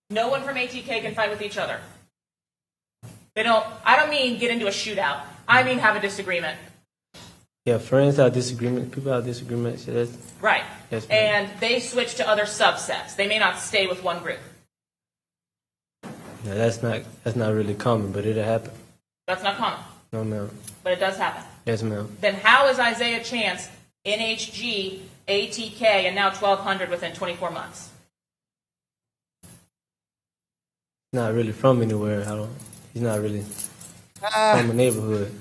No one from ATK can fight with each other. I don't mean get into a shootout. I mean have a disagreement. Yeah, friends have disagreements. People have disagreements. Yeah, that's, Right. yes, ma'am. And they switch to other subsets. They may not stay with one group. Yeah, that's not really common, but it'll happen. That's not common, No, ma'am. but it does happen. Yes, ma'am. Then how is Isaiah Chance, NHG, ATK, and now 1200 within 24 months? Not really from anywhere. He's not really from a neighborhood.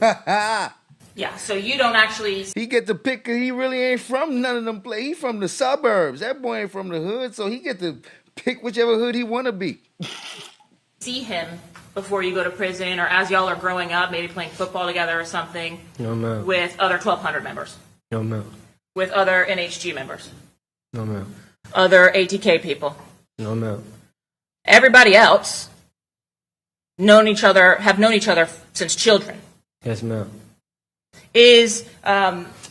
Yeah, so you don't actually He get to pick. He really ain't from none of them play. He from the suburbs. That boy ain't from the hood, so he get to pick whichever hood he want to be. see him before you go to prison, or as y'all are growing up, maybe playing football together or something, No, ma'am. with other 1200 members, No, ma'am. with other NHG members, No, ma'am. other ATK people. No, ma'am. Everybody else have known each other since children. Yes, ma'am.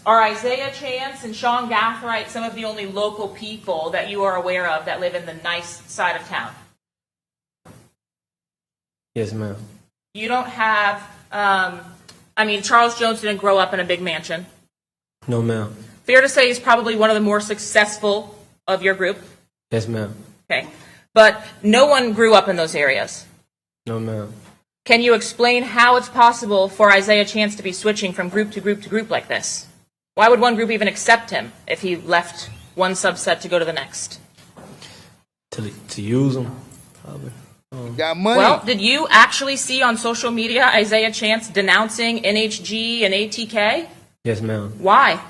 Are Isaiah Chance and Sean Gathright some of the only local people that you are aware of that live in the nice side of town? Yes, ma'am. You don't have, Charles Jones didn't grow up in a big mansion. No, ma'am. Fair to say he's probably one of the more successful of your group. Yes, ma'am. Okay. But no one grew up in those areas. No, ma'am. Can you explain how it's possible for Isaiah Chance to be switching from group to group to group like this? Why would one group even accept him if he left one subset to go to the next? To use them, probably. Got money. Well, did you actually see on social media Isaiah Chance denouncing NHG and ATK? Yes, ma'am. Why?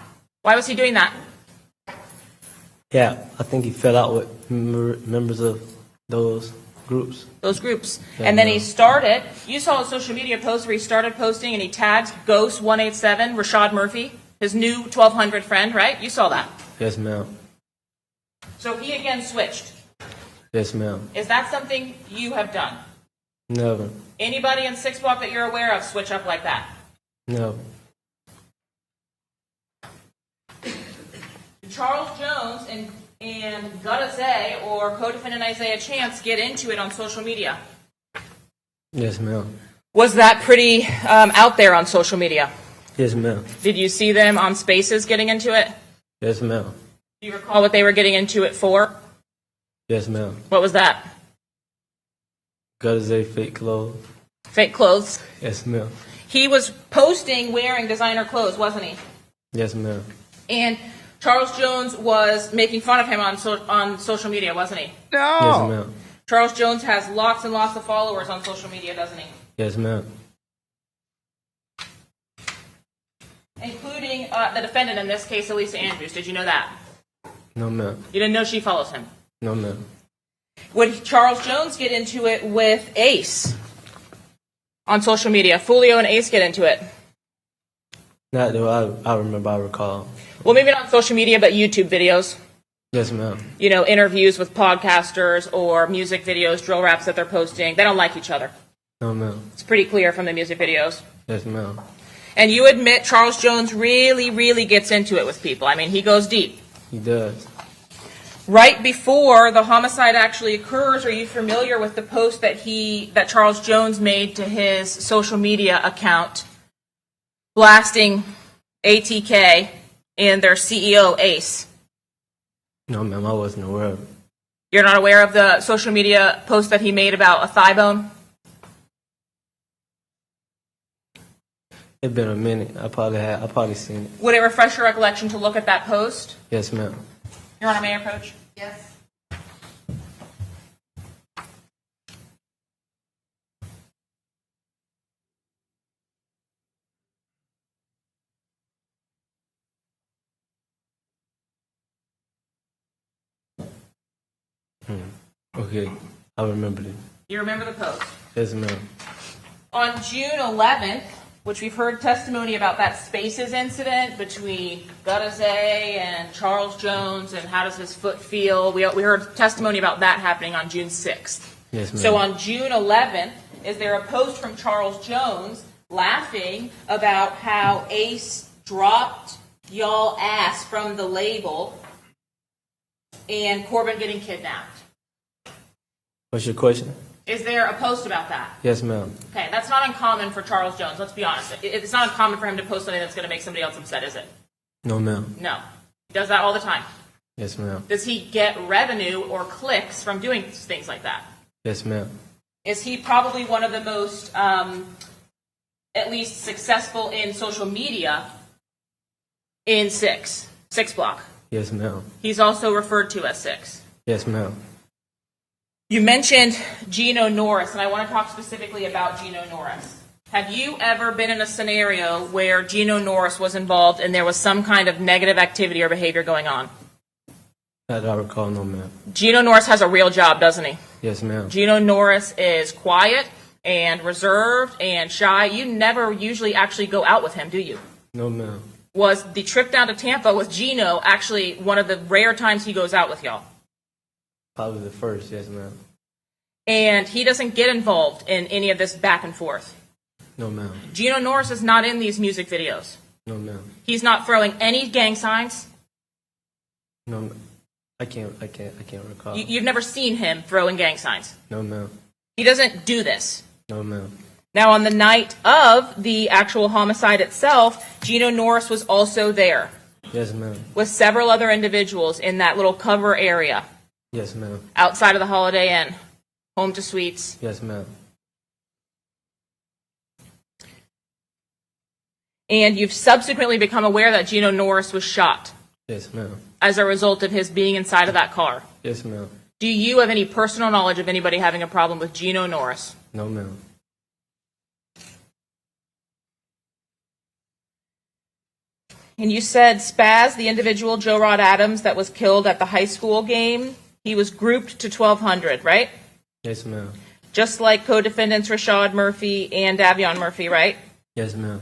Why was he doing that? Yeah, I think he fell out with members of those groups. Those groups. Yeah, And then no. he started, you saw a social media post where he started posting and he tagged Ghost187, Rashad Murphy, his new 1200 friend, right? You saw that. Yes, ma'am. So he again switched. Yes, ma'am. Is that something you have done? Never. Anybody in 6 Block that you're aware of switch up like that? No. Charles Jones and Gutazay or co-defendant Isaiah Chance get into it on social media. Yes, ma'am. Was that pretty out there on social media? Yes, ma'am. Did you see them on Spaces getting into it? Yes, ma'am. Do you recall what they were getting into it for? Yes, ma'am. What was that? Gotta say fake clothes. Fake clothes. Yes, ma'am. He was posting wearing designer clothes, wasn't he? Yes, ma'am. And Charles Jones was making fun of him on social media, wasn't he? Yes, ma'am. Charles Jones has lots and lots of followers on social media, doesn't he? Yes, ma'am. Including the defendant in this case, Alicia Andrews. Did you know that? No, ma'am. You didn't know she follows him? No, ma'am. Would Charles Jones get into it with Ace on social media? Foolio and Ace get into it? Not that I remember, I recall. Well, maybe not social media, but YouTube videos. Yes, ma'am. You know, interviews with podcasters or music videos, drill raps that they're posting. They don't like each other. No, ma'am. It's pretty clear from the music videos. Yes, ma'am. And you admit Charles Jones really, really gets into it with people. I mean, he goes deep. He does. Right before the homicide actually occurs, are you familiar with the post that Charles Jones made to his social media account blasting ATK and their CEO, Ace? No, ma'am, I wasn't aware of it. You're not aware of the social media post that he made about a thigh bone? It's been a minute. I probably seen it. Would it refresh your recollection to look at that post? Yes, ma'am. Your Honor, may I approach? Yes. Okay, I remember it. You remember the post? Yes, ma'am. On June 11th, which we've heard testimony about that Spaces incident between Gutazay and Charles Jones and how does his foot feel. We heard testimony about that happening on June 6th. Yes, ma'am. So on June 11th, is there a post from Charles Jones laughing about how Ace dropped y'all ass from the label and Corbin getting kidnapped? What's your question? Is there a post about that? Yes, ma'am. Okay, that's not uncommon for Charles Jones, let's be honest. It's not uncommon for him to post something that's going to make somebody else upset, is it? No, ma'am. No. He does that all the time. Yes, ma'am. Does he get revenue or clicks from doing things like that? Yes, ma'am. Is he probably one of the most, at least successful in social media in Six Block? Yes, ma'am. He's also referred to as Six. Yes, ma'am. You mentioned Gino Norris, and I want to talk specifically about Gino Norris. Have you ever been in a scenario where Gino Norris was involved and there was some kind of negative activity or behavior going on? Not that I recall, no, ma'am. Gino Norris has a real job, doesn't he? Yes, ma'am. Gino Norris is quiet and reserved and shy. You never usually actually go out with him, do you? No, ma'am. Was the trip down to Tampa with Gino actually one of the rare times he goes out with y'all? Probably the first, yes, ma'am. And he doesn't get involved in any of this back and forth. No, ma'am. Gino Norris is not in these music videos. No, ma'am. He's not throwing any gang signs. No, ma'am. I can't recall. You've never seen him throwing gang signs. No, ma'am. He doesn't do this. No, ma'am. Now, on the night of the actual homicide itself, Gino Norris was also there Yes, ma'am. with several other individuals in that little cover area Yes, ma'am. outside of the Holiday Inn, home to suites. Yes, ma'am. And you've subsequently become aware that Gino Norris was shot Yes, ma'am. as a result of his being inside of that car. Yes, ma'am. Do you have any personal knowledge of anybody having a problem with Gino Norris? No, ma'am. And you said Spaz, the individual, Joe Rod Adams, that was killed at the high school game, he was grouped to 1,200, right? Yes, ma'am. Just like co-defendants Rashad Murphy and Davion Murphy, right? Yes, ma'am.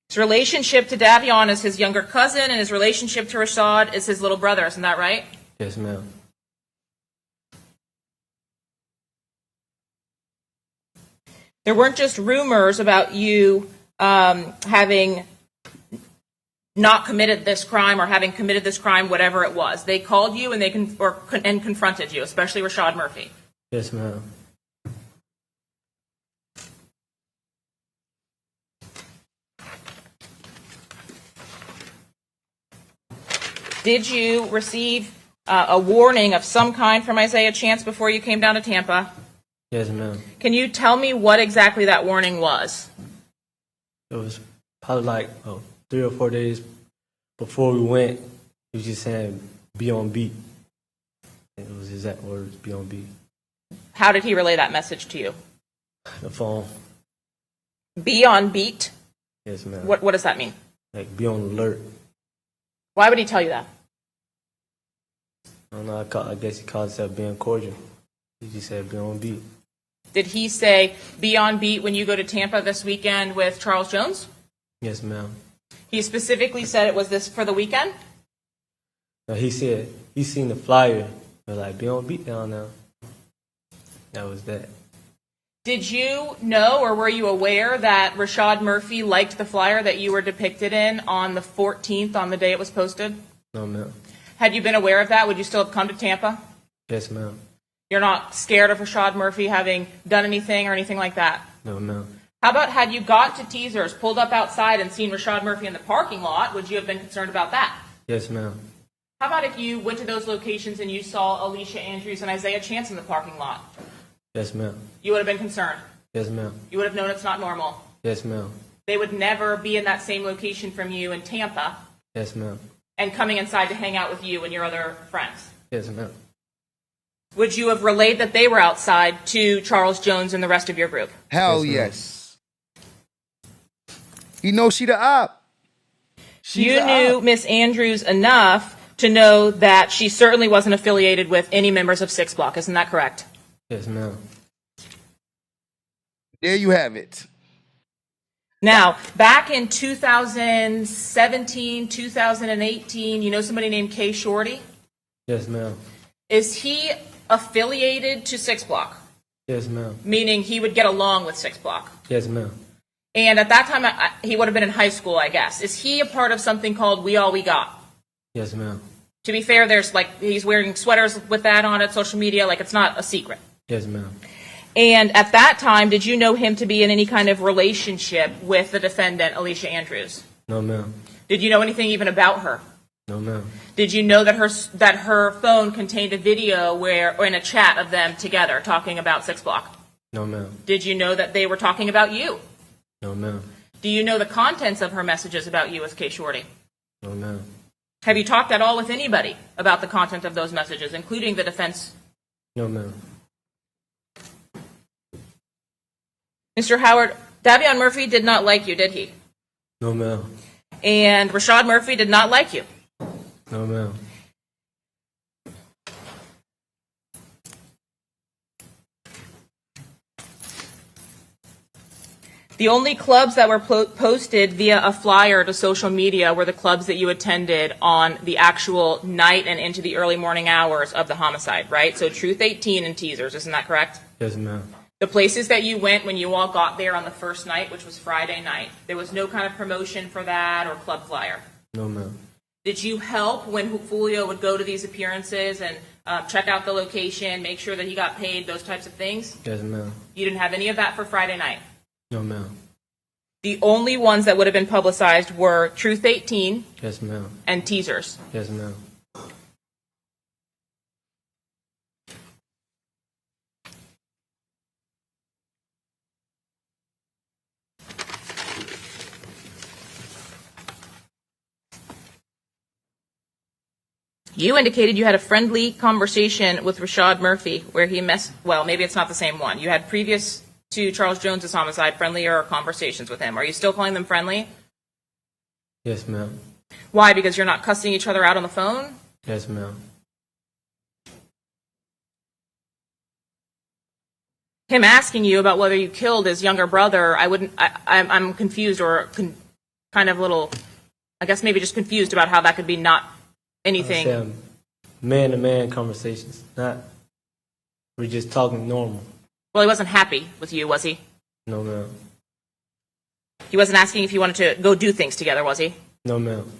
His relationship to Davion is his younger cousin, and his relationship to Rashad is his little brother. Isn't that right? Yes, ma'am. There weren't just rumors about you having not committed this crime or having committed this crime, whatever it was. They called you and and confronted you, especially Rashad Murphy. Yes, ma'am. Did you receive a warning of some kind from Isaiah Chance before you came down to Tampa? Yes, ma'am. Can you tell me what exactly that warning was? It was probably like 3 or 4 days before we went. He was just saying, be on beat. It was his exact words, be on beat. How did he relay that message to you? The phone. Be on beat? Yes, ma'am. What does that mean? Like, be on alert. Why would he tell you that? I don't know, I guess he called himself being cordial. He just said, be on beat. Did he say, be on beat when you go to Tampa this weekend with Charles Jones? Yes, ma'am. He specifically said it was this for the weekend? No, he said, he seen the flyer. But like, be on beat down now. That was that. Did you know or were you aware that Rashad Murphy liked the flyer that you were depicted in on the 14th, on the day it was posted? No, ma'am. Had you been aware of that, would you still have come to Tampa? Yes, ma'am. You're not scared of Rashad Murphy having done anything or anything like that? No, ma'am. How about had you got to Teasers, pulled up outside, and seen Rashad Murphy in the parking lot, would you have been concerned about that? Yes, ma'am. How about if you went to those locations and you saw Alicia Andrews and Isaiah Chance in the parking lot? Yes, ma'am. You would have been concerned. Yes, ma'am. You would have known it's not normal. Yes, ma'am. They would never be in that same location from you in Tampa Yes, ma'am. and coming inside to hang out with you and your other friends. Yes, ma'am. Would you have relayed that they were outside to Charles Jones and the rest of your group? Hell yes. He knows she the op. You knew Miss Andrews enough to know that she certainly wasn't affiliated with any members of Six Block. Isn't that correct? Yes, ma'am. There you have it. Now, back in 2017, 2018, you know somebody named Kay Shorty? Yes, ma'am. Is he affiliated to Six Block? Yes, ma'am. Meaning he would get along with Six Block? Yes, ma'am. And at that time, he would have been in high school, I guess. Is he a part of something called We All We Got? Yes, ma'am. To be fair, there's he's wearing sweaters with that on it, social media, it's not a secret. Yes, ma'am. And at that time, did you know him to be in any kind of relationship with the defendant, Alicia Andrews? No, ma'am. Did you know anything even about her? No, ma'am. Did you know that her phone contained a video or in a chat of them together talking about Six Block? No, ma'am. Did you know that they were talking about you? No, ma'am. Do you know the contents of her messages about you with Kay Shorty? No, ma'am. Have you talked at all with anybody about the content of those messages, including the defense? No, ma'am. Mr. Howard, Davion Murphy did not like you, did he? No, ma'am. And Rashad Murphy did not like you. No, ma'am. The only clubs that were posted via a flyer to social media were the clubs that you attended on the actual night and into the early morning hours of the homicide, right? So Truth 18 and Teasers, isn't that correct? Yes, ma'am. The places that you went when you all got there on the first night, which was Friday night, there was no kind of promotion for that or club flyer. No, ma'am. Did you help when Julio would go to these appearances and check out the location, make sure that he got paid, those types of things? Yes, ma'am. You didn't have any of that for Friday night? No, ma'am. The only ones that would have been publicized were Truth 18 Yes, ma'am. and Teasers. Yes, ma'am. You indicated you had a friendly conversation with Rashad Murphy where he well, maybe it's not the same one. You had previous to Charles Jones's homicide friendlier conversations with him. Are you still calling them friendly? Yes, ma'am. Why? Because you're not cussing each other out on the phone? Yes, ma'am. Him asking you about whether you killed his younger brother, I'm confused or kind of a little, I guess maybe just confused about how that could be not anything. Man-to-man conversations, not, we're just talking normal. Well, he wasn't happy with you, was he? No, ma'am. He wasn't asking if you wanted to go do things together, was he? No, ma'am.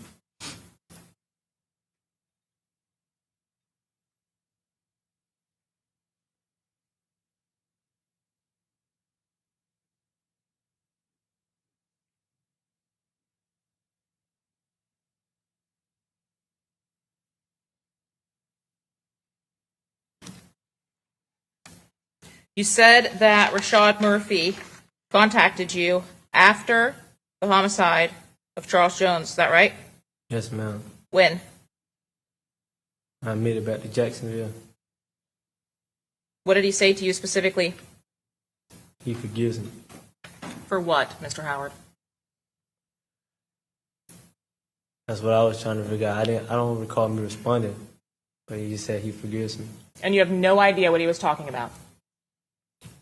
You said that Rashad Murphy contacted you after the homicide of Charles Jones. Is that right? Yes, ma'am. When? I made it back to Jacksonville. What did he say to you specifically? He forgives me. For what, Mr. Howard? That's what I was trying to figure out. I don't recall me responding, but he just said he forgives me. And you have no idea what he was talking about?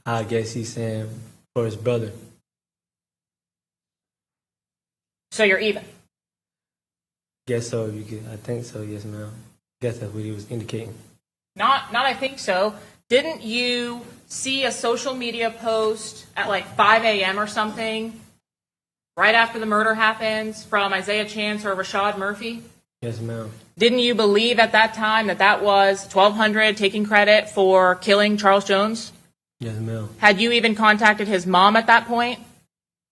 I guess he's saying for his brother. So you're even? Guess so. I think so. Yes, ma'am. Guess that's what he was indicating. Not I think so. Didn't you see a social media post at like 5 a.m. or something right after the murder happens from Isaiah Chance or Rashad Murphy? Yes, ma'am. Didn't you believe at that time that was 1200 taking credit for killing Charles Jones? Yes, ma'am. Had you even contacted his mom at that point?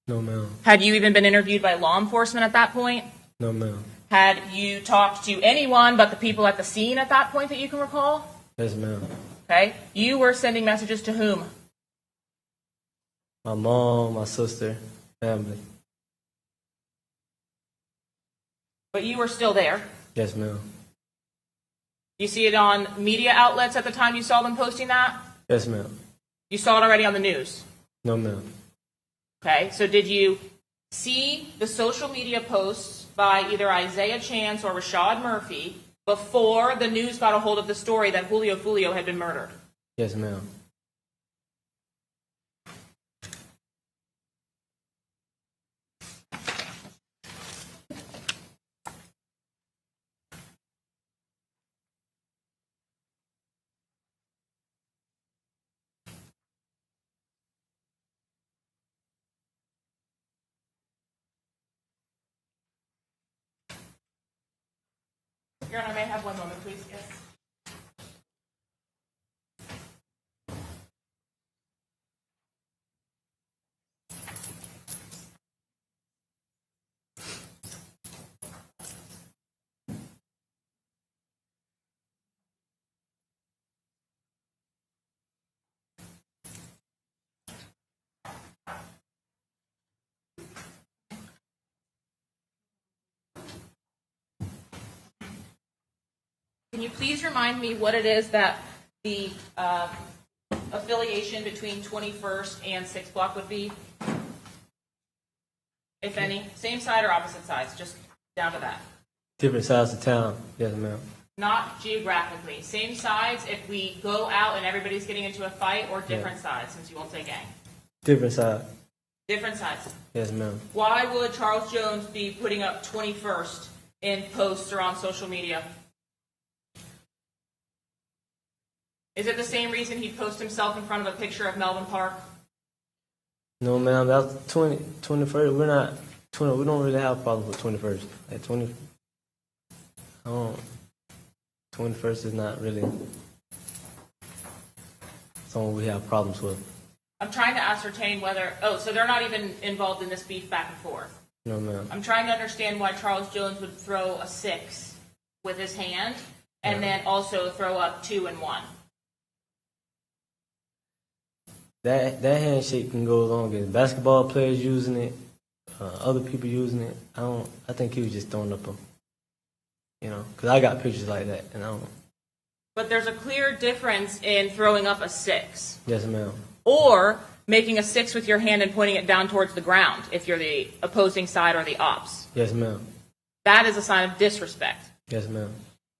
No, ma'am. Had you even been interviewed by law enforcement at that point? No, ma'am. Had you talked to anyone but the people at the scene at that point that you can recall? Yes, ma'am. Okay. You were sending messages to whom? My mom, my sister, family. But you were still there. Yes, ma'am. You see it on media outlets at the time you saw them posting that? Yes, ma'am. You saw it already on the news? No, ma'am. Okay, so did you see the social media posts by either Isaiah Chance or Rashad Murphy before the news got a hold of the story that Julio Foolio had been murdered? Yes, ma'am. Your Honor, may I have 1 moment, please? Yes. Can you please remind me what it is that the affiliation between 21st and 6th Block would be? If any? Same side or opposite sides? Just down to that. Different sides of town. Yes, ma'am. Not geographically. Same sides if we go out and everybody's getting into a fight, or different sides, since you won't say gang? Different side. Different sides. Yes, ma'am. Why would Charles Jones be putting up 21st in posts or on social media? Is it the same reason he'd post himself in front of a picture of Melvin Park? No, ma'am. That's 21st. We're not 20. We don't really have problems with 21st. Like 20. I don't. 21st is not really someone we have problems with. I'm trying to ascertain whether. Oh, so they're not even involved in this beef back and forth. No, ma'am. I'm trying to understand why Charles Jones would throw a 6 with his hand and then also throw up 2 and 1. That handshake can go along as basketball players using it, other people using it. I think he was just throwing up because I got pictures like that, and I don't. But there's a clear difference in throwing up a 6. Yes, ma'am. Or making a 6 with your hand and pointing it down towards the ground if you're the opposing side or the ops. Yes, ma'am. That is a sign of disrespect. Yes, ma'am.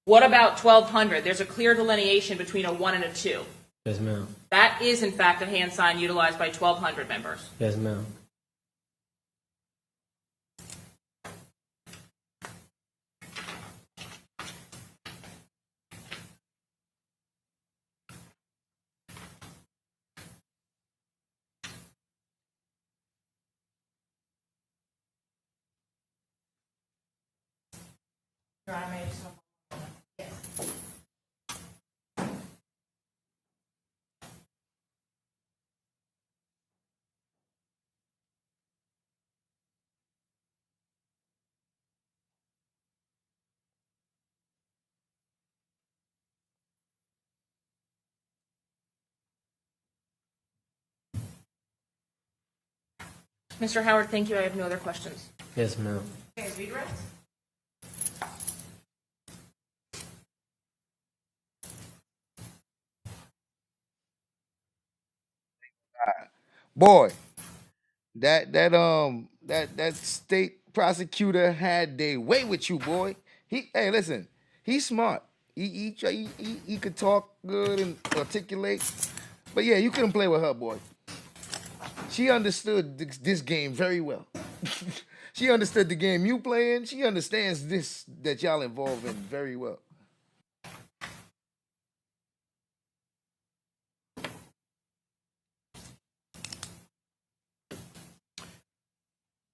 What about 1200? There's a clear delineation between a 1 and a 2. Yes, ma'am. That is, in fact, a hand sign utilized by 1200 members. Yes, ma'am. Mr. Howard, thank you. I have no other questions. Yes, ma'am. Okay, redirect. Boy, that state prosecutor had their way with you, boy. Hey, listen, he's smart. He could talk good and articulate, but yeah, you couldn't play with her, boy. She understood this game very well. She understood the game you playing. She understands this that y'all involved in very well.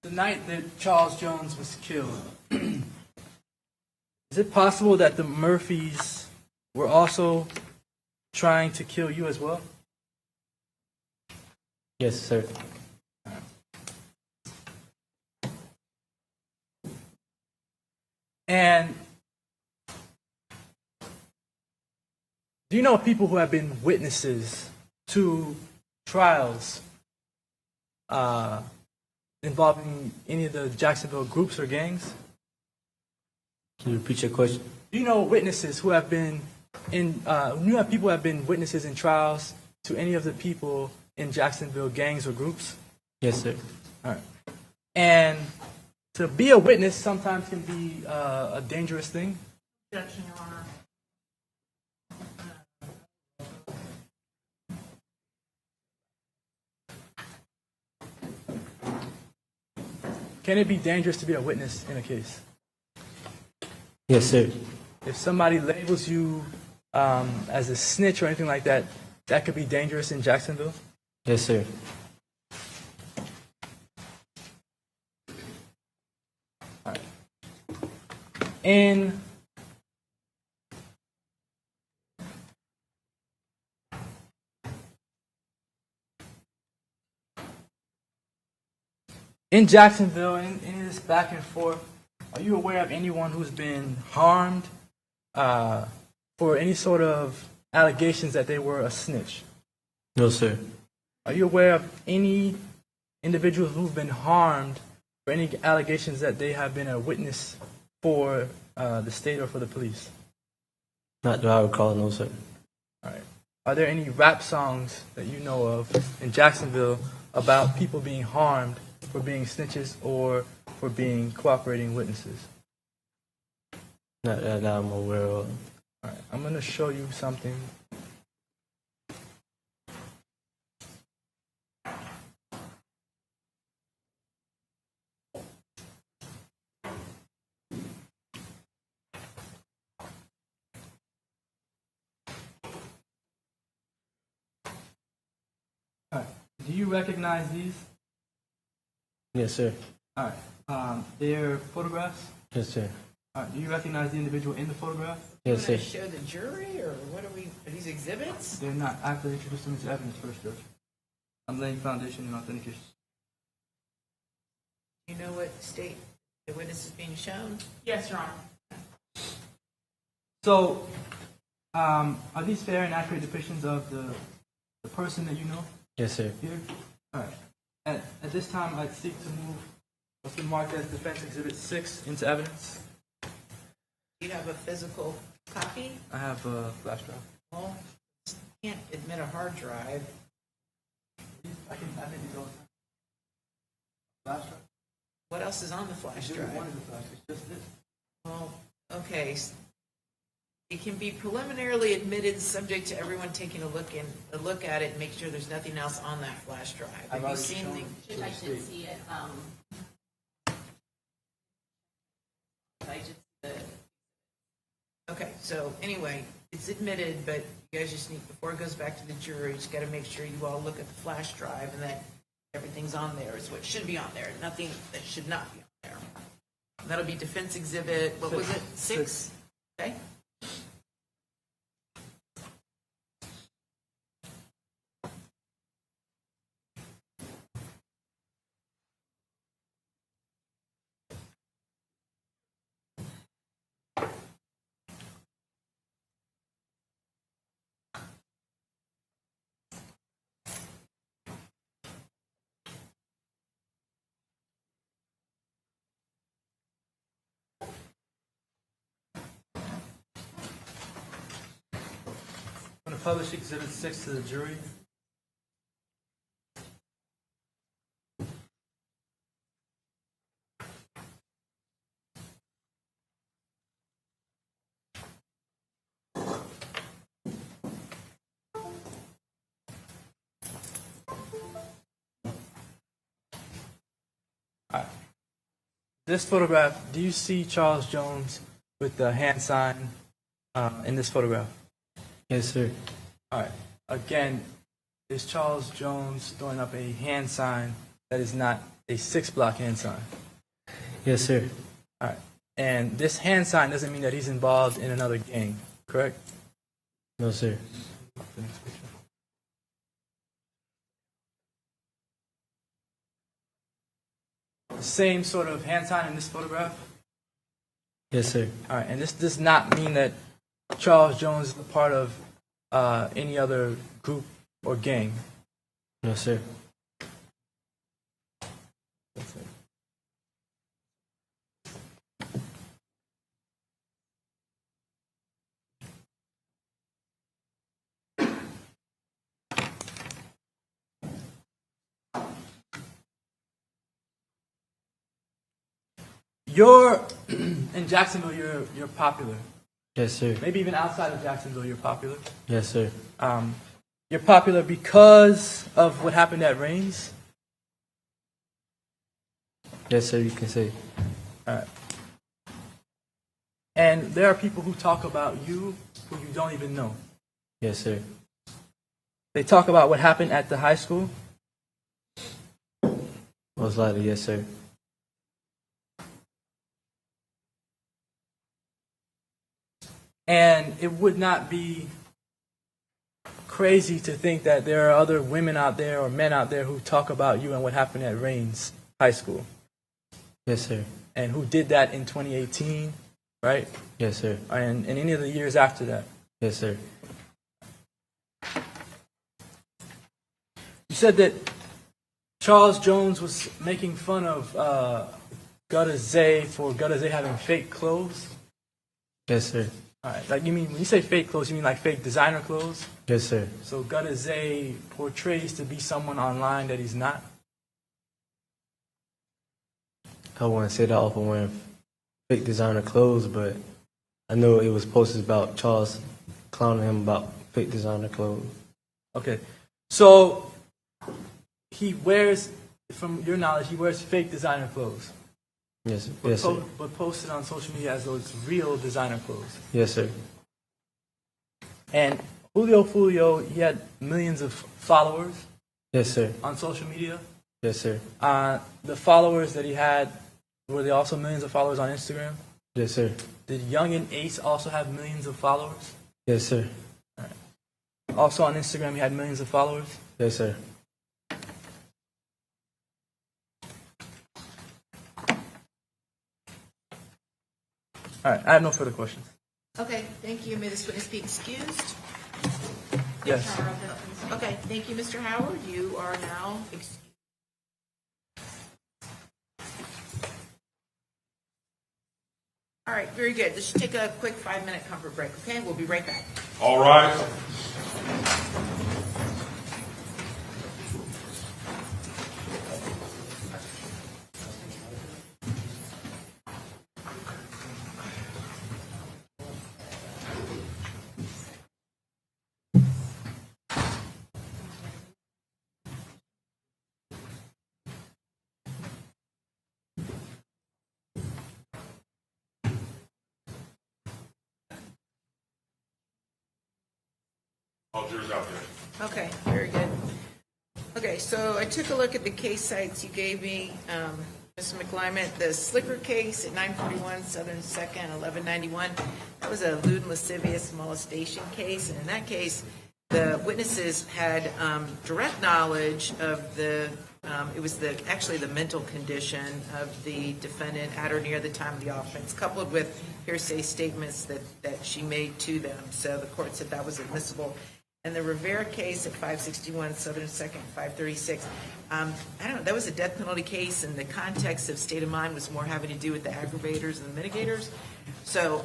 The night that Charles Jones was killed, is it possible that the Murphys were also trying to kill you as well? Yes, sir. And do you know people who have been witnesses to trials involving any of the Jacksonville groups or gangs? Can you repeat your question? Do you know witnesses who have been you have people who have been witnesses in trials to any of the people in Jacksonville gangs or groups? Yes, sir. All right. And to be a witness sometimes can be a dangerous thing. Objection, Your Honor. Can it be dangerous to be a witness in a case? Yes, sir. If somebody labels you as a snitch or anything like that, that could be dangerous in Jacksonville? Yes, sir. All right. In Jacksonville, in this back and forth, are you aware of anyone who's been harmed for any sort of allegations that they were a snitch? No, sir. Are you aware of any individuals who've been harmed for any allegations that they have been a witness for the state or for the police? Not that I recall, no, sir. All right. Are there any rap songs that you know of in Jacksonville about people being harmed for being snitches or for being cooperating witnesses? Not that I'm aware of. All right. I'm going to show you something. All right. Do you recognize these? Yes, sir. All right. They're photographs? Yes, sir. All right. Do you recognize the individual in the photograph? Yes, sir. Show the jury, or what are these exhibits? They're not. I have to introduce them into evidence first, Judge. I'm laying foundation and authentication. You know what state the witness is being shown? Yes, Your Honor. So, are these fair and accurate depictions of the person that you know Yes, sir. here? All right. At this time, I'd seek to move what's been marked as Defense Exhibit 6 into evidence. Do you have a physical copy? I have a flash drive. Well, can't admit a hard drive. I think these all flash drive. What else is on the flash drive? Well, okay. It can be preliminarily admitted, subject to everyone taking a look at it and make sure there's nothing else on that flash drive. Have you seen the? I did see it. I did see it. Okay, so anyway, it's admitted, but you guys just need, before it goes back to the jury, you just got to make sure you all look at the flash drive and that everything's on there is what should be on there, nothing that should not be on there. And that'll be defense exhibit, what was it, 6? Okay. I'm going to publish Exhibit 6 to the jury. All right. This photograph, do you see Charles Jones with the hand sign in this photograph? Yes, sir. All right. Again, is Charles Jones throwing up a hand sign that is not a 6-block hand sign? Yes, sir. All right. And this hand sign doesn't mean that he's involved in another gang, correct? No, sir. The next picture. The same sort of hand sign in this photograph? Yes, sir. All right. And this does not mean that Charles Jones is a part of any other group or gang? No, sir. That's it. You're in Jacksonville. You're popular. Yes, sir. Maybe even outside of Jacksonville, you're popular. Yes, sir. You're popular because of what happened at Reigns. Yes, sir. You can say. All right. And there are people who talk about you who you don't even know. Yes, sir. They talk about what happened at the high school. Most likely, yes, sir. And it would not be crazy to think that there are other women out there or men out there who talk about you and what happened at Reigns High School. Yes, sir. And who did that in 2018, right? Yes, sir. And any of the years after that. Yes, sir. You said that Charles Jones was making fun of Gutter Zay for Gutter Zay having fake clothes. Yes, sir. All right. Like, you mean, when you say fake clothes, you mean like fake designer clothes? Yes, sir. So Gutter Zay portrays to be someone online that he's not? I wouldn't say that off of wearing fake designer clothes, but I know it was posted about Charles clowning him about fake designer clothes. Okay. So he wears, from your knowledge, he wears fake designer clothes. Yes, yes, sir. But posted on social media as though it's real designer clothes. Yes, sir. And Julio Foolio, he had millions of followers. Yes, sir. On social media. Yes, sir. The followers that he had, were they also millions of followers on Instagram? Yes, sir. Did Young and Ace also have millions of followers? Yes, sir. All right. Also on Instagram, he had millions of followers? Yes, sir. All right, I have no further questions. Okay, thank you. May this witness be excused? Yes. Okay, thank you, Mr. Howard. You are now excused. All right, very good. Let's just take a quick 5-minute comfort break, okay? We'll be right back. All rise. All jurors out there. Okay, very good. Okay, so I took a look at the case sites you gave me, Mr. McClyment. The Slicker case at 941 Southern 2nd, 1191. That was a lewd and lascivious molestation case, and in that case, the witnesses had direct knowledge of the, it was actually the mental condition of the defendant at or near the time of the offense, coupled with hearsay statements that she made to them. So the court said that was admissible. And the Rivera case at 561 Southern 2nd, 536, I don't know, that was a death penalty case, and the context of state of mind was more having to do with the aggravators and the mitigators. So,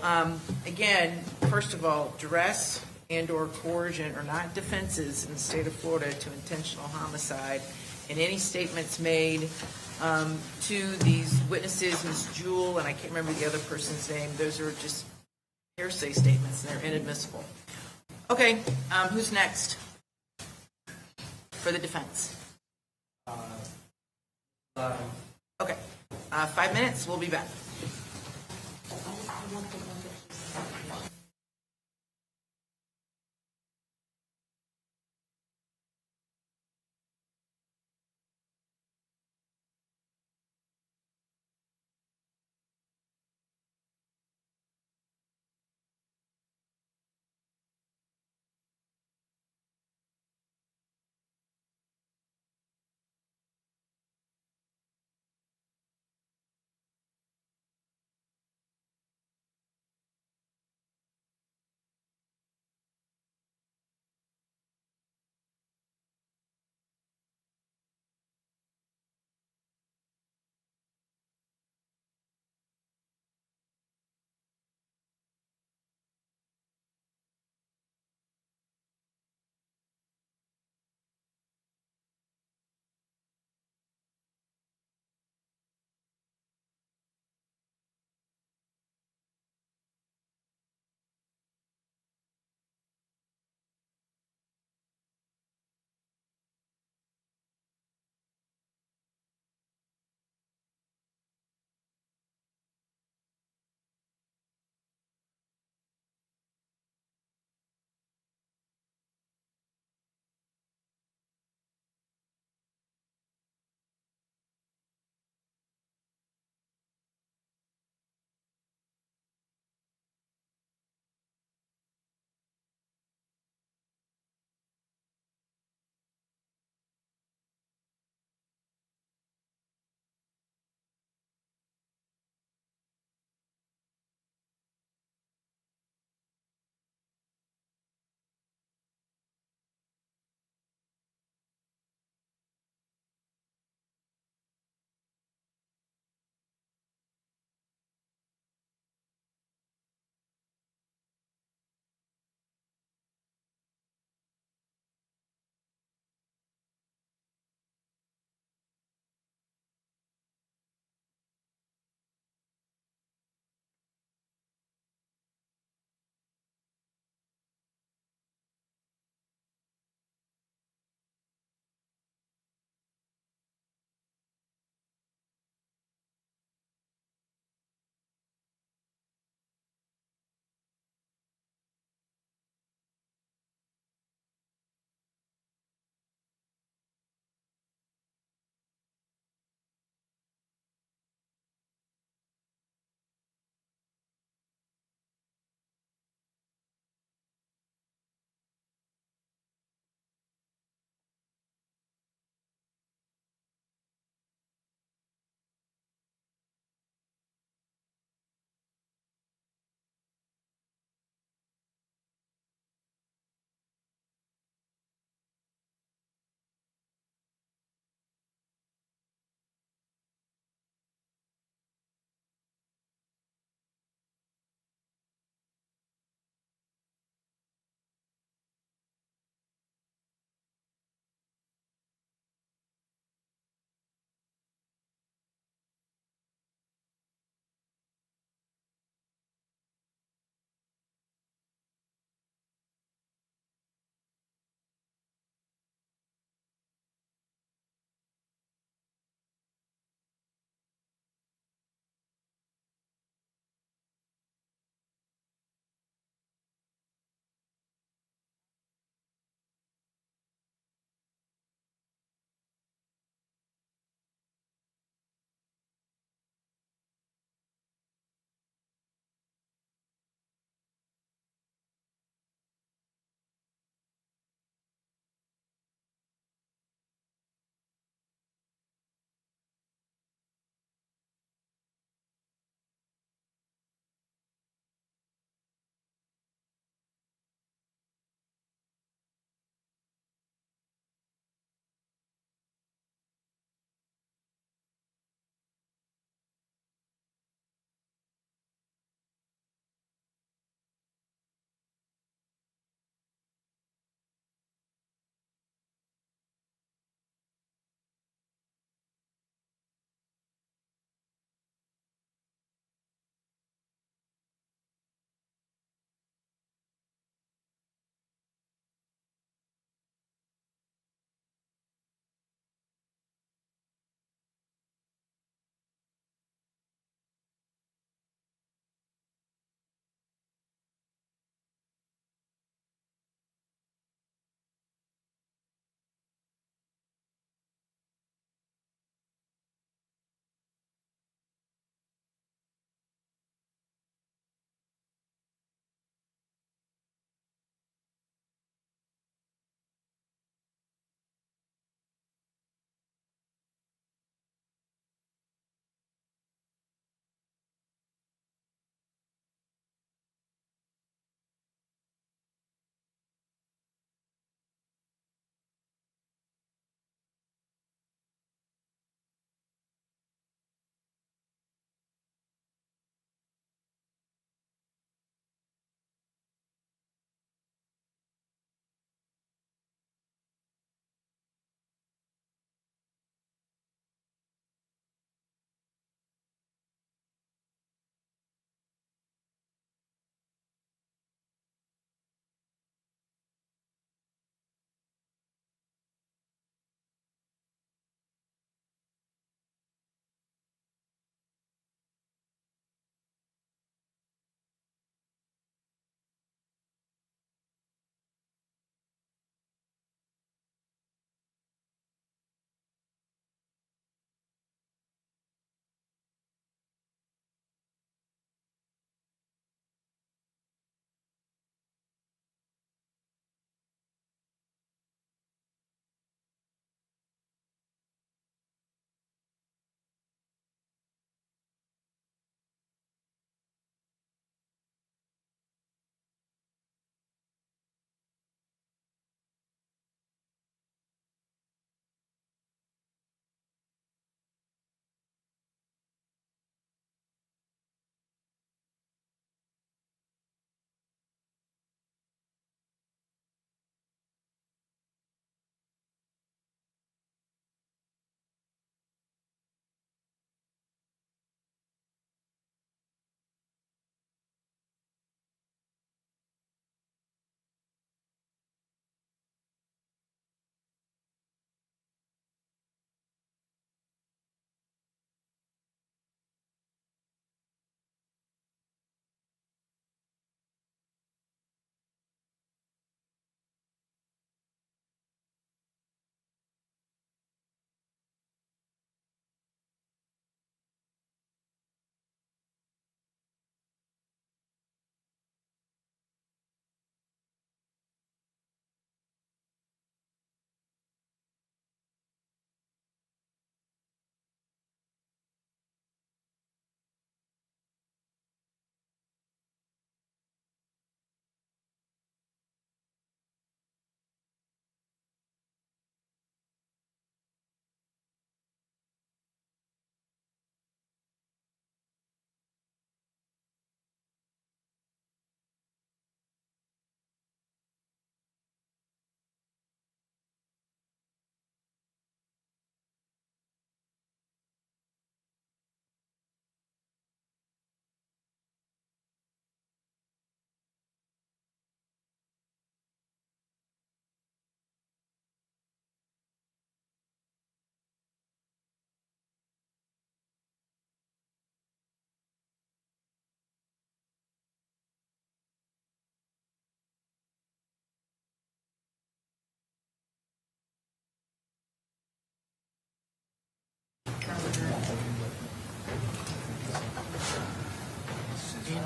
again, first of all, duress and or coercion are not defenses in the state of Florida to intentional homicide. And any statements made to these witnesses, Ms. Jewell, and I can't remember the other person's name, those are just hearsay statements, and they're inadmissible. Okay, who's next for the defense? Okay, 5 minutes, we'll be back.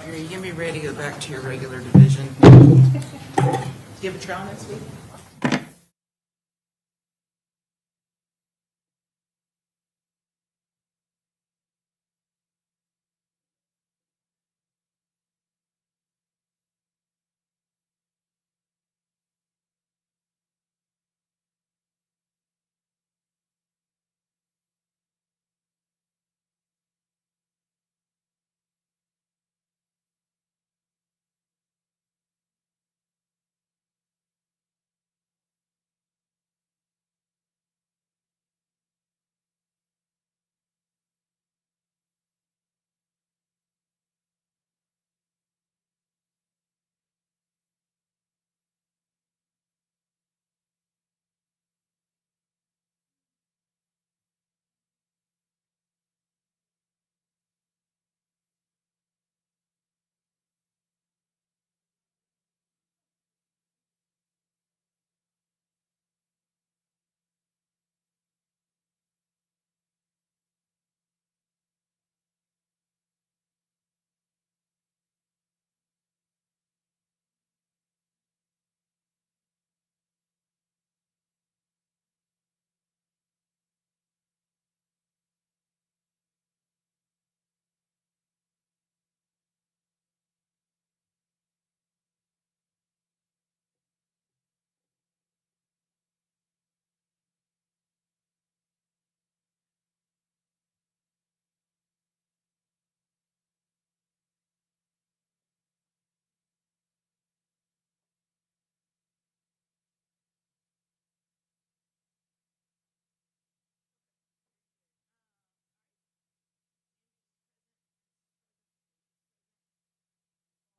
Are you gonna be ready to go back to your regular division? Do you have a trial next week?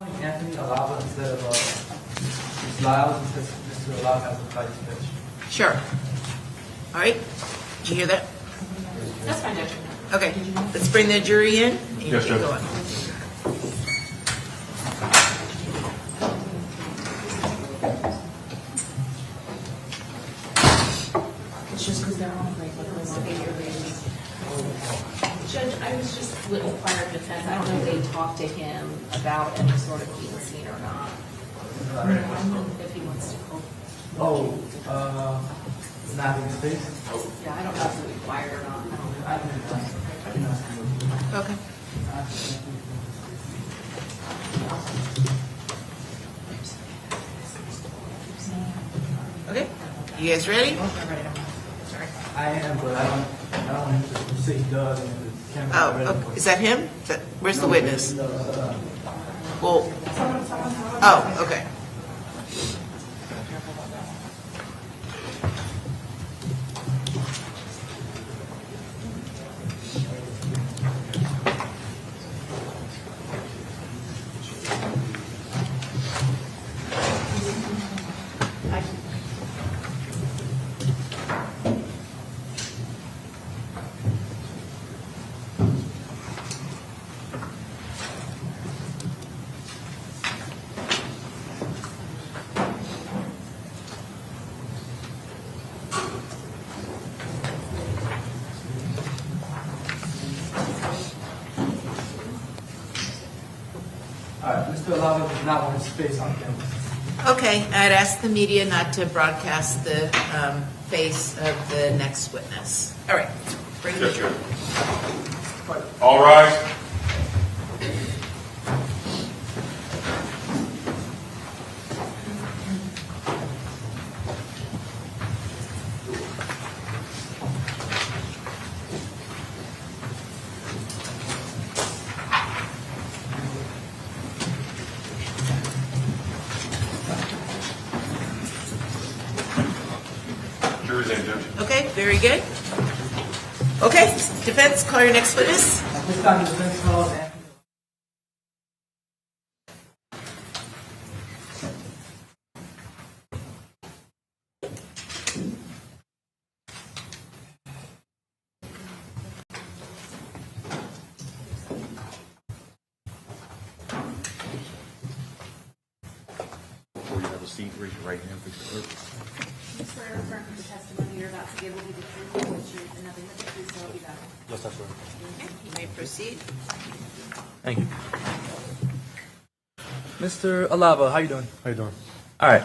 Anthony Alava instead of Ms. Lyles, because Mr. Alava has a fight pitch. Sure. All right. Did you hear that? That's fine, Judge. Okay. Let's bring the jury in. And Yes, get Judge. going. It's just because they're on break, but they want to be your baby. Judge, I was just a little prior to defense. I don't know if they talked to him about any sort of being seen or not. If he wants to call. Snapping his face? Yeah, I don't know if it's required or not. I don't know. I didn't ask him. Okay. Okay. You guys ready? I am, but I don't want him to say he does. And the camera's not ready Oh, for okay. it. Is that him? Where's the witness? Well, oh, okay. All right, Mr. Alava does not want his face on camera. Okay, I'd ask the media not to broadcast the face of the next witness. All right, bring the Yes, jury. Judge. All rise. Jury's in, Judge. Okay, very good. Okay, defense, call your next witness. At this time, the defense calls Anthony. Before you have a seat, raise your right hand, please. You swear or affirm that the testimony you're about to give will be the truth, the whole truth, and nothing but the truth, so help you God. Yes, that's right. Okay, you may proceed. Thank you. Mr. Alava, how you doing? How you doing? All right.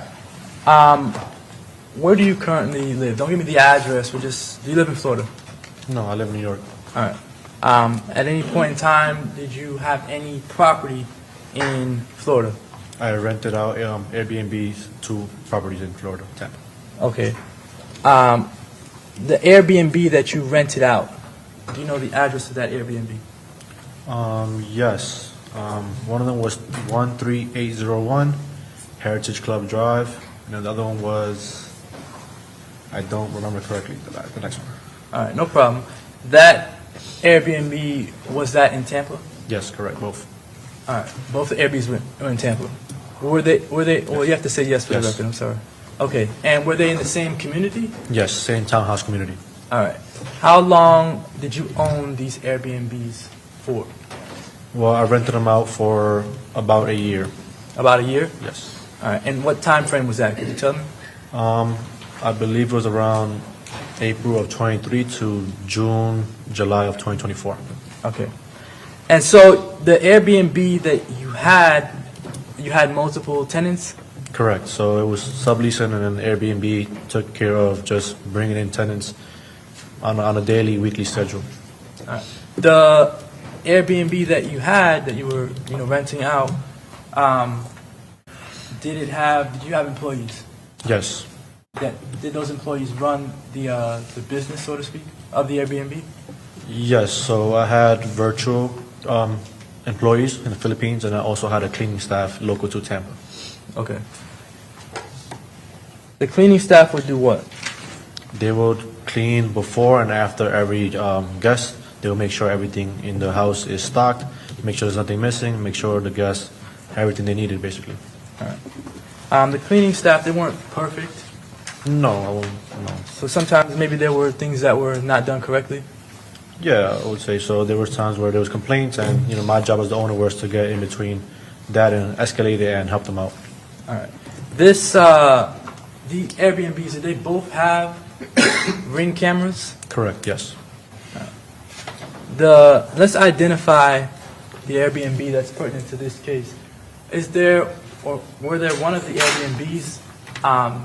Where do you currently live? Don't give me the address. Do you live in Florida? No, I live in New York. All right. At any point in time, did you have any property in Florida? I rented out Airbnbs to properties in Florida, Tampa. Okay. The Airbnb that you rented out, do you know the address of that Airbnb? Yes. One of them was 13801 Heritage Club Drive, and then the other one was, I don't remember correctly, the next one. All right, no problem. That Airbnb, was that in Tampa? Yes, correct, both. All right, both the Airbnbs were in Tampa. Were they, well, you have to say yes for the record, I'm sorry. Okay, and were they in the same community? Yes, same townhouse community. All right. How long did you own these Airbnbs for? Well, I rented them out for about a year. About a year? Yes. All right, and what time frame was that? Could you tell me? I believe it was around April of 23 to July of 2024. Okay. And so the Airbnb that you had multiple tenants? Correct. So it was subleasing, and then Airbnb took care of just bringing in tenants on a daily, weekly schedule. All right. The Airbnb that you had, that you were renting out, did you have employees? Yes. Did those employees run the business, so to speak, of the Airbnb? Yes. So I had virtual employees in the Philippines, and I also had a cleaning staff local to Tampa. Okay. The cleaning staff would do what? They would clean before and after every guest. They will make sure everything in the house is stocked, make sure there's nothing missing, make sure the guests have everything they needed, basically. All right. The cleaning staff, they weren't perfect? No. So sometimes maybe there were things that were not done correctly? Yeah, I would say so. There were times where there was complaints, and my job as the owner was to get in between that and escalate it and help them out. All right. The Airbnbs, do they both have Ring cameras? Correct, yes. Let's identify the Airbnb that's pertinent to this case. Were there one of the Airbnbs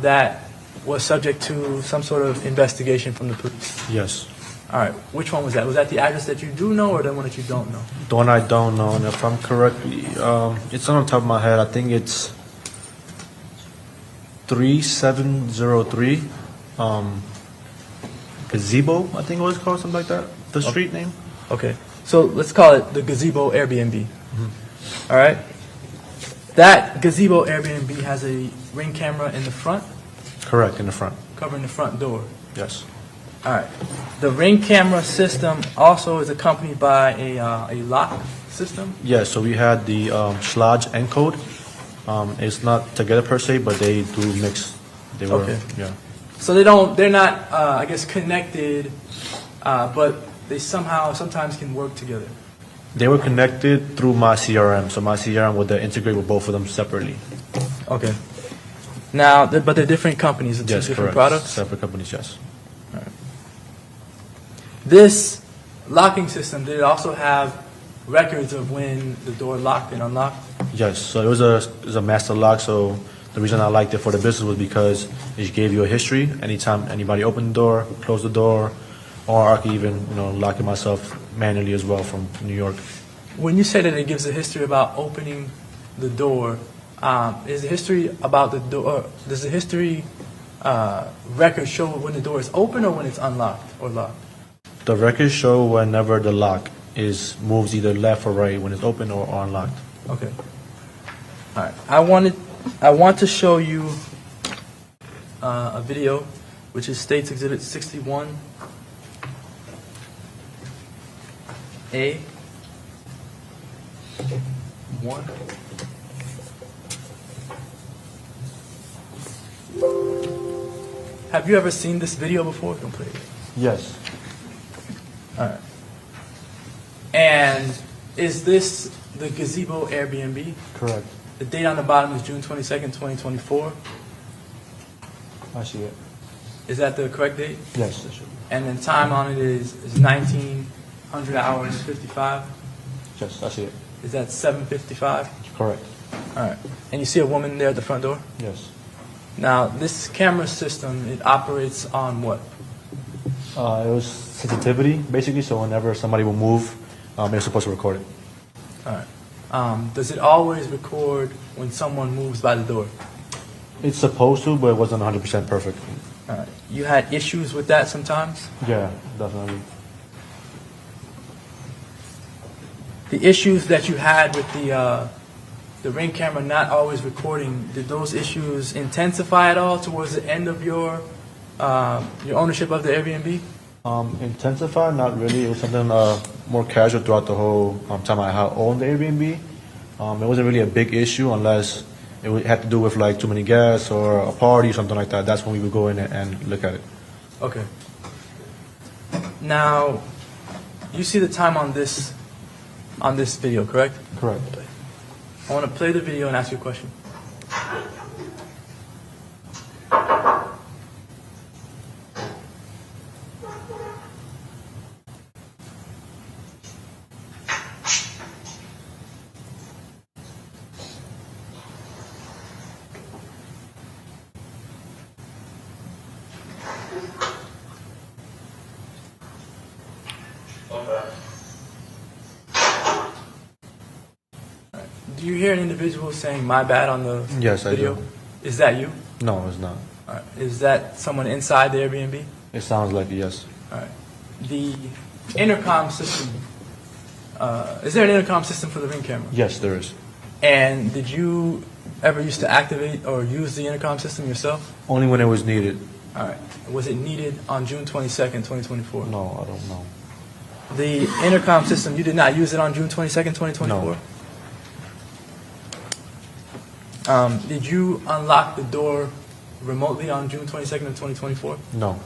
that was subject to some sort of investigation from the police? Yes. All right. Which one was that? Was that the address that you do know, or the one that you don't know? The one I don't know, and if I'm correct, it's on the top of my head. I think it's 3703 Gazebo, I think it was called, something like that. The street name. Okay. So let's call it the Gazebo Airbnb. All right. That Gazebo Airbnb has a Ring camera in the front? Correct, in the front. Covering the front door? Yes. All right. The Ring camera system also is accompanied by a lock system? Yes, so we had the Schlage encode. It's not together per se, but they do mix. They were, okay. Yeah. So they're not, I guess, connected, but they sometimes can work together. They were connected through my CRM, so my CRM would integrate with both of them separately. Okay. Now, but they're different companies, it's yes, different correct. products? Separate companies, yes. All right. This locking system, did it also have records of when the door locked and unlocked? Yes, so it was a master lock, so the reason I liked it for the business was because it gave you a history. Anytime anybody opened the door, closed the door, or I could even lock it myself manually as well from New York. When you say that it gives a history about opening the door, is the history about the door, does the history record show when the door is open or when it's unlocked or locked? The records show whenever the lock moves either left or right, when it's open or unlocked. Okay. All right. I want to show you a video, which is State's Exhibit 61A. One. Have you ever seen this video before? Don't play it. Yes. All right. And is this the Gazebo Airbnb? Correct. The date on the bottom is June 22nd, 2024. I see it. Is that the correct date? Yes, it should. And then time on it is 1900 hours 55. Yes, I see it. Is that 7:55? Correct. All right. And you see a woman there at the front door? Yes. Now, this camera system, it operates on what? It was sensitivity, basically, so whenever somebody will move, they're supposed to record it. All right. Does it always record when someone moves by the door? It's supposed to, but it wasn't 100% perfect. All right. You had issues with that sometimes? Yeah, definitely. The issues that you had with the Ring camera not always recording, did those issues intensify at all towards the end of your ownership of the Airbnb? Intensify, not really. It was something more casual throughout the whole time I owned the Airbnb. It wasn't really a big issue unless it had to do with like too many guests or a party or something like that. That's when we would go in and look at it. Okay. Now, you see the time on this video, correct? Correct. I want to play the video and ask you a question. Do you hear an individual saying "my bad" on the Yes, video? I do. Is that you? No, it's not. All right. Is that someone inside the Airbnb? It sounds like it, yes. All right. The intercom system. Is there an intercom system for the Ring camera? Yes, there is. And did you ever used to activate or use the intercom system yourself? Only when it was needed. All right. Was it needed on June 22nd, 2024? No, I don't know. The intercom system, you did not use it on June 22nd, 2024? No. Did you unlock the door remotely on June 22nd of 2024? No.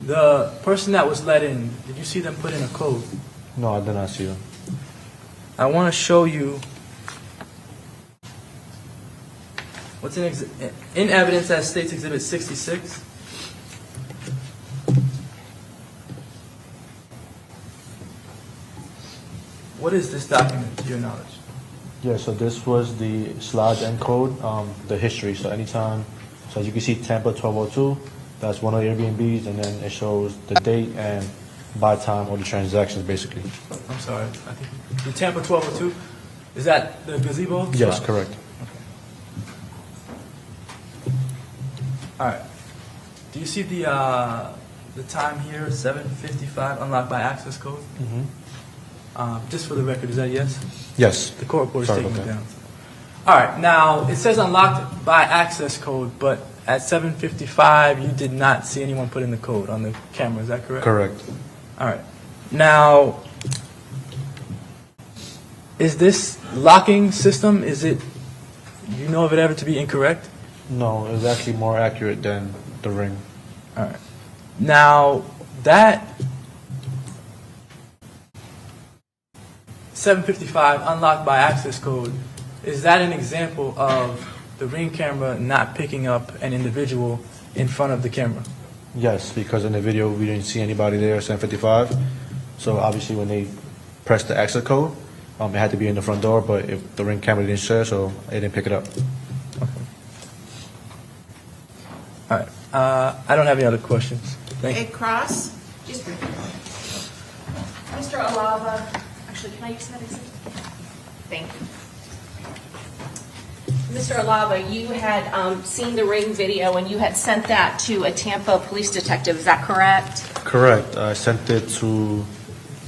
The person that was let in, did you see them put in a code? No, I did not see them. I want to show you what's in evidence as State's Exhibit 66. What is this document, to your knowledge? Yeah, so this was the slide and code, the history. So anytime, so as you can see, Tampa 1202, that's one of the Airbnbs, and then it shows the date and buy time or the transactions, basically. I'm sorry. I think the Tampa 1202, is that the gazebo? Yes, correct. All right. Do you see the time here, 7:55, unlocked by access code? Mm-hmm. Just for the record, is that yes? Yes. The court reporter is Sorry taking it about down. All right. Now, it says unlocked by access code, but at 7:55, you did not see anyone put in the code on the camera. Is that correct? Correct. All right. Now, is this locking system, you know of it ever to be incorrect? No, it was actually more accurate than the Ring. All right. Now, that 7:55 unlocked by access code, is that an example of the Ring camera not picking up an individual in front of the camera? Yes, because in the video we didn't see anybody there at 7:55. So obviously when they pressed the access code, it had to be in the front door, but if the Ring camera didn't share, so it didn't pick it up. All right. I don't have any other questions. Thank you. Ed Cross, just briefly. Mr. Alava, actually, can I use that exhibit? Thank you. Mr. Alava, you had seen the Ring video and you had sent that to a Tampa police detective. Is that correct? Correct. I sent it to,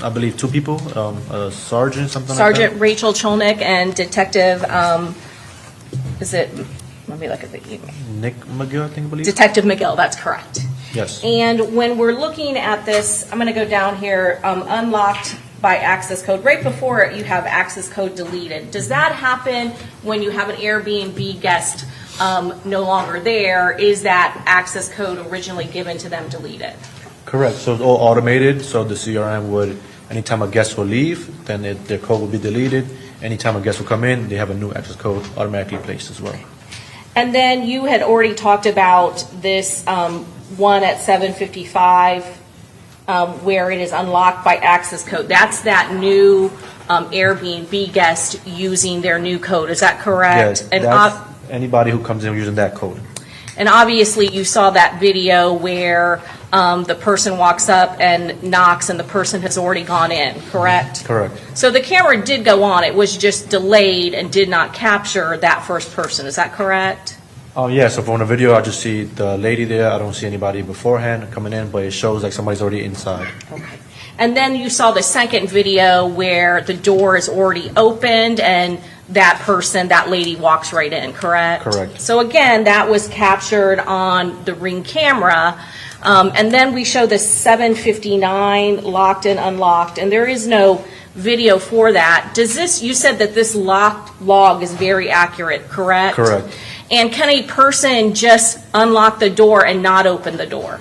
I believe, two people, a sergeant, something Sergeant like that. Rachel Cholnick and Detective, let me look at the email. Nick McGill, I think, I believe. Detective McGill, that's correct. Yes. And when we're looking at this, I'm going to go down here, unlocked by access code. Right before it, you have access code deleted. Does that happen when you have an Airbnb guest no longer there? Is that access code originally given to them deleted? Correct. So it's all automated. So the CRM would, anytime a guest will leave, then their code will be deleted. Anytime a guest will come in, they have a new access code automatically placed as well. And then you had already talked about this one at 7:55 where it is unlocked by access code. That's that new Airbnb guest using their new code. Is that correct? Yes, And that's anybody who comes in using that code. and obviously, you saw that video where the person walks up and knocks, and the person has already gone in, correct? Correct. So the camera did go on. It was just delayed and did not capture that first person. Is that correct? Oh, yeah, so from the video, I just see the lady there. I don't see anybody beforehand coming in, but it shows like somebody's already inside. Okay. And then you saw the second video where the door is already opened and that person, that lady walks right in, correct? Correct. So again, that was captured on the Ring camera. And then we show the 7:59 locked and unlocked, and there is no video for that. Does this, you said that this locked log is very accurate, correct? Correct. And can a person just unlock the door and not open the door?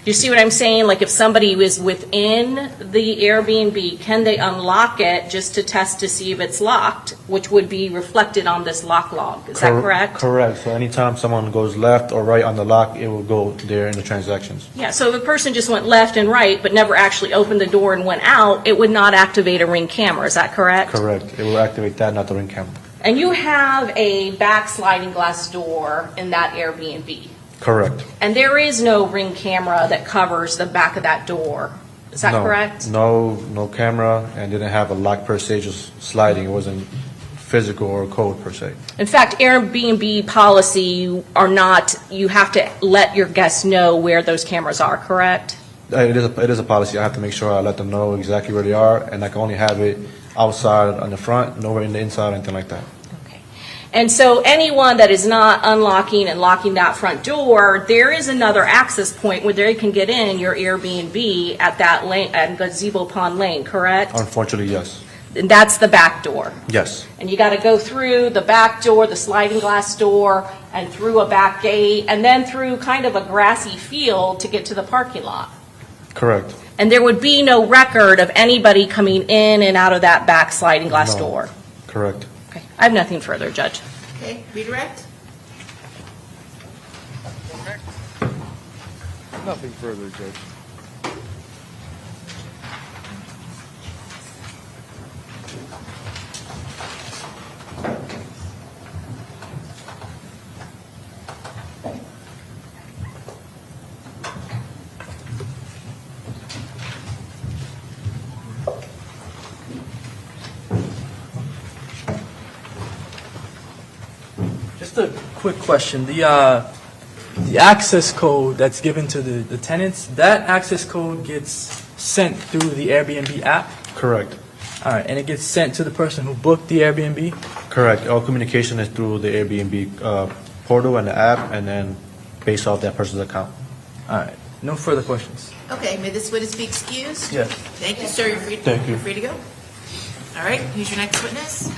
Do you see what I'm saying? Like if somebody was within the Airbnb, can they unlock it just to test to see if it's locked, which would be reflected on this lock log? Is that correct? Correct. So anytime someone goes left or right on the lock, it will go there in the transactions. Yeah, so if a person just went left and right but never actually opened the door and went out, it would not activate a Ring camera. Is that correct? Correct. It will activate that, not the Ring camera. And you have a back sliding glass door in that Airbnb. Correct. And there is no Ring camera that covers the back of that door. Is that correct? No camera, and didn't have a lock per se, just sliding. It wasn't physical or code per se. In fact, Airbnb policy, you have to let your guests know where those cameras are, correct? It is a policy. I have to make sure I let them know exactly where they are, and I can only have it outside on the front, nowhere in the inside, anything like that. And so anyone that is not unlocking and locking that front door, there is another access point where they can get in your Airbnb at that lane, at Gazebo Pond Lane, correct? Unfortunately, yes. And that's the back door. Yes. And you got to go through the back door, the sliding glass door, and through a back gate, and then through kind of a grassy field to get to the parking lot. Correct. And there would be no record of anybody coming in and out of that back sliding glass door. Correct. Okay. I have nothing further, Judge. Okay, redirect? Nothing further, Judge. Just a quick question. The access code that's given to the tenants, that access code gets sent through the Airbnb app? Correct. All right, and it gets sent to the person who booked the Airbnb? Correct. All communication is through the Airbnb portal and the app, and then based off that person's account. All right. No further questions. Okay, may this witness be excused? Yes. Thank you, sir. Thank you. You're free to go. All right, who's your next witness?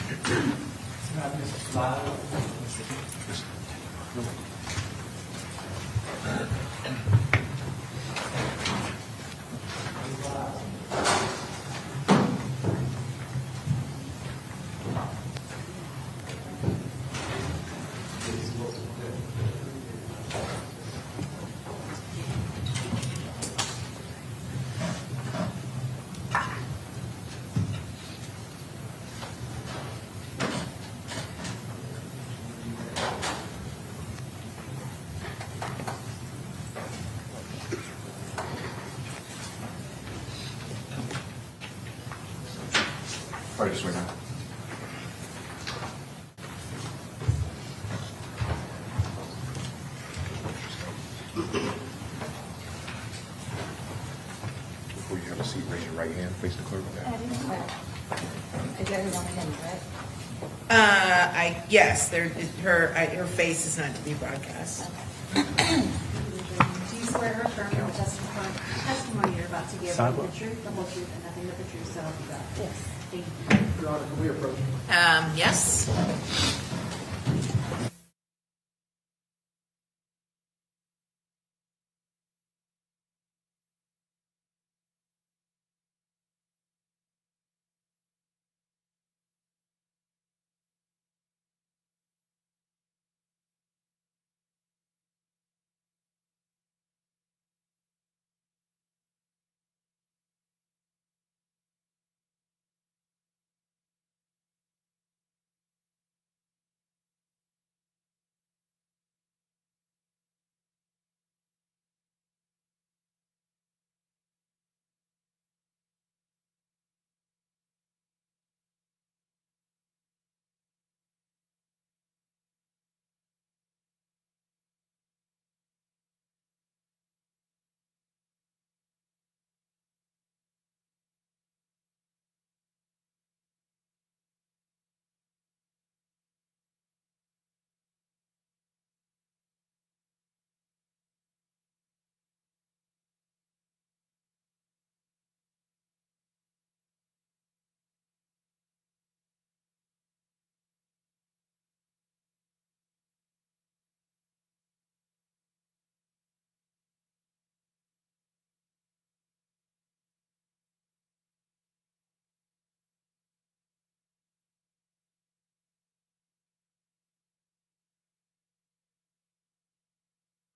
Right this way now. Before you have a seat, raise your right hand, face the clerk. Yes, her face is not to be broadcast. Do you swear or affirm that the testimony you're about to give will be the truth, the whole truth, and nothing but the truth, so help you God? Yes. Thank you. Your Honor, can we approach? Yes.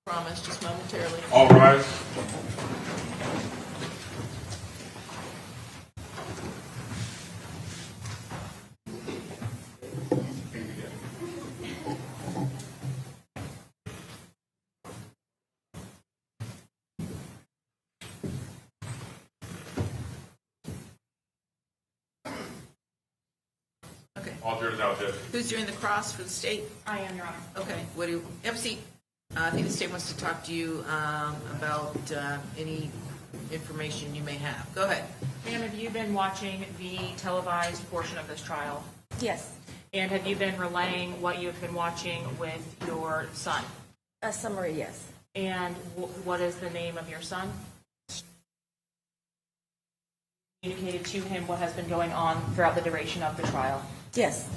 Promise, just momentarily. All rise. Okay. All jurors out there. Who's doing the cross for the state? I am, Your Honor. Okay, what do you, have a seat. I think the state wants to talk to you about any information you may have. Go ahead. Ma'am, have you been watching the televised portion of this trial? Yes. And have you been relaying what you've been watching with your son? A summary, yes. And what is the name of your son? Communicated to him what has been going on throughout the duration of the trial? Yes.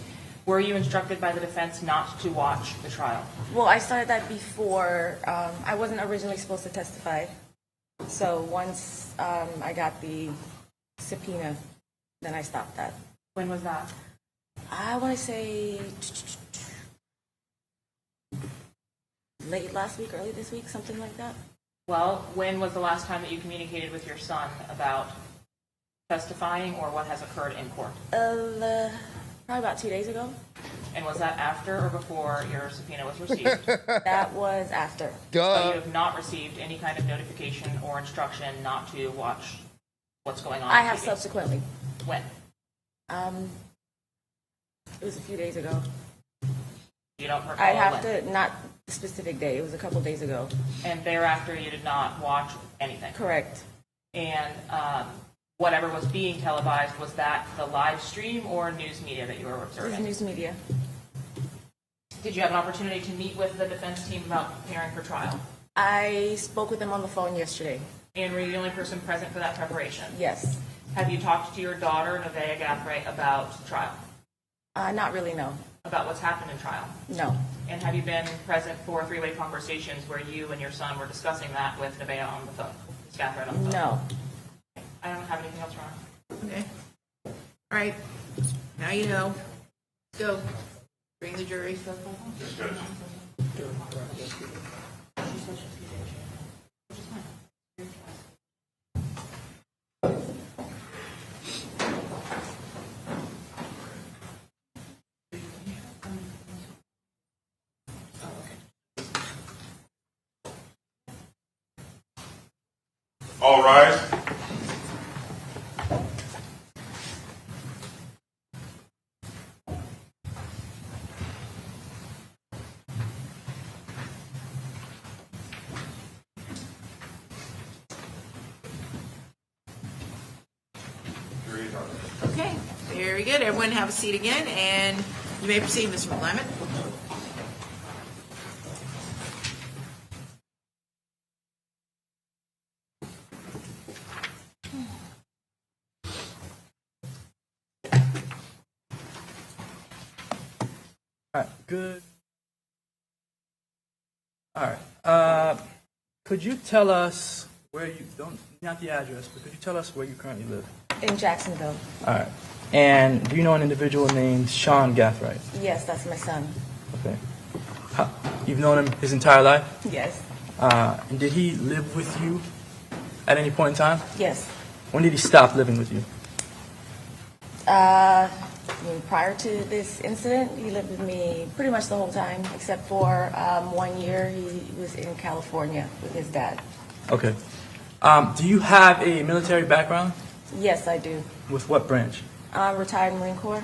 Were you instructed by the defense not to watch the trial? Well, I started that before. I wasn't originally supposed to testify. So once I got the subpoena, then I stopped that. When was that? I want to say late last week, early this week, something like that. Well, when was the last time that you communicated with your son about testifying or what has occurred in court? Probably about 2 days ago. And was that after or before your subpoena was received? That was after. So you have not received any kind of notification or instruction not to watch what's going on? I have subsequently. When? It was a few days ago. You don't recall I'd have when? to, not the specific day, it was a couple days ago. And thereafter you did not watch anything? Correct. And whatever was being televised, was that the live stream or news media that you were It observing? was news media. Did you have an opportunity to meet with the defense team about preparing for trial? I spoke with them on the phone yesterday. And were you the only person present for that preparation? Yes. Have you talked to your daughter, Nevaeh Gathright, about trial? Not really, no. About what's happened in trial? No. And have you been present for three-way conversations where you and your son were discussing that with Nevaeh on the phone? Ms. Gathright on the phone? No. I don't have anything else, Your Honor. Okay. All right. Now you know. Go. Bring the jury. All rise. Okay, very good. Everyone have a seat again, and you may proceed, Mr. McClimate. All right, good. All right. Could you tell us where you don't, not the address, but could you tell us where you currently live? In Jacksonville. All right. And do you know an individual named Sean Gathright? Yes, that's my son. Okay. You've known him his entire life? Yes. And did he live with you at any point in time? Yes. When did he stop living with you? Prior to this incident, he lived with me pretty much the whole time, except for 1 year he was in California with his dad. Okay. Do you have a military background? Yes, I do. With what branch? Retired Marine Corps.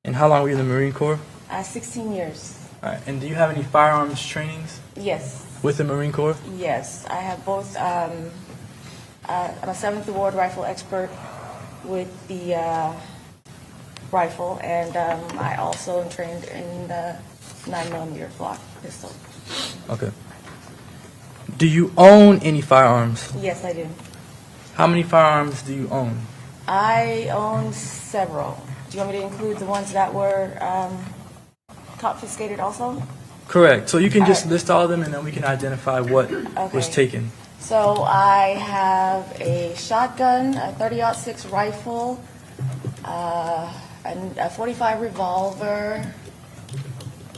And how long were you in the Marine Corps? 16 years. All right. And do you have any firearms trainings? Yes. With the Marine Corps? Yes, I have both. I'm a 7th Award rifle expert with the rifle, and I also am trained in the 9mm Glock pistol. Okay. Do you own any firearms? Yes, I do. How many firearms do you own? I own several. Do you want me to include the ones that were confiscated also? Correct. So you can just right. list all of them, and then we can identify what was taken. So I have a shotgun, a 30-06 rifle, a 45 revolver.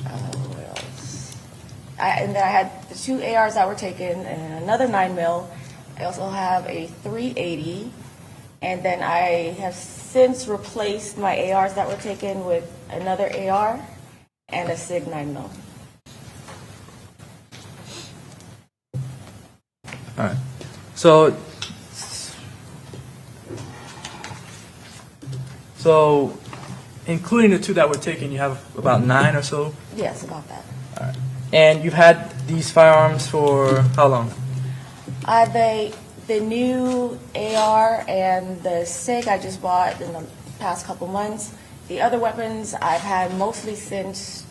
What else? And then I had the 2 ARs that were taken and another 9mm. I also have a 380. And then I have since replaced my ARs that were taken with another AR and a SIG 9mm. All right. So including the 2 that were taken, you have about 9 or so? Yes, about that. All right. And you've had these firearms for how long? The new AR and the SIG I just bought in the past couple months. The other weapons I've had mostly since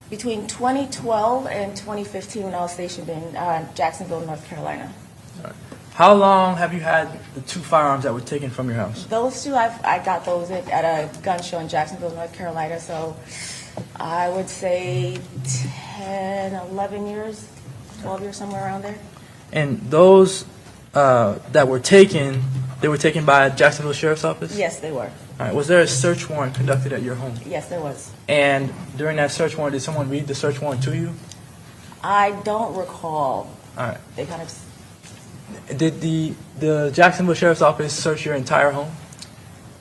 between 2012 and 2015 when I was stationed in Jacksonville, North Carolina. All right. How long have you had the 2 firearms that were taken from your house? Those 2, I got those at a gun show in Jacksonville, North Carolina. So I would say 10, 11 years, 12 years, somewhere around there. And those that were taken, they were taken by Jacksonville Sheriff's Office? Yes, they were. All right. Was there a search warrant conducted at your home? Yes, there was. And during that search warrant, did someone read the search warrant to you? I don't recall. All right. They kind of... Did the Jacksonville Sheriff's Office search your entire home?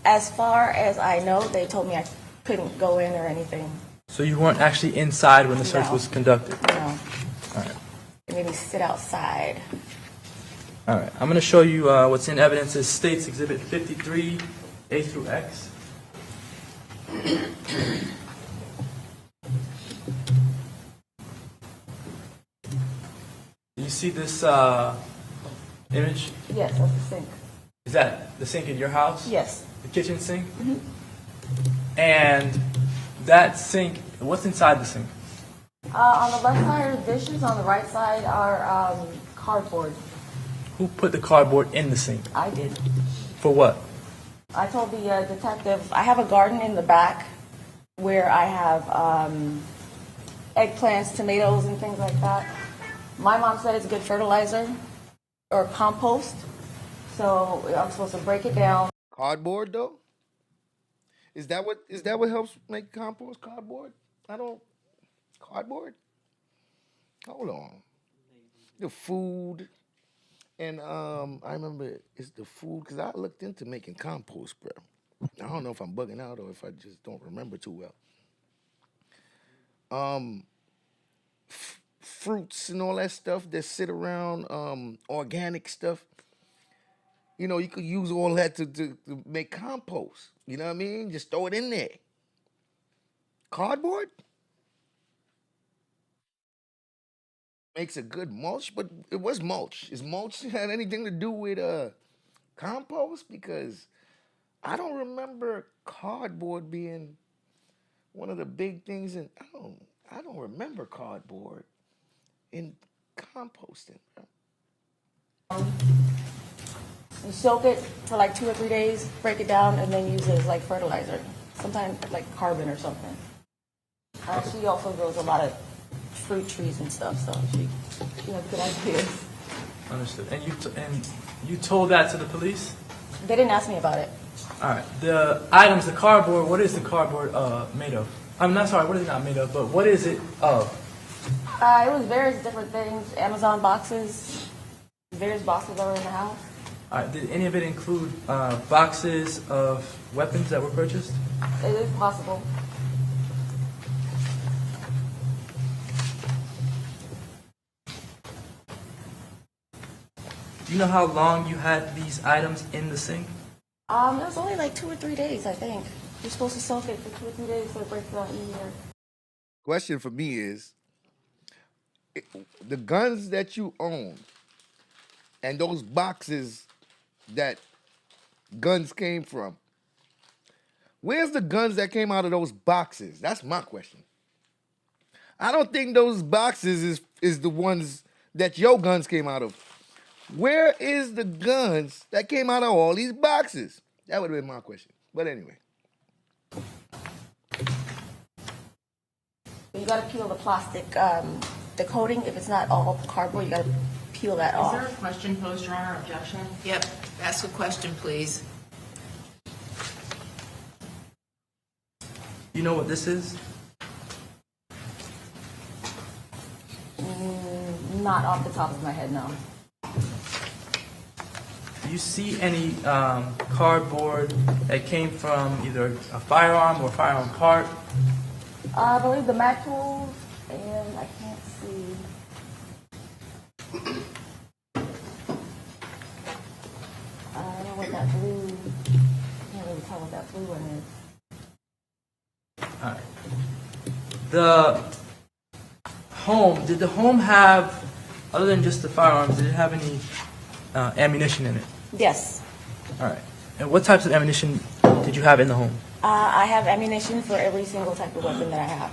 As far as I know, they told me I couldn't go in or anything. So you weren't actually inside when the search was conducted? No. All right. They made me sit outside. All right. I'm going to show you what's in evidence as States Exhibit 53, A through X. Do you see this image? Yes, that's the sink. Is that the sink in your house? Yes. The kitchen sink? Mm-hmm. And that sink, what's inside the sink? On the left side are dishes, on the right side are cardboard. Who put the cardboard in the sink? I did. For what? I told the detective, I have a garden in the back where I have eggplants, tomatoes, and things like that. My mom said it's good fertilizer or compost, so I'm supposed to break it down. Cardboard though? Is that what helps make compost? Cardboard? Cardboard? Hold on. The food. And I remember it's the food because I looked into making compost, bro. I don't know if I'm bugging out or if I just don't remember too well. Fruits and all that stuff that sit around, organic stuff. You know, you could use all that to make compost. You know what I mean? Just throw it in there. Cardboard? Makes a good mulch, but it was mulch. Is mulch had anything to do with compost? Because I don't remember cardboard being one of the big things in I don't remember cardboard in composting. You soak it for like 2 or 3 days, break it down, and then use it as like fertilizer. Sometimes like carbon or something. She also grows a lot of fruit trees and stuff, so she has good ideas. Understood. And you told that to the police? They didn't ask me about it. All right. The items, the cardboard, what is the cardboard made of? I'm not sorry, what is it not made of, but what is it of? It was various different things. Amazon boxes, various boxes that were in the house. All right. Did any of it include boxes of weapons that were purchased? It is possible. Do you know how long you had these items in the sink? It was only like 2 or 3 days, I think. You're supposed to soak it for 2 or 3 days so it breaks down easier. Question for me is, the guns that you own and those boxes that guns came from, where's the guns that came out of those boxes? That's my question. I don't think those boxes is the ones that your guns came out of. Where is the guns that came out of all these boxes? That would have been my question. But anyway. You got to peel the plastic, the coating. If it's not all cardboard, you got to peel that off. Is there a question posed, Your Honor? Objection? Yep. Ask a question, please. You know what this is? Not off the top of my head, no. Do you see any cardboard that came from either a firearm or firearm cart? I believe the Mac tools, and I can't see. I don't know what that blue, I can't really tell what that blue one is. All right. The home, did the home have, other than just the firearms, did it have any ammunition in it? Yes. All right. And what types of ammunition did you have in the home? I have ammunition for every single type of weapon that I have.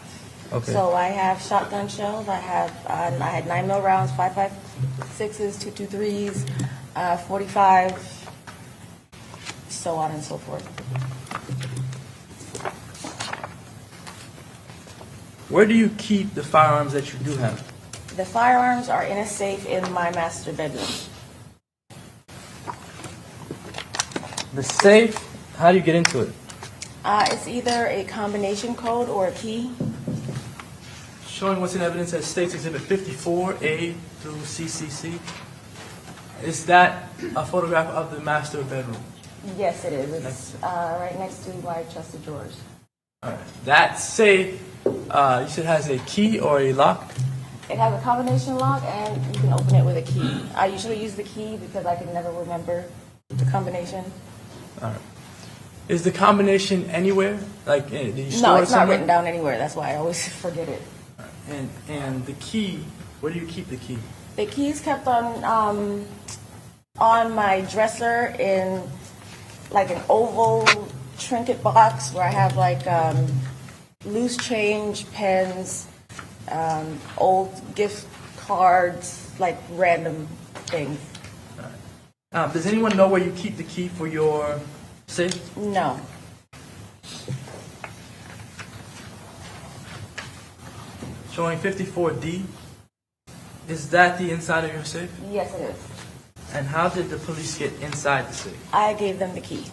Okay. So I have shotgun shells. I had 9mm rounds, 5.56s, 223s, 45, so on and so forth. Where do you keep the firearms that you do have? The firearms are in a safe in my master bedroom. The safe, how do you get into it? It's either a combination code or a key. Showing what's in evidence as States Exhibit 54A through CCC. Is that a photograph of the master bedroom? Yes, it is. It's right next to my chest of drawers. All right. That safe, you said has a key or a lock? It has a combination lock, and you can open it with a key. I usually use the key because I can never remember the combination. All right. Is the combination anywhere? Like, do you store No, it it's not somewhere? written down anywhere. That's why I always forget it. And the key, where do you keep the key? The key is kept on my dresser in like an oval trinket box where I have like loose change, pens, old gift cards, like random things. Does anyone know where you keep the key for your safe? No. Showing 54D. Is that the inside of your safe? Yes, it is. And how did the police get inside the safe? I gave them the key.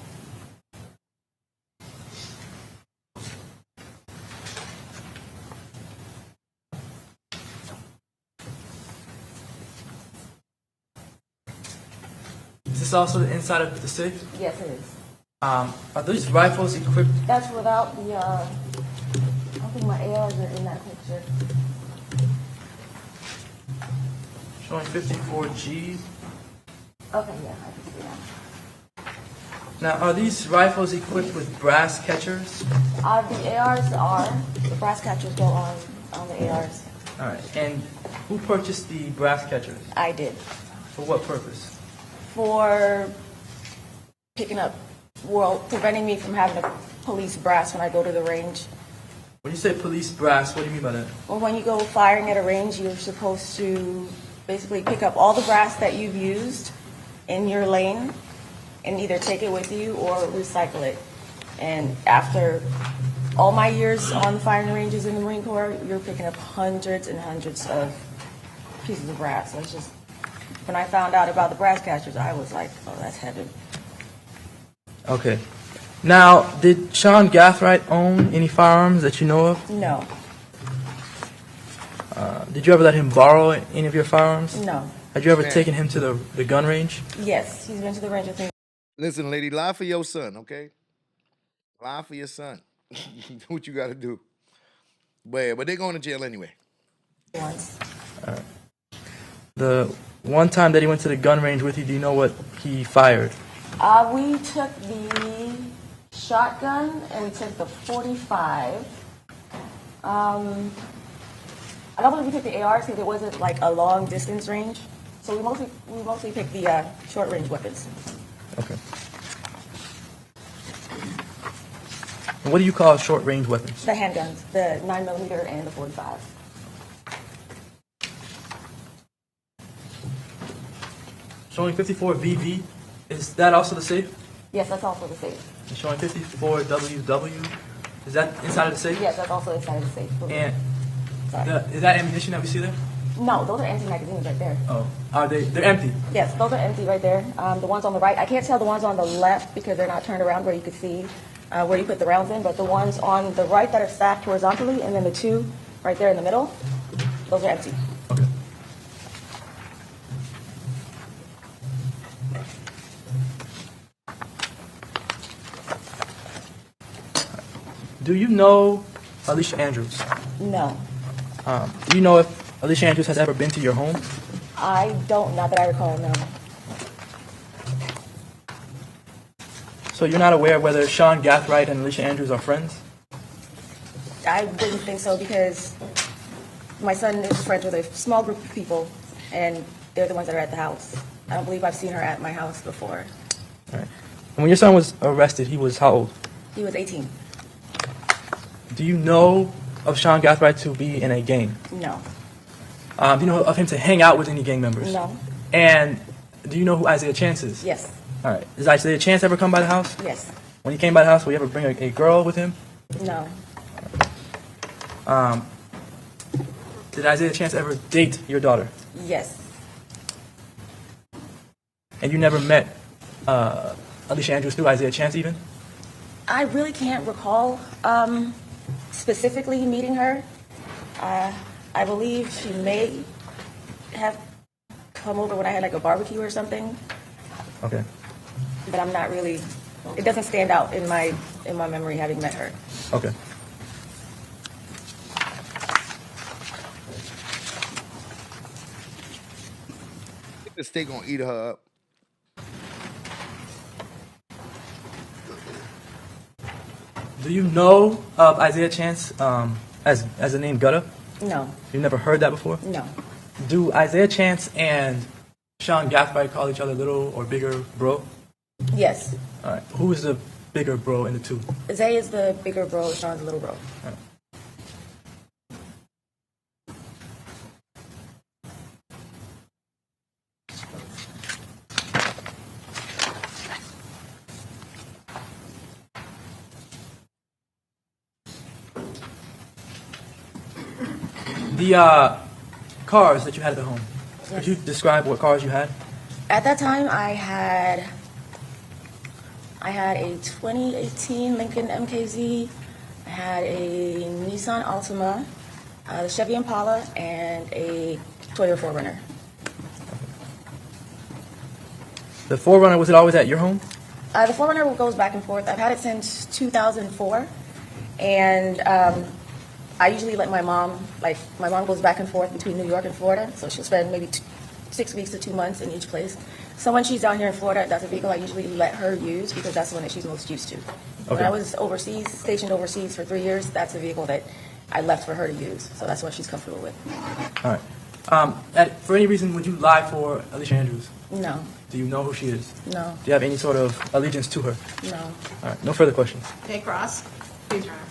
Is this also the inside of the safe? Yes, it is. Are these rifles equipped? That's without the, I don't think my ARs are in that picture. Showing 54G. Okay, yeah, I can see that. Now, are these rifles equipped with brass catchers? The ARs are. The brass catchers go on the ARs. All right. And who purchased the brass catchers? I did. For what purpose? For picking up, well, preventing me from having to police brass when I go to the range. When you say police brass, what do you mean by that? Well, when you go firing at a range, you're supposed to basically pick up all the brass that you've used in your lane and either take it with you or recycle it. And after all my years on the firing ranges in the Marine Corps, you're picking up hundreds and hundreds of pieces of brass. So it's just, when I found out about the brass catchers, I was like, oh, that's heaven. Okay. Now, did Sean Gathright own any firearms that you know of? No. Did you ever let him borrow any of your firearms? No. Had you ever taken him to the gun range? Yes, he's been to the range with me. Listen, lady, lie for your son, okay? Lie for your son. Do what you got to do. But they're going to jail anyway. Once. All right. The one time that he went to the gun range with you, do you know what he fired? We took the shotgun and we took the 45. I don't believe we took the ARs because it wasn't like a long distance range. So we mostly picked the short range weapons. Okay. And what do you call short range weapons? The handguns, the 9mm and the 45. Showing 54 VV. Is that also the safe? Yes, that's also the safe. And showing 54 WW. Is that inside of the safe? Yes, that's also inside of the safe. And is that ammunition that we see there? No, those are empty magazines right there. Oh, are they? They're empty. Yes, those are empty right there. The ones on the right, I can't tell the ones on the left because they're not turned around where you could see where you put the rounds in, but the ones on the right that are stacked horizontally, and then the two right there in the middle, those are empty. Okay. Do you know Alicia Andrews? No. Do you know if Alicia Andrews has ever been to your home? I don't, not that I recall, no. So you're not aware whether Sean Gathright and Alicia Andrews are friends? I wouldn't think so because my son is friends with a small group of people, and they're the ones that are at the house. I don't believe I've seen her at my house before. All right. And when your son was arrested, he was how old? He was 18. Do you know of Sean Gathright to be in a gang? No. Do you know of him to hang out with any gang members? No. And do you know who Isaiah Chance is? Yes. All right. Does Isaiah Chance ever come by the house? Yes. When he came by the house, will you ever bring a girl with him? No. Did Isaiah Chance ever date your daughter? Yes. And you never met Alicia Andrews through Isaiah Chance even? I really can't recall specifically meeting her. I believe she may have come over when I had like a barbecue or something, Okay. but I'm not really. It doesn't stand out in my memory having met her. Okay. The state gonna eat her up. Do you know of Isaiah Chance as the name Gutta? No. You've never heard that before? No. Do Isaiah Chance and Sean Gathright call each other little or bigger bro? Yes. All right. Who is the bigger bro in the two? Zay is the bigger bro, Sean's the little bro. All right. The cars that you had at the home. Yes. Could you describe what cars you had? At that time, I had a 2018 Lincoln MKZ, I had a Nissan Altima, the Chevy Impala, and a Toyota 4Runner. The 4Runner, was it always at your home? The 4Runner goes back and forth. I've had it since 2004, and I usually let my mom goes back and forth between New York and Florida, so she'll spend maybe 6 weeks to 2 months in each place. So when she's down here in Florida, that's a vehicle I usually let her use because that's the one that she's most used to. When Okay. I was stationed overseas for 3 years, that's a vehicle that I left for her to use. So that's what she's comfortable with. All right. For any reason, would you lie for Alicia Andrews? No. Do you know who she is? No. Do you have any sort of allegiance to her? No. All right. No further questions. Okay, Cross. Please, Your Honor.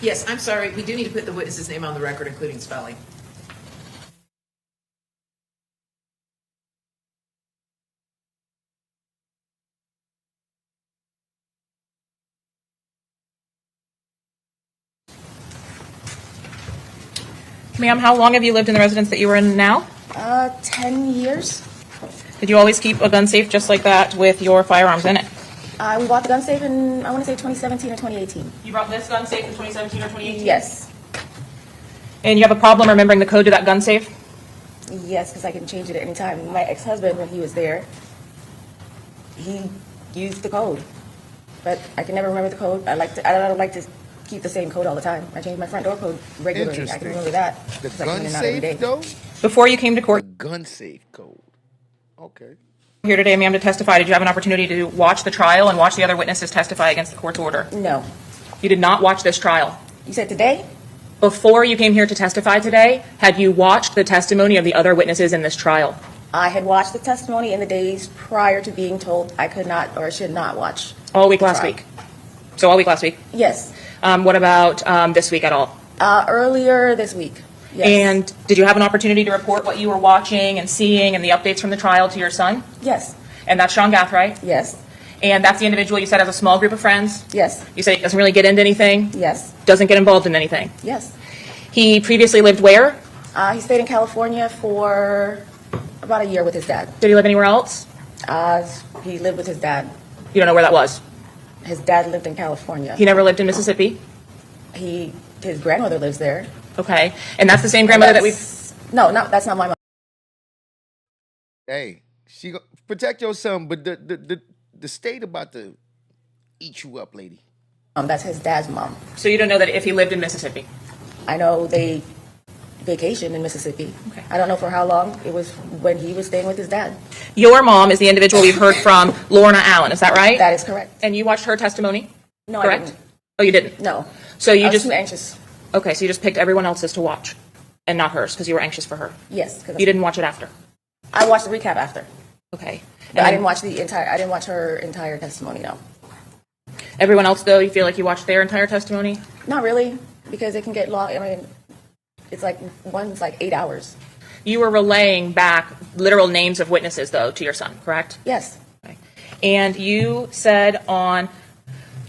Yes, I'm sorry. We do need to put the witness's name on the record, including spelling. Ma'am, how long have you lived in the residence that you were in now? 10 years. Did you always keep a gun safe just like that with your firearms in it? We bought the gun safe in, I want to say 2017 or 2018. You brought this gun safe in 2017 or 2018? Yes. And you have a problem remembering the code to that gun safe? Yes, because I can change it at any time. My ex-husband, when he was there, he used the code, but I can never remember the code. I don't like to keep the same code all the time. I change my front door code regularly. I can remember that. The 'cause I come gun in and out every day. safe though? Before you came to court Gun safe code. Okay. here today, ma'am, to testify, did you have an opportunity to watch the trial and watch the other witnesses testify against the court's order? No. You did not watch this trial. You said today? Before you came here to testify today, had you watched the testimony of the other witnesses in this trial? I had watched the testimony in the days prior to being told I could not or should not watch. All week last trial. week? So all week last week? Yes. What about this week at all? Earlier this week. Yes. And did you have an opportunity to report what you were watching and seeing and the updates from the trial to your son? Yes. And that's Sean Gathright? Yes. And that's the individual you said has a small group of friends? Yes. You said he doesn't really get into anything? Yes. Doesn't get involved in anything? Yes. He previously lived where? He stayed in California for about a year with his dad. Did he live anywhere else? He lived with his dad. You don't know where that was? His dad lived in California. He never lived in Mississippi? His grandmother lives there. Okay. And that's the same grandmother that we've... No, that's not my mom. Hey, Protect your son, but the state about to eat you up, lady. That's his dad's mom. So you don't know that if he lived in Mississippi? I know they vacationed in Mississippi. Okay. I don't know for how long. It was when he was staying with his dad. Your mom is the individual we've heard from, Lorna Allen, is that right? That is correct. And you watched her testimony? No, correct? I didn't. Oh, you didn't? No. So you I was just too anxious. Okay, so you just picked everyone else's to watch and not hers because you were anxious for her. Yes. You didn't watch it after. I watched the recap after. Okay. But I didn't watch I didn't watch her entire testimony, no. Everyone else, though, you feel like you watched their entire testimony? Not really, because it can get long. I mean, it's like one's like 8 hours. You were relaying back literal names of witnesses, though, to your son, correct? Yes. Okay. And you said on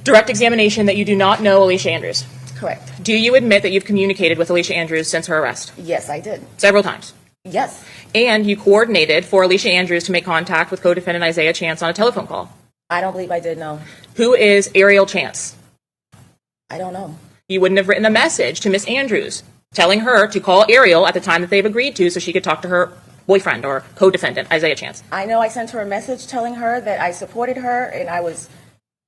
direct examination that you do not know Alicia Andrews. Correct. Do you admit that you've communicated with Alicia Andrews since her arrest? Yes, I did. Several times? Yes. And you coordinated for Alicia Andrews to make contact with co-defendant Isaiah Chance on a telephone call? I don't believe I did, no. Who is Ariel Chance? I don't know. You wouldn't have written a message to Miss Andrews telling her to call Ariel at the time that they've agreed to so she could talk to her boyfriend or co-defendant, Isaiah Chance. I know I sent her a message telling her that I supported her and I was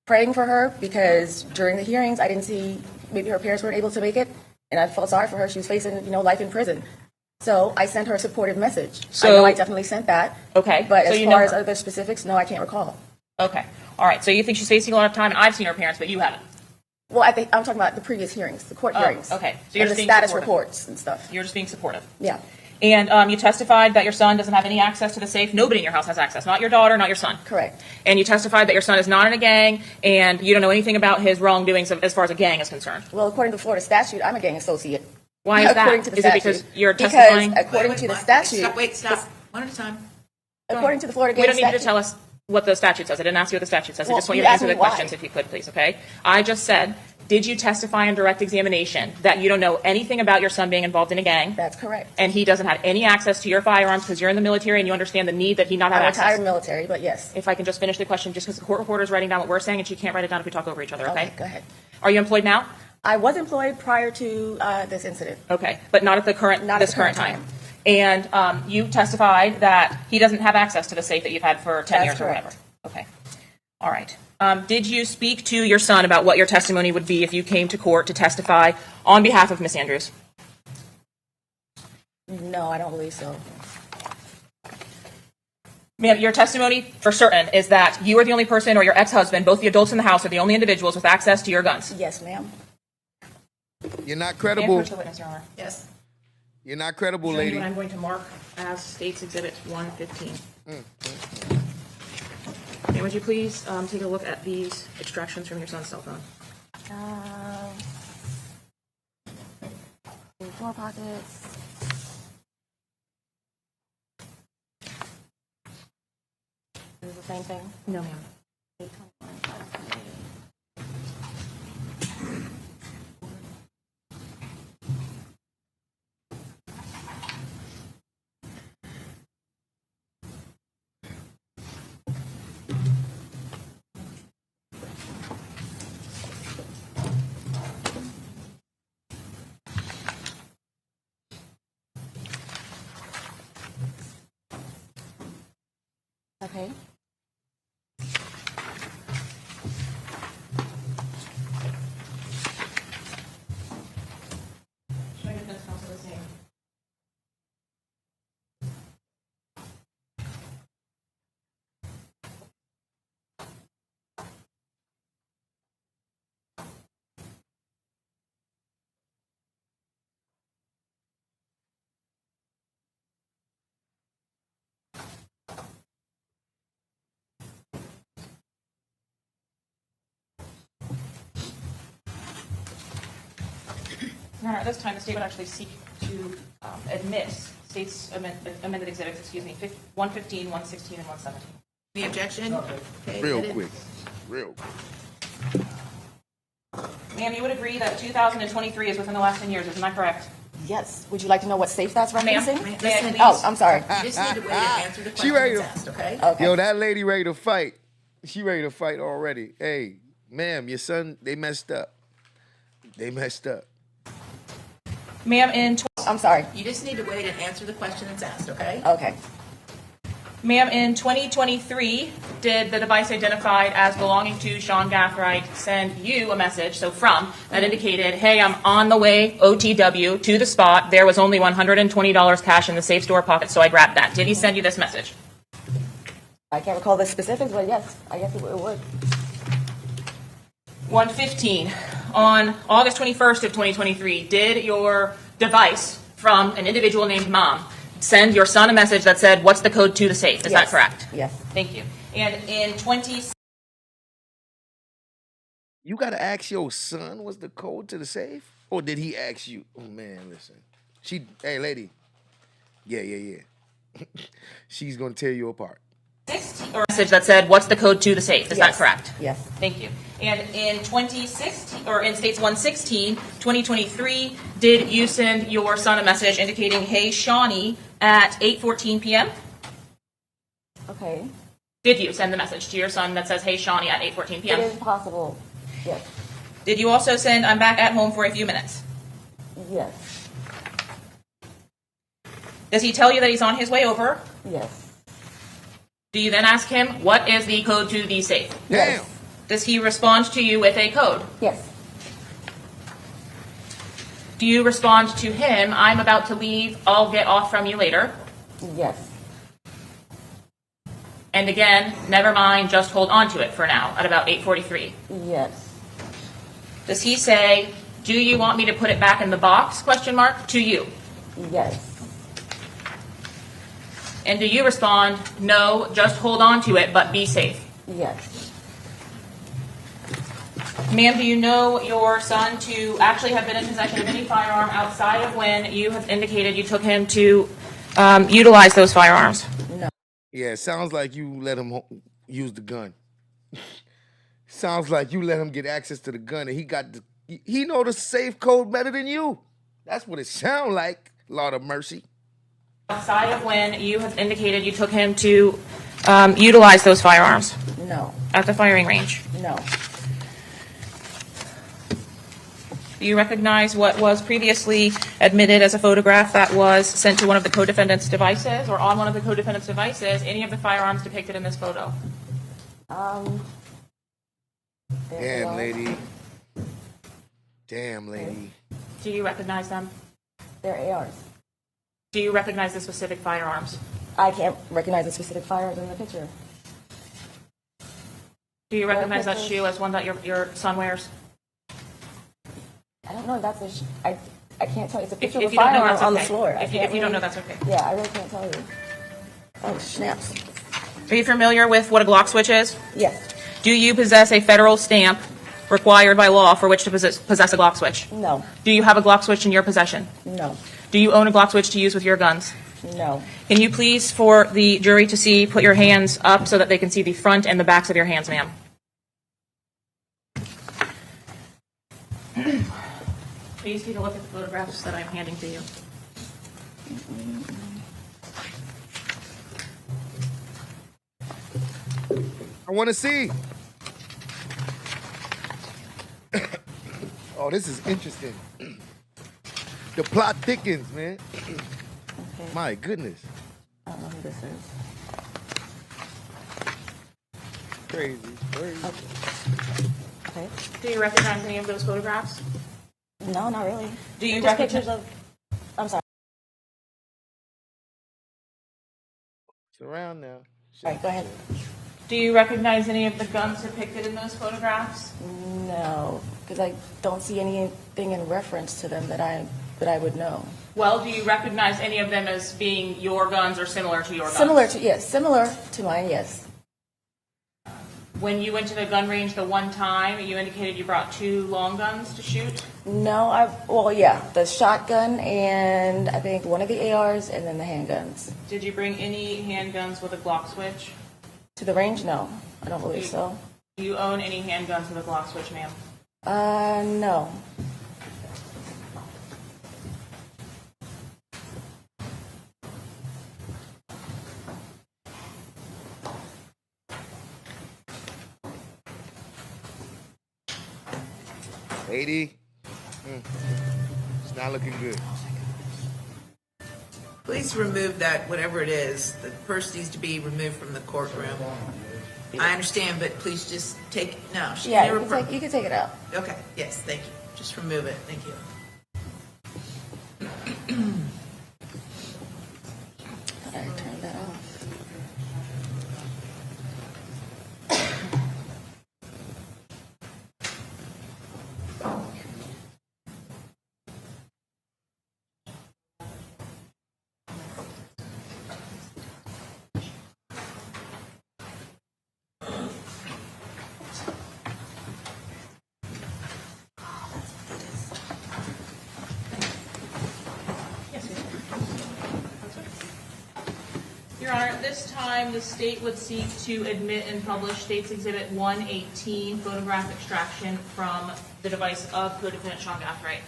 praying for her because during the hearings I didn't see, maybe her parents weren't able to make it, and I felt sorry for her. She was facing, life in prison. So I sent her a supportive message. I know I definitely sent that. Okay. But so as far as other specifics, no, I can't recall. Okay. All right. So you think she's facing a lot of time, and I've seen her parents, but you haven't. Well, I'm talking about the previous hearings, the court hearings. Okay. So you're and just the being status supportive. reports and stuff. You're just being supportive. Yeah. And you testified that your son doesn't have any access to the safe. Nobody in your house has access. Not your daughter, not your son. Correct. And you testified that your son is not in a gang, and you don't know anything about his wrongdoings as far as a gang is concerned. Well, according to Florida statute, I'm a gang associate. Why is that? According to the Is it statute. because you're testifying? Because according to the statute. Stop. One at a time. According to the Florida gang We don't need you statute. to tell us what the statute says. I didn't ask you what the statute says. I Well, just want you you to asked answer the me why. questions if you could, please, okay? I just said, did you testify in direct examination that you don't know anything about your son being involved in a gang? That's correct. And he doesn't have any access to your firearms because you're in the military and you understand the need that he not have I'm access? retired military, but yes. If I can just finish the question, just because the court reporter is writing down what we're saying and she can't write it down if we talk over each other, okay? Go ahead. Are you employed now? I was employed prior to this incident. Okay, but not at the current Not at this the current current time. And you testified that he doesn't have access to the safe that you've had for 10 That's years or correct. whatever. Okay. All right. Did you speak to your son about what your testimony would be if you came to court to testify on behalf of Miss Andrews? No, I don't believe so. Ma'am, your testimony for certain is that you are the only person or your ex-husband, both the adults in the house, are the only individuals with access to your guns. Yes, ma'am. You're not May I credible. approach the witness, Your Honor? Yes. You're not credible, Show me lady. what I'm going to mark as State's Exhibit 115. And would you please take a look at these extractions from your son's cell phone? Door pockets. Is it the same thing? No, ma'am. Okay. Show your defense counsel the same. Your Honor, at this time, the state would actually seek to admit state's amended exhibits, 115, 116, and 117. The objection? Okay. Real quick. Real quick. Ma'am, you would agree that 2023 is within the last 10 years, isn't that correct? Yes. Would you like to know what safe that's referencing? Ma'am, Oh, I'm sorry. You just need to wait and answer the She ready questions to, asked, okay? Yo, that lady ready to fight. She ready to fight already. Hey, ma'am, your son, they messed up. They messed up. Ma'am, I'm sorry. You just need to wait and answer the question that's asked, okay? Okay. Ma'am, in 2023, did the device identified as belonging to Sean Gathright send you a message, so from, that indicated, hey, I'm on the way, OTW, to the spot. There was only $120 cash in the safe store pocket, so I grabbed that. Did he send you this message? I can't recall the specifics, but yes, I guess it would. 115. On August 21st of 2023, did your device from an individual named Mom send your son a message that said, what's the code to the safe? Is that correct? Yes. Thank you. And in 20... You got to ask your son what's the code to the safe? Or did he ask you? Oh, man, listen. Hey, lady. Yeah. She's going to tear you apart. Or message that said, what's the code to the safe? Is that correct? Yes. Thank you. And in 2016, or in states 116, 2023, did you send your son a message indicating, hey, Shawnee, at 8:14 p.m.? Okay. Did you send the message to your son that says, hey, Shawnee, at 8:14 p.m.? It is possible. Yes. Did you also send, I'm back at home for a few minutes? Yes. Does he tell you that he's on his way over? Yes. Do you then ask him, what is the code to the safe? Yes. Does he respond to you with a code? Yes. Do you respond to him, I'm about to leave, I'll get off from you later? Yes. And again, never mind, just hold on to it for now, at about 8:43. Yes. Does he say, do you want me to put it back in the box, question mark, to you? Yes. And do you respond, no, just hold on to it, but be safe? Yes. Ma'am, do you know your son to actually have been in possession of any firearm outside of when you have indicated you took him to utilize those firearms? No. Yeah, it sounds like you let him use the gun. Sounds like you let him get access to the gun, and he know the safe code better than you. That's what it sounds like. Lord of mercy. Outside of when you have indicated you took him to utilize those firearms? No. At the firing range? No. Do you recognize what was previously admitted as a photograph that was sent to one of the co-defendant's devices, or on one of the co-defendant's devices, any of the firearms depicted in this photo? Damn, lady. Damn, lady. Do you recognize them? They're ARs. Do you recognize the specific firearms? I can't recognize the specific firearms in the picture. Do you recognize that shoe as one that your son wears? I don't know if that's I can't tell you. It's a picture If of a you don't know, firearm that's on the okay. floor. If you don't know, that's okay. Yeah, I really can't tell you. Oh, snaps. Are you familiar with what a Glock switch is? Yes. Do you possess a federal stamp required by law for which to possess a Glock switch? No. Do you have a Glock switch in your possession? No. Do you own a Glock switch to use with your guns? No. Can you please, for the jury to see, put your hands up so that they can see the front and the backs of your hands, ma'am? Please take a look at the photographs that I'm handing to you. I want to see. Oh, this is interesting. The plot thickens, man. Okay. My goodness. I don't know who this is. Crazy. Okay. Do you recognize any of those photographs? No, not really. Do you Just recognize pictures of? I'm sorry. It's around now. All right, go ahead. Do you recognize any of the guns depicted in those photographs? No, because I don't see anything in reference to them that I would know. Well, do you recognize any of them as being your guns or similar to your guns? Similar to mine, yes. When you went to the gun range the one time, you indicated you brought 2 long guns to shoot? No, the shotgun and I think one of the ARs and then the handguns. Did you bring any handguns with a Glock switch? To the range? No, I don't believe so. Do you own any handguns with a Glock switch, ma'am? No. Lady, it's not looking good. Please remove that, whatever it is. The purse needs to be removed from the courtroom. I understand, but please just take, no. she Yeah, never you can take it out. Okay, yes, thank you. Just remove it, thank you. I turned that off. Your Honor, at this time, the state would seek to admit and publish State's Exhibit 118, photograph extraction from the device of co-defendant Sean Gathright.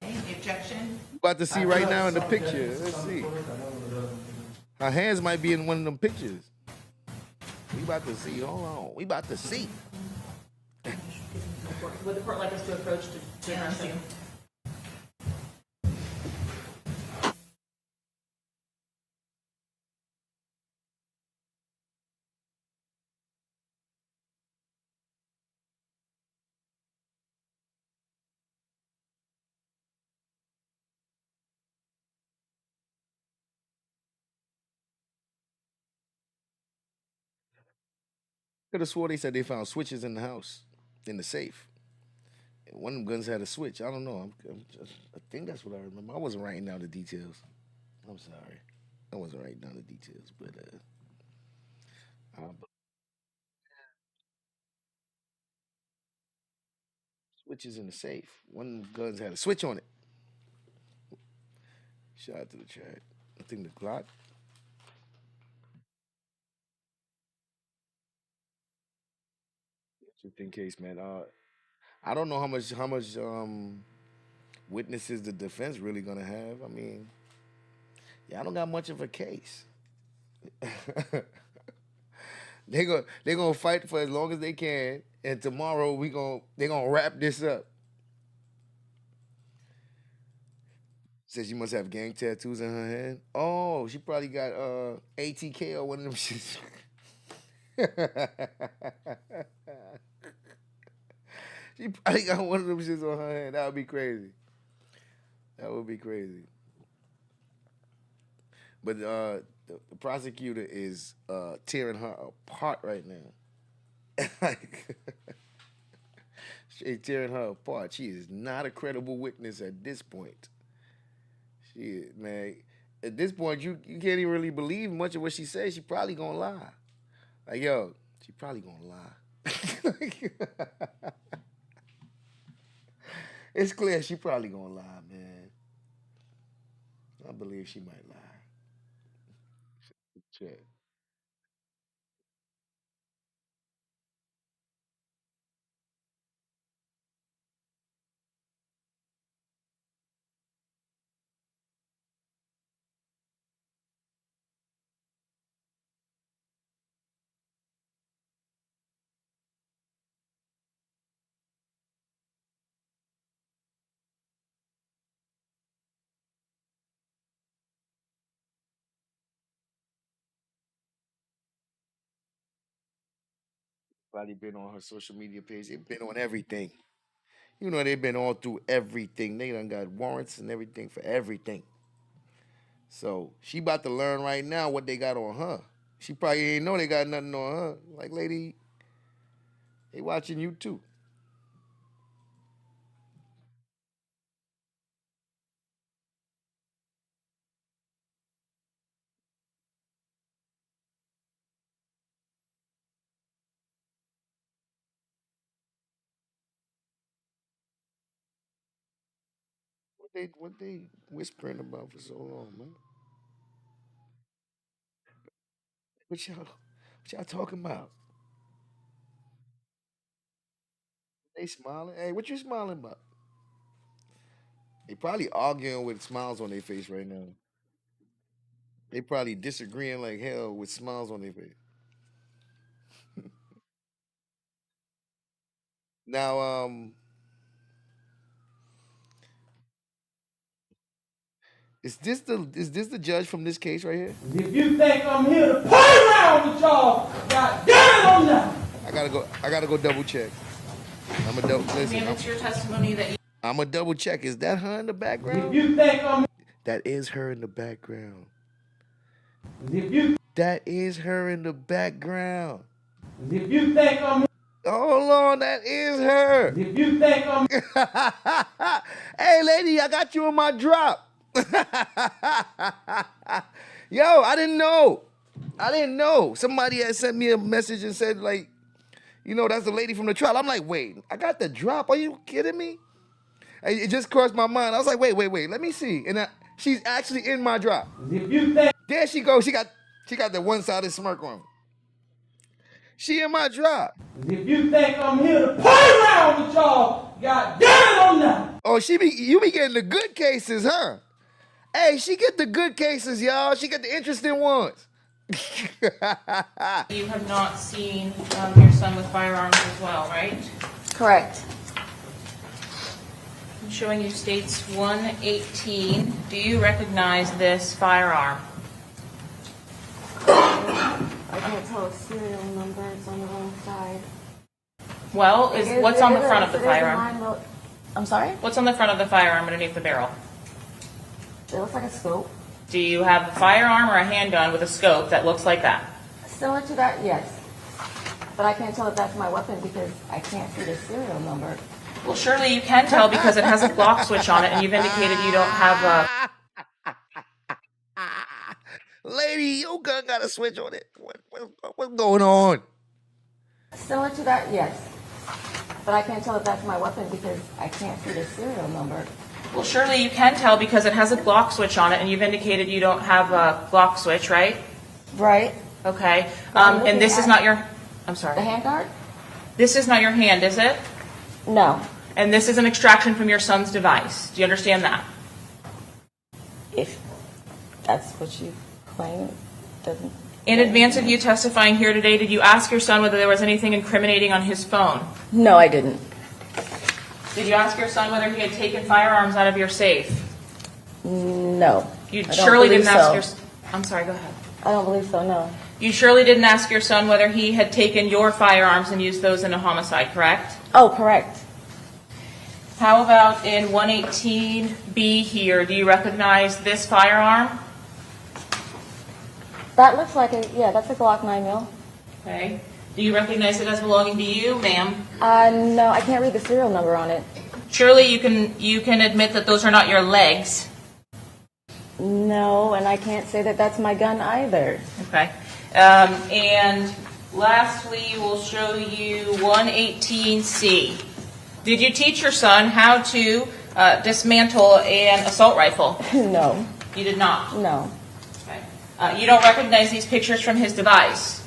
Any objection? About to see right now in the picture. Let's see. Her hands might be in one of them pictures. We about to see. Hold on. We about to see. Would the court like us to approach to address you? Could have swore they said they found switches in the house, in the safe. And one of them guns had a switch. I don't know. I think that's what I remember. I wasn't writing down the details. I'm sorry. I wasn't writing down the details, but switches in the safe. One of them guns had a switch on it. Shout out to the chat. I think the Glock. Just in case, man. I don't know how much witnesses the defense really gonna have. I mean, yeah, I don't got much of a case. they gonna fight for as long as they can, and tomorrow they gonna wrap this up. Says she must have gang tattoos in her hand. Oh, she probably got ATK or one of them shits. She probably got one of them shits on her hand. That would be crazy. That would be crazy. But the prosecutor is tearing her apart right now. Like, she's tearing her apart. She is not a credible witness at this point. She is, man. At this point, you can't even really believe much of what she says. She probably gonna lie. Like, yo, she probably gonna lie. It's clear she probably gonna lie, man. I believe she might lie. Check. Probably been on her social media page. They've been on everything. You know, they've been all through everything. They done got warrants and everything for everything. So she about to learn right now what they got on her. She probably ain't know they got nothing on her. Like, lady, they watching you too. What they whispering about for so long, man? What y'all talking about? They smiling. Hey, what you smiling about? They probably arguing with smiles on their face right now. They probably disagreeing like hell with smiles on their face. Now, Is this the judge from this case right here? If you think I'm here to play around with y'all, God damn it, I'm not. I gotta go double check. I'm a double listen. Ma'am, it's your testimony that you. I'm a double check. Is that her in the background? If you think I'm. That is her in the background. If you. That is her in the background. If you think I'm. Hold on, that is her. If you think I'm. Hey, lady, I got you in my drop. Yo, I didn't know. Somebody had sent me a message and said, like, you know, that's the lady from the trial. I'm like, wait, I got the drop. Are you kidding me? It just crossed my mind. I was like, wait. Let me see. And she's actually in my drop. If you think. There she goes. She got the one-sided smirk on. She in my drop. If you think I'm here to play around with y'all, God damn it, I'm not. Oh, you be getting the good cases, huh? Hey, she get the good cases, y'all. She get the interesting ones. You have not seen your son with firearms as well, right? Correct. I'm showing you states 118. Do you recognize this firearm? I can't tell a serial number. It's on the wrong side. Well, what's on the front of the firearm? I'm sorry? What's on the front of the firearm underneath the barrel? It looks like a scope. Do you have a firearm or a handgun with a scope that looks like that? Similar to that, yes. But I can't tell if that's my weapon because I can't see the serial number. Well, surely you can tell because it has a lock switch on it and you've indicated you don't have a... Lady, your gun got a switch on it. What's going on? Similar to that, yes. But I can't tell if that's my weapon because I can't see the serial number. Well, surely you can tell because it has a lock switch on it and you've indicated you don't have a lock switch, right? Right. Okay. And this is not your... I'm sorry. The handguard? This is not your hand, is it? No. And this is an extraction from your son's device. Do you understand that? If that's what you claim, it doesn't... In advance of you testifying here today, did you ask your son whether there was anything incriminating on his phone? No, I didn't. Did you ask your son whether he had taken firearms out of your safe? No. You I surely don't didn't ask so. your... I'm sorry, go ahead. I don't believe so, no. You surely didn't ask your son whether he had taken your firearms and used those in a homicide, correct? Oh, correct. How about in 118B here? Do you recognize this firearm? That looks like a, yeah, that's a Glock 9mm. Okay. Do you recognize it as belonging to you, ma'am? No, I can't read the serial number on it. Surely you can admit that those are not your legs. No, and I can't say that that's my gun either. Okay. And lastly, we'll show you 118C. Did you teach your son how to dismantle an assault rifle? No. You did not? No. Okay. You don't recognize these pictures from his device?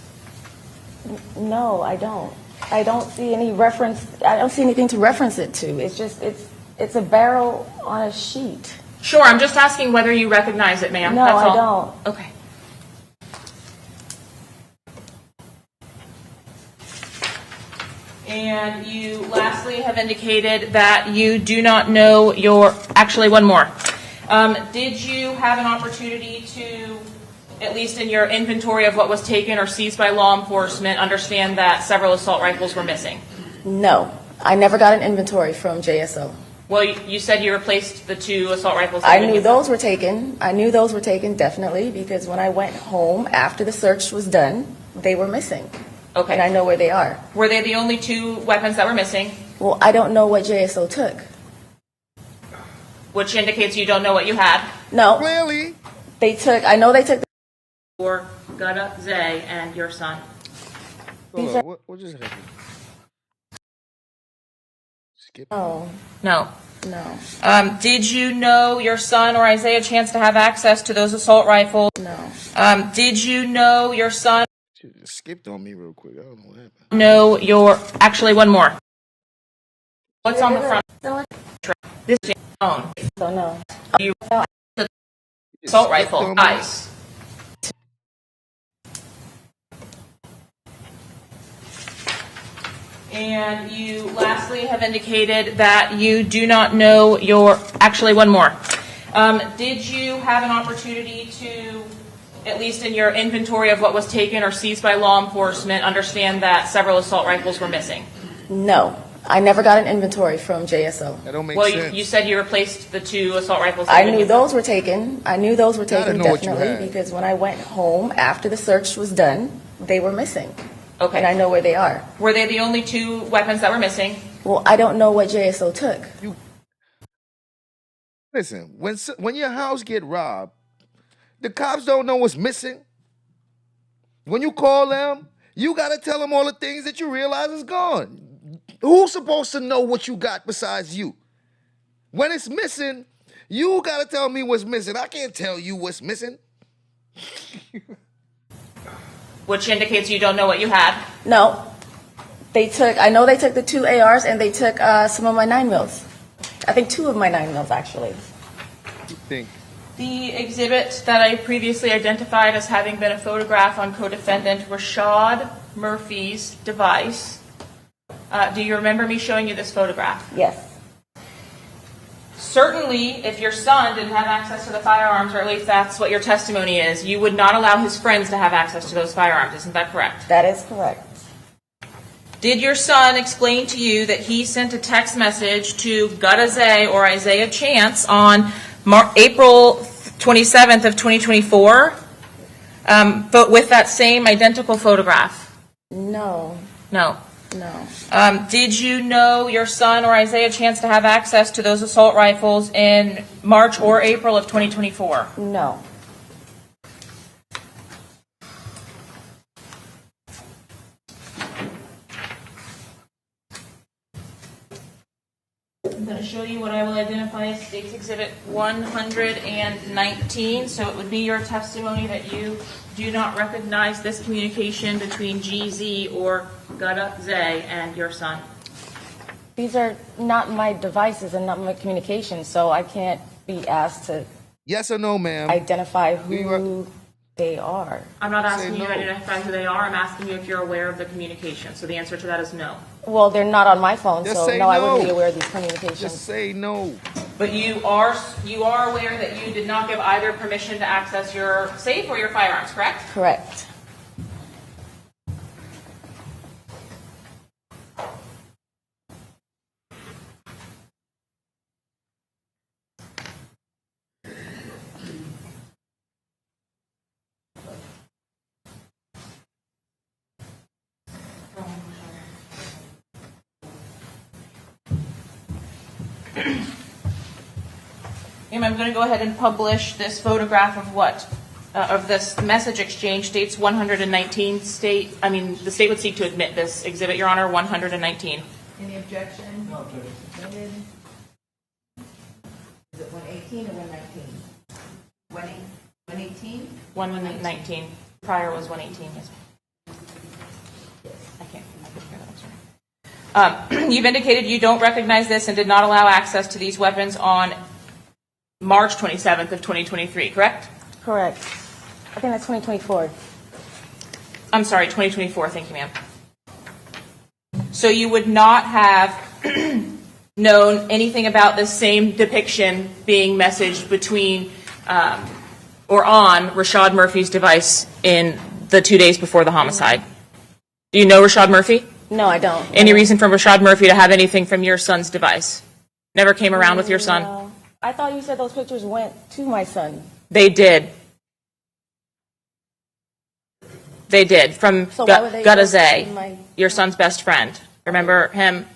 No, I don't. I don't see any reference. I don't see anything to reference it to. It's just, it's a barrel on a sheet. Sure, I'm just asking whether you recognize it, ma'am. No, That's I all. don't. Okay. And you lastly have indicated that you do not know your, actually one more. Did you have an opportunity to, at least in your inventory of what was taken or seized by law enforcement, understand that several assault rifles were missing? No, I never got an inventory from JSO. Well, you said you replaced the 2 assault rifles. I knew those were taken. I knew those were taken, definitely, because when I went home after the search was done, they were missing. Okay. And I know where they are. Were they the only 2 weapons that were missing? Well, I don't know what JSO took. Which indicates you don't know what you had. No. Clearly. They took, I know they took. For Gutta, Zay, and your son. Hold on, what just happened? Skip. Oh. No. No. Did you know your son or Isaiah Chance to have access to those assault rifles? No. Did you know your son? She just skipped on me real quick. I don't know what happened. No, your, actually one more. What's on the front? This is your phone. So no. You the assault rifle, guys. And you lastly have indicated that you do not know your, actually one more. Did you have an opportunity to, at least in your inventory of what was taken or seized by law enforcement, understand that several assault rifles were missing? No, I never got an inventory from JSO. That don't make Well, sense. you said you replaced the 2 assault rifles. I knew those were taken. I knew those were Gotta taken know what you definitely had. because when I went home after the search was done, they were missing. Okay. And I know where they are. Were they the only 2 weapons that were missing? Well, I don't know what JSO took. Listen, when your house get robbed, the cops don't know what's missing. When you call them, you got to tell them all the things that you realize is gone. Who's supposed to know what you got besides you? When it's missing, you got to tell me what's missing. I can't tell you what's missing. Which indicates you don't know what you had. No. I know they took the 2 ARs and they took some of my 9mm. I think 2 of my 9mm actually. Think. The exhibit that I previously identified as having been a photograph on co-defendant Rashad Murphy's device. Do you remember me showing you this photograph? Yes. Certainly, if your son didn't have access to the firearms, or at least that's what your testimony is, you would not allow his friends to have access to those firearms. Isn't that correct? That is correct. Did your son explain to you that he sent a text message to Gutazay or Isaiah Chance on April 27th of 2024, but with that same identical photograph? No. No. No. Did you know your son or Isaiah Chance to have access to those assault rifles in March or April of 2024? No. I'm going to show you what I will identify as State's Exhibit 119. So it would be your testimony that you do not recognize this communication between GZ or Gutazay and your son. These are not my devices and not my communication, so I can't be asked to Yes or no, ma'am? identify who they are. I'm not asking you no. to identify who they are. I'm asking you if you're aware of the communication. So the answer to that is no. Well, they're not on my phone, Just so say no, I no. wouldn't be aware of these communications. Just say no. But you are aware that you did not give either permission to access your safe or your firearms, correct? Correct. I'm going to go ahead and publish this photograph of what? Of this message exchange, States 119. The state would seek to admit this exhibit, Your Honor, 119. Any objection? No objection. Noted. Is it 118 or 119? 118? 119. Prior was 118, yes. I can't hear that, I'm sorry. You've indicated you don't recognize this and did not allow access to these weapons on March 27th of 2023, correct? Correct. I think that's 2024. I'm sorry, 2024. Thank you, ma'am. So you would not have known anything about this same depiction being messaged between or on Rashad Murphy's device in the 2 days before the homicide. Do you know Rashad Murphy? No, I don't. Any reason for Rashad Murphy to have anything from your son's device? Never came around with your son? No. I thought you said those pictures went to my son. They did. They did. From So why would they go Gutazay, to my- your son's best friend. Remember him? Do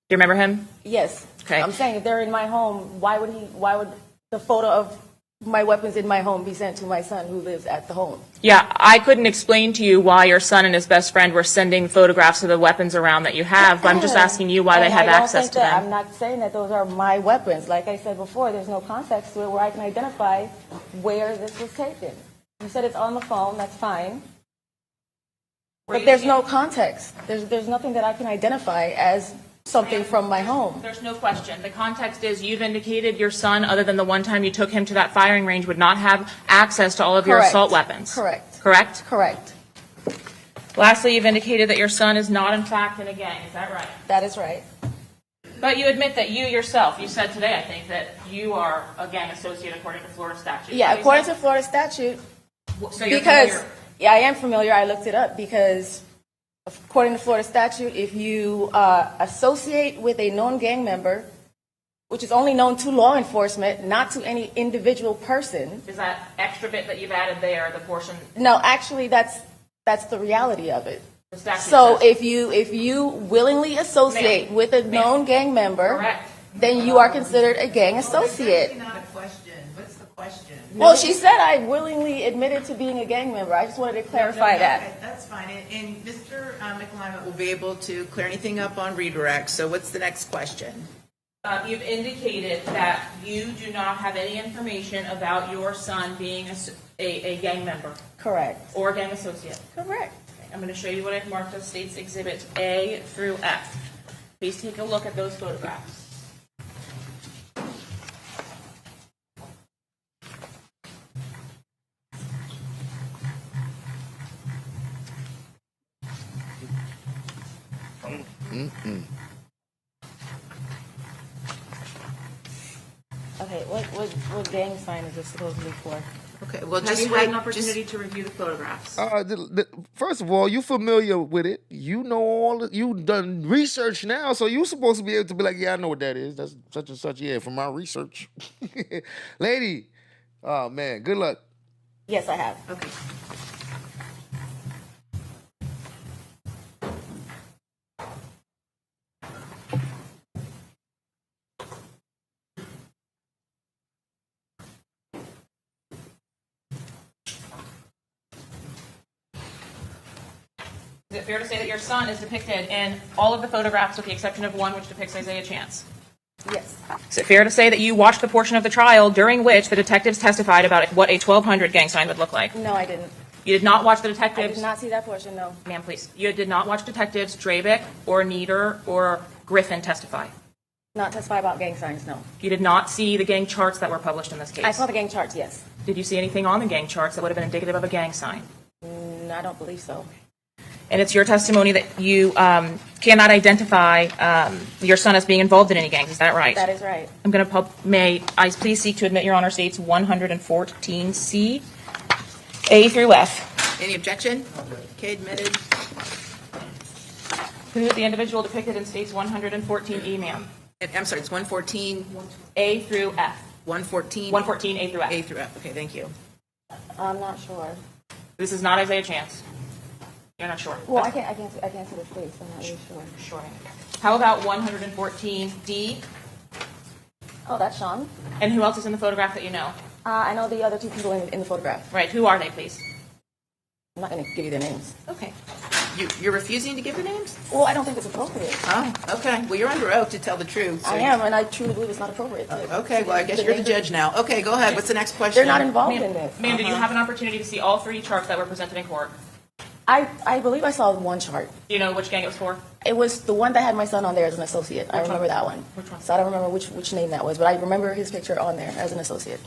you remember him? Yes. Okay. I'm saying if they're in my home, why would the photo of my weapons in my home be sent to my son who lives at the home? Yeah, I couldn't explain to you why your son and his best friend were sending photographs of the weapons around that you have, but I'm just asking you why they And have I don't access think to that- them. I'm not saying that those are my weapons. Like I said before, there's no context to it where I can identify where this was taken. You said it's on the phone, that's fine. But there's no context. There's nothing that I can identify as something from my home. There's no question. The context is you've indicated your son, other than the one time you took him to that firing range, would not have access to all of your Correct. assault weapons. Correct. Correct? Correct. Lastly, you've indicated that your son is not, in fact, in a gang. Is that right? That is right. But you admit that you yourself, you said today, I think, that you are a gang associate according to Florida statute. Yeah, according to Florida statute. So you're Because, familiar. yeah, I am familiar. I looked it up because according to Florida statute, if you associate with a known gang member, which is only known to law enforcement, not to any individual person. Is that extra bit that you've added there, the portion? No, actually, that's the reality of it. The statute So says- if you willingly associate Ma'am. with a known gang member, Correct. then you are considered a gang associate. Not a question. What's the question? Well, she said I willingly admitted to being a gang member. I just wanted to clarify that. Okay, that's fine. And Mr. McAlima will be able to clear anything up on redirect. So what's the next question? You've indicated that you do not have any information about your son being a gang member. Correct. Or a gang associate. Correct. Okay, I'm going to show you what I've marked as States Exhibit A through F. Please take a look at those photographs. Okay, what gang sign is this supposedly for? Okay, well, Have just you wait. had an opportunity to review the photographs? First of all, you familiar with it. You know you done research now, so you supposed to be able to be like, yeah, I know what that is. That's such and such. Yeah, from my research. Lady, oh man, good luck. Yes, I have. Okay. Is it fair to say that your son is depicted in all of the photographs with the exception of one which depicts Isaiah Chance? Yes. Is it fair to say that you watched the portion of the trial during which the detectives testified about what a 1200 gang sign would look like? No, I didn't. You did not watch the I detectives? did not see that portion, no. Ma'am, please. You did not watch detectives Drabick or Nieder or Griffin testify? Not testify about gang signs, no. You did not see the gang charts that were published in this case? I saw the gang charts, yes. Did you see anything on the gang charts that would have been indicative of a gang sign? I don't believe so. And it's your testimony that you cannot identify your son as being involved in any gangs, is that right? That is right. I'm going to may I please seek to admit Your Honor states 114C, A through F. Any objection? Okay, admitted. Who is the individual depicted in states 114E, ma'am? I'm sorry, it's 114. A through F. 114. 114 A through F. A through F. Okay, thank you. I'm not sure. This is not Isaiah Chance. You're not sure. Well, I can't see the face. I'm not really sure. Sure. How about 114D? Oh, that's Sean. And who else is in the photograph that you know? I know the other two people in the photograph. Right. Who are they, please? I'm not going to give you their names. Okay. You're refusing to give your names? Well, I don't think it's appropriate. Oh, okay. Well, you're under oath to tell the truth. I am, and I truly believe it's not appropriate. Okay, well, I guess you're the judge now. Okay, go ahead. What's the next question? They're not involved in this. Ma'am, did you have an opportunity to see all three charts that were presented in court? I believe I saw one chart. Do you know which gang it was for? It was the one that had my son on there as an associate. I remember that one. Which one? So I don't remember which name that was, but I remember his picture on there as an associate.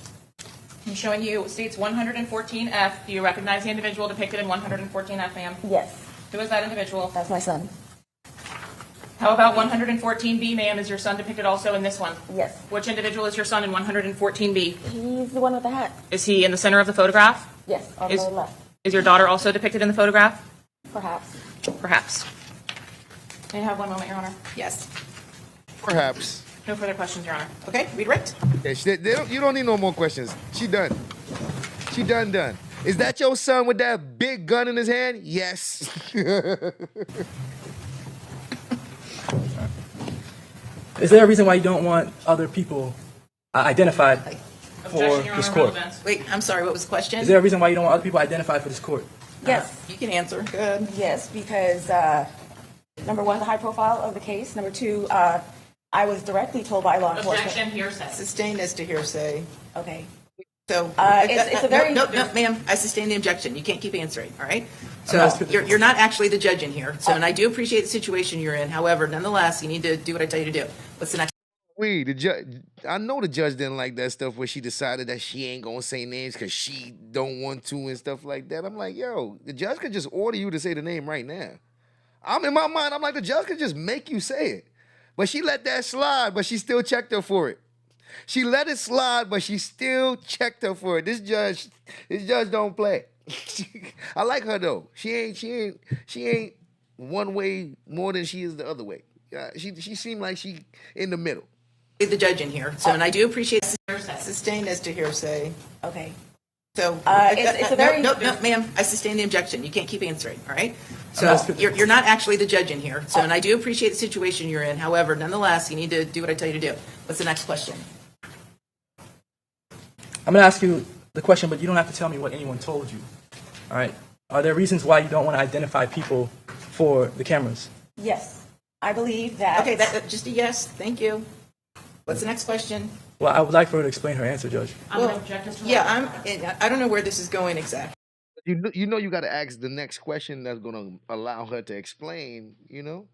I'm showing you states 114F. Do you recognize the individual depicted in 114F, ma'am? Yes. Who is that individual? That's my son. How about 114B, ma'am? Is your son depicted also in this one? Yes. Which individual is your son in 114B? He's the one with the hat. Is he in the center of the photograph? Yes, on the left. Is your daughter also depicted in the photograph? Perhaps. Perhaps. May I have one moment, Your Honor? Yes. Perhaps. No further questions, Your Honor. Okay, redirect. Yeah, you don't need no more questions. She done. She done. Is that your son with that big gun in his hand? Yes. Is there a reason why you don't want other people identified for this court? Wait, I'm sorry, what was the question? Is there a reason why you don't want other people identified for this court? Yes. You can answer. Go ahead. Yes, because number one, the high profile of the case. Number two, I was directly told by law enforcement. Objection, hearsay. Sustained as to hearsay. Okay. So, it's a very... No, ma'am, I sustain the objection. You can't keep answering, all right? So, you're not actually the judge in here. So, and I do appreciate the situation you're in. However, nonetheless, you need to do what I tell you to do. What's the next? The judge. I know the judge didn't like that stuff where she decided that she ain't gonna say names because she don't want to and stuff like that. I'm like, yo, the judge could just order you to say the name right now. I'm in my mind. I'm like, the judge could just make you say it. But she let that slide, but she still checked her for it. She let it slide, but she still checked her for it. This judge don't play. I like her though. She ain't one way more than she is the other way. She seemed like she in the middle. The judge in here, so, and I do appreciate sustained as to hearsay. Okay. So, it's a very... no, ma'am, I sustain the objection. You can't keep answering, all right? So, you're not actually the judge in here, so, and I do appreciate the situation you're in. However, nonetheless, you need to do what I tell you to do. What's the next question? I'm going to ask you the question, but you don't have to tell me what anyone told you. All right? Are there reasons why you don't want to identify people for the cameras? Yes. I believe that... Okay, just a yes. Thank you. What's the next question? Well, I would like for her to explain her answer, Judge. I don't know where this is going exactly. You know you got to ask the next question that's going to allow her to explain, you know?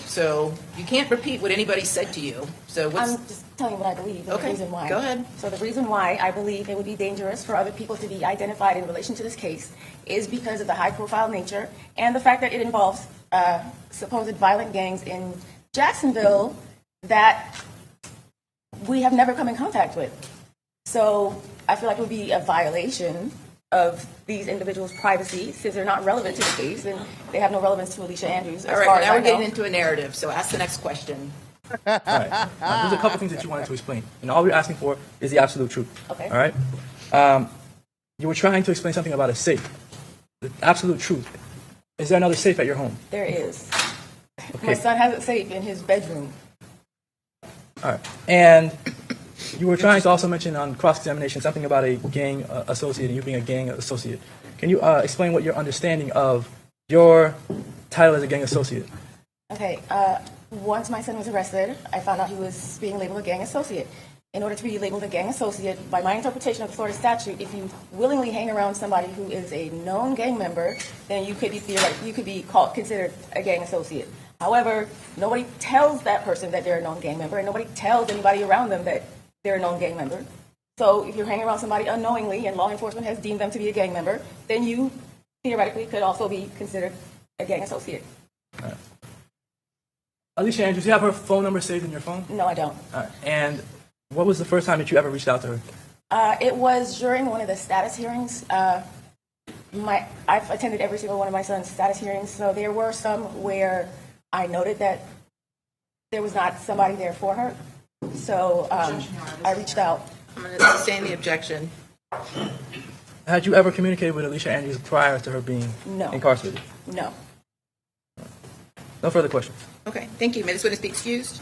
So you can't repeat what anybody said to you. So I'm just telling you what I believe and the reason why. Go ahead. So the reason why I believe it would be dangerous for other people to be identified in relation to this case is because of the high-profile nature and the fact that it involves supposed violent gangs in Jacksonville that we have never come in contact with. So I feel like it would be a violation of these individuals' privacy since they're not relevant to the case and they have no relevance to Alicia Andrews. All right, now we're getting into a narrative, so ask the next question. All right. There's a couple things that you wanted to explain, and all we're asking for is the absolute truth. Okay. All right? You were trying to explain something about a safe. The absolute truth. Is there another safe at your home? There is. Okay. My son has a safe in his bedroom. All right. And you were trying to also mention on cross-examination something about a gang associate and you being a gang associate. Can you explain what your understanding of your title as a gang associate? Okay. Once my son was arrested, I found out he was being labeled a gang associate. In order to be labeled a gang associate, by my interpretation of the Florida statute, if you willingly hang around somebody who is a known gang member, then you could be considered a gang associate. However, nobody tells that person that they're a known gang member, and nobody tells anybody around them that they're a known gang member. So if you're hanging around somebody unknowingly and law enforcement has deemed them to be a gang member, then you theoretically could also be considered a gang associate. All right. Alicia Andrews, do you have her phone number saved in your phone? No, I don't. All right. And what was the first time that you ever reached out to her? It was during one of the status hearings. I've attended every single one of my son's status hearings, so there were some where I noted that there was not somebody there for her. So I reached out. I'm going to sustain the objection. Had you ever communicated with Alicia Andrews prior to her being incarcerated? No. No further questions. Okay, thank you. May this witness be excused?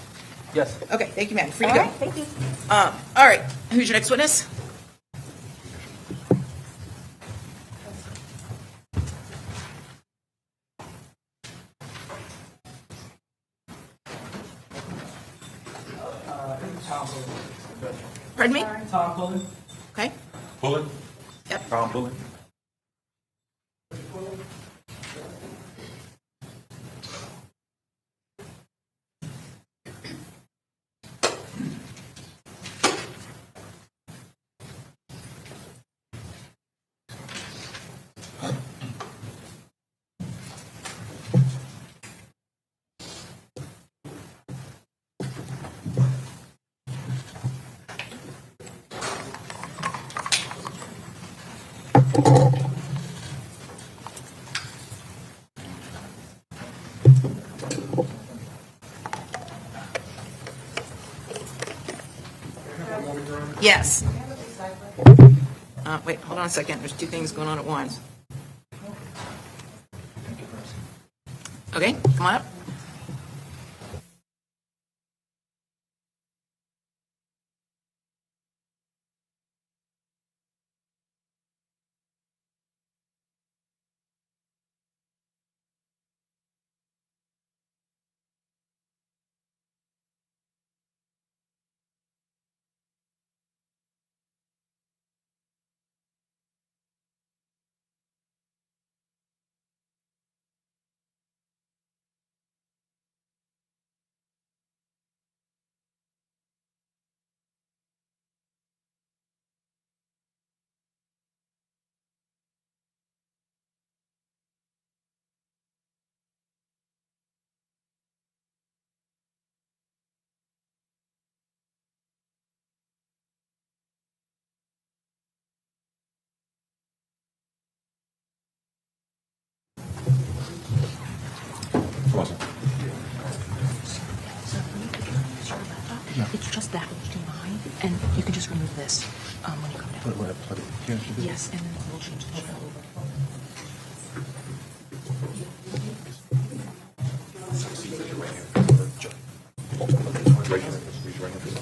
Yes. Okay, thank you, ma'am. Free to All go. right, thank you. All right, who's your next witness? Pardon me? Tom Pullen. Okay. Pullen? Yep. Tom Pullen? Yes. Wait, hold on a second. There's two things going on at once. Okay, come on up. of this when you come down. Yes, and then we'll change the show.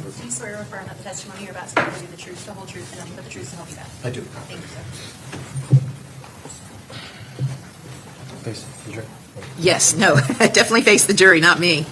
Do you swear or affirm that the testimony you're about to give will be the truth, the whole truth, and nothing but the truth to help you God? I do. Thank you, sir. Face the jury. Yes, no, definitely face the jury, not me.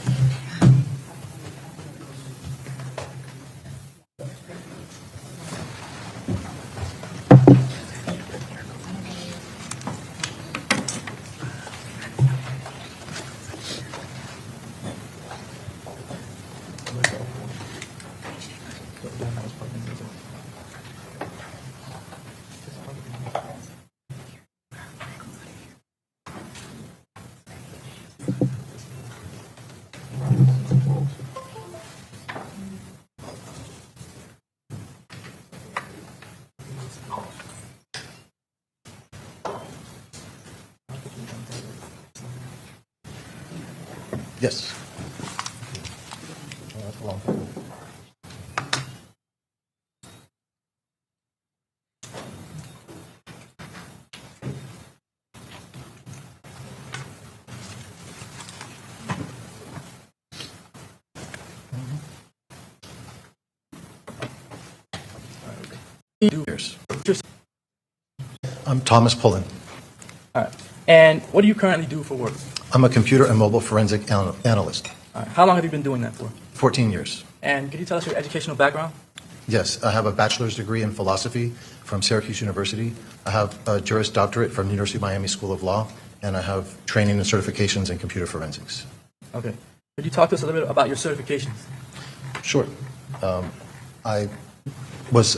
Yes. Years. I'm Thomas Pullen. All right. And what do you currently do for work? I'm a computer and mobile forensic analyst. All right. How long have you been doing that for? 14 years. And could you tell us your educational background? Yes, I have a bachelor's degree in philosophy from Syracuse University. I have a Juris Doctorate from the University of Miami School of Law, and I have training and certifications in computer forensics. Okay. Could you talk to us a little bit about your certifications? Sure. I was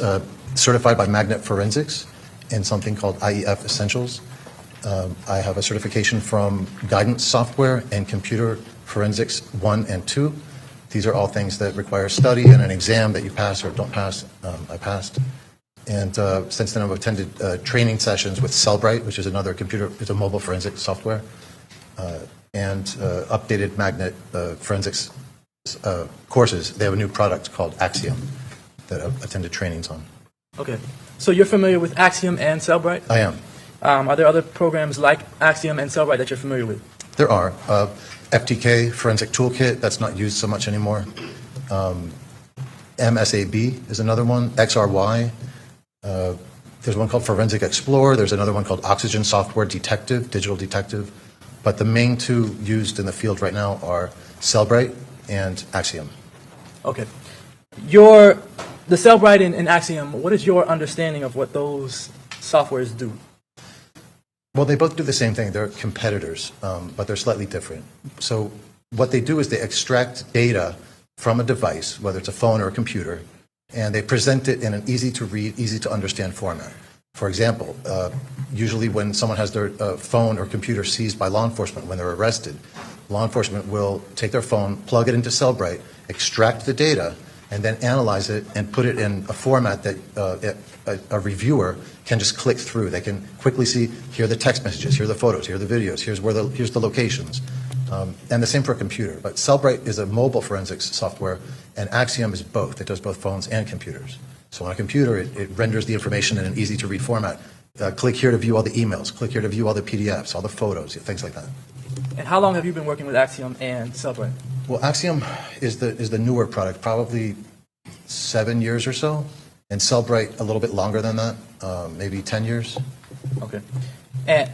certified by Magnet Forensics in something called IEF Essentials. I have a certification from Guidance Software and Computer Forensics 1 and 2. These are all things that require study and an exam that you pass or don't pass. I passed. And since then, I've attended training sessions with Cellbrite, which is another computer, it's a mobile forensic software, and updated Magnet forensics courses. They have a new product called Axiom that I've attended trainings on. Okay. So you're familiar with Axiom and Cellbrite? I am. Are there other programs like Axiom and Cellbrite that you're familiar with? There are. FTK, Forensic Toolkit, that's not used so much anymore. MSAB is another one. XRY. There's one called Forensic Explorer. There's another one called Oxygen Software Detective, Digital Detective. But the main two used in the field right now are Cellbrite and Axiom. Okay. The Cellbrite and Axiom, what is your understanding of what those softwares do? Well, they both do the same thing. They're competitors, but they're slightly different. So what they do is they extract data from a device, whether it's a phone or a computer, and they present it in an easy-to-read, easy-to-understand format. For example, usually when someone has their phone or computer seized by law enforcement when they're arrested, law enforcement will take their phone, plug it into Cellbrite, extract the data, and then analyze it and put it in a format that a reviewer can just click through. They can quickly see, here are the text messages, here are the photos, here are the videos, here's the locations. And the same for a computer. But Cellbrite is a mobile forensics software, and Axiom is both. It does both phones and computers. So on a computer, it renders the information in an easy-to-read format. Click here to view all the emails. Click here to view all the PDFs, all the photos, things like that. And how long have you been working with Axiom and Cellbrite? Well, Axiom is the newer product, probably 7 years or so, and Cellbrite a little bit longer than that, maybe 10 years. Okay. And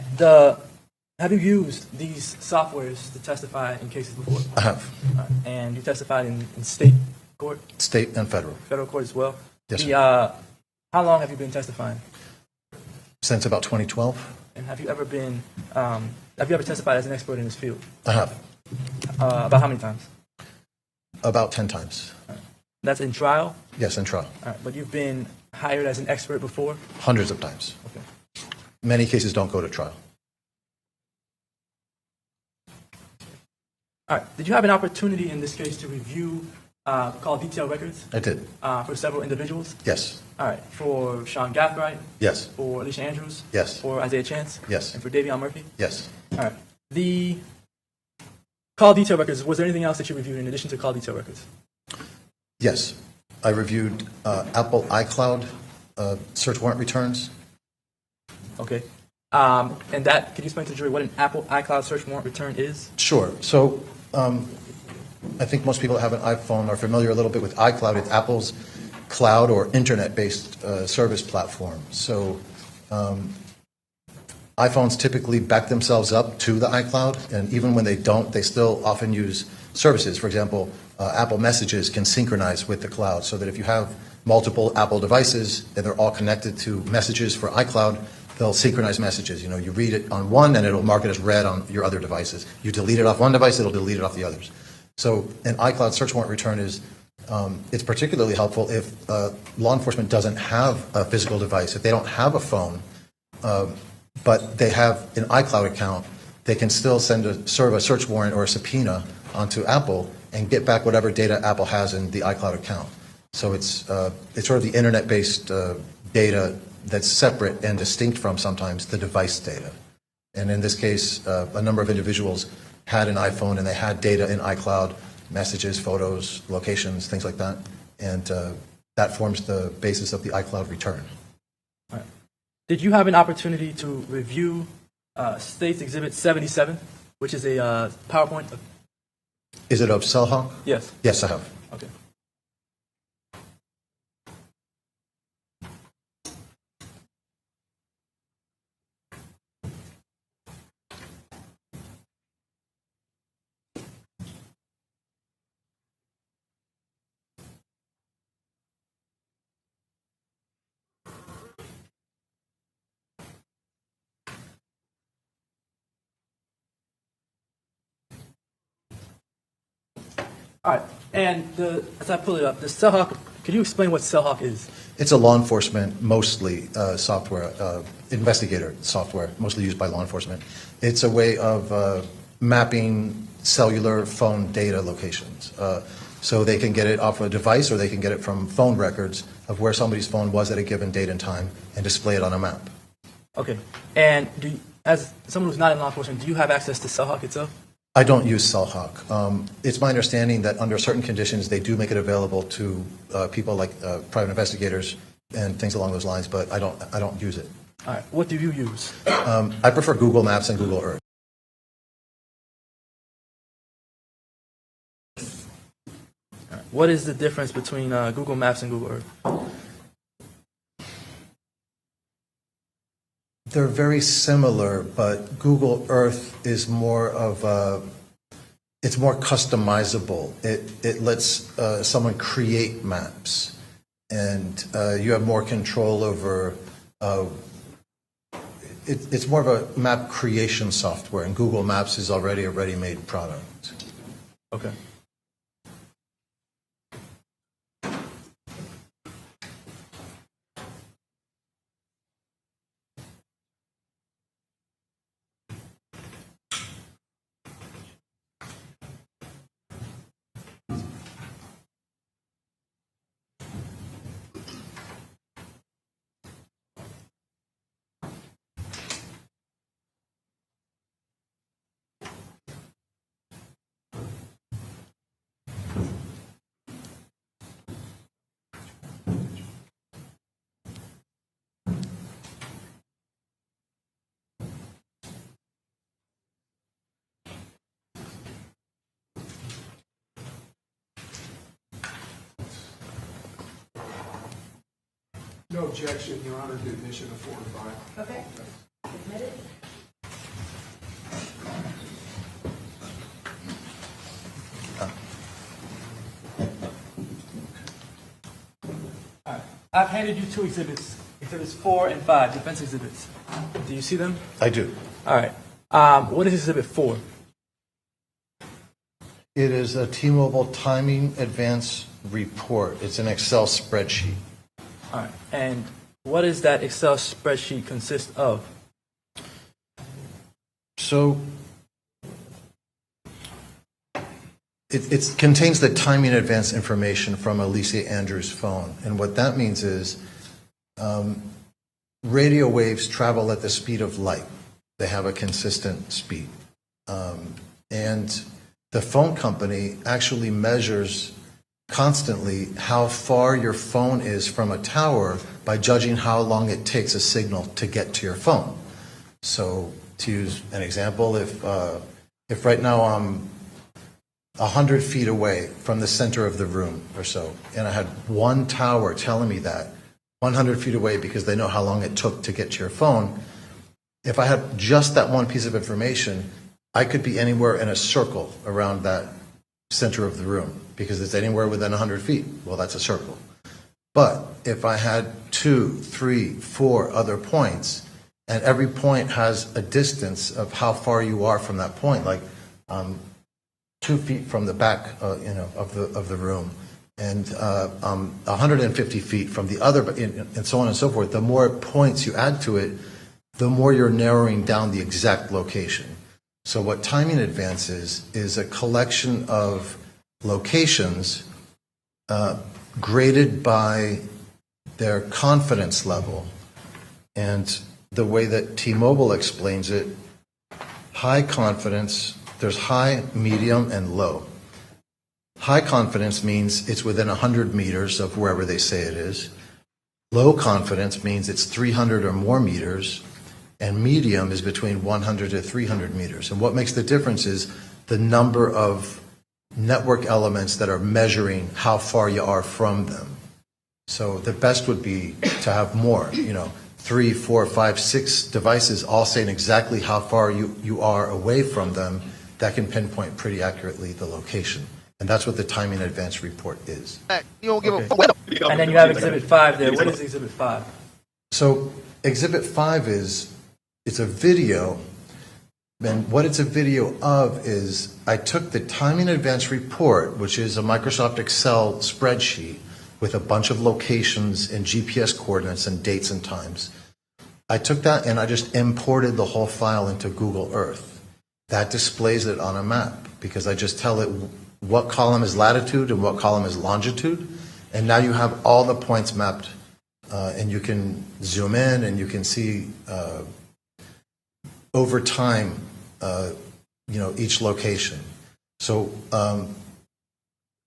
have you used these softwares to testify in cases before? I have. And you testified in state court? State and federal. Federal court as well? Yes, sir. How long have you been testifying? Since about 2012. And have you ever testified as an expert in this field? I have. About how many times? About 10 times. That's in trial? Yes, in trial. All right, but you've been hired as an expert before? Hundreds of times. Okay. Many cases don't go to trial. All right. Did you have an opportunity in this case to review call detail records? I did. For several individuals? Yes. All right. For Sean Gathright? Yes. For Alicia Andrews? Yes. For Isaiah Chance? Yes. And for Davion Murphy? Yes. All right. The call detail records, was there anything else that you reviewed in addition to call detail records? Yes. I reviewed Apple iCloud search warrant returns. Okay. And that, could you explain to the jury what an Apple iCloud search warrant return is? Sure. So I think most people that have an iPhone are familiar a little bit with iCloud. It's Apple's cloud or internet-based service platform. So iPhones typically back themselves up to the iCloud, and even when they don't, they still often use services. For example, Apple Messages can synchronize with the cloud, so that if you have multiple Apple devices and they're all connected to Messages for iCloud, they'll synchronize messages. You know, you read it on one and it'll mark it as read on your other devices. You delete it off one device, it'll delete it off the others. So an iCloud search warrant return is it's particularly helpful if law enforcement doesn't have a physical device. If they don't have a phone, but they have an iCloud account, they can still serve a search warrant or a subpoena onto Apple and get back whatever data Apple has in the iCloud account. So it's sort of the internet-based data that's separate and distinct from sometimes the device data. And in this case, a number of individuals had an iPhone and they had data in iCloud, messages, photos, locations, things like that. And that forms the basis of the iCloud return. All right. Did you have an opportunity to review State's Exhibit 77, which is a PowerPoint? Is it of Cellhawk? Yes. Yes, I have. Okay. All right, and as I pull it up, the Cellhawk, could you explain what Cellhawk is? It's a law enforcement, mostly software, investigator software, mostly used by law enforcement. It's a way of mapping cellular phone data locations. So they can get it off a device or they can get it from phone records of where somebody's phone was at a given date and time and display it on a map. Okay, and as someone who's not in law enforcement, do you have access to Cellhawk itself? I don't use Cellhawk. It's my understanding that under certain conditions they do make it available to people like private investigators and things along those lines, but I don't use it. All right, what do you use? I prefer Google Maps and Google Earth. All right. What is the difference between Google Maps and Google Earth? They're very similar, but Google Earth is more of it's more customizable. It lets someone create maps, and you have more control over. It's more of a map creation software, and Google Maps is already a ready-made product. Okay. No objection, Your Honor, to admission of 4 and 5. Okay. Admitted. All right. I've handed you 2 exhibits, Exhibits 4 and 5, defense exhibits. Do you see them? I do. All right. What is Exhibit 4? It is a T-Mobile timing advance report. It's an Excel spreadsheet. All right. And what does that Excel spreadsheet consist of? So it contains the timing advance information from Alicia Andrews' phone. And what that means is radio waves travel at the speed of light. They have a consistent speed. And the phone company actually measures constantly how far your phone is from a tower by judging how long it takes a signal to get to your phone. So to use an example, if right now I'm 100 feet away from the center of the room or so, and I had one tower telling me that 100 feet away because they know how long it took to get to your phone, if I had just that one piece of information, I could be anywhere in a circle around that center of the room because it's anywhere within 100 feet. Well, that's a circle. But if I had 2, 3, 4 other points, and every point has a distance of how far you are from that point, like 2 feet from the back, of the room, and 150 feet from the other, and so on and so forth. The more points you add to it, the more you're narrowing down the exact location. So what timing advance is a collection of locations graded by their confidence level. And the way that T-Mobile explains it, high confidence, there's high, medium, and low. High confidence means it's within 100 meters of wherever they say it is. Low confidence means it's 300 or more meters. And medium is between 100 to 300 meters. And what makes the difference is the number of network elements that are measuring how far you are from them. So the best would be to have more, 3, 4, 5, 6 devices all saying exactly how far you are away from them that can pinpoint pretty accurately the location. And that's what the timing advance report is. You don't give a fuck. And then you have Exhibit 5 there. What is Exhibit 5? So Exhibit 5 it's a video, and what it's a video of is I took the timing advance report, which is a Microsoft Excel spreadsheet with a bunch of locations and GPS coordinates and dates and times. I took that and I just imported the whole file into Google Earth. That displays it on a map because I just tell it what column is latitude and what column is longitude, and now you have all the points mapped, and you can zoom in and you can see over time, each location. So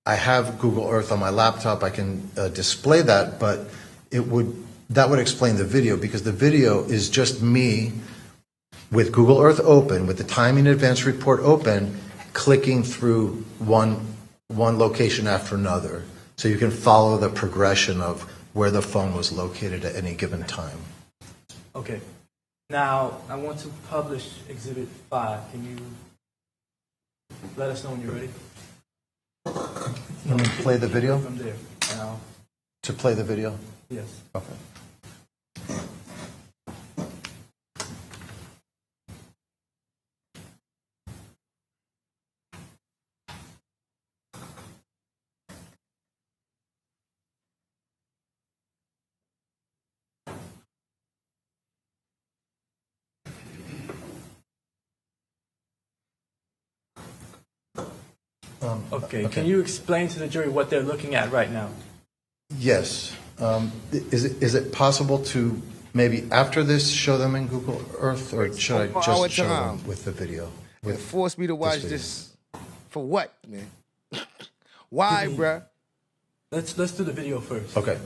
I have Google Earth on my laptop. I can display that, but that would explain the video because the video is just me with Google Earth open, with the timing advance report open, clicking through one location after another. So you can follow the progression of where the phone was located at any given time. Okay. Now, I want to publish Exhibit 5. Can you let us know when you're ready? Let me play the video? From there. Now. To play the video? Yes. Okay. Okay. Can you explain to the jury what they're looking at right now? Yes. Is it possible to maybe after this show them in Google Earth, or should I just show them with the video? Force me to watch this for what, man? Why, bruh? Let's do the video first. Okay.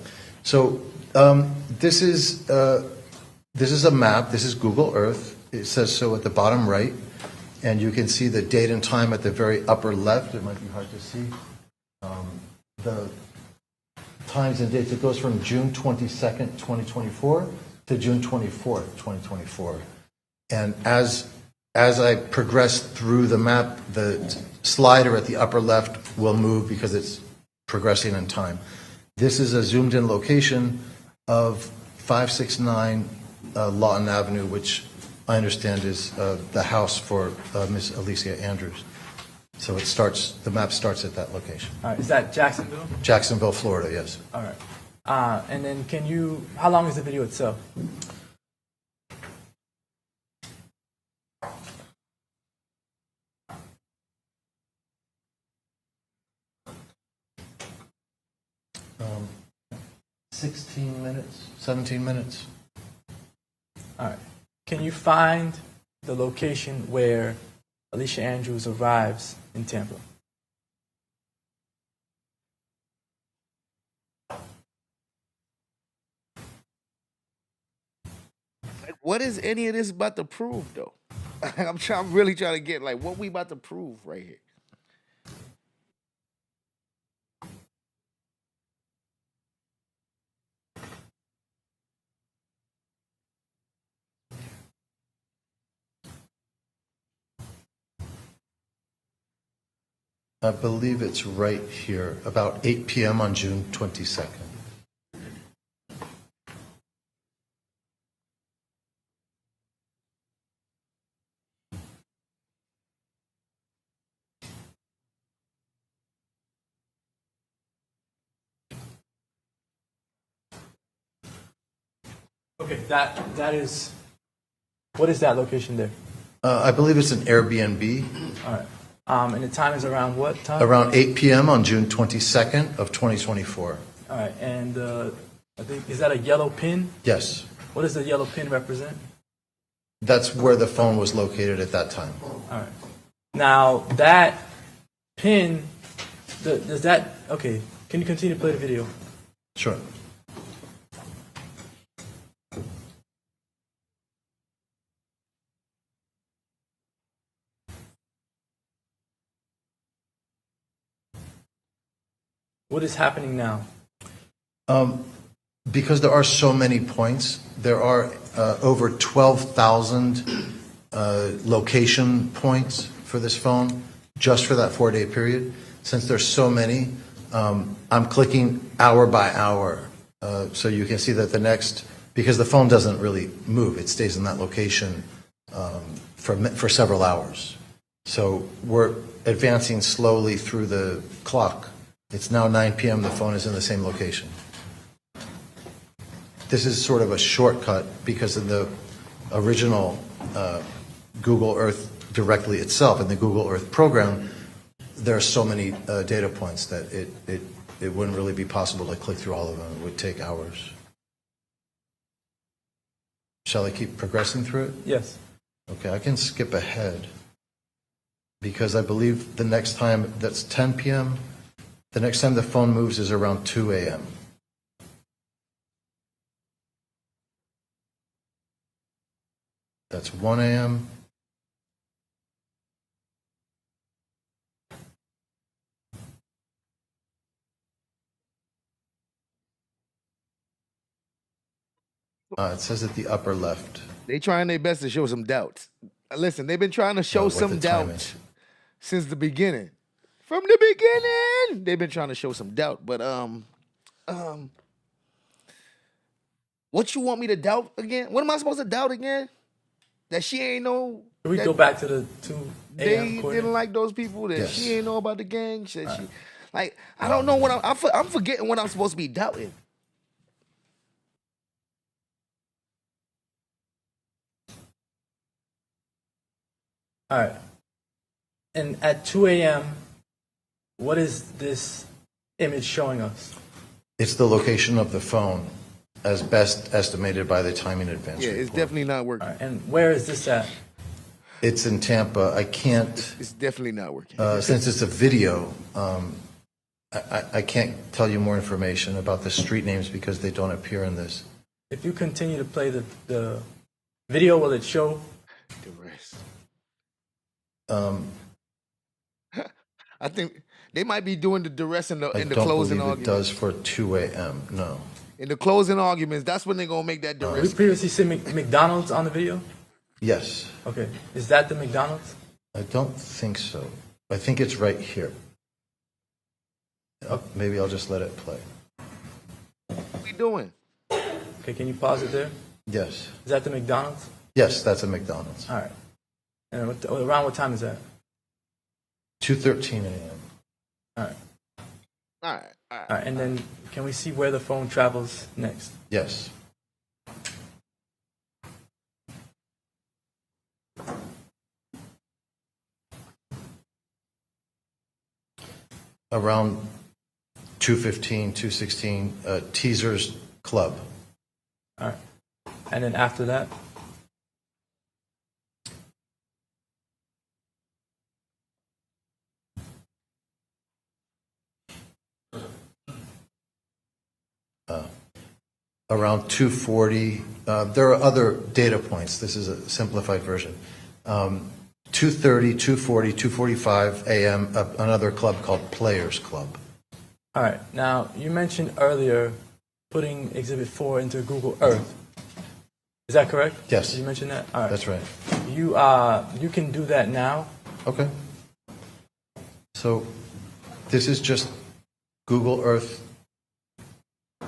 So this is a map. This is Google Earth. It says so at the bottom right. And you can see the date and time at the very upper left. It might be hard to see. The times and dates, it goes from June 22nd, 2024 to June 24th, 2024. And as I progress through the map, the slider at the upper left will move because it's progressing in time. This is a zoomed in location of 569 Lawton Avenue, which I understand is the house for Miss Alicia Andrews. So the map starts at that location. All right. Is that Jacksonville? Jacksonville, Florida, yes. All right. And then how long is the video itself? Um, 16 minutes, 17 minutes. All right. Can you find the location where Alicia Andrews arrives in Tampa? Like, what is any of this about to prove, though? I'm really trying to get like what we about to prove right here. I believe it's right here, about 8 p.m. on June 22nd. Okay, that is. What is that location there? I believe it's an Airbnb. All right. And the time is around what time? Around 8 p.m. on June 22nd of 2024. All right, and I think, is that a yellow pin? Yes. What does the yellow pin represent? That's where the phone was located at that time. All right. Now, that pin, does that, okay, can you continue to play the video? Sure. What is happening now? Because there are so many points, there are over 12,000 location points for this phone, just for that 4-day period. Since there's so many, I'm clicking hour by hour. So you can see that the next, because the phone doesn't really move, it stays in that location for several hours. So we're advancing slowly through the clock. It's now 9 p.m., the phone is in the same location. This is sort of a shortcut because in the original Google Earth directly itself, in the Google Earth program, there are so many data points that it wouldn't really be possible to click through all of them. It would take hours. Shall I keep progressing through it? Yes. Okay, I can skip ahead because I believe the next time, that's 10 p.m., the next time the phone moves is around 2 a.m. That's 1 a.m. It says at the upper left. They trying their best to show some doubts. Listen, they've been trying to show what some the time doubt is. since the beginning. From the beginning, they've been trying to show some doubt. But what you want me to doubt again? What am I supposed to doubt again? That she ain't know. Can we that go back to the 2 They a.m. coordinate? didn't like those people. That Yes. she ain't know about the gang. She, like I don't know what I'm forgetting what I'm supposed to be doubting. All right. And at 2 a.m., what is this image showing us? It's the location of the phone as best estimated by the timing advance Yeah, it's report. definitely not working. All right, and where is this at? It's in Tampa. I can't, It's definitely not working. since it's a video, I can't tell you more information about the street names because they don't appear in this. If you continue to play the video, will it show? The rest. I I think they might be doing the duress in the don't closing believe it arguments. does for 2 a.m. No. In the closing arguments, that's when they're gonna make that Did we duress. previously see McDonald's on the video? Yes. Okay. Is that the McDonald's? I don't think so. I think it's right here. Maybe I'll just let it play. What we doing? Okay, can you pause it there? Yes. Is that the McDonald's? Yes, that's a McDonald's. All right. And around what time is that? 2:13 a.m. All right. All right. All right. And then can we see where the phone travels next? Yes. Around 2:15, 2:16, Teasers Club. All right. And then after that? around 2:40. There are other data points. This is a simplified version. 2:30, 2:40, 2:45 a.m., another club called Players Club. All right. Now, you mentioned earlier putting Exhibit 4 into Google Earth. Is that correct? Yes. Did you mention that? All right. That's right. You can do that now. Okay. So this is just Google Earth.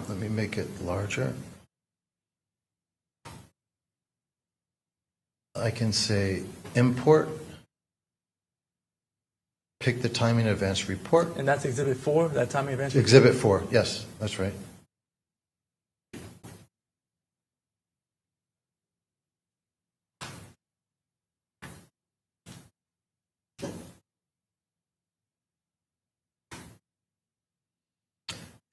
Let me make it larger. I can say import, pick the timing advance report. And that's Exhibit 4, that timing advance report? Exhibit 4, yes, that's right.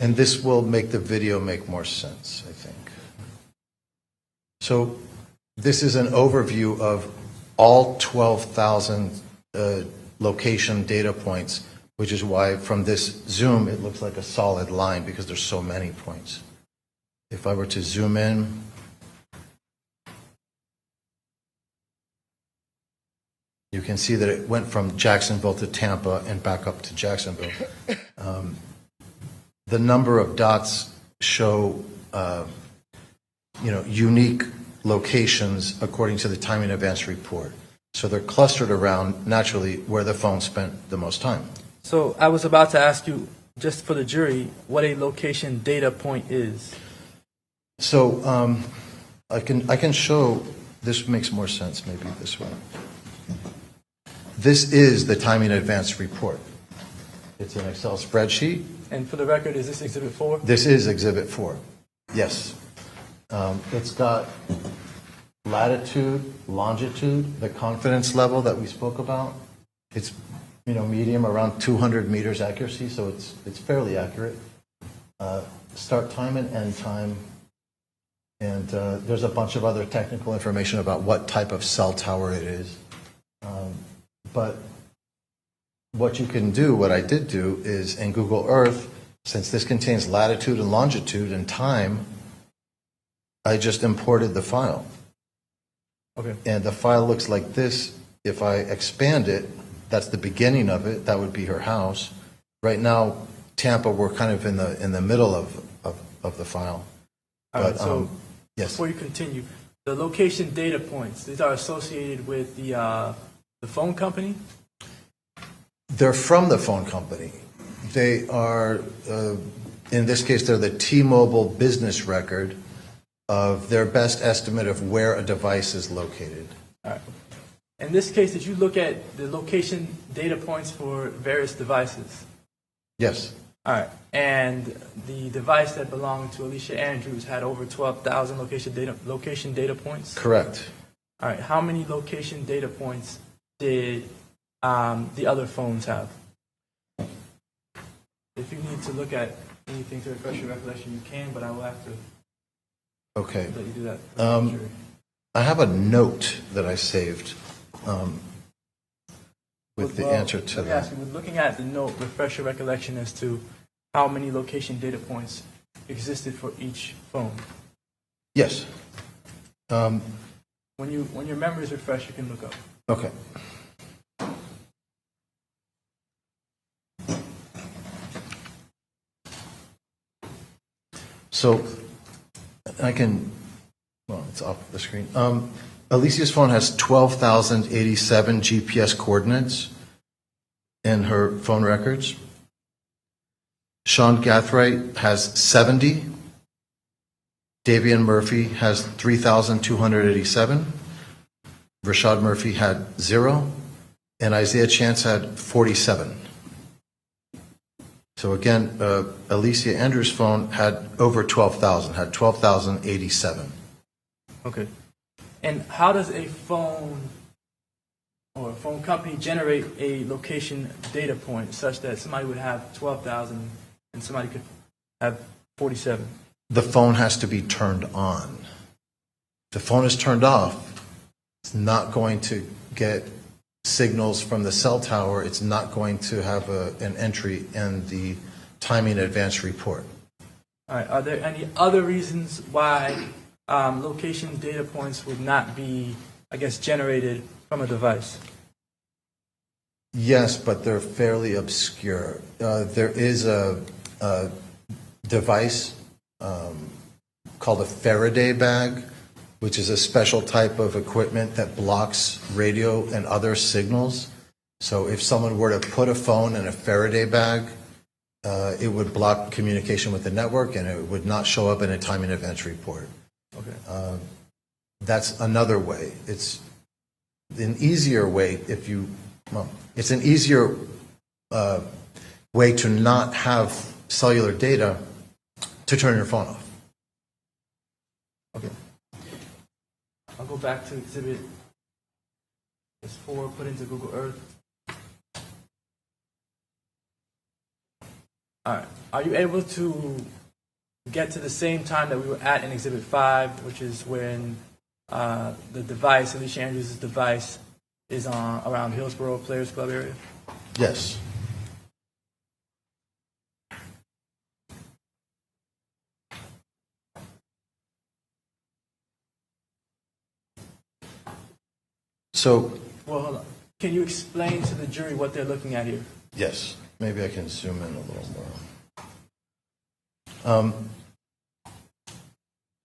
And this will make the video make more sense, I think. So this is an overview of all 12,000 location data points, which is why from this zoom it looks like a solid line because there's so many points. If I were to zoom in, you can see that it went from Jacksonville to Tampa and back up to Jacksonville. The number of dots show, unique locations according to the timing advance report. So they're clustered around, naturally, where the phone spent the most time. So I was about to ask you, just for the jury, what a location data point is. So I can show, this makes more sense maybe this way. This is the timing advance report. It's an Excel spreadsheet. And for the record, is this Exhibit 4? This is Exhibit 4, yes. It's got latitude, longitude, the confidence level that we spoke about. It's medium, around 200 meters accuracy, so it's fairly accurate. Start time and end time. And there's a bunch of other technical information about what type of cell tower it is. But what you can do, what I did do, is in Google Earth, since this contains latitude and longitude and time, I just imported the file. Okay. And the file looks like this. If I expand it, that's the beginning of it. That would be her house. Right now, Tampa, we're kind of in the middle of the file. All right, so yes. Before you continue, the location data points, these are associated with the phone company? They're from the phone company. They are, in this case, they're the T-Mobile business record of their best estimate of where a device is located. All right. In this case, did you look at the location data points for various devices? Yes. All right. And the device that belonged to Alicia Andrews had over 12,000 location data points? Correct. All right. How many location data points did the other phones have? If you need to look at anything to refresh your recollection, you can, but I will have to Okay. let you do that. I have a note that I saved with the answer to let me that. ask you, with looking at the note, refresh your recollection as to how many location data points existed for each phone. Yes. When your memory is refreshed, you can look up. Okay. So I can, well, it's off the screen. Alicia's phone has 12,087 GPS coordinates in her phone records. Sean Gathright has 70. Davian Murphy has 3,287. Rashad Murphy had 0. And Isaiah Chance had 47. So again, Alicia Andrews' phone had over 12,000, had 12,087. Okay. And how does a phone or a phone company generate a location data point such that somebody would have 12,000 and somebody could have 47? The phone has to be turned on. If the phone is turned off, it's not going to get signals from the cell tower. It's not going to have an entry in the timing advance report. All right. Are there any other reasons why location data points would not be, I guess, generated from a device? Yes, but they're fairly obscure. There is a device called a Faraday bag, which is a special type of equipment that blocks radio and other signals. So if someone were to put a phone in a Faraday bag, it would block communication with the network, and it would not show up in a time and events report. Okay. That's another way. It's an easier way it's an easier way to not have cellular data to turn your phone off. Okay. I'll go back to exhibit 4, put into Google Earth. All right. Are you able to get to the same time that we were at in exhibit 5, which is when the device, Alicia Andrews' device, is on around Hillsborough Players Club area? Yes. So, well, hold on. Can you explain to the jury what they're looking at here? Yes. Maybe I can zoom in a little more.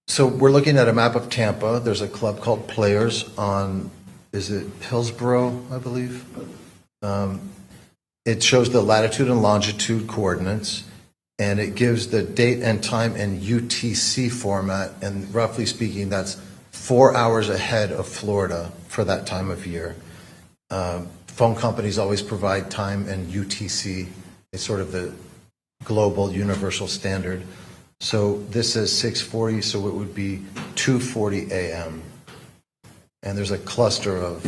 So we're looking at a map of Tampa. There's a club called Players on, is it Hillsborough, I believe? It shows the latitude and longitude coordinates, and it gives the date and time in UTC format, and roughly speaking, that's 4 hours ahead of Florida for that time of year. Phone companies always provide time in UTC. It's sort of the global universal standard. So this says 6:40, so it would be 2:40 a.m. And there's a cluster of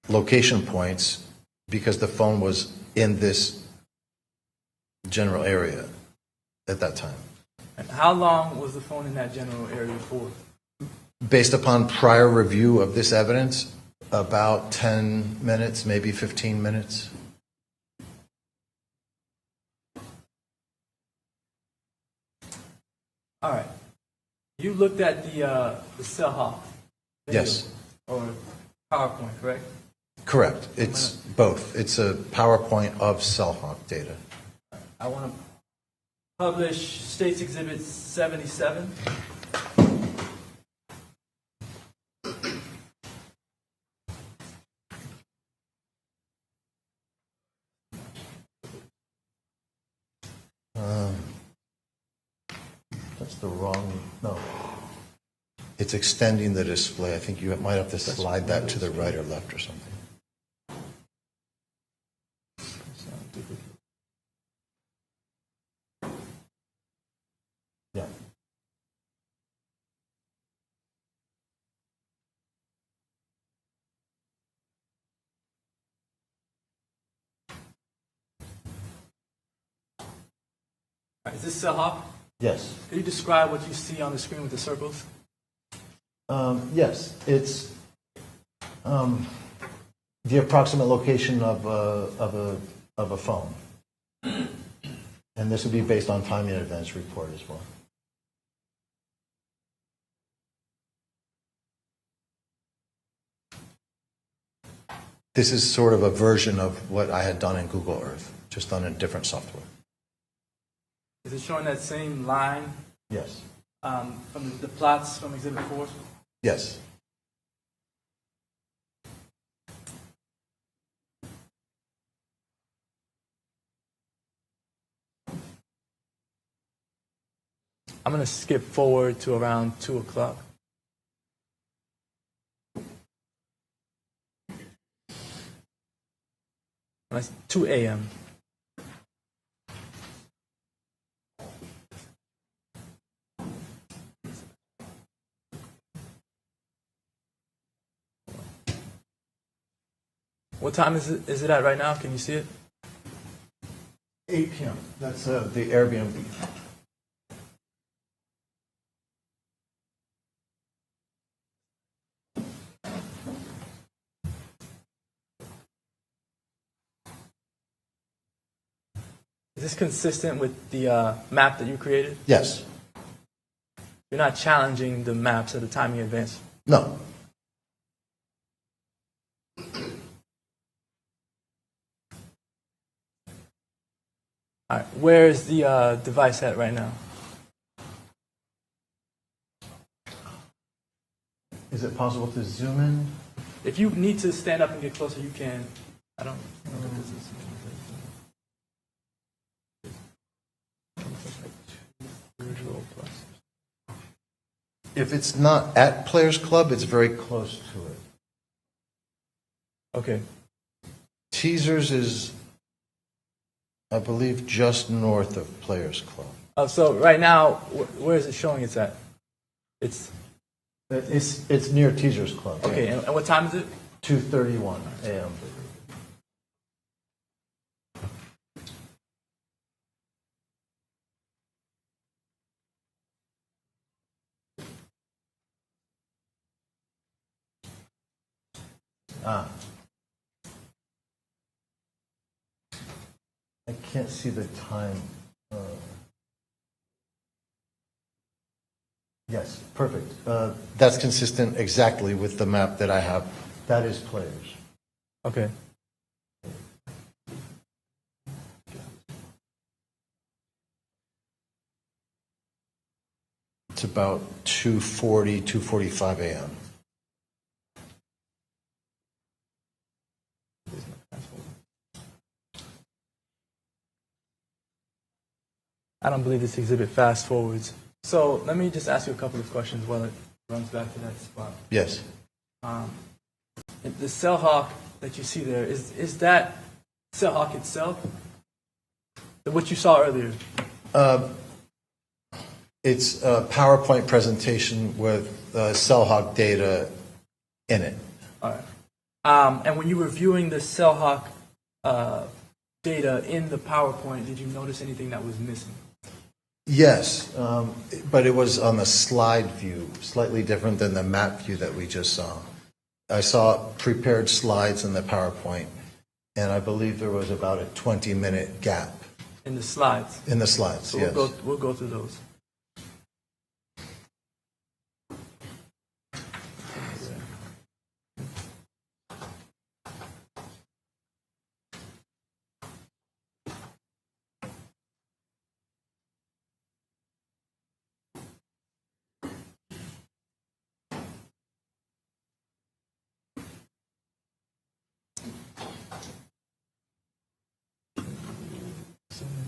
location points because the phone was in this general area at that time. And how long was the phone in that general area for? Based upon prior review of this evidence, about 10 minutes, maybe 15 minutes. All right. You looked at the cell hawk video, Yes. or PowerPoint, correct? Correct. It's both. It's a PowerPoint of CellHawk data. I want to publish States Exhibit 77. That's the wrong, no. It's extending the display. I think you might have to slide that to the right or left or something. Yeah. All right, is this cell hawk? Yes. Can you describe what you see on the screen with the circles? Yes, it's the approximate location of a phone, and this would be based on time in advance report as well. This is sort of a version of what I had done in Google Earth, just done in different software. Is it showing that same line? Yes. From the plots from Exhibit 4? Yes. I'm going to skip forward to around 2 o'clock. That's 2 a.m. What time is it at right now? Can you see it? 8 p.m. That's the Airbnb. Is this consistent with the map that you created? Yes. You're not challenging the maps at the timing advance? No. All right. Where is the device at right now? Is it possible to zoom in? If you need to stand up and get closer, you can. I don't know if this is. If it's not at Players Club, it's very close to it. Okay. Teasers is, I believe, just north of Players Club. So right now, where is it showing it's at? It's near Teasers Club. Okay, yeah. and what time is it? 2:31 a.m. I can't see the time. Yes, perfect. That's consistent exactly with the map that I have. That is Players. Okay. It's about 2:40, 2:45 a.m. I don't believe this exhibit fast forwards. So let me just ask you a couple of questions while it runs back to that spot. Yes. The cell hawk that you see there, is that cell hawk itself? What you saw earlier? It's a PowerPoint presentation with cell hawk data in it. All right. And when you were viewing the cell hawk data in the PowerPoint, did you notice anything that was missing? Yes, but it was on the slide view, slightly different than the map view that we just saw. I saw prepared slides in the PowerPoint, and I believe there was about a 20-minute gap. In the slides? In the slides, so yes. We'll go through those.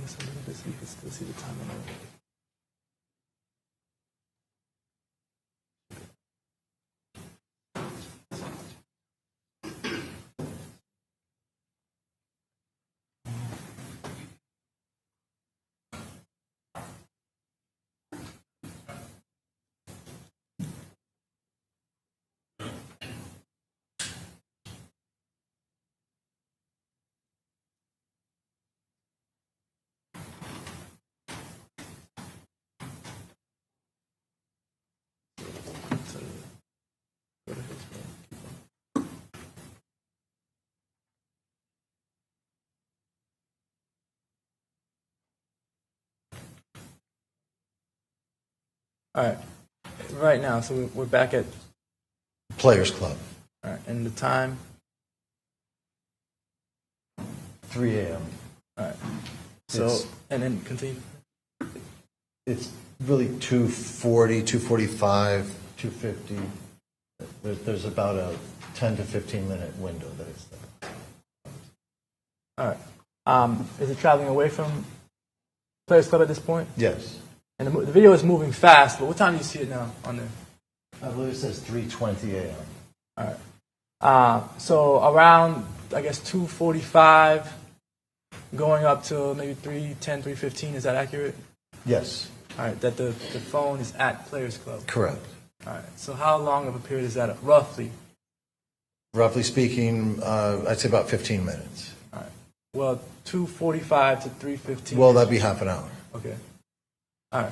This a little bit so you can still see the time on it. All right. Right now, so we're back at Players Club. All right, and the time? 3 a.m. All right. So, and then continue. It's really 2:40, 2:45, 2:50. There's about a 10 to 15 minute window that it's there. All right. Is it traveling away from Players Club at this point? Yes. And the video is moving fast, but what time do you see it now on there? I believe it says 3:20 a.m. All right. So around, I guess, 2:45, going up to maybe 3:10, 3:15. Is that accurate? Yes. All right. That the phone is at Players Club. Correct. All right. So how long of a period is that, roughly? Roughly speaking, I'd say about 15 minutes. All right. Well, 2:45 to 3:15. Well, that'd be half an hour. Okay. All right.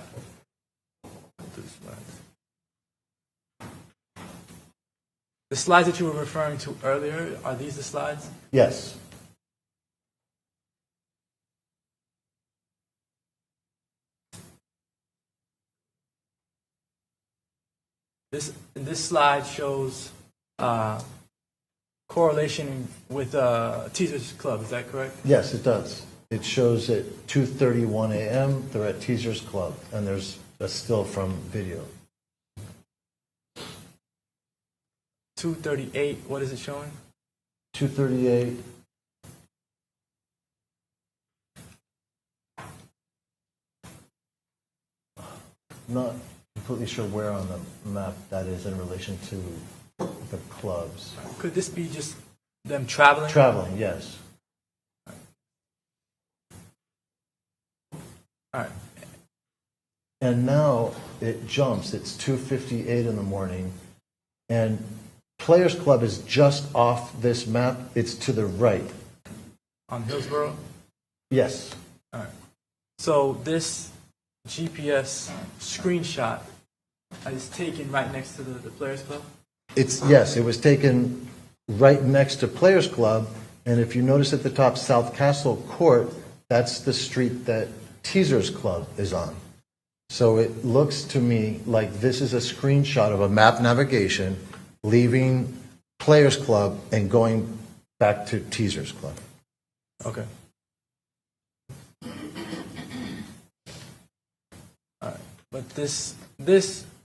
The slides that you were referring to earlier, are these the slides? Yes. This slide shows correlation with Teaser's Club. Is that correct? Yes, it does. It shows at 2:31 a.m. they're at Teaser's Club, and there's a still from video. 2:38. What is it showing? 2:38. Not completely sure where on the map that is in relation to the clubs. Could this be just them traveling? Traveling, yes. All right. And now it jumps. It's 2:58 in the morning, and Players Club is just off this map. It's to the right. On Hillsborough? Yes. All right. So this GPS screenshot is taken right next to the Players Club? Yes, it was taken right next to Players Club, and if you notice at the top, South Castle Court, that's the street that Teaser's Club is on. So it looks to me like this is a screenshot of a map navigation leaving Players Club and going back to Teaser's Club. Okay. All right. But this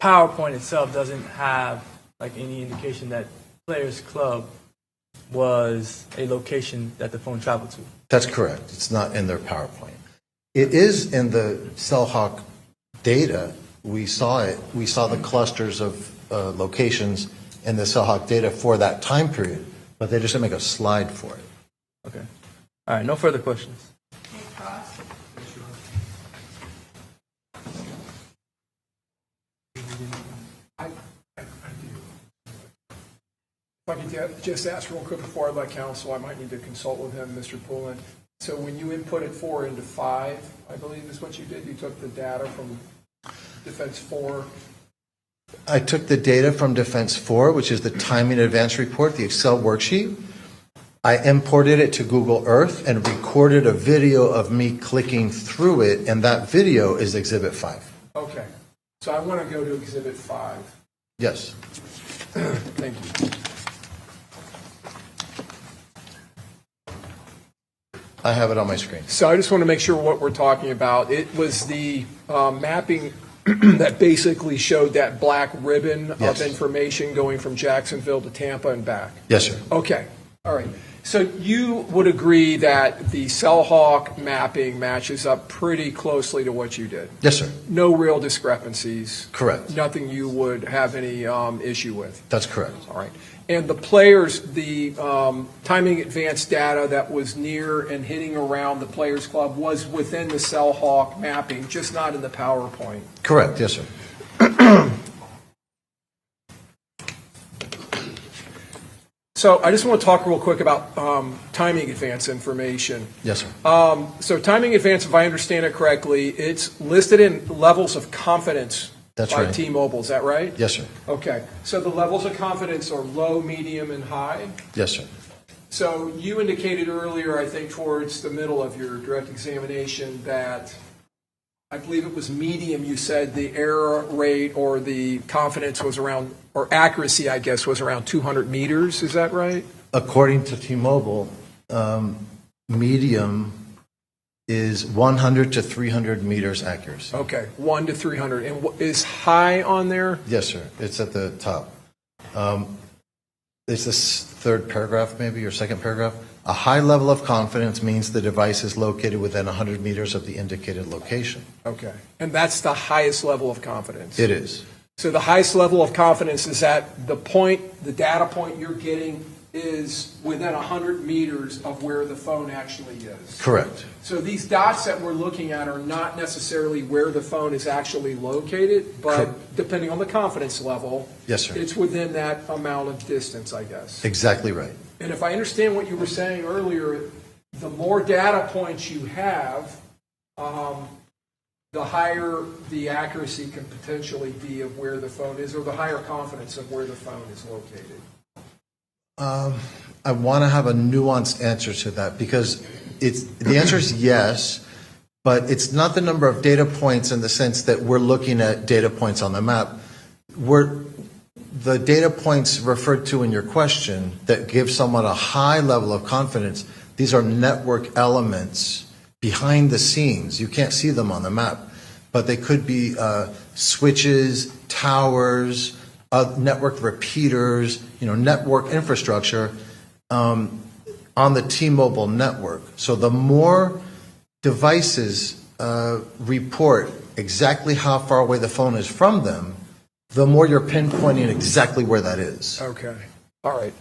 PowerPoint itself doesn't have like any indication that Players Club was a location that the phone traveled to. That's correct. It's not in their PowerPoint. It is in the CellHawk data. We saw it. We saw the clusters of locations in the CellHawk data for that time period, but they just didn't make a slide for it. Okay. All right. No further questions. If I could just ask real quick before I let counsel, I might need to consult with him, Mr. Poulin. So when you inputted 4 into 5, I believe is what you did, you took the data from Defense 4. I took the data from Defense 4, which is the timing advance report, the Excel worksheet. I imported it to Google Earth and recorded a video of me clicking through it, and that video is Exhibit 5. Okay. So I want to go to Exhibit 5. Yes. Thank you. I have it on my screen. So I just want to make sure what we're talking about. It was the mapping that basically showed that black ribbon Yes. of information going from Jacksonville to Tampa and back. Yes, sir. Okay. All right. So you would agree that the CellHawk mapping matches up pretty closely to what you did? Yes, sir. No real discrepancies? Correct. Nothing you would have any issue with? That's correct. All right. And the players, the timing advance data that was near and hitting around the Players Club was within the CellHawk mapping, just not in the PowerPoint? Correct. Yes, sir. So I just want to talk real quick about timing advance information. Yes, sir. So timing advance, if I understand it correctly, it's listed in levels of confidence That's by right. T-Mobile. Is that right? Yes, sir. Okay. So the levels of confidence are low, medium, and high? Yes, sir. So you indicated earlier, I think towards the middle of your direct examination, that I believe it was medium, you said the error rate or the confidence was around, or accuracy, I guess, was around 200 meters. Is that right? According to T-Mobile, medium is 100 to 300 meters accuracy. Okay, 1 to 300. And is high on there? Yes, sir. It's at the top. It's this third paragraph, maybe, or second paragraph. A high level of confidence means the device is located within 100 meters of the indicated location. Okay. And that's the highest level of confidence? It is. So the highest level of confidence is that the point, the data point you're getting is within 100 meters of where the phone actually is? Correct. So these dots that we're looking at are not necessarily where the phone is actually located, but depending on the confidence level, Yes, sir. it's within that amount of distance, I guess. Exactly right. And if I understand what you were saying earlier, the more data points you have, the higher the accuracy can potentially be of where the phone is, or the higher confidence of where the phone is located. I want to have a nuanced answer to that, because the answer is yes, but it's not the number of data points in the sense that we're looking at data points on the map. the data points referred to in your question that give someone a high level of confidence, these are network elements behind the scenes. You can't see them on the map, but they could be switches, towers, network repeaters, network infrastructure on the T-Mobile network. So the more devices report exactly how far away the phone is from them, the more you're pinpointing exactly where that is. Okay. All right.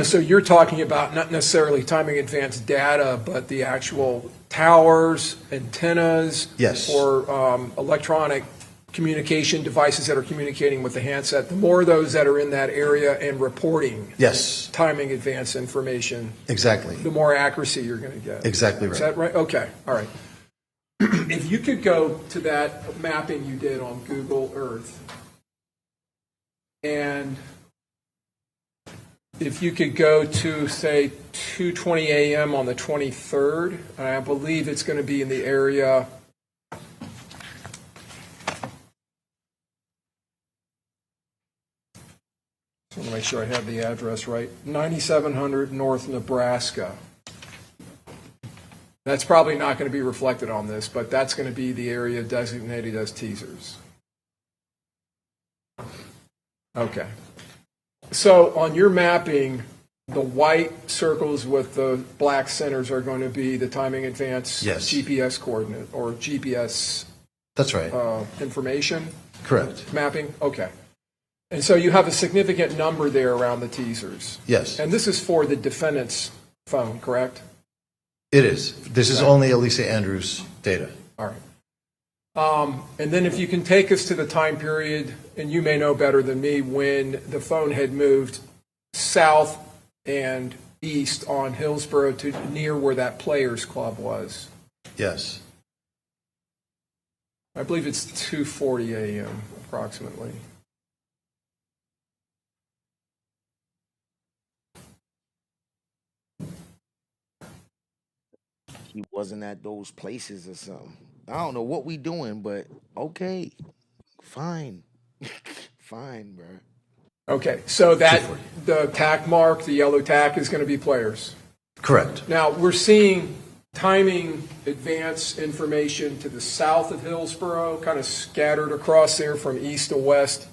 So you're talking about not necessarily timing advanced data, but the actual towers, antennas, yes, or electronic communication devices that are communicating with the handset. The more of those that are in that area and reporting, yes, timing advanced information, exactly, the more accuracy you're going to get. Exactly right. Is that right? Okay. All right. If you could go to that mapping you did on Google Earth, and if you could go to, say, 2:20 a.m. on the 23rd, and I believe it's going to be in the area. I want to make sure I have the address right. 9700 North Nebraska. That's probably not going to be reflected on this, but that's going to be the area designated as teasers. Okay. So on your mapping, the white circles with the black centers are going to be the timing advance GPS coordinate or GPS. That's right. Information. Correct. Mapping. Okay. And so you have a significant number there around the teasers. Yes. And this is for the defendant's phone, correct? It is. This is only Alicia Andrews data. All right. And then if you can take us to the time period, and you may know better than me, when the phone had moved south and east on Hillsborough to near where that Players Club was. Yes. I believe it's 2:40 a.m. approximately. He wasn't at those places or something. I don't know what we doing, but okay, fine, fine, bro. Okay, so that the tack mark, the yellow tack, is going to be Players. Correct. Now we're seeing timing advance information to the south of Hillsborough, kind of scattered across there from east to west,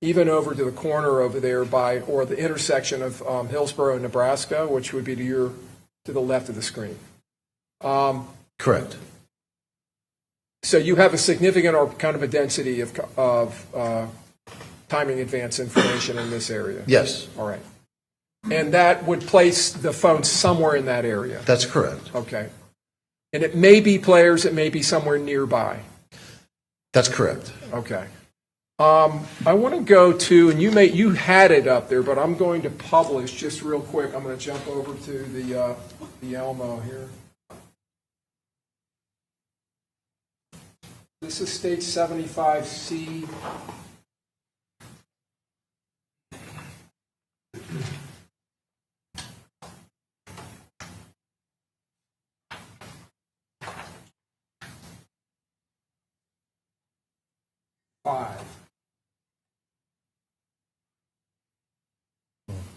even over to the corner over there by, or the intersection of Hillsborough and Nebraska, which would be to the left of the screen. Correct. So you have a significant or kind of a density of timing advance information in this area? Yes. All right. And that would place the phone somewhere in that area? That's correct. Okay. And it may be Players, it may be somewhere nearby? That's correct. Okay. I want to go to, and you had it up there, but I'm going to publish just real quick. I'm going to jump over to the Elmo here. This is state 75C.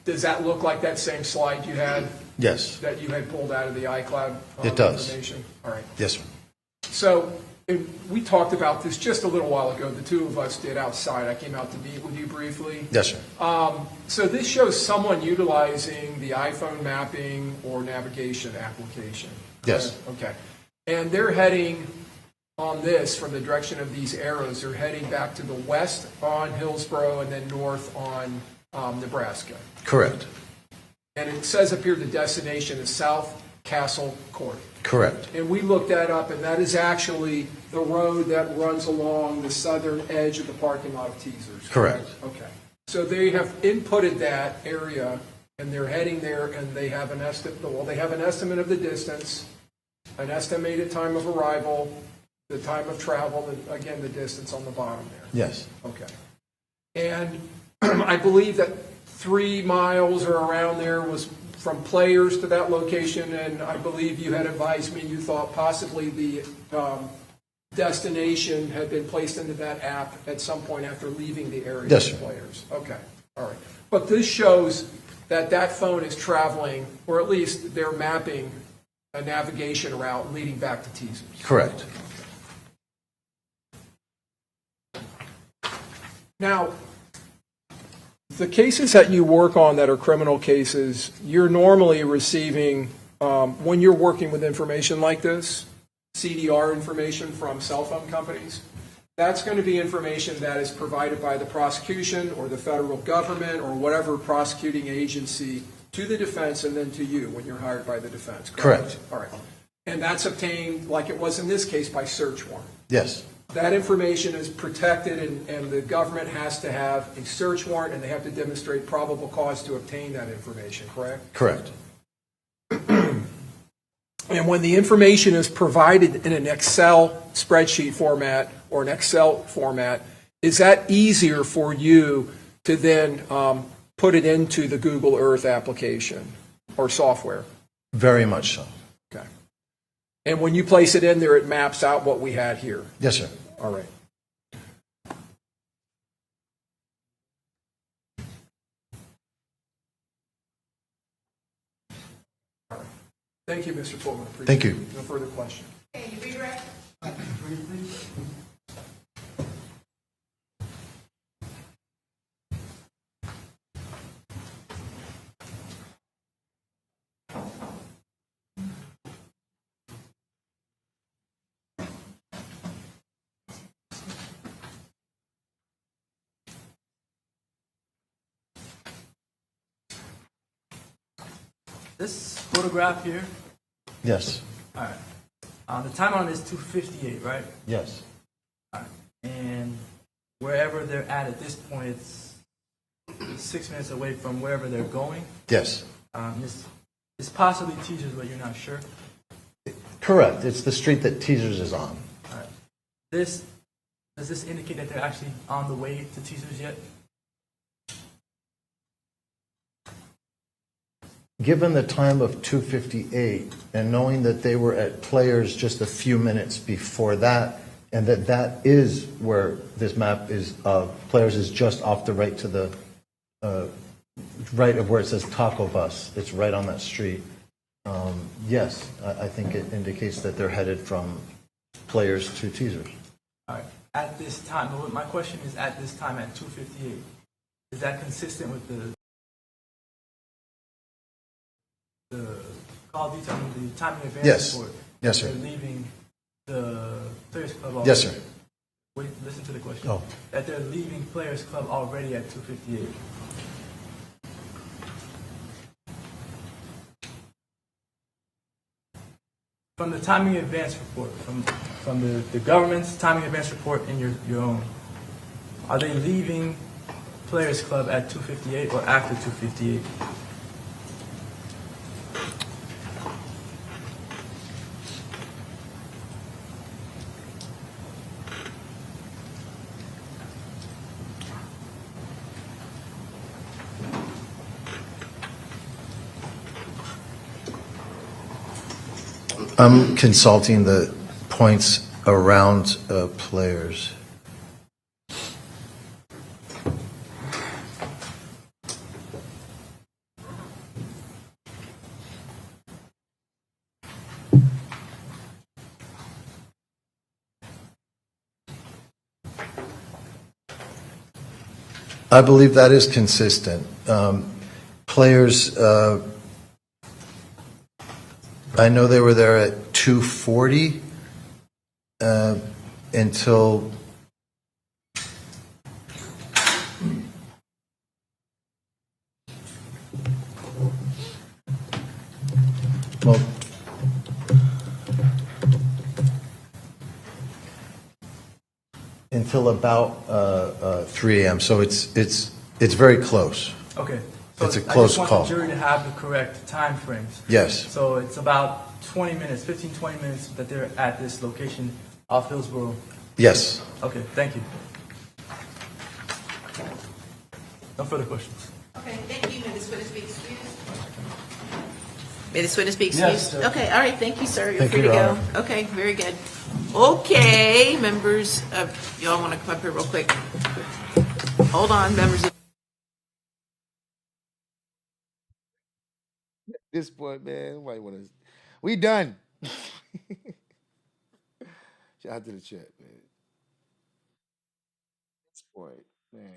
Does that look like that same slide you had? Yes. That you had pulled out of the iCloud it does. Information? All right. Yes, sir. So we talked about this just a little while ago. The two of us did outside. I came out to meet with you briefly. Yes, sir. So this shows someone utilizing the iPhone mapping or navigation application. Yes. Okay. And they're heading on this from the direction of these arrows. They're heading back to the west on Hillsborough and then north on Nebraska. Correct. And it says up here the destination is South Castle Court. Correct. And we looked that up, and that is actually the road that runs along the southern edge of the parking lot of Teasers. Correct. Okay. So they have inputted that area, and they're heading there, and they have an estimate. Well, they have an estimate of the distance, an estimated time of arrival, the time of travel, and again the distance on the bottom there. Yes. Okay. And I believe that 3 miles or around there was from Players to that location, and I believe you had advised me you thought possibly the destination had been placed into that app at some point after leaving the area Yes, of sir. players. Okay, all right. But this shows that that phone is traveling, or at least they're mapping a navigation route leading back to teasers. Correct. Now, the cases that you work on that are criminal cases, you're normally receiving, when you're working with information like this, CDR information from cell phone companies, that's going to be information that is provided by the prosecution or the federal government or whatever prosecuting agency to the defense and then to you when you're hired by the defense, correct? Correct. All right. And that's obtained, like it was in this case, by search warrant. Yes. That information is protected, and the government has to have a search warrant, and they have to demonstrate probable cause to obtain that information, correct? Correct. And when the information is provided in an Excel spreadsheet format or an Excel format, is that easier for you to then put it into the Google Earth application or software? Very much so. Okay. And when you place it in there, it maps out what we had here? Yes, sir. All right. Thank you, Mr. Pullman. Thank you. No further questions. Okay, you redirect? This photograph here, Yes. all right. The time on it is 2:58, right? Yes. All right. And wherever they're at this point, it's 6 minutes away from wherever they're going. Yes. It's possibly teasers, but you're not sure. Correct. It's the street that Teasers is on. All right. Does this indicate that they're actually on the way to teasers yet? Given the time of 2:58 and knowing that they were at Players just a few minutes before that, and that is where this map is, Players is just off the right to the right of where it says Taco Bus. It's right on that street. Yes, I think it indicates that they're headed from Players to Teasers. All right. At this time, my question is at this time at 2:58, is that consistent with the call detail, the time in advance Yes. report? Yes, sir. They're leaving the Players Club already? Yes, sir. Wait, listen to the question. Oh. That they're leaving Players Club already at 2:58. From the timing advance report, from the government's timing advance report and your own, are they leaving Players Club at 2:58 or after 2:58? I'm consulting the points around Players. I believe that is consistent. Players, I know they were there at 2:40 until well, until about 3 a.m. So it's very close. Okay. So It's a close I just call. want the jury to have the correct time frames. Yes. So it's about 20 minutes, 15, 20 minutes that they're at this location off Hillsborough. Yes. Okay, thank you. No further questions. Okay, thank you. May this witness be excused? May this witness be Yes, excused? sir. Okay, all right, thank you, sir. You're Thank free you, to Your go. Honor. Okay, very good. Okay, members of, y'all want to come up here real quick? Hold on, members of. This point, man, nobody want to. We done. Shout out to the chat, man. This point, man.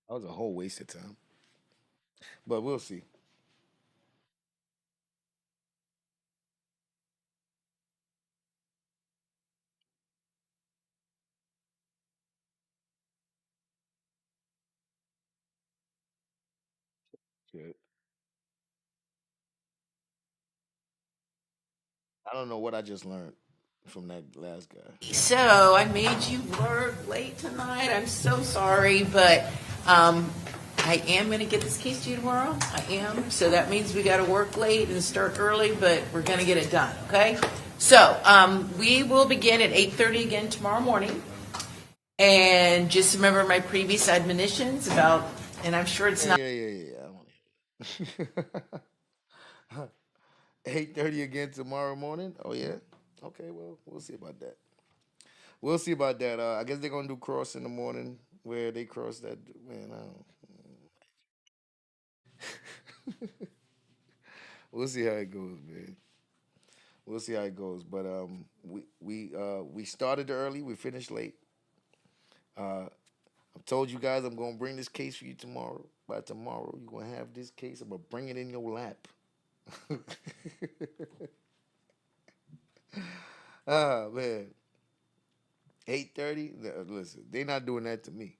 That was a whole waste of time. But we'll see. Shit. I don't know what I just learned from that last guy. So I made you work late tonight. I'm so sorry, but I am going to get this case to you tomorrow. I am. So that means we got to work late and start early, but we're going to get it done. Okay. So we will begin at 8:30 again tomorrow morning. And just remember my previous admonitions about, and I'm sure it's not. Yeah. 8:30 again tomorrow morning. Oh yeah. Okay. Well, we'll see about that. We'll see about that. I guess they're gonna do cross in the morning where they cross that. Man, I don't. We'll see how it goes, man. We'll see how it goes. But we started early. We finished late. I've told you guys I'm gonna bring this case for you tomorrow. By tomorrow, you're gonna have this case. I'm gonna bring it in your lap. Ah man, 8:30. Listen, they not doing that to me.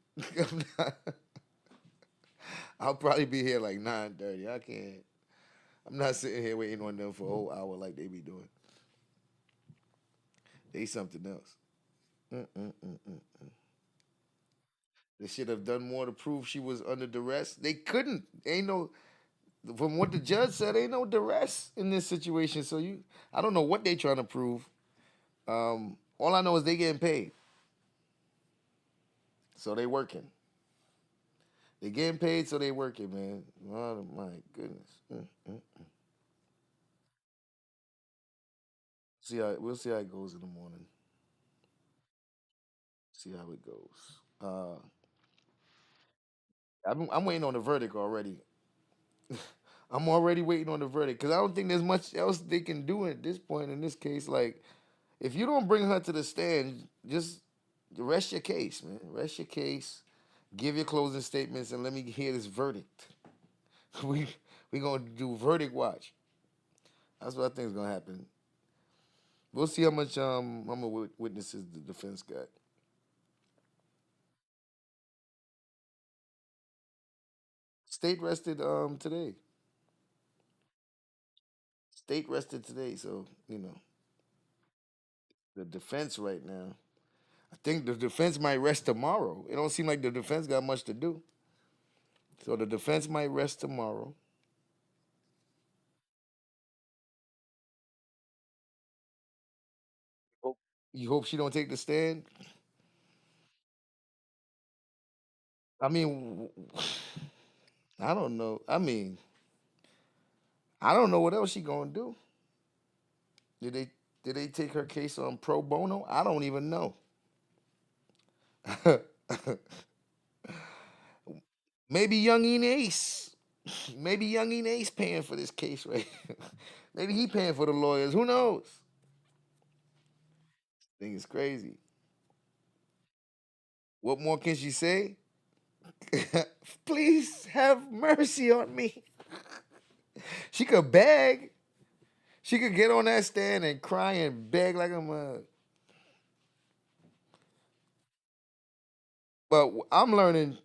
I'll probably be here like 9:30. I can't. I'm not sitting here waiting on them for a whole hour like they be doing. They something else. Mm-mm-mm-mm. They should have done more to prove she was under duress. They couldn't. Ain't no. From what the judge said, ain't no duress in this situation. So I don't know what they trying to prove. All I know is they getting paid. So they working. They getting paid, so they working, man. Oh my goodness. We'll see how it goes in the morning. See how it goes. I'm waiting on the verdict already. I'm already waiting on the verdict because I don't think there's much else they can do at this point in this case. Like, if you don't bring her to the stand, just rest your case, man. Rest your case. Give your closing statements and let me hear this verdict. We gonna do verdict watch. That's what I think is gonna happen. We'll see how much witnesses the defense got. State rested today. State rested today, so the defense right now. I think the defense might rest tomorrow. It don't seem like the defense got much to do. So the defense might rest tomorrow. You hope she don't take the stand? I mean, I don't know. I don't know what else she gonna do. Did they take her case on pro bono? I don't even know. Maybe Youngin Ace. Maybe Youngin Ace paying for this case, right? Maybe he paying for the lawyers. Who knows? I think it's crazy. What more can she say? Please have mercy on me. She could beg. She could get on that stand and cry and beg like a mug. But I'm learning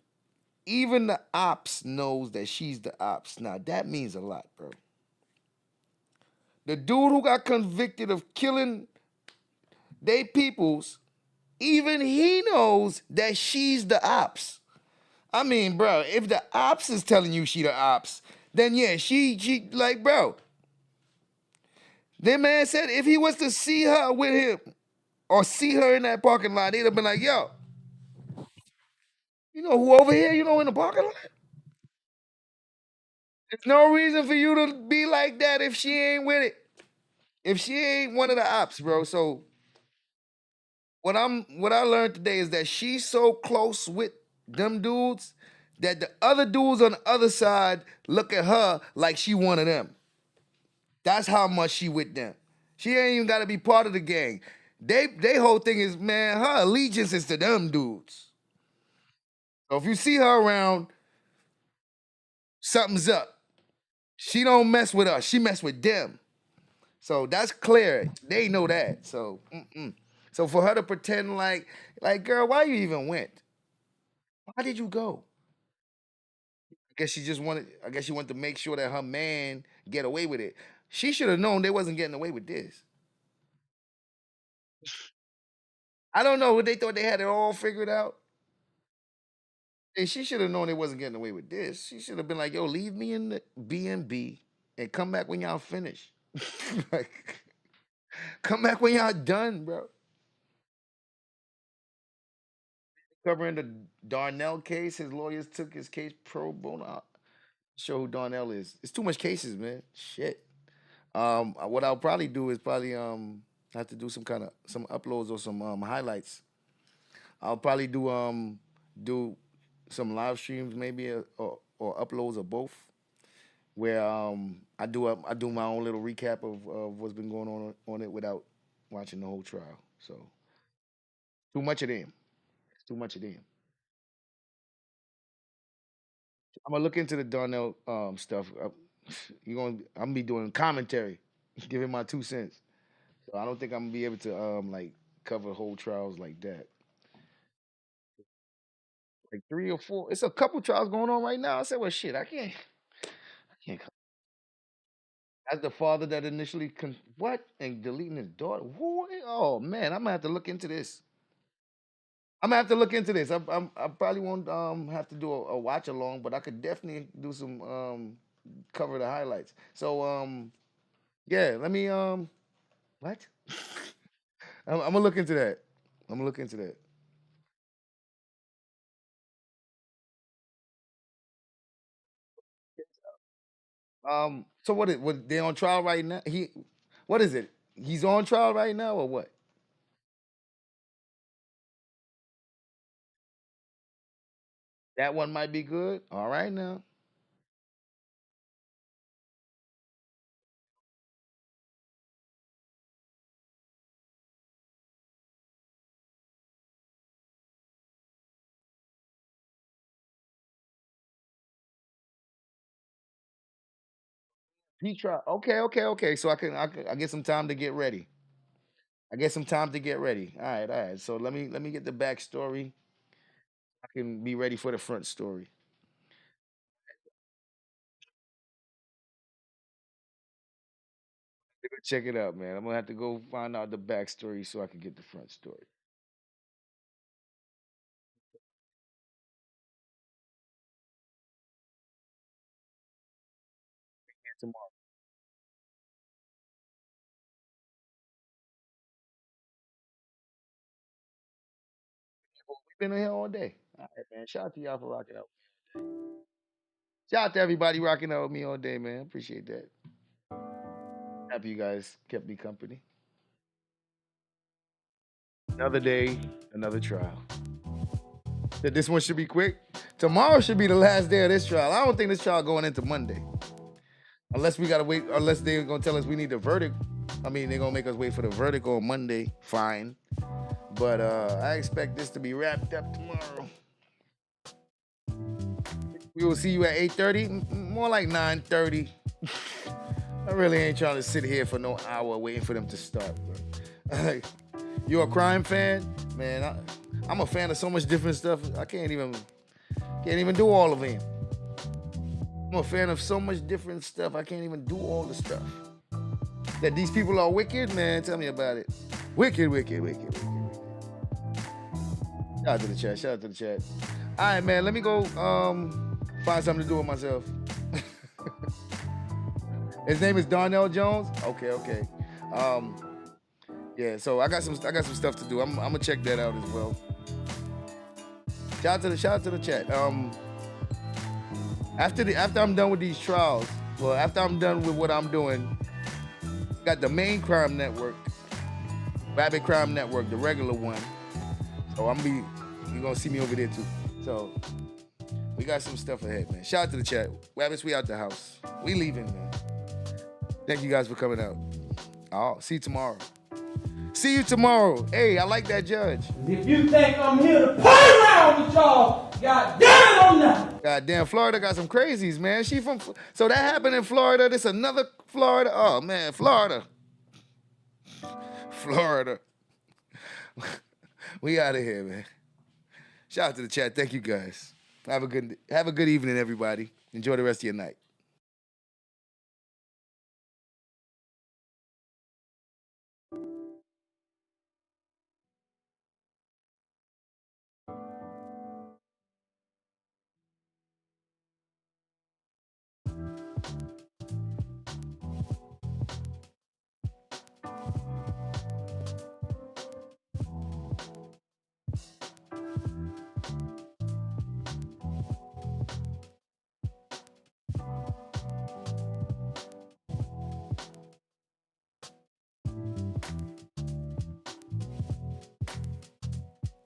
even the ops knows that she's the ops. Now that means a lot, bro. The dude who got convicted of killing they peoples, even he knows that she's the ops. I mean, bro, if the ops is telling you she the ops, then yeah, she like, bro. The man said if he was to see her with him or see her in that parking lot, they'd have been like, yo, you know who over here, in the parking lot? There's no reason for you to be like that if she ain't with it. If she ain't one of the ops, bro. So what I learned today is that she's so close with them dudes that the other dudes on the other side look at her like she one of them. That's how much she with them. She ain't even got to be part of the gang. They whole thing is, man, her allegiance is to them dudes. So if you see her around, something's up. She don't mess with us. She mess with them. So that's clear. They know that. So, so for her to pretend like, girl, why you even went? Why did you go? I guess she just wanted. I guess she wanted to make sure that her man get away with it. She should have known they wasn't getting away with this. I don't know. They thought they had it all figured out. And she should have known they wasn't getting away with this. She should have been like, "Yo, leave me in the B&B and come back when y'all finish. Like, come back when y'all done, bro." Covering the Darnell case, his lawyers took his case pro bono. Show who Darnell is. It's too much cases, man. Shit. What I'll probably do is probably have to do some uploads or some highlights. I'll probably do some live streams maybe or uploads of both, where I do my own little recap of what's been going on it without watching the whole trial. So too much of them. It's too much of them. I'm gonna look into the Darnell stuff. I'm gonna be doing commentary, giving my 2 cents. So I don't think I'm gonna be able to like cover whole trials like that. Like 3 or 4. It's a couple trials going on right now. I said, well, shit, I can't. As the father that initially what and deleting his daughter. Who? Oh man, I'm gonna have to look into this. I'm gonna have to look into this. I probably won't have to do a watch along, but I could definitely do some cover the highlights. So yeah, let me what? I'm gonna look into that. I'm gonna look into that. So what they on trial right now? What is it? He's on trial right now or what? That one might be good. All right now. He trial. Okay. So I get some time to get ready. I get some time to get ready. All right. So let me get the backstory. I can be ready for the front story. Go check it out, man. I'm gonna have to go find out the backstory so I can get the front story. Tomorrow. We've been in here all day. All right, man. Shout out to y'all for rocking out. Shout out to everybody rocking out with me all day, man. Appreciate that. Happy you guys kept me company. Another day, another trial. That this one should be quick. Tomorrow should be the last day of this trial. I don't think this trial going into Monday. Unless we gotta wait, unless they're gonna tell us we need the verdict. I mean, they're gonna make us wait for the verdict on Monday. Fine. But I expect this to be wrapped up tomorrow. We will see you at 8:30. More like 9:30. I really ain't trying to sit here for no hour waiting for them to start, bro. You a crime fan? Man, I'm a fan of so much different stuff. I can't even do all of them. I'm a fan of so much different stuff. I can't even do all the stuff. That these people are wicked, man. Tell me about it. Wicked. Shout out to the chat. All right, man. Let me go find something to do with myself. His name is Darnell Jones? Okay. Yeah, so I got some stuff to do. I'm gonna check that out as well. Shout out to the chat. After I'm done with these trials, well, after I'm done with what I'm doing, got the main crime network, Rabbit Crime Network, the regular one. So you're gonna see me over there too. So we got some stuff ahead, man. Shout out to the chat. Rabbits, we out the house. We leaving, man. Thank you guys for coming out. I'll see you tomorrow. See you tomorrow. Hey, I like that judge. If you think I'm here to play around with y'all, God damn it, I'm not. Goddamn, Florida got some crazies, man. So that happened in Florida. This another Florida. Oh man, Florida. We out of here, man. Shout out to the chat. Thank you guys. Have a good evening, everybody. Enjoy the rest of your night.